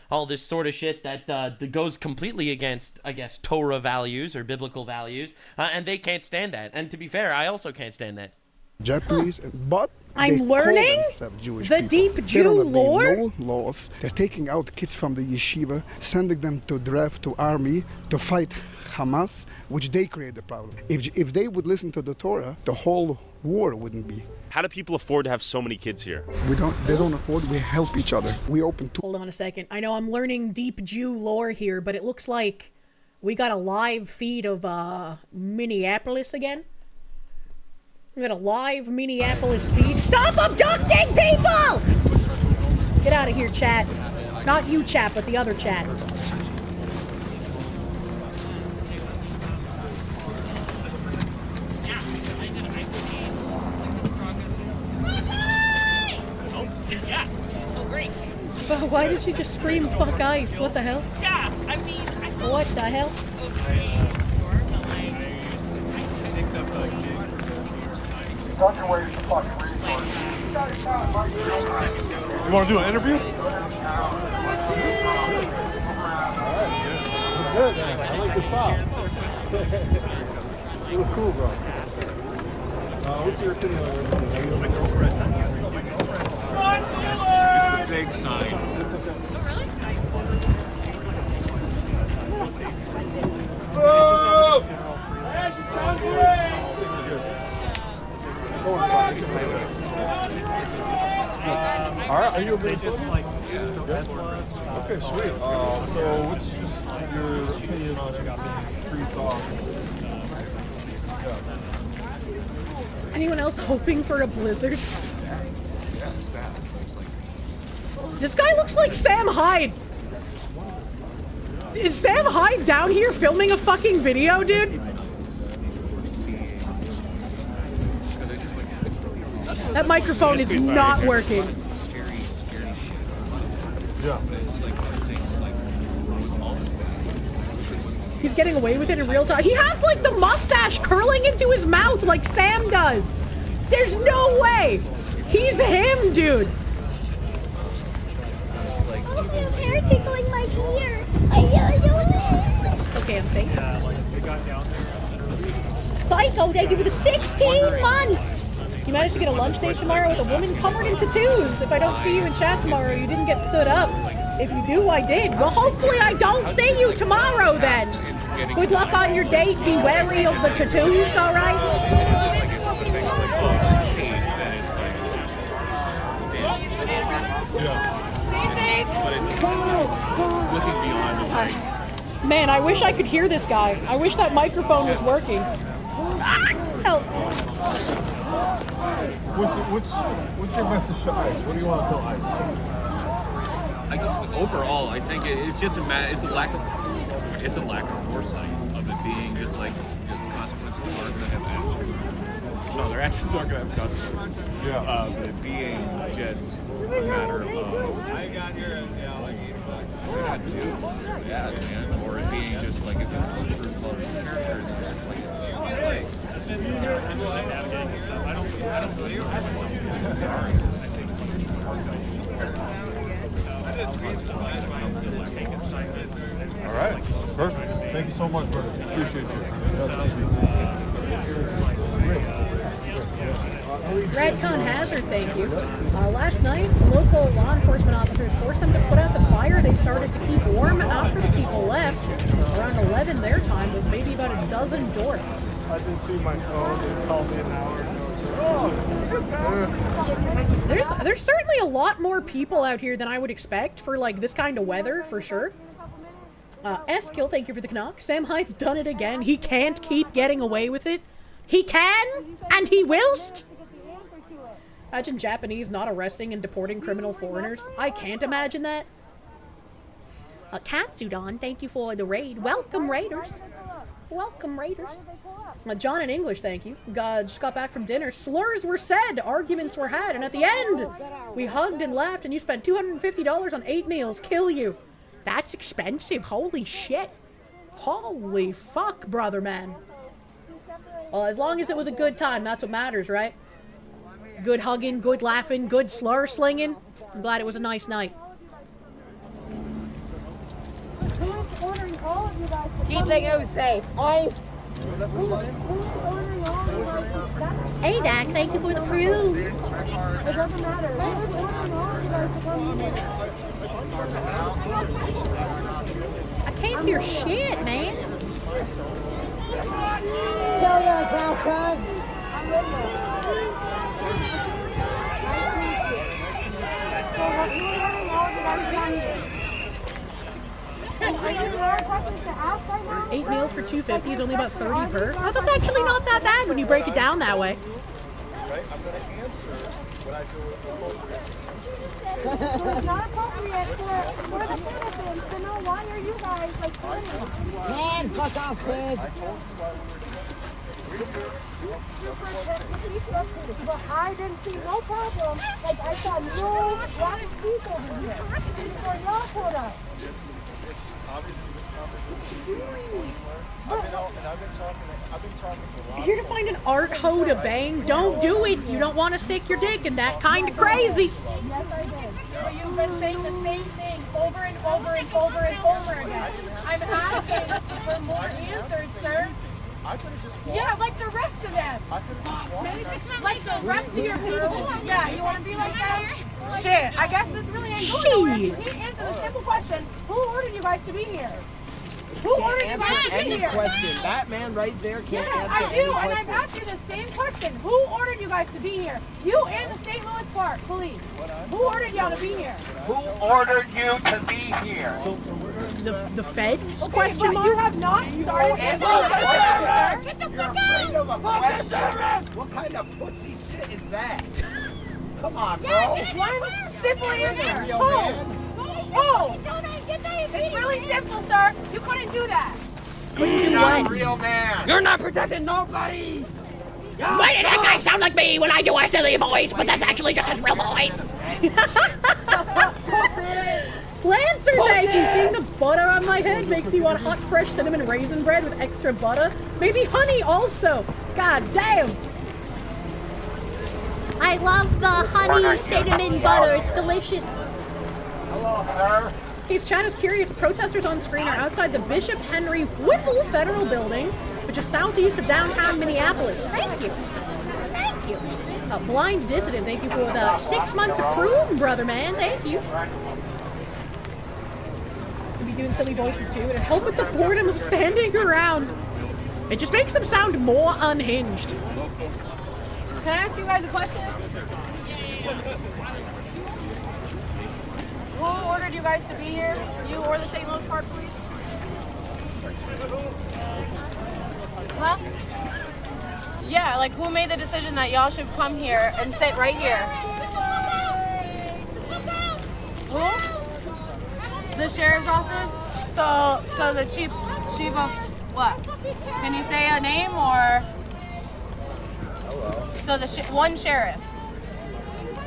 all this sort of shit that goes completely against, I guess, Torah values or biblical values, and they can't stand that. And to be fair, I also can't stand that. Japanese, but I'm they learning call themselves Jewish the people. deep They Jew don't obey lore. no laws. They're taking out kids from the yeshiva, sending them to draft to army to fight Hamas, which they create the problem. If they would listen to the Torah, the whole war wouldn't be. How do people afford to have so many kids here? They don't afford. We help each other. We open. Hold on a second. I know I'm learning deep Jew lore here, but it looks like we got a live feed of Minneapolis again. We got a live Minneapolis feed. Stop abducting people! Get out of here, chat. Not you, chat, but the other chat. But why did she just scream fuck ice? What the hell? Yeah, I mean, what the hell? You want to do an interview? It's good, man. I like your style. You look cool, bro. What's your opinion on everything? My girlfriend. It's the big sign. Oh, really? Alright, are you a big Okay, sweet. So what's just your opinion on free thoughts? Anyone else hoping for a blizzard? Yeah, it's bad. This guy looks like Sam Hyde. Is Sam Hyde down here filming a fucking video, dude? That microphone is not working. Yeah. He's getting away with it in real time. He has like the mustache curling into his mouth like Sam does. There's no way. He's him, dude. Your hair tickling my ear. Okay, I'm safe. Yeah, like they got down there. Psycho, thank you for the 16 months. You managed to get a lunch date tomorrow with a woman covered in tattoos. If I don't see you in chat tomorrow, you didn't get stood up. If you do, I did. Well, hopefully I don't see you tomorrow then. Good luck on your date. Be wary of the tattoos, all right? Man, I wish I could hear this guy. I wish that microphone was working. Help. What's your message to ICE? What do you want to tell ICE? Overall, I think it's just it's a lack of foresight of it being just like consequences aren't going to have actions. No, their actions aren't going to have consequences. Yeah. But it being just a matter of yeah, man, or it being just like if it's through close characters, it's just like it's like. I don't believe it. Sorry. All right. Perfect. Thank you so much, brother. Appreciate you. Radcon Hazard, thank you. Last night, local law enforcement officers forced them to put out the fire they started to keep warm after the people left. Around 11 their time, with maybe about a dozen dorks. I didn't see my phone. They called me an hour ago. There's certainly a lot more people out here than I would expect for like this kind of weather, for sure. S-Kill, thank you for the knock. Sam Hyde's done it again. He can't keep getting away with it. He can, and he willst. Imagine Japanese not arresting and deporting criminal foreigners. I can't imagine that. Katsudon, thank you for the raid. Welcome, Raiders. Welcome, Raiders. John in English, thank you. God, just got back from dinner. Slurs were said, arguments were had, and at the end, we hugged and laughed, and you spent $250 on 8 meals. Kill you. That's expensive. Holy shit. Holy fuck, brother man. Well, as long as it was a good time, that's what matters, right? Good hugging, good laughing, good slur slinging. I'm glad it was a nice night. Keeping you safe. Ice. Hey, Dak, thank you for the cruise. It doesn't matter. I can't hear shit, man. Kill yourself, cuz. 8 meals for $250 is only about 30 per. Oh, that's actually not that bad when you break it down that way. Right? I'm going to answer what I feel is appropriate. It's not appropriate for the citizens to know why are you guys like man, fuck off, kid. But I didn't see no problem. Like I saw no black people over here. Before y'all told us. Obviously, this conversation is not going anywhere. I've been talking to a lot. Here to find an art hoe to bang? Don't do it. You don't want to stick your dick in that kind of crazy. Yes, I did. But you've been saying the same thing over and over and over and over again. I'm asking for more answers, sir. I could have just walked. Yeah, like the rest of them. I could have just walked. Like the rest of your people. Yeah, you want to be like that? Shit, I guess this really ain't going nowhere. You need to answer the simple question. Who ordered you guys to be here? Who ordered you guys to be here? Question. That man right there can't answer I do, any and I've question. asked you the same question. Who ordered you guys to be here? You and the St. Louis Park Police. Who ordered y'all to be here? Who ordered you to be here? The feds? Okay, Question but mark? you have not started answering. Get the fuck out! What kind of pussy shit is that? Come on, bro. One simple answer. Who? It's really simple, sir. You couldn't do that. You're not a real man. You're not protecting nobody. Why did that guy sound like me when I do a silly voice, but that's actually just his real voice? Lancer, thank you! Seeing the butter on my head makes me want hot, fresh cinnamon raisin bread with extra butter. Maybe honey also. God damn! I love the honey cinnamon butter. It's delicious. Hello, sir. Case Chan is curious, protesters on screen are outside the Bishop Henry Whipple Federal Building, which is southeast of downtown Minneapolis. Thank you. Thank you. Blind Dissident, thank you for the 6 months of proof, brother man. Thank you. We'll be doing silly voices too, and it help with the boredom of standing around. It just makes them sound more unhinged. Can I ask you guys a question? Who ordered you guys to be here? You or the St. Louis Park Police? Huh? Yeah, like who made the decision that y'all should come here and sit right here? Who? The sheriff's office? So the chief of what? Can you say a name or? So the one sheriff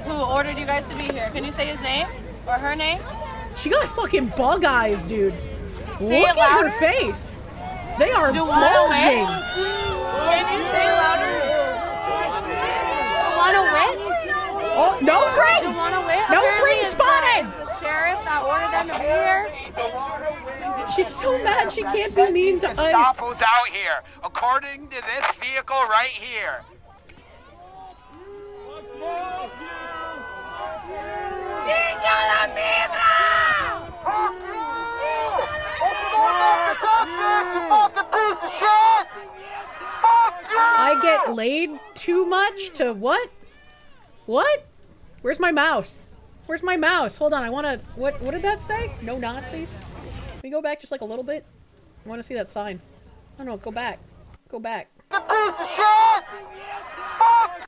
who ordered you guys to be here. Can you say his name or her name? She got fucking bug eyes, dude. Say Look it at her louder. face. They are Wanna bulging. win? Can you say louder? Wanna win? Oh, nose ring! Wanna win? Nose Apparently ring it's spotted! The sheriff that ordered them to be here. She's so mad she can't be mean to Stop Ice. who's out here. According to this vehicle right here. ¡Chinga la migra! I get laid too much to what? What? Where's my mouse? Where's my mouse? Hold on, I wanna... What did that say? No Nazis? Can we go back just like a little bit? I wanna see that sign. Oh no, go back. Go back.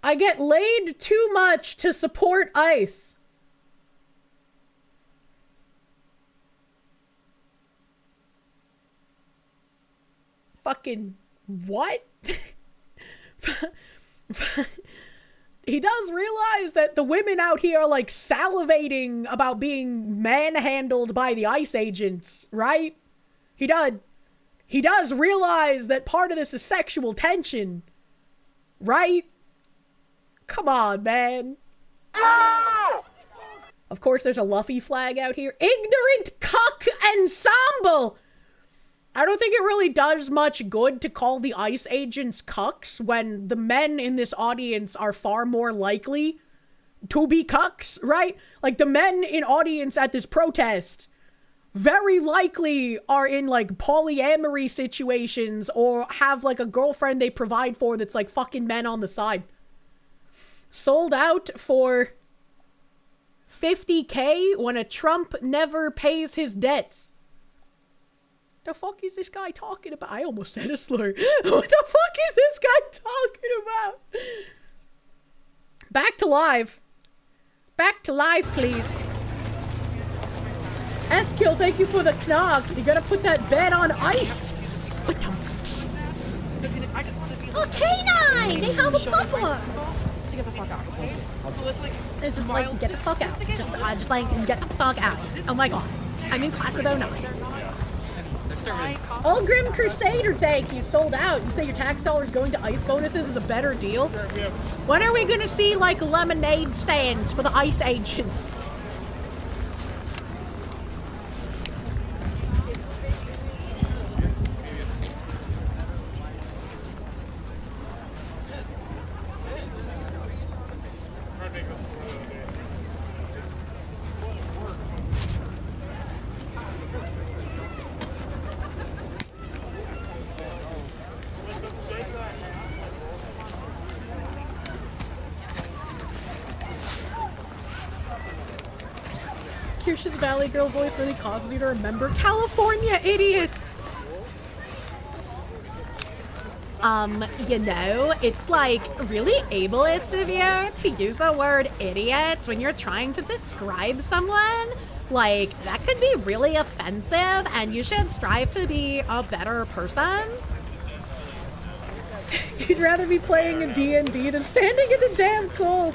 I get laid too much to support ICE. fucking what? He does realize that the women out here are like salivating about being manhandled by the ICE agents, right? He does realize that part of this is sexual tension, right? Come on, man. Oh! Of course, there's a Luffy flag out here. Ignorant cuck ensemble! I don't think it really does much good to call the ICE agents cucks when the men in this audience are far more likely to be cucks, right? Like, the men in audience at this protest very likely are in, like, polyamory situations or have, like, a girlfriend they provide for that's, like, fucking men on the side. Sold out for $50K when a Trump never pays his debts. The fuck is this guy talking about? I almost said a slur. What the fuck is this guy talking about? Back to live. Back to live, please. S-Kill, thank you for the knock. You gotta put that bed on ice. What the? Oh, K9! They have a pupper! To get the fuck out. So it's like, this is like, get the fuck out. Just like, get the fuck out. Oh my god. I'm in class of 09. All Grim Crusader, thank you. Sold out. You say your tax dollars going to ICE bonuses is a better deal? When are we gonna see, like, lemonade stands for the ICE agents? Kirsche's Valley Girl voice really causes you to remember California, idiots! You know, it's like really ableist of you to use the word idiots when you're trying to describe someone. Like, that could be really offensive and you should strive to be a better person. You'd rather be playing a D&D than standing in the damn cold.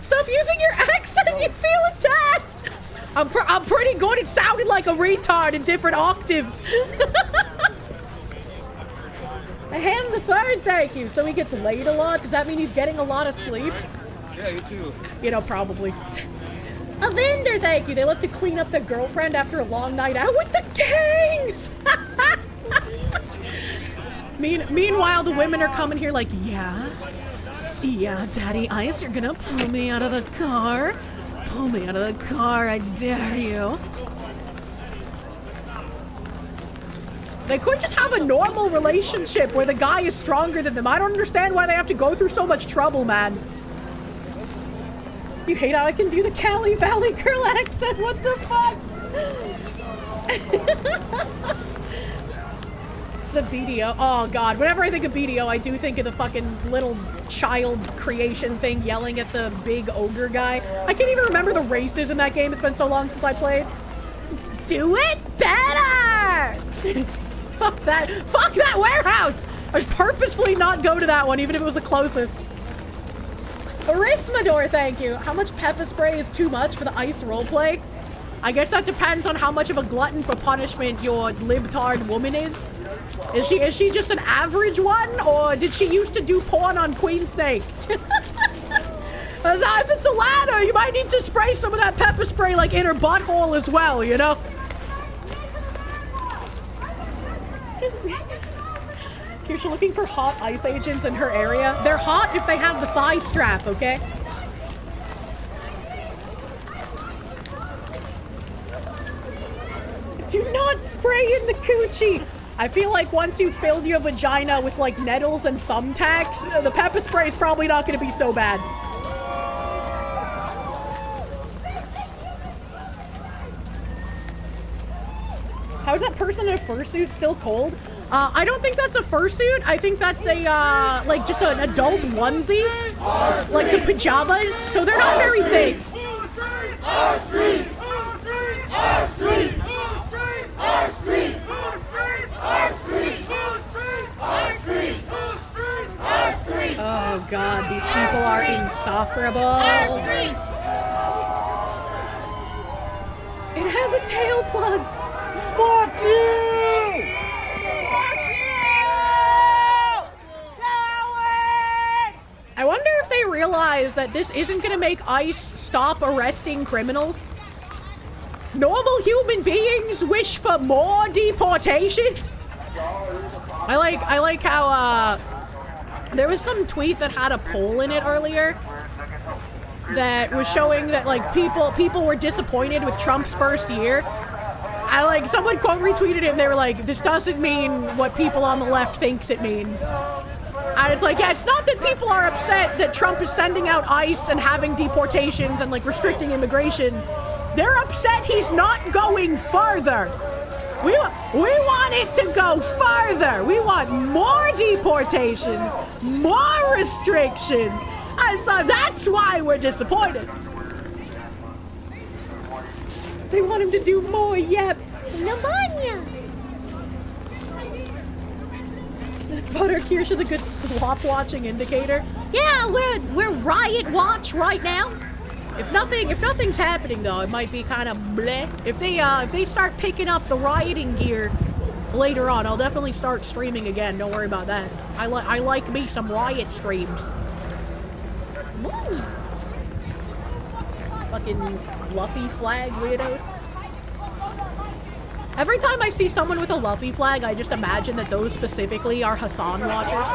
Stop using your accent, you feel attacked! I'm pretty good at sounding like a retard in different octaves. A hand the third, thank you. So he gets laid a lot? Does that mean he's getting a lot of sleep? Yeah, you too. You know, probably. A vendor, thank you. They love to clean up their girlfriend after a long night out with the gangs! Meanwhile, the women are coming here like, yeah, Daddy Ice, you're gonna pull me out of the car. Pull me out of the car, I dare you. They could just have a normal relationship where the guy is stronger than them. I don't understand why they have to go through so much trouble, man. You hate how I can do the Cali Valley Girl accent, what the fuck? The BDO, oh god, whenever I think of BDO, I do think of the fucking little child creation thing yelling at the big ogre guy. I can't even remember the races in that game, it's been so long since I played. Do it better! Fuck that warehouse! I'd purposefully not go to that one, even if it was the closest. Arismador, thank you. How much pepper spray is too much for the ICE roleplay? I guess that depends on how much of a glutton for punishment your libtard woman is. Is she just an average one, or did she used to do porn on Queen Snake? If it's the latter, you might need to spray some of that pepper spray like in her butthole as well, you know? Kirsche looking for hot ICE agents in her area. They're hot if they have the thigh strap, okay? Do not spray in the coochie! I feel like once you filled your vagina with like nettles and thumbtacks, the pepper spray is probably not going to be so bad. How's that person in a fursuit still cold? I don't think that's a fursuit. I think that's a, like just an adult onesie. Like the pajamas. So they're not very thick. Insufferable. It has a tail plug. Fuck you! I wonder if they realize that this isn't gonna make ICE stop arresting criminals. Normal human beings wish for more deportations. I like how there was some tweet that had a poll in it earlier that was showing that like people were disappointed with Trump's first year. Someone quote retweeted it and they were like, this doesn't mean what people on the left thinks it means. And it's like, yeah, it's not that people are upset that Trump is sending out ICE and having deportations and like restricting immigration. They're upset he's not going further. We want it to go further. We want more deportations, more restrictions. And so that's why we're disappointed. They want him to do more, yep. Pneumonia. Butter Kirsche is a good swap watching indicator. Yeah, we're riot watch right now. If nothing's happening though, it might be kind of bleh. If they start picking up the rioting gear later on, I'll definitely start streaming again. Don't worry about that. I like me some riot streams. Ooh. Fucking Luffy flag weirdos. Every time I see someone with a Luffy flag, I just imagine that those specifically are Hassan watchers.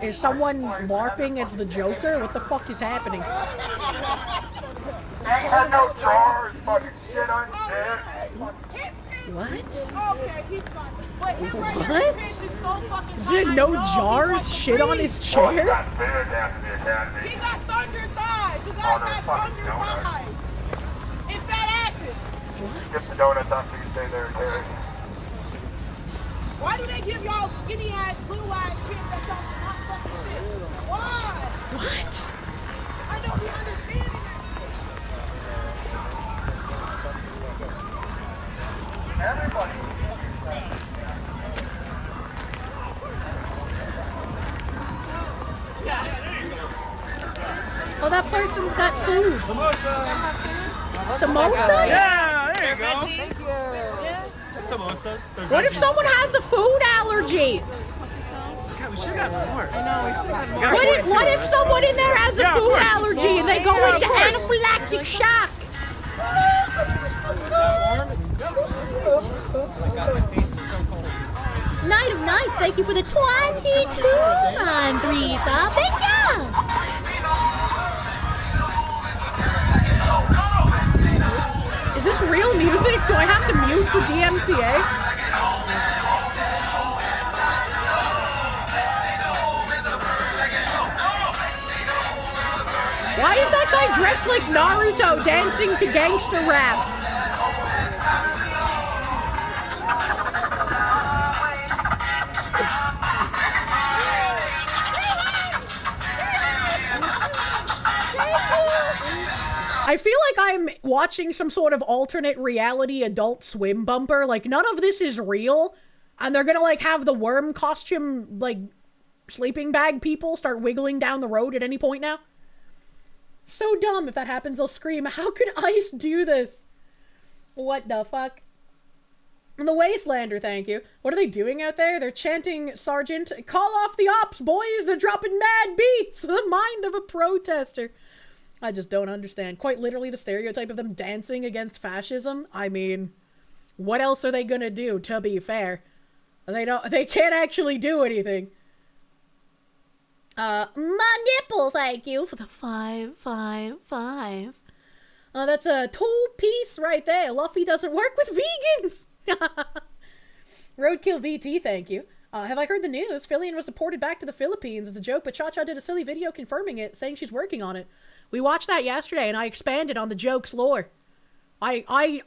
Is someone LARPing as the Joker? What the fuck is happening? Ain't had no jars, fucking shit on shit. What? What? Is there no jars? Shit on his chair? He got thunder thighs. You guys have thunder thighs. It's that acid. Get the donuts after you stay there, Terry. Why do they give y'all skinny ass, blue eyes kids that don't not fucking fit? Why? What? I don't be understanding that. Everybody. Oh, that person's got food. Samosas? Yeah, there you go. Thank you. Samosas. What if someone has a food allergy? God, we should have got more. I know, we should have had more. What if someone in there has a food allergy and they go into anaphylactic shock? Night of Nights, thank you for the 22 on 3 sub. Thank you! Is this real music? Do I have to mute for DMCA? Why is that guy dressed like Naruto dancing to gangster rap? I feel like I'm watching some sort of alternate reality Adult Swim bumper. Like, none of this is real. And they're gonna, like, have the worm costume, like, sleeping bag people start wiggling down the road at any point now. So dumb. If that happens, I'll scream. How could ICE do this? What the fuck? And the Wastelander, thank you. What are they doing out there? They're chanting, Sergeant, call off the ops, boys! They're dropping mad beats! The mind of a protester. I just don't understand. Quite literally the stereotype of them dancing against fascism. I mean, what else are they gonna do, to be fair? They can't actually do anything. My nipple, thank you for the 555. That's a 2-piece right there. Luffy doesn't work with vegans. Roadkill VT, thank you. Have I heard the news? Fillion was deported back to the Philippines as a joke, but Cha-Cha did a silly video confirming it, saying she's working on it. We watched that yesterday, and I expanded on the joke's lore. I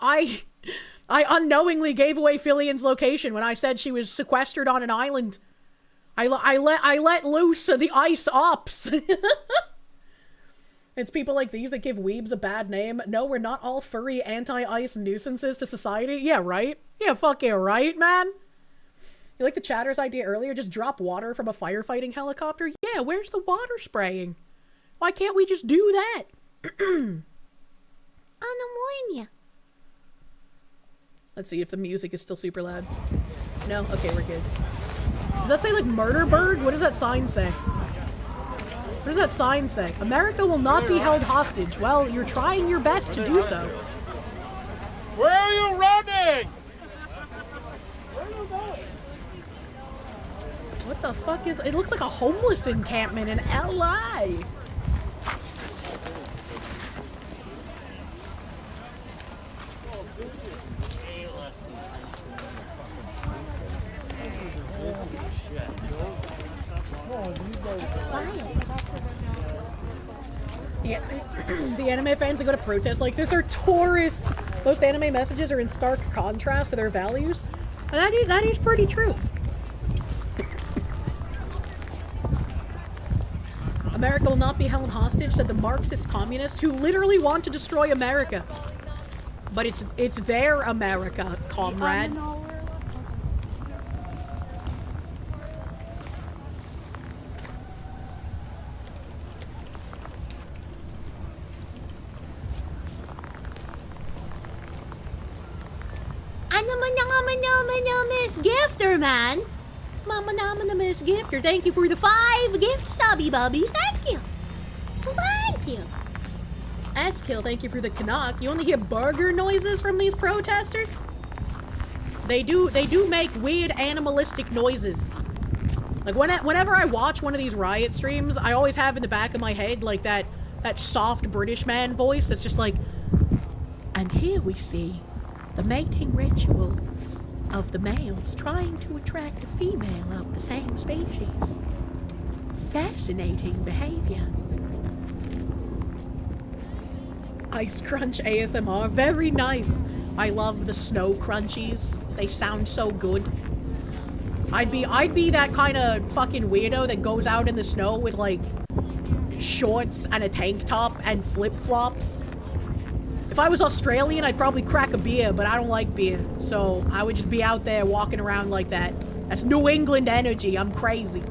unknowingly gave away Fillion's location when I said she was sequestered on an island. I let loose the ICE ops. It's people like these that give weebs a bad name. No, we're not all furry anti-ICE nuisances to society. Yeah, right? Yeah, fucking right, man. You like the chatter's idea earlier? Just drop water from a firefighting helicopter? Yeah, where's the water spraying? Why can't we just do that? Anamonia. Let's see if the music is still super loud. No? Okay, we're good. Does that say, like, murder bird? What does that sign say? What does that sign say? America will not be held hostage. Well, you're trying your best to do so. Where are you running? What the fuck is... It looks like a homeless encampment in LA. Yeah, the anime fans that go to protests like this are tourists. Most anime messages are in stark contrast to their values. That is pretty true. America will not be held hostage, said the Marxist communists who literally want to destroy America. But it's their America, comrade. Miss Gifter, man. Miss Gifter, thank you for the 5 gift stubby bubbies. Thank you. Thank you. Askill, thank you for the Canuck. You only hear burger noises from these protesters? They do make weird animalistic noises. Like whenever I watch one of these riot streams, I always have in the back of my head like that soft British man voice that's just like, and here we see the mating ritual of the males trying to attract a female of the same species. Fascinating behavior. Ice Crunch ASMR, very nice. I love the snow crunchies. They sound so good. I'd be that kind of fucking weirdo that goes out in the snow with like shorts and a tank top and flip-flops. If I was Australian, I'd probably crack a beer, but I don't like beer. So I would just be out there walking around like that. That's New England energy. I'm crazy.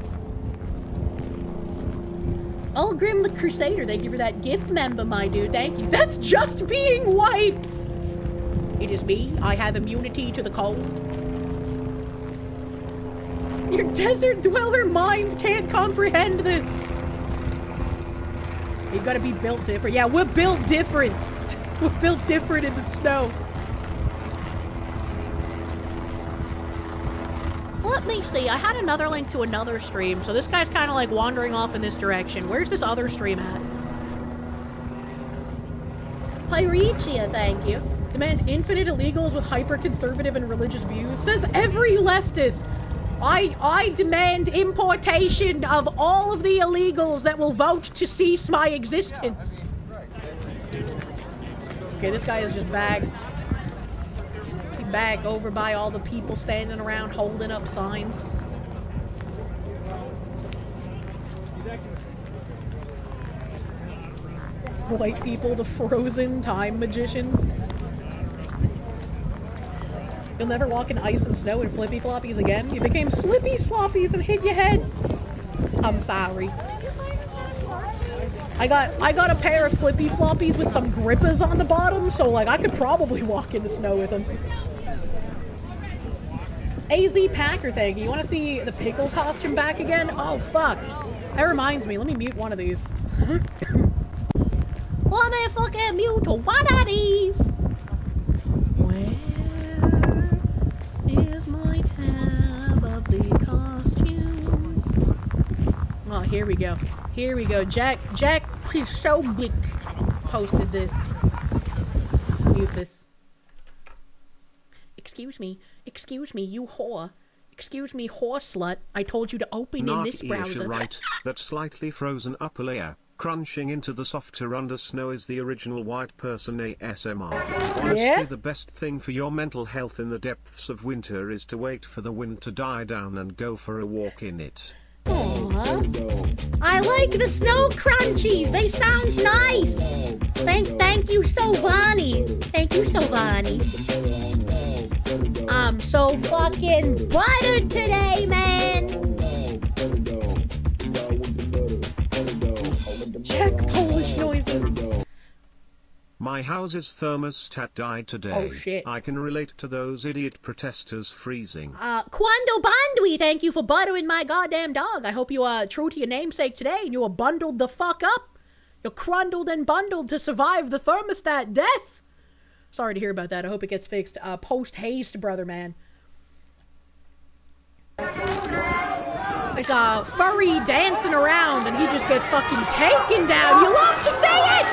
Grim the Crusader, thank you for that gift member, my dude. Thank you. That's just being white. It is me. I have immunity to the cold. Your desert dweller mind can't comprehend this. You gotta be built different. Yeah, we're built different. We're built different in the snow. Let me see. I had another link to another stream, so this guy's kind of like wandering off in this direction. Where's this other stream at? Pyretia, thank you. Demand infinite illegals with hyper-conservative and religious views. Says every leftist. I demand importation of all of the illegals that will vote to cease my existence. Okay, this guy is just back over by all the people standing around holding up signs. White people, the frozen time magicians. You'll never walk in ice and snow in flippy floppies again. You became slippy sloppies and hit your head. I'm sorry. I got a pair of flippy floppies with some grippers on the bottom, so like I could probably walk in the snow with them. AZ Packer, thank you. You want to see the pickle costume back again? Oh fuck. That reminds me. Let me mute one of these. Let me fucking mute one of these. Where is my tab of the costumes? Oh, here we go. Here we go. Jack Prisobic posted this. Mute this. Excuse me, you whore. Excuse me, whore slut. I told you to open in this browser. Right, that slightly frozen upper layer, crunching into the softer under snow is the original white person ASMR. Honestly, Yeah? the best thing for your mental health in the depths of winter is to wait for the wind to die down and go for a walk in it. I like the snow crunchies. They sound nice. Thank you, Sovani. Thank you, Sovani. I'm so fucking buttered today, man. Check Polish noises. My house's thermostat died today. Oh, shit. I can relate to those idiot protesters freezing. Quando Bandui, thank you for buttering my goddamn dog. I hope you are true to your namesake today and you are bundled the fuck up. You're crundled and bundled to survive the thermostat death. Sorry to hear about that. I hope it gets fixed post-haste, brother man. There's a furry dancing around and he just gets fucking taken down. You love to see it!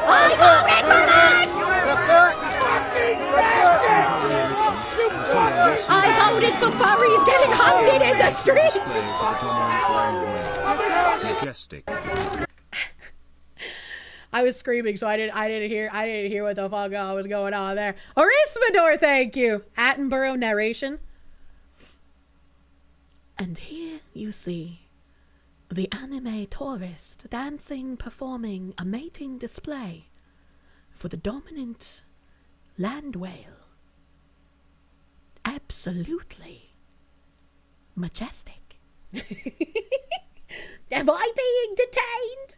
I voted for this! I voted for furries getting hunted in the streets! Majestic. I was screaming, so I didn't hear what the fuck was going on there. Orisvador, thank you! Attenborough narration. And here you see the anime tourist dancing, performing a mating display for the dominant land whale. Absolutely majestic. Am I being detained?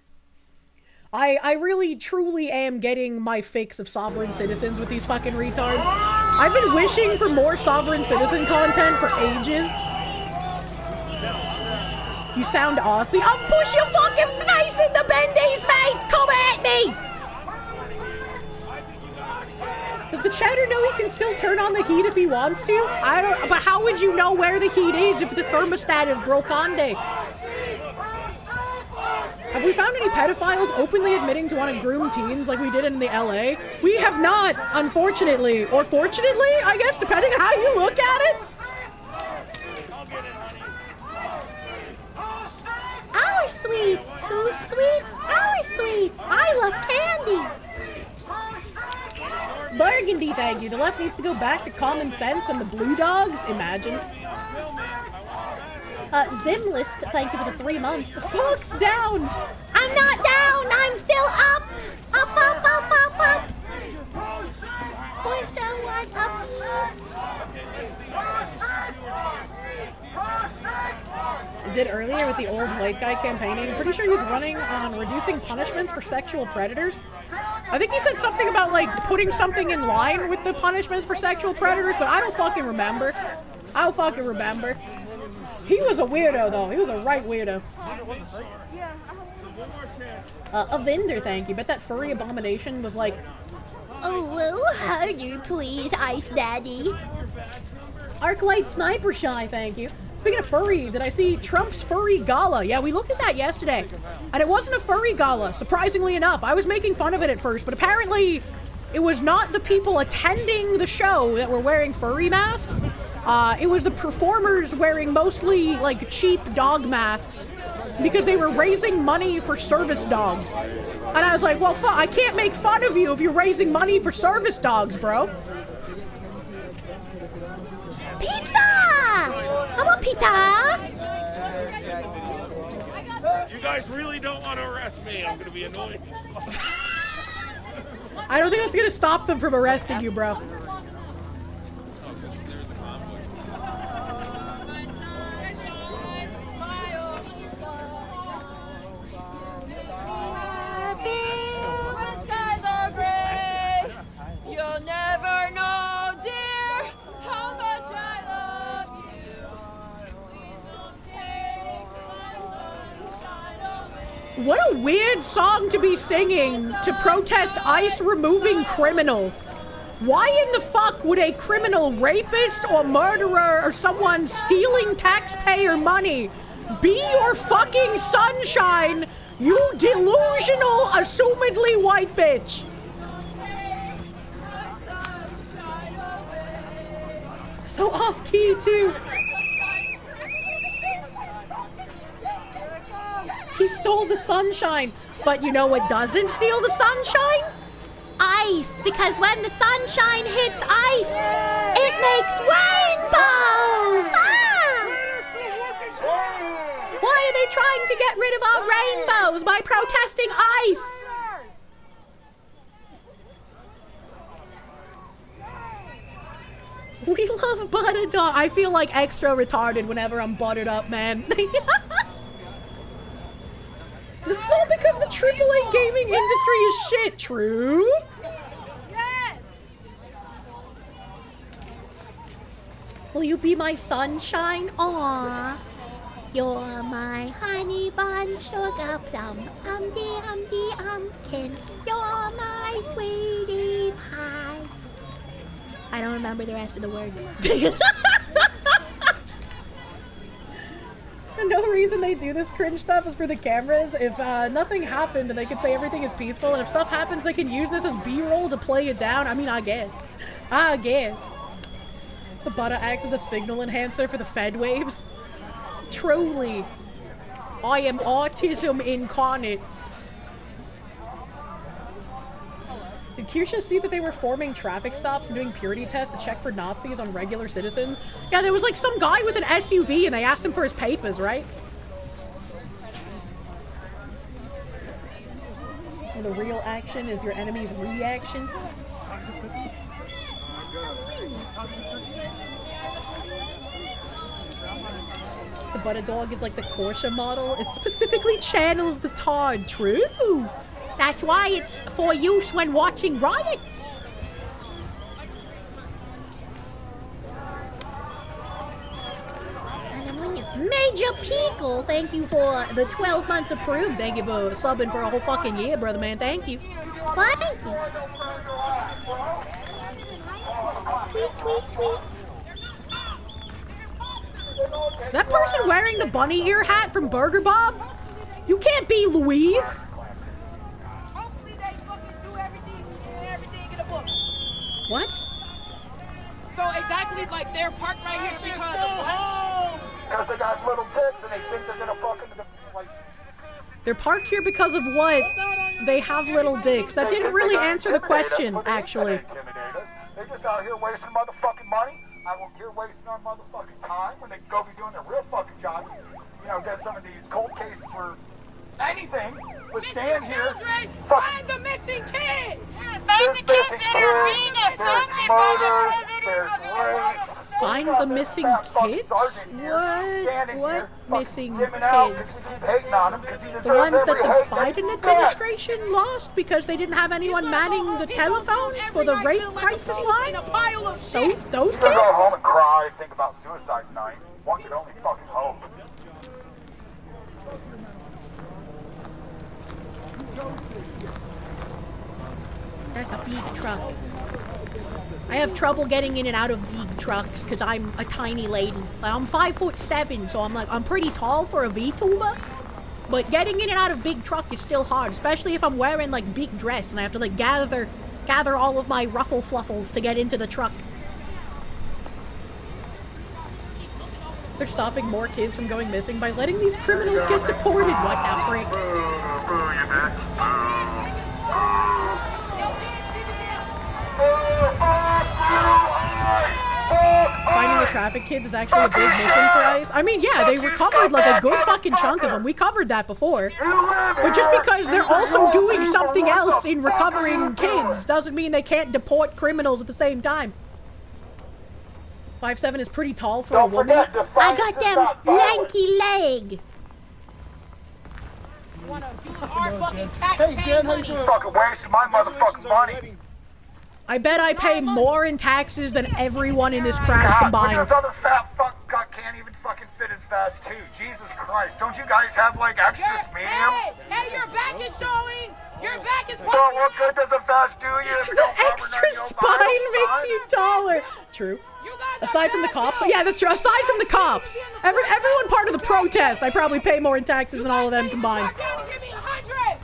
I really truly am getting my fix of sovereign citizens with these fucking retards. I've been wishing for more sovereign citizen content for ages. You sound Aussie. I'll push your fucking face in the bendies, mate! Come at me! Does the chatter know he can still turn on the heat if he wants to? I don't, but how would you know where the heat is if the thermostat is brokande? Have we found any pedophiles openly admitting to want to groom teens like we did in the LA? We have not, unfortunately. Or fortunately, I guess, depending on how you look at it. Our sweets! Whose sweets? Our sweets! I love candy! Burgundy, thank you. The left needs to go back to common sense and the blue dogs. Imagine. Zimlist, thank you for the 3 months. Flux down! I'm not down! I'm still up! Up, up, up, up, up! We're still one up, Did earlier with the old white guy campaigning. Pretty sure he was running on reducing punishments for sexual predators. I think he said something about, like, putting something in line with the punishments for sexual predators, but I don't fucking remember. I don't fucking remember. He was a weirdo, though. He was a right weirdo. A vendor, thank you. Bet that furry abomination was like, oh, well, harder, please, Ice Daddy. Arclight Sniper Shy, thank you. Speaking of furry, did I see Trump's furry gala? Yeah, we looked at that yesterday. And it wasn't a furry gala, surprisingly enough. I was making fun of it at first, but apparently it was not the people attending the show that were wearing furry masks. It was the performers wearing mostly, like, cheap dog masks because they were raising money for service dogs. And I was like, well, I can't make fun of you if you're raising money for service dogs, bro. Pizza! I want pizza! You guys really don't want to arrest me. I'm going to be annoyed. I don't think that's going to stop them from arresting you, bro. You'll never know, dear, how much I love you. Please don't take my sunshine away. What a weird song to be singing to protest ICE removing criminals. Why in the fuck would a criminal rapist or murderer or someone stealing taxpayer money be your fucking sunshine, you delusional, assumedly white bitch? So off-key, too. He stole the sunshine. But you know what doesn't steal the sunshine? Ice, because when the sunshine hits ice, it makes rainbows! Ah! Why are they trying to get rid of our rainbows by protesting ice? We love butter dog. I feel like extra retarded whenever I'm buttered up, man. This is all because the AAA gaming industry is shit, true? Yes! Will you be my sunshine? Aww. You're my honey bun, sugar plum, umdy, umkin. You're my sweetie pie. I don't remember the rest of the words. No reason they do this cringe stuff is for the cameras. If nothing happened, they could say everything is peaceful, and if stuff happens, they can use this as B-roll to play it down. I mean, I guess. The butter acts as a signal enhancer for the Fed waves. Truly. I am autism incarnate. Did Kirsche see that they were forming traffic stops and doing purity tests to check for Nazis on regular citizens? Yeah, there was like some guy with an SUV and they asked him for his papers, right? Well, the real action is your enemy's reaction. The butter dog is like the Kirsche model. It specifically channels the Todd. True. That's why it's for use when watching riots. Major Pickle, thank you for the 12 months approved. Thank you for subbing for a whole fucking year, brother man. Thank you. Thank you. That person wearing the bunny ear hat from Burger Bob? You can't be Louise. What? So exactly, like they're parked right here because of what? Because they got little dicks and they think they're gonna fucking like. They're parked here because of what? They have little dicks. That didn't really answer the question, actually. They just out here wasting motherfucking money. Out here wasting our motherfucking time when they could go be doing their real fucking job. You know, get some of these cold cases for anything, but stand here. Find the missing kid! Find the kids in the arena! There's murders, there's rape. Find the missing kids? What missing kids? The ones that the Biden administration lost because they didn't have anyone manning the telephones for the rape crisis line? So, those kids? Go home and cry, think about suicide tonight. One can only fucking hope. That's a big truck. I have trouble getting in and out of big trucks because I'm a tiny lady. Like, I'm 5'7", so I'm pretty tall for a VTuber. But getting in and out of big truck is still hard, especially if I'm wearing like big dress and I have to like gather all of my ruffle fluffles to get into the truck. They're stopping more kids from going missing by letting these criminals get deported. What the frick? Finding the traffic kids is actually a big mission for ICE. I mean, yeah, they recovered like a good fucking chunk of them. We covered that before. But just because they're also doing something else in recovering kids doesn't mean they can't deport criminals at the same time. 5'7" is pretty tall for a woman. I got them lanky leg. Hey, Jen, how you doing? Fucking wasting my motherfucking money. I bet I pay more in taxes than everyone in this crowd combined. This other fat fuck can't even fucking fit as fast too. Jesus Christ! Don't you guys have like extras medium? Hey, your back is showing. Your back is. Well, what good does a vest do you? The extra spine makes you taller. True. Aside from the cops, yeah, that's true. Aside from the cops, everyone part of the protest, I probably pay more in taxes than all of them combined. Drop down and give me 100.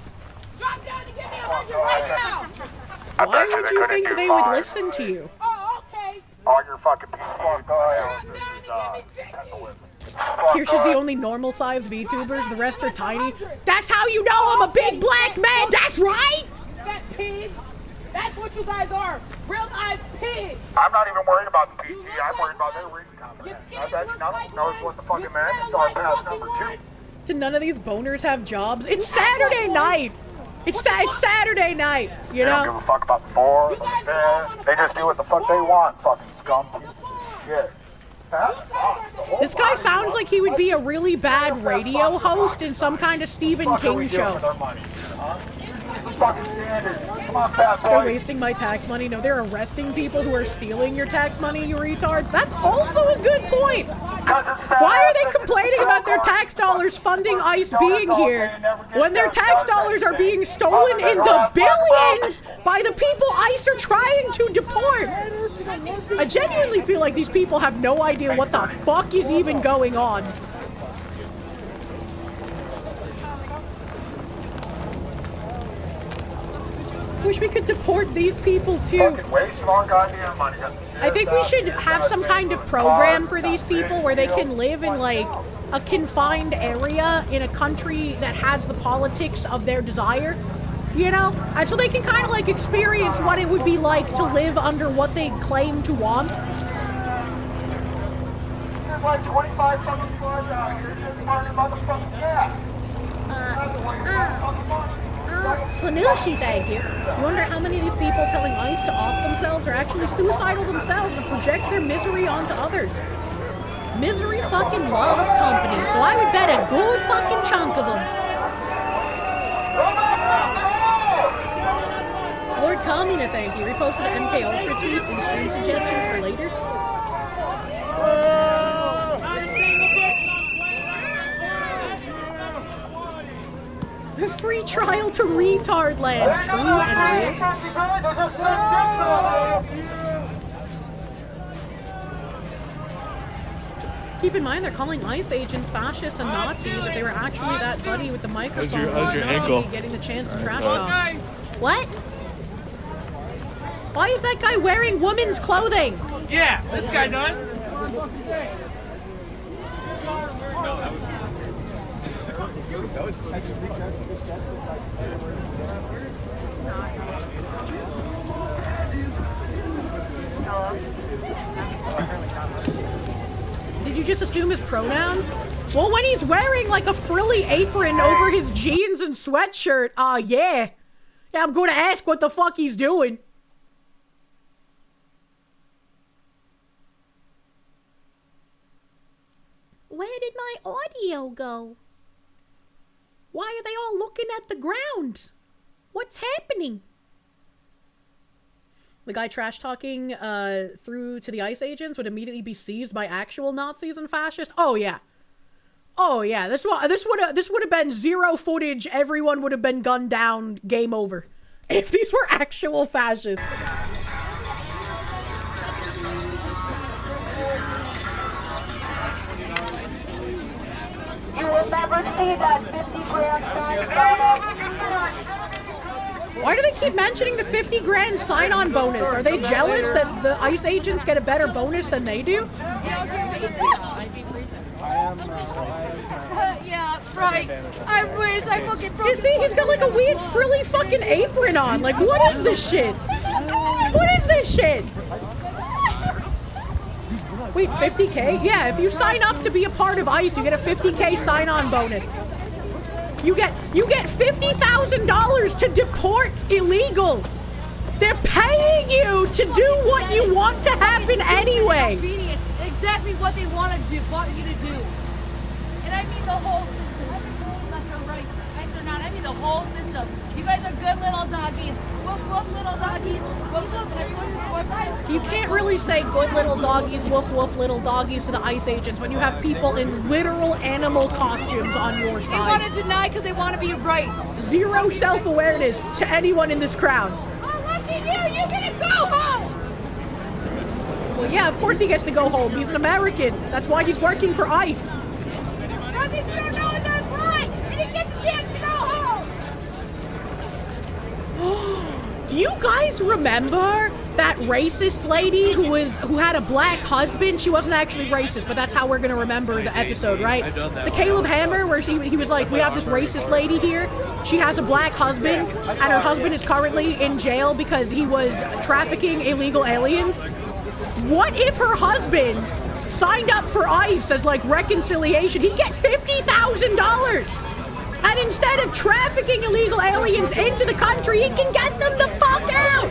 Drop down and give me 100 right now. Why would you think they would listen to you? Oh, okay. All your fucking people. Kirsche's the only normal-sized VTubers. The rest are tiny. That's how you know I'm a big black man. That's right. Fat pigs. That's what you guys are. Real-life pigs. I'm not even worried about the PT. I'm worried about their reading comprehension. I bet you none of them knows what the fucking man is on pass number 2. Do none of these boners have jobs? It's Saturday night. It's Saturday night, you know? They don't give a fuck about the 4th or the 5th. They just do what the fuck they want, fucking scum. shit. This guy sounds like he would be a really bad radio host in some kind of Stephen King show. They're wasting my tax money. No, they're arresting people who are stealing your tax money, you retards. That's also a good point. Why are they complaining about their tax dollars funding ICE being here when their tax dollars are being stolen in the billions by the people ICE are trying to deport? I genuinely feel like these people have no idea what the fuck is even going on. Wish we could deport these people too. I think we should have some kind of program for these people where they can live in like a confined area in a country that has the politics of their desire, you know? And so they can kind of like experience what it would be like to live under what they claim to want. There's like 25 fucking squads out here just burning motherfucking gas. Tanushi, thank you. You wonder how many of these people telling ICE to off themselves are actually suicidal themselves and project their misery onto others. Misery fucking loves company, so I would bet a good fucking chunk of them. Lord Kamina, thank you. Reposted the MK Ultra tweet and stream suggestions for later. A free trial to retard land. True and real. Keep in mind, they're calling ICE agents fascists and Nazis if they were actually that buddy with the microphone. How's your ankle? Getting the chance to trash talk. What? Why is that guy wearing women's clothing? Yeah, this guy does. That was Did you just assume his pronouns? Well, when he's wearing like a frilly apron over his jeans and sweatshirt, yeah. Yeah, I'm gonna ask what the fuck he's doing. Where did my audio go? Why are they all looking at the ground? What's happening? The guy trash talking through to the ICE agents would immediately be seized by actual Nazis and fascists. Oh yeah, oh yeah. This would have been zero footage. Everyone would have been gunned down. Game over. If these were actual fascists. You will never see that 50 grand Why do they keep mentioning the 50 grand sign-on bonus? Are they jealous that the ICE agents get a better bonus than they do? Yeah, right. I wish I fucking broke. You see, he's got like a weird frilly fucking apron on. Like, what is this shit? What is this shit? Wait, 50K? Yeah, if you sign up to be a part of ICE, you get a 50K sign-on bonus. You get $50,000 to deport illegals. They're paying you to do what you want to happen anyway. Exactly what they want you to do. And I mean the whole system. Left or right, right or not. I mean the whole system. You guys are good little doggies. Woof woof little doggies. Woof woof. Everyone is woof. You can't really say good little doggies, woof woof little doggies to the ICE agents when you have people in literal animal costumes on your They side. want to deny because they want to be right. Zero self-awareness to anyone in this crowd. Oh, look at you! You're gonna go home! Well, yeah, of course he gets to go home. He's an American. That's why he's working for ICE. Nothing's gonna go in that line! And he gets a chance to go home! Do you guys remember that racist lady who had a black husband? She wasn't actually racist, but that's how we're gonna remember the episode, right? The Caleb Hammer, where he was like, we have this racist lady here. She has a black husband, and her husband is currently in jail because he was trafficking illegal aliens. What if her husband signed up for ICE as like reconciliation? He'd get $50,000. And instead of trafficking illegal aliens into the country, he can get them the fuck out!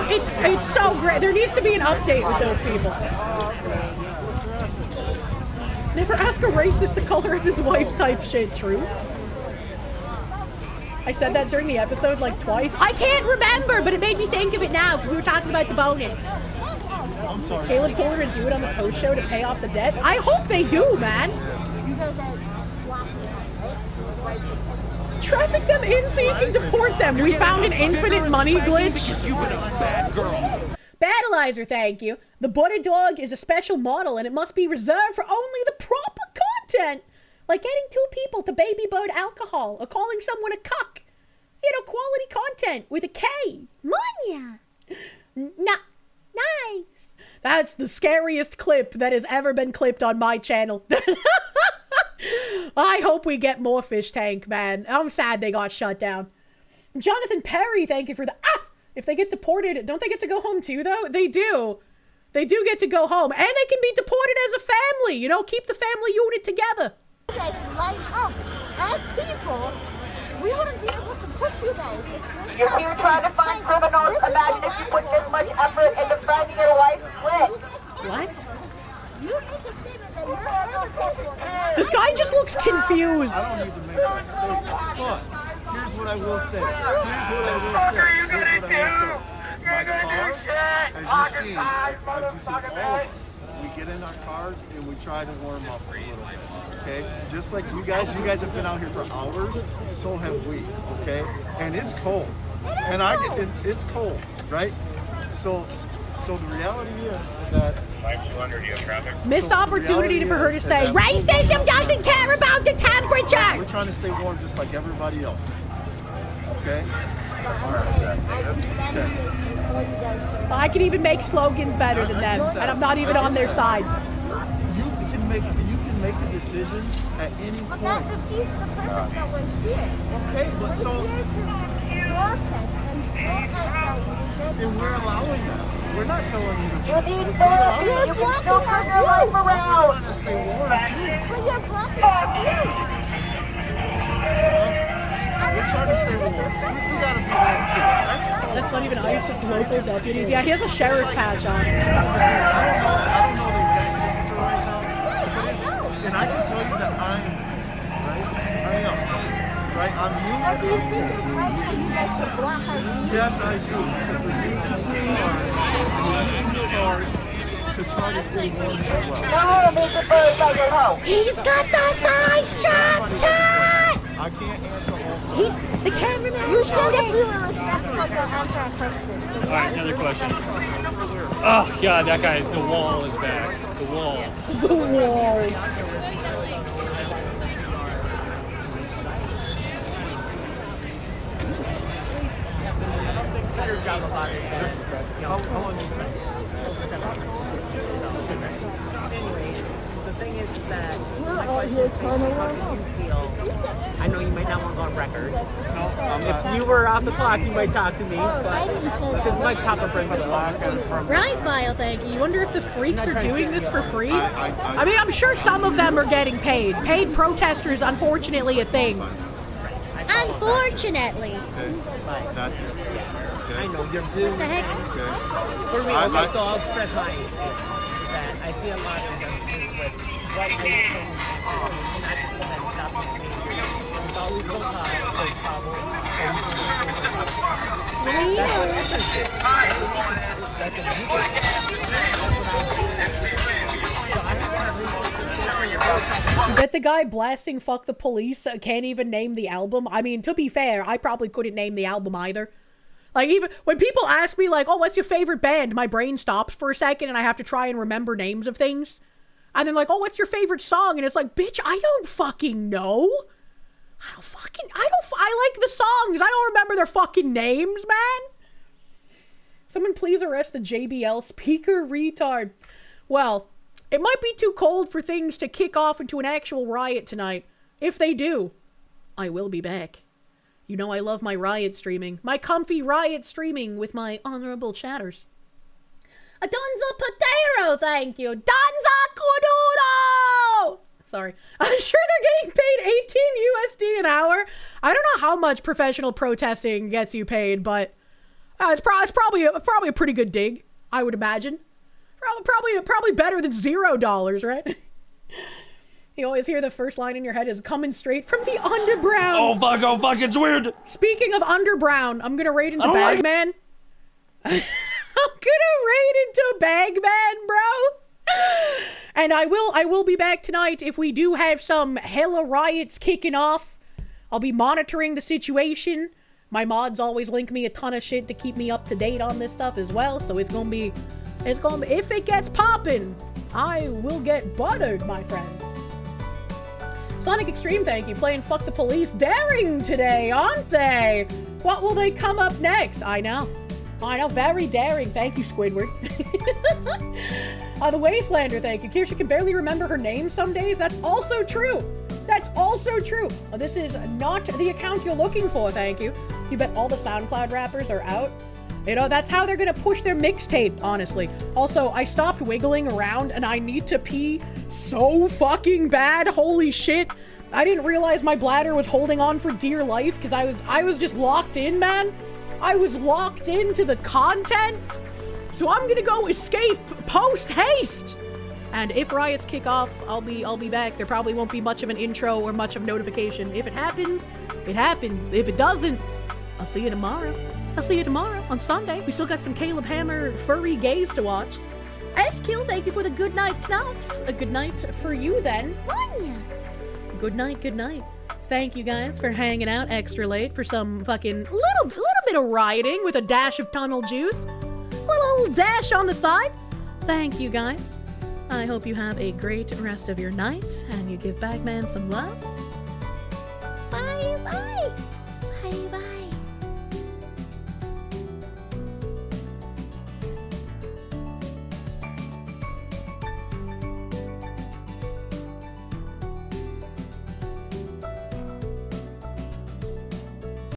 It's so great. There needs to be an update with those people. Never ask a racist the color of his wife type shit, true? I said that during the episode like twice. I can't remember, but it made me think of it now because we were talking about the bonus. I'm sorry. Caleb told her to do it on the post show to pay off the debt. I hope they do, man. Traffic them in so you can deport them. We found an infinite money glitch. You've been a bad girl. Battleizer, thank you. The Butter Dog is a special model and it must be reserved for only the proper content. Like getting 2 people to baby bird alcohol or calling someone a cuck. You know, quality content with a K. Munya. Nice. That's the scariest clip that has ever been clipped on my channel. I hope we get more Fish Tank, man. I'm sad they got shut down. Jonathan Perry, thank you for the... If they get deported, don't they get to go home too, though? They do. They do get to go home. And they can be deported as a family. You know, keep the family unit together. You guys line up as people. We wouldn't be able to push you guys. You're here trying to find criminals. Imagine if you put this much effort into finding your wife's split. What? You make a statement that you're This guy just looks confused. I don't need to make that statement. But here's what I will say. Here's what I will say. Here's what I will say. My car, as you see all of us, we get in our cars and we try to warm up a little bit. Okay? Just like you guys have been out here for hours, so have we. Okay? And it's cold. And it's cold, right? So the reality is that missed opportunity for her to say, racism doesn't care about the temperature. we're trying to stay warm just like everybody else. Okay? I can even make slogans better than them, and I'm not even on their side. You can make a decision at any point. not the piece of the person that was here. Okay, but so and we're allowing that. We're not telling you to. You need therapy. You can still turn your life around. We're trying to stay warm too. But you're blocking We're trying to stay warm. We gotta be warm too. That's not even ICE, that's local deputies. Yeah, he has a sheriff patch on. I don't know the exact temperature right now, but it's, and I can tell you that I am, right? I am, right? I'm human. Yes, I do, because we're using these cars to try to stay warm as well. He's got the thigh structure! I can't answer all The cameraman You was should shooting. if you were respectful to answer a question. Alright, another question. Oh god, that guy, the wall is back. The wall. The wall. How long is it? The thing is that my question is, how do you feel? I know you might not want to go on record. If you were off the clock, you might talk to me, but this might top up into the clock. Right file, thank you. You wonder if the freaks are doing this for free? I mean, I'm sure some of them are getting paid. Paid protesters, unfortunately, a thing. Unfortunately. That's it. I know, you're doing the heck? For me, okay, so I'll express my that I see a lot of them with white race and not just women stuff. It's always so hard, there's I bet the guy blasting Fuck the Police can't even name the album. I mean, to be fair, I probably couldn't name the album either. Like, even when people ask me, like, oh, what's your favorite band? My brain stops for a second and I have to try and remember names of things. And then, like, oh, what's your favorite song? And it's like, bitch, I don't fucking know. I like the songs. I don't remember their fucking names, man. Someone please arrest the JBL speaker retard. Well, it might be too cold for things to kick off into an actual riot tonight. If they do, I will be back. You know I love my riot streaming. My comfy riot streaming with my honorable chatters. A Donza Potato, thank you. Donza Kududo! Sorry. I'm sure they're getting paid 18 USD an hour. I don't know how much professional protesting gets you paid, but It's probably a pretty good dig, I would imagine. Probably better than $0, right? You always hear the first line in your head is coming straight from the underground. Oh fuck, it's weird. Speaking of underground, I'm gonna raid into Bagman. I'm gonna raid into Bagman, bro. And I will be back tonight if we do have some hella riots kicking off. I'll be monitoring the situation. My mods always link me a ton of shit to keep me up to date on this stuff as well, so it's gonna be, if it gets poppin', I will get buttered, my friends. Sonic Extreme, thank you. Playing Fuck the Police. Daring today, aren't they? What will they come up next? I know, very daring. Thank you, Squidward. The Wastelander, thank you. Kirsche can barely remember her name some days. That's also true. This is not the account you're looking for, thank you. You bet all the SoundCloud rappers are out. You know, that's how they're gonna push their mixtape, honestly. Also, I stopped wiggling around and I need to pee so fucking bad. Holy shit. I didn't realize my bladder was holding on for dear life because I was just locked in, man. I was locked into the content. So I'm gonna go escape post haste. And if riots kick off, I'll be back. There probably won't be much of an intro or much of notification. If it happens, it happens. If it doesn't, I'll see you tomorrow. On Sunday. We still got some Caleb Hammer furry gays to watch. SQ, thank you for the good night knocks. A good night for you then. Good night. Thank you guys for hanging out extra late for some fucking little bit of rioting with a dash of tunnel juice. A little dash on the side. Thank you guys. I hope you have a great rest of your night and you give Bagman some love.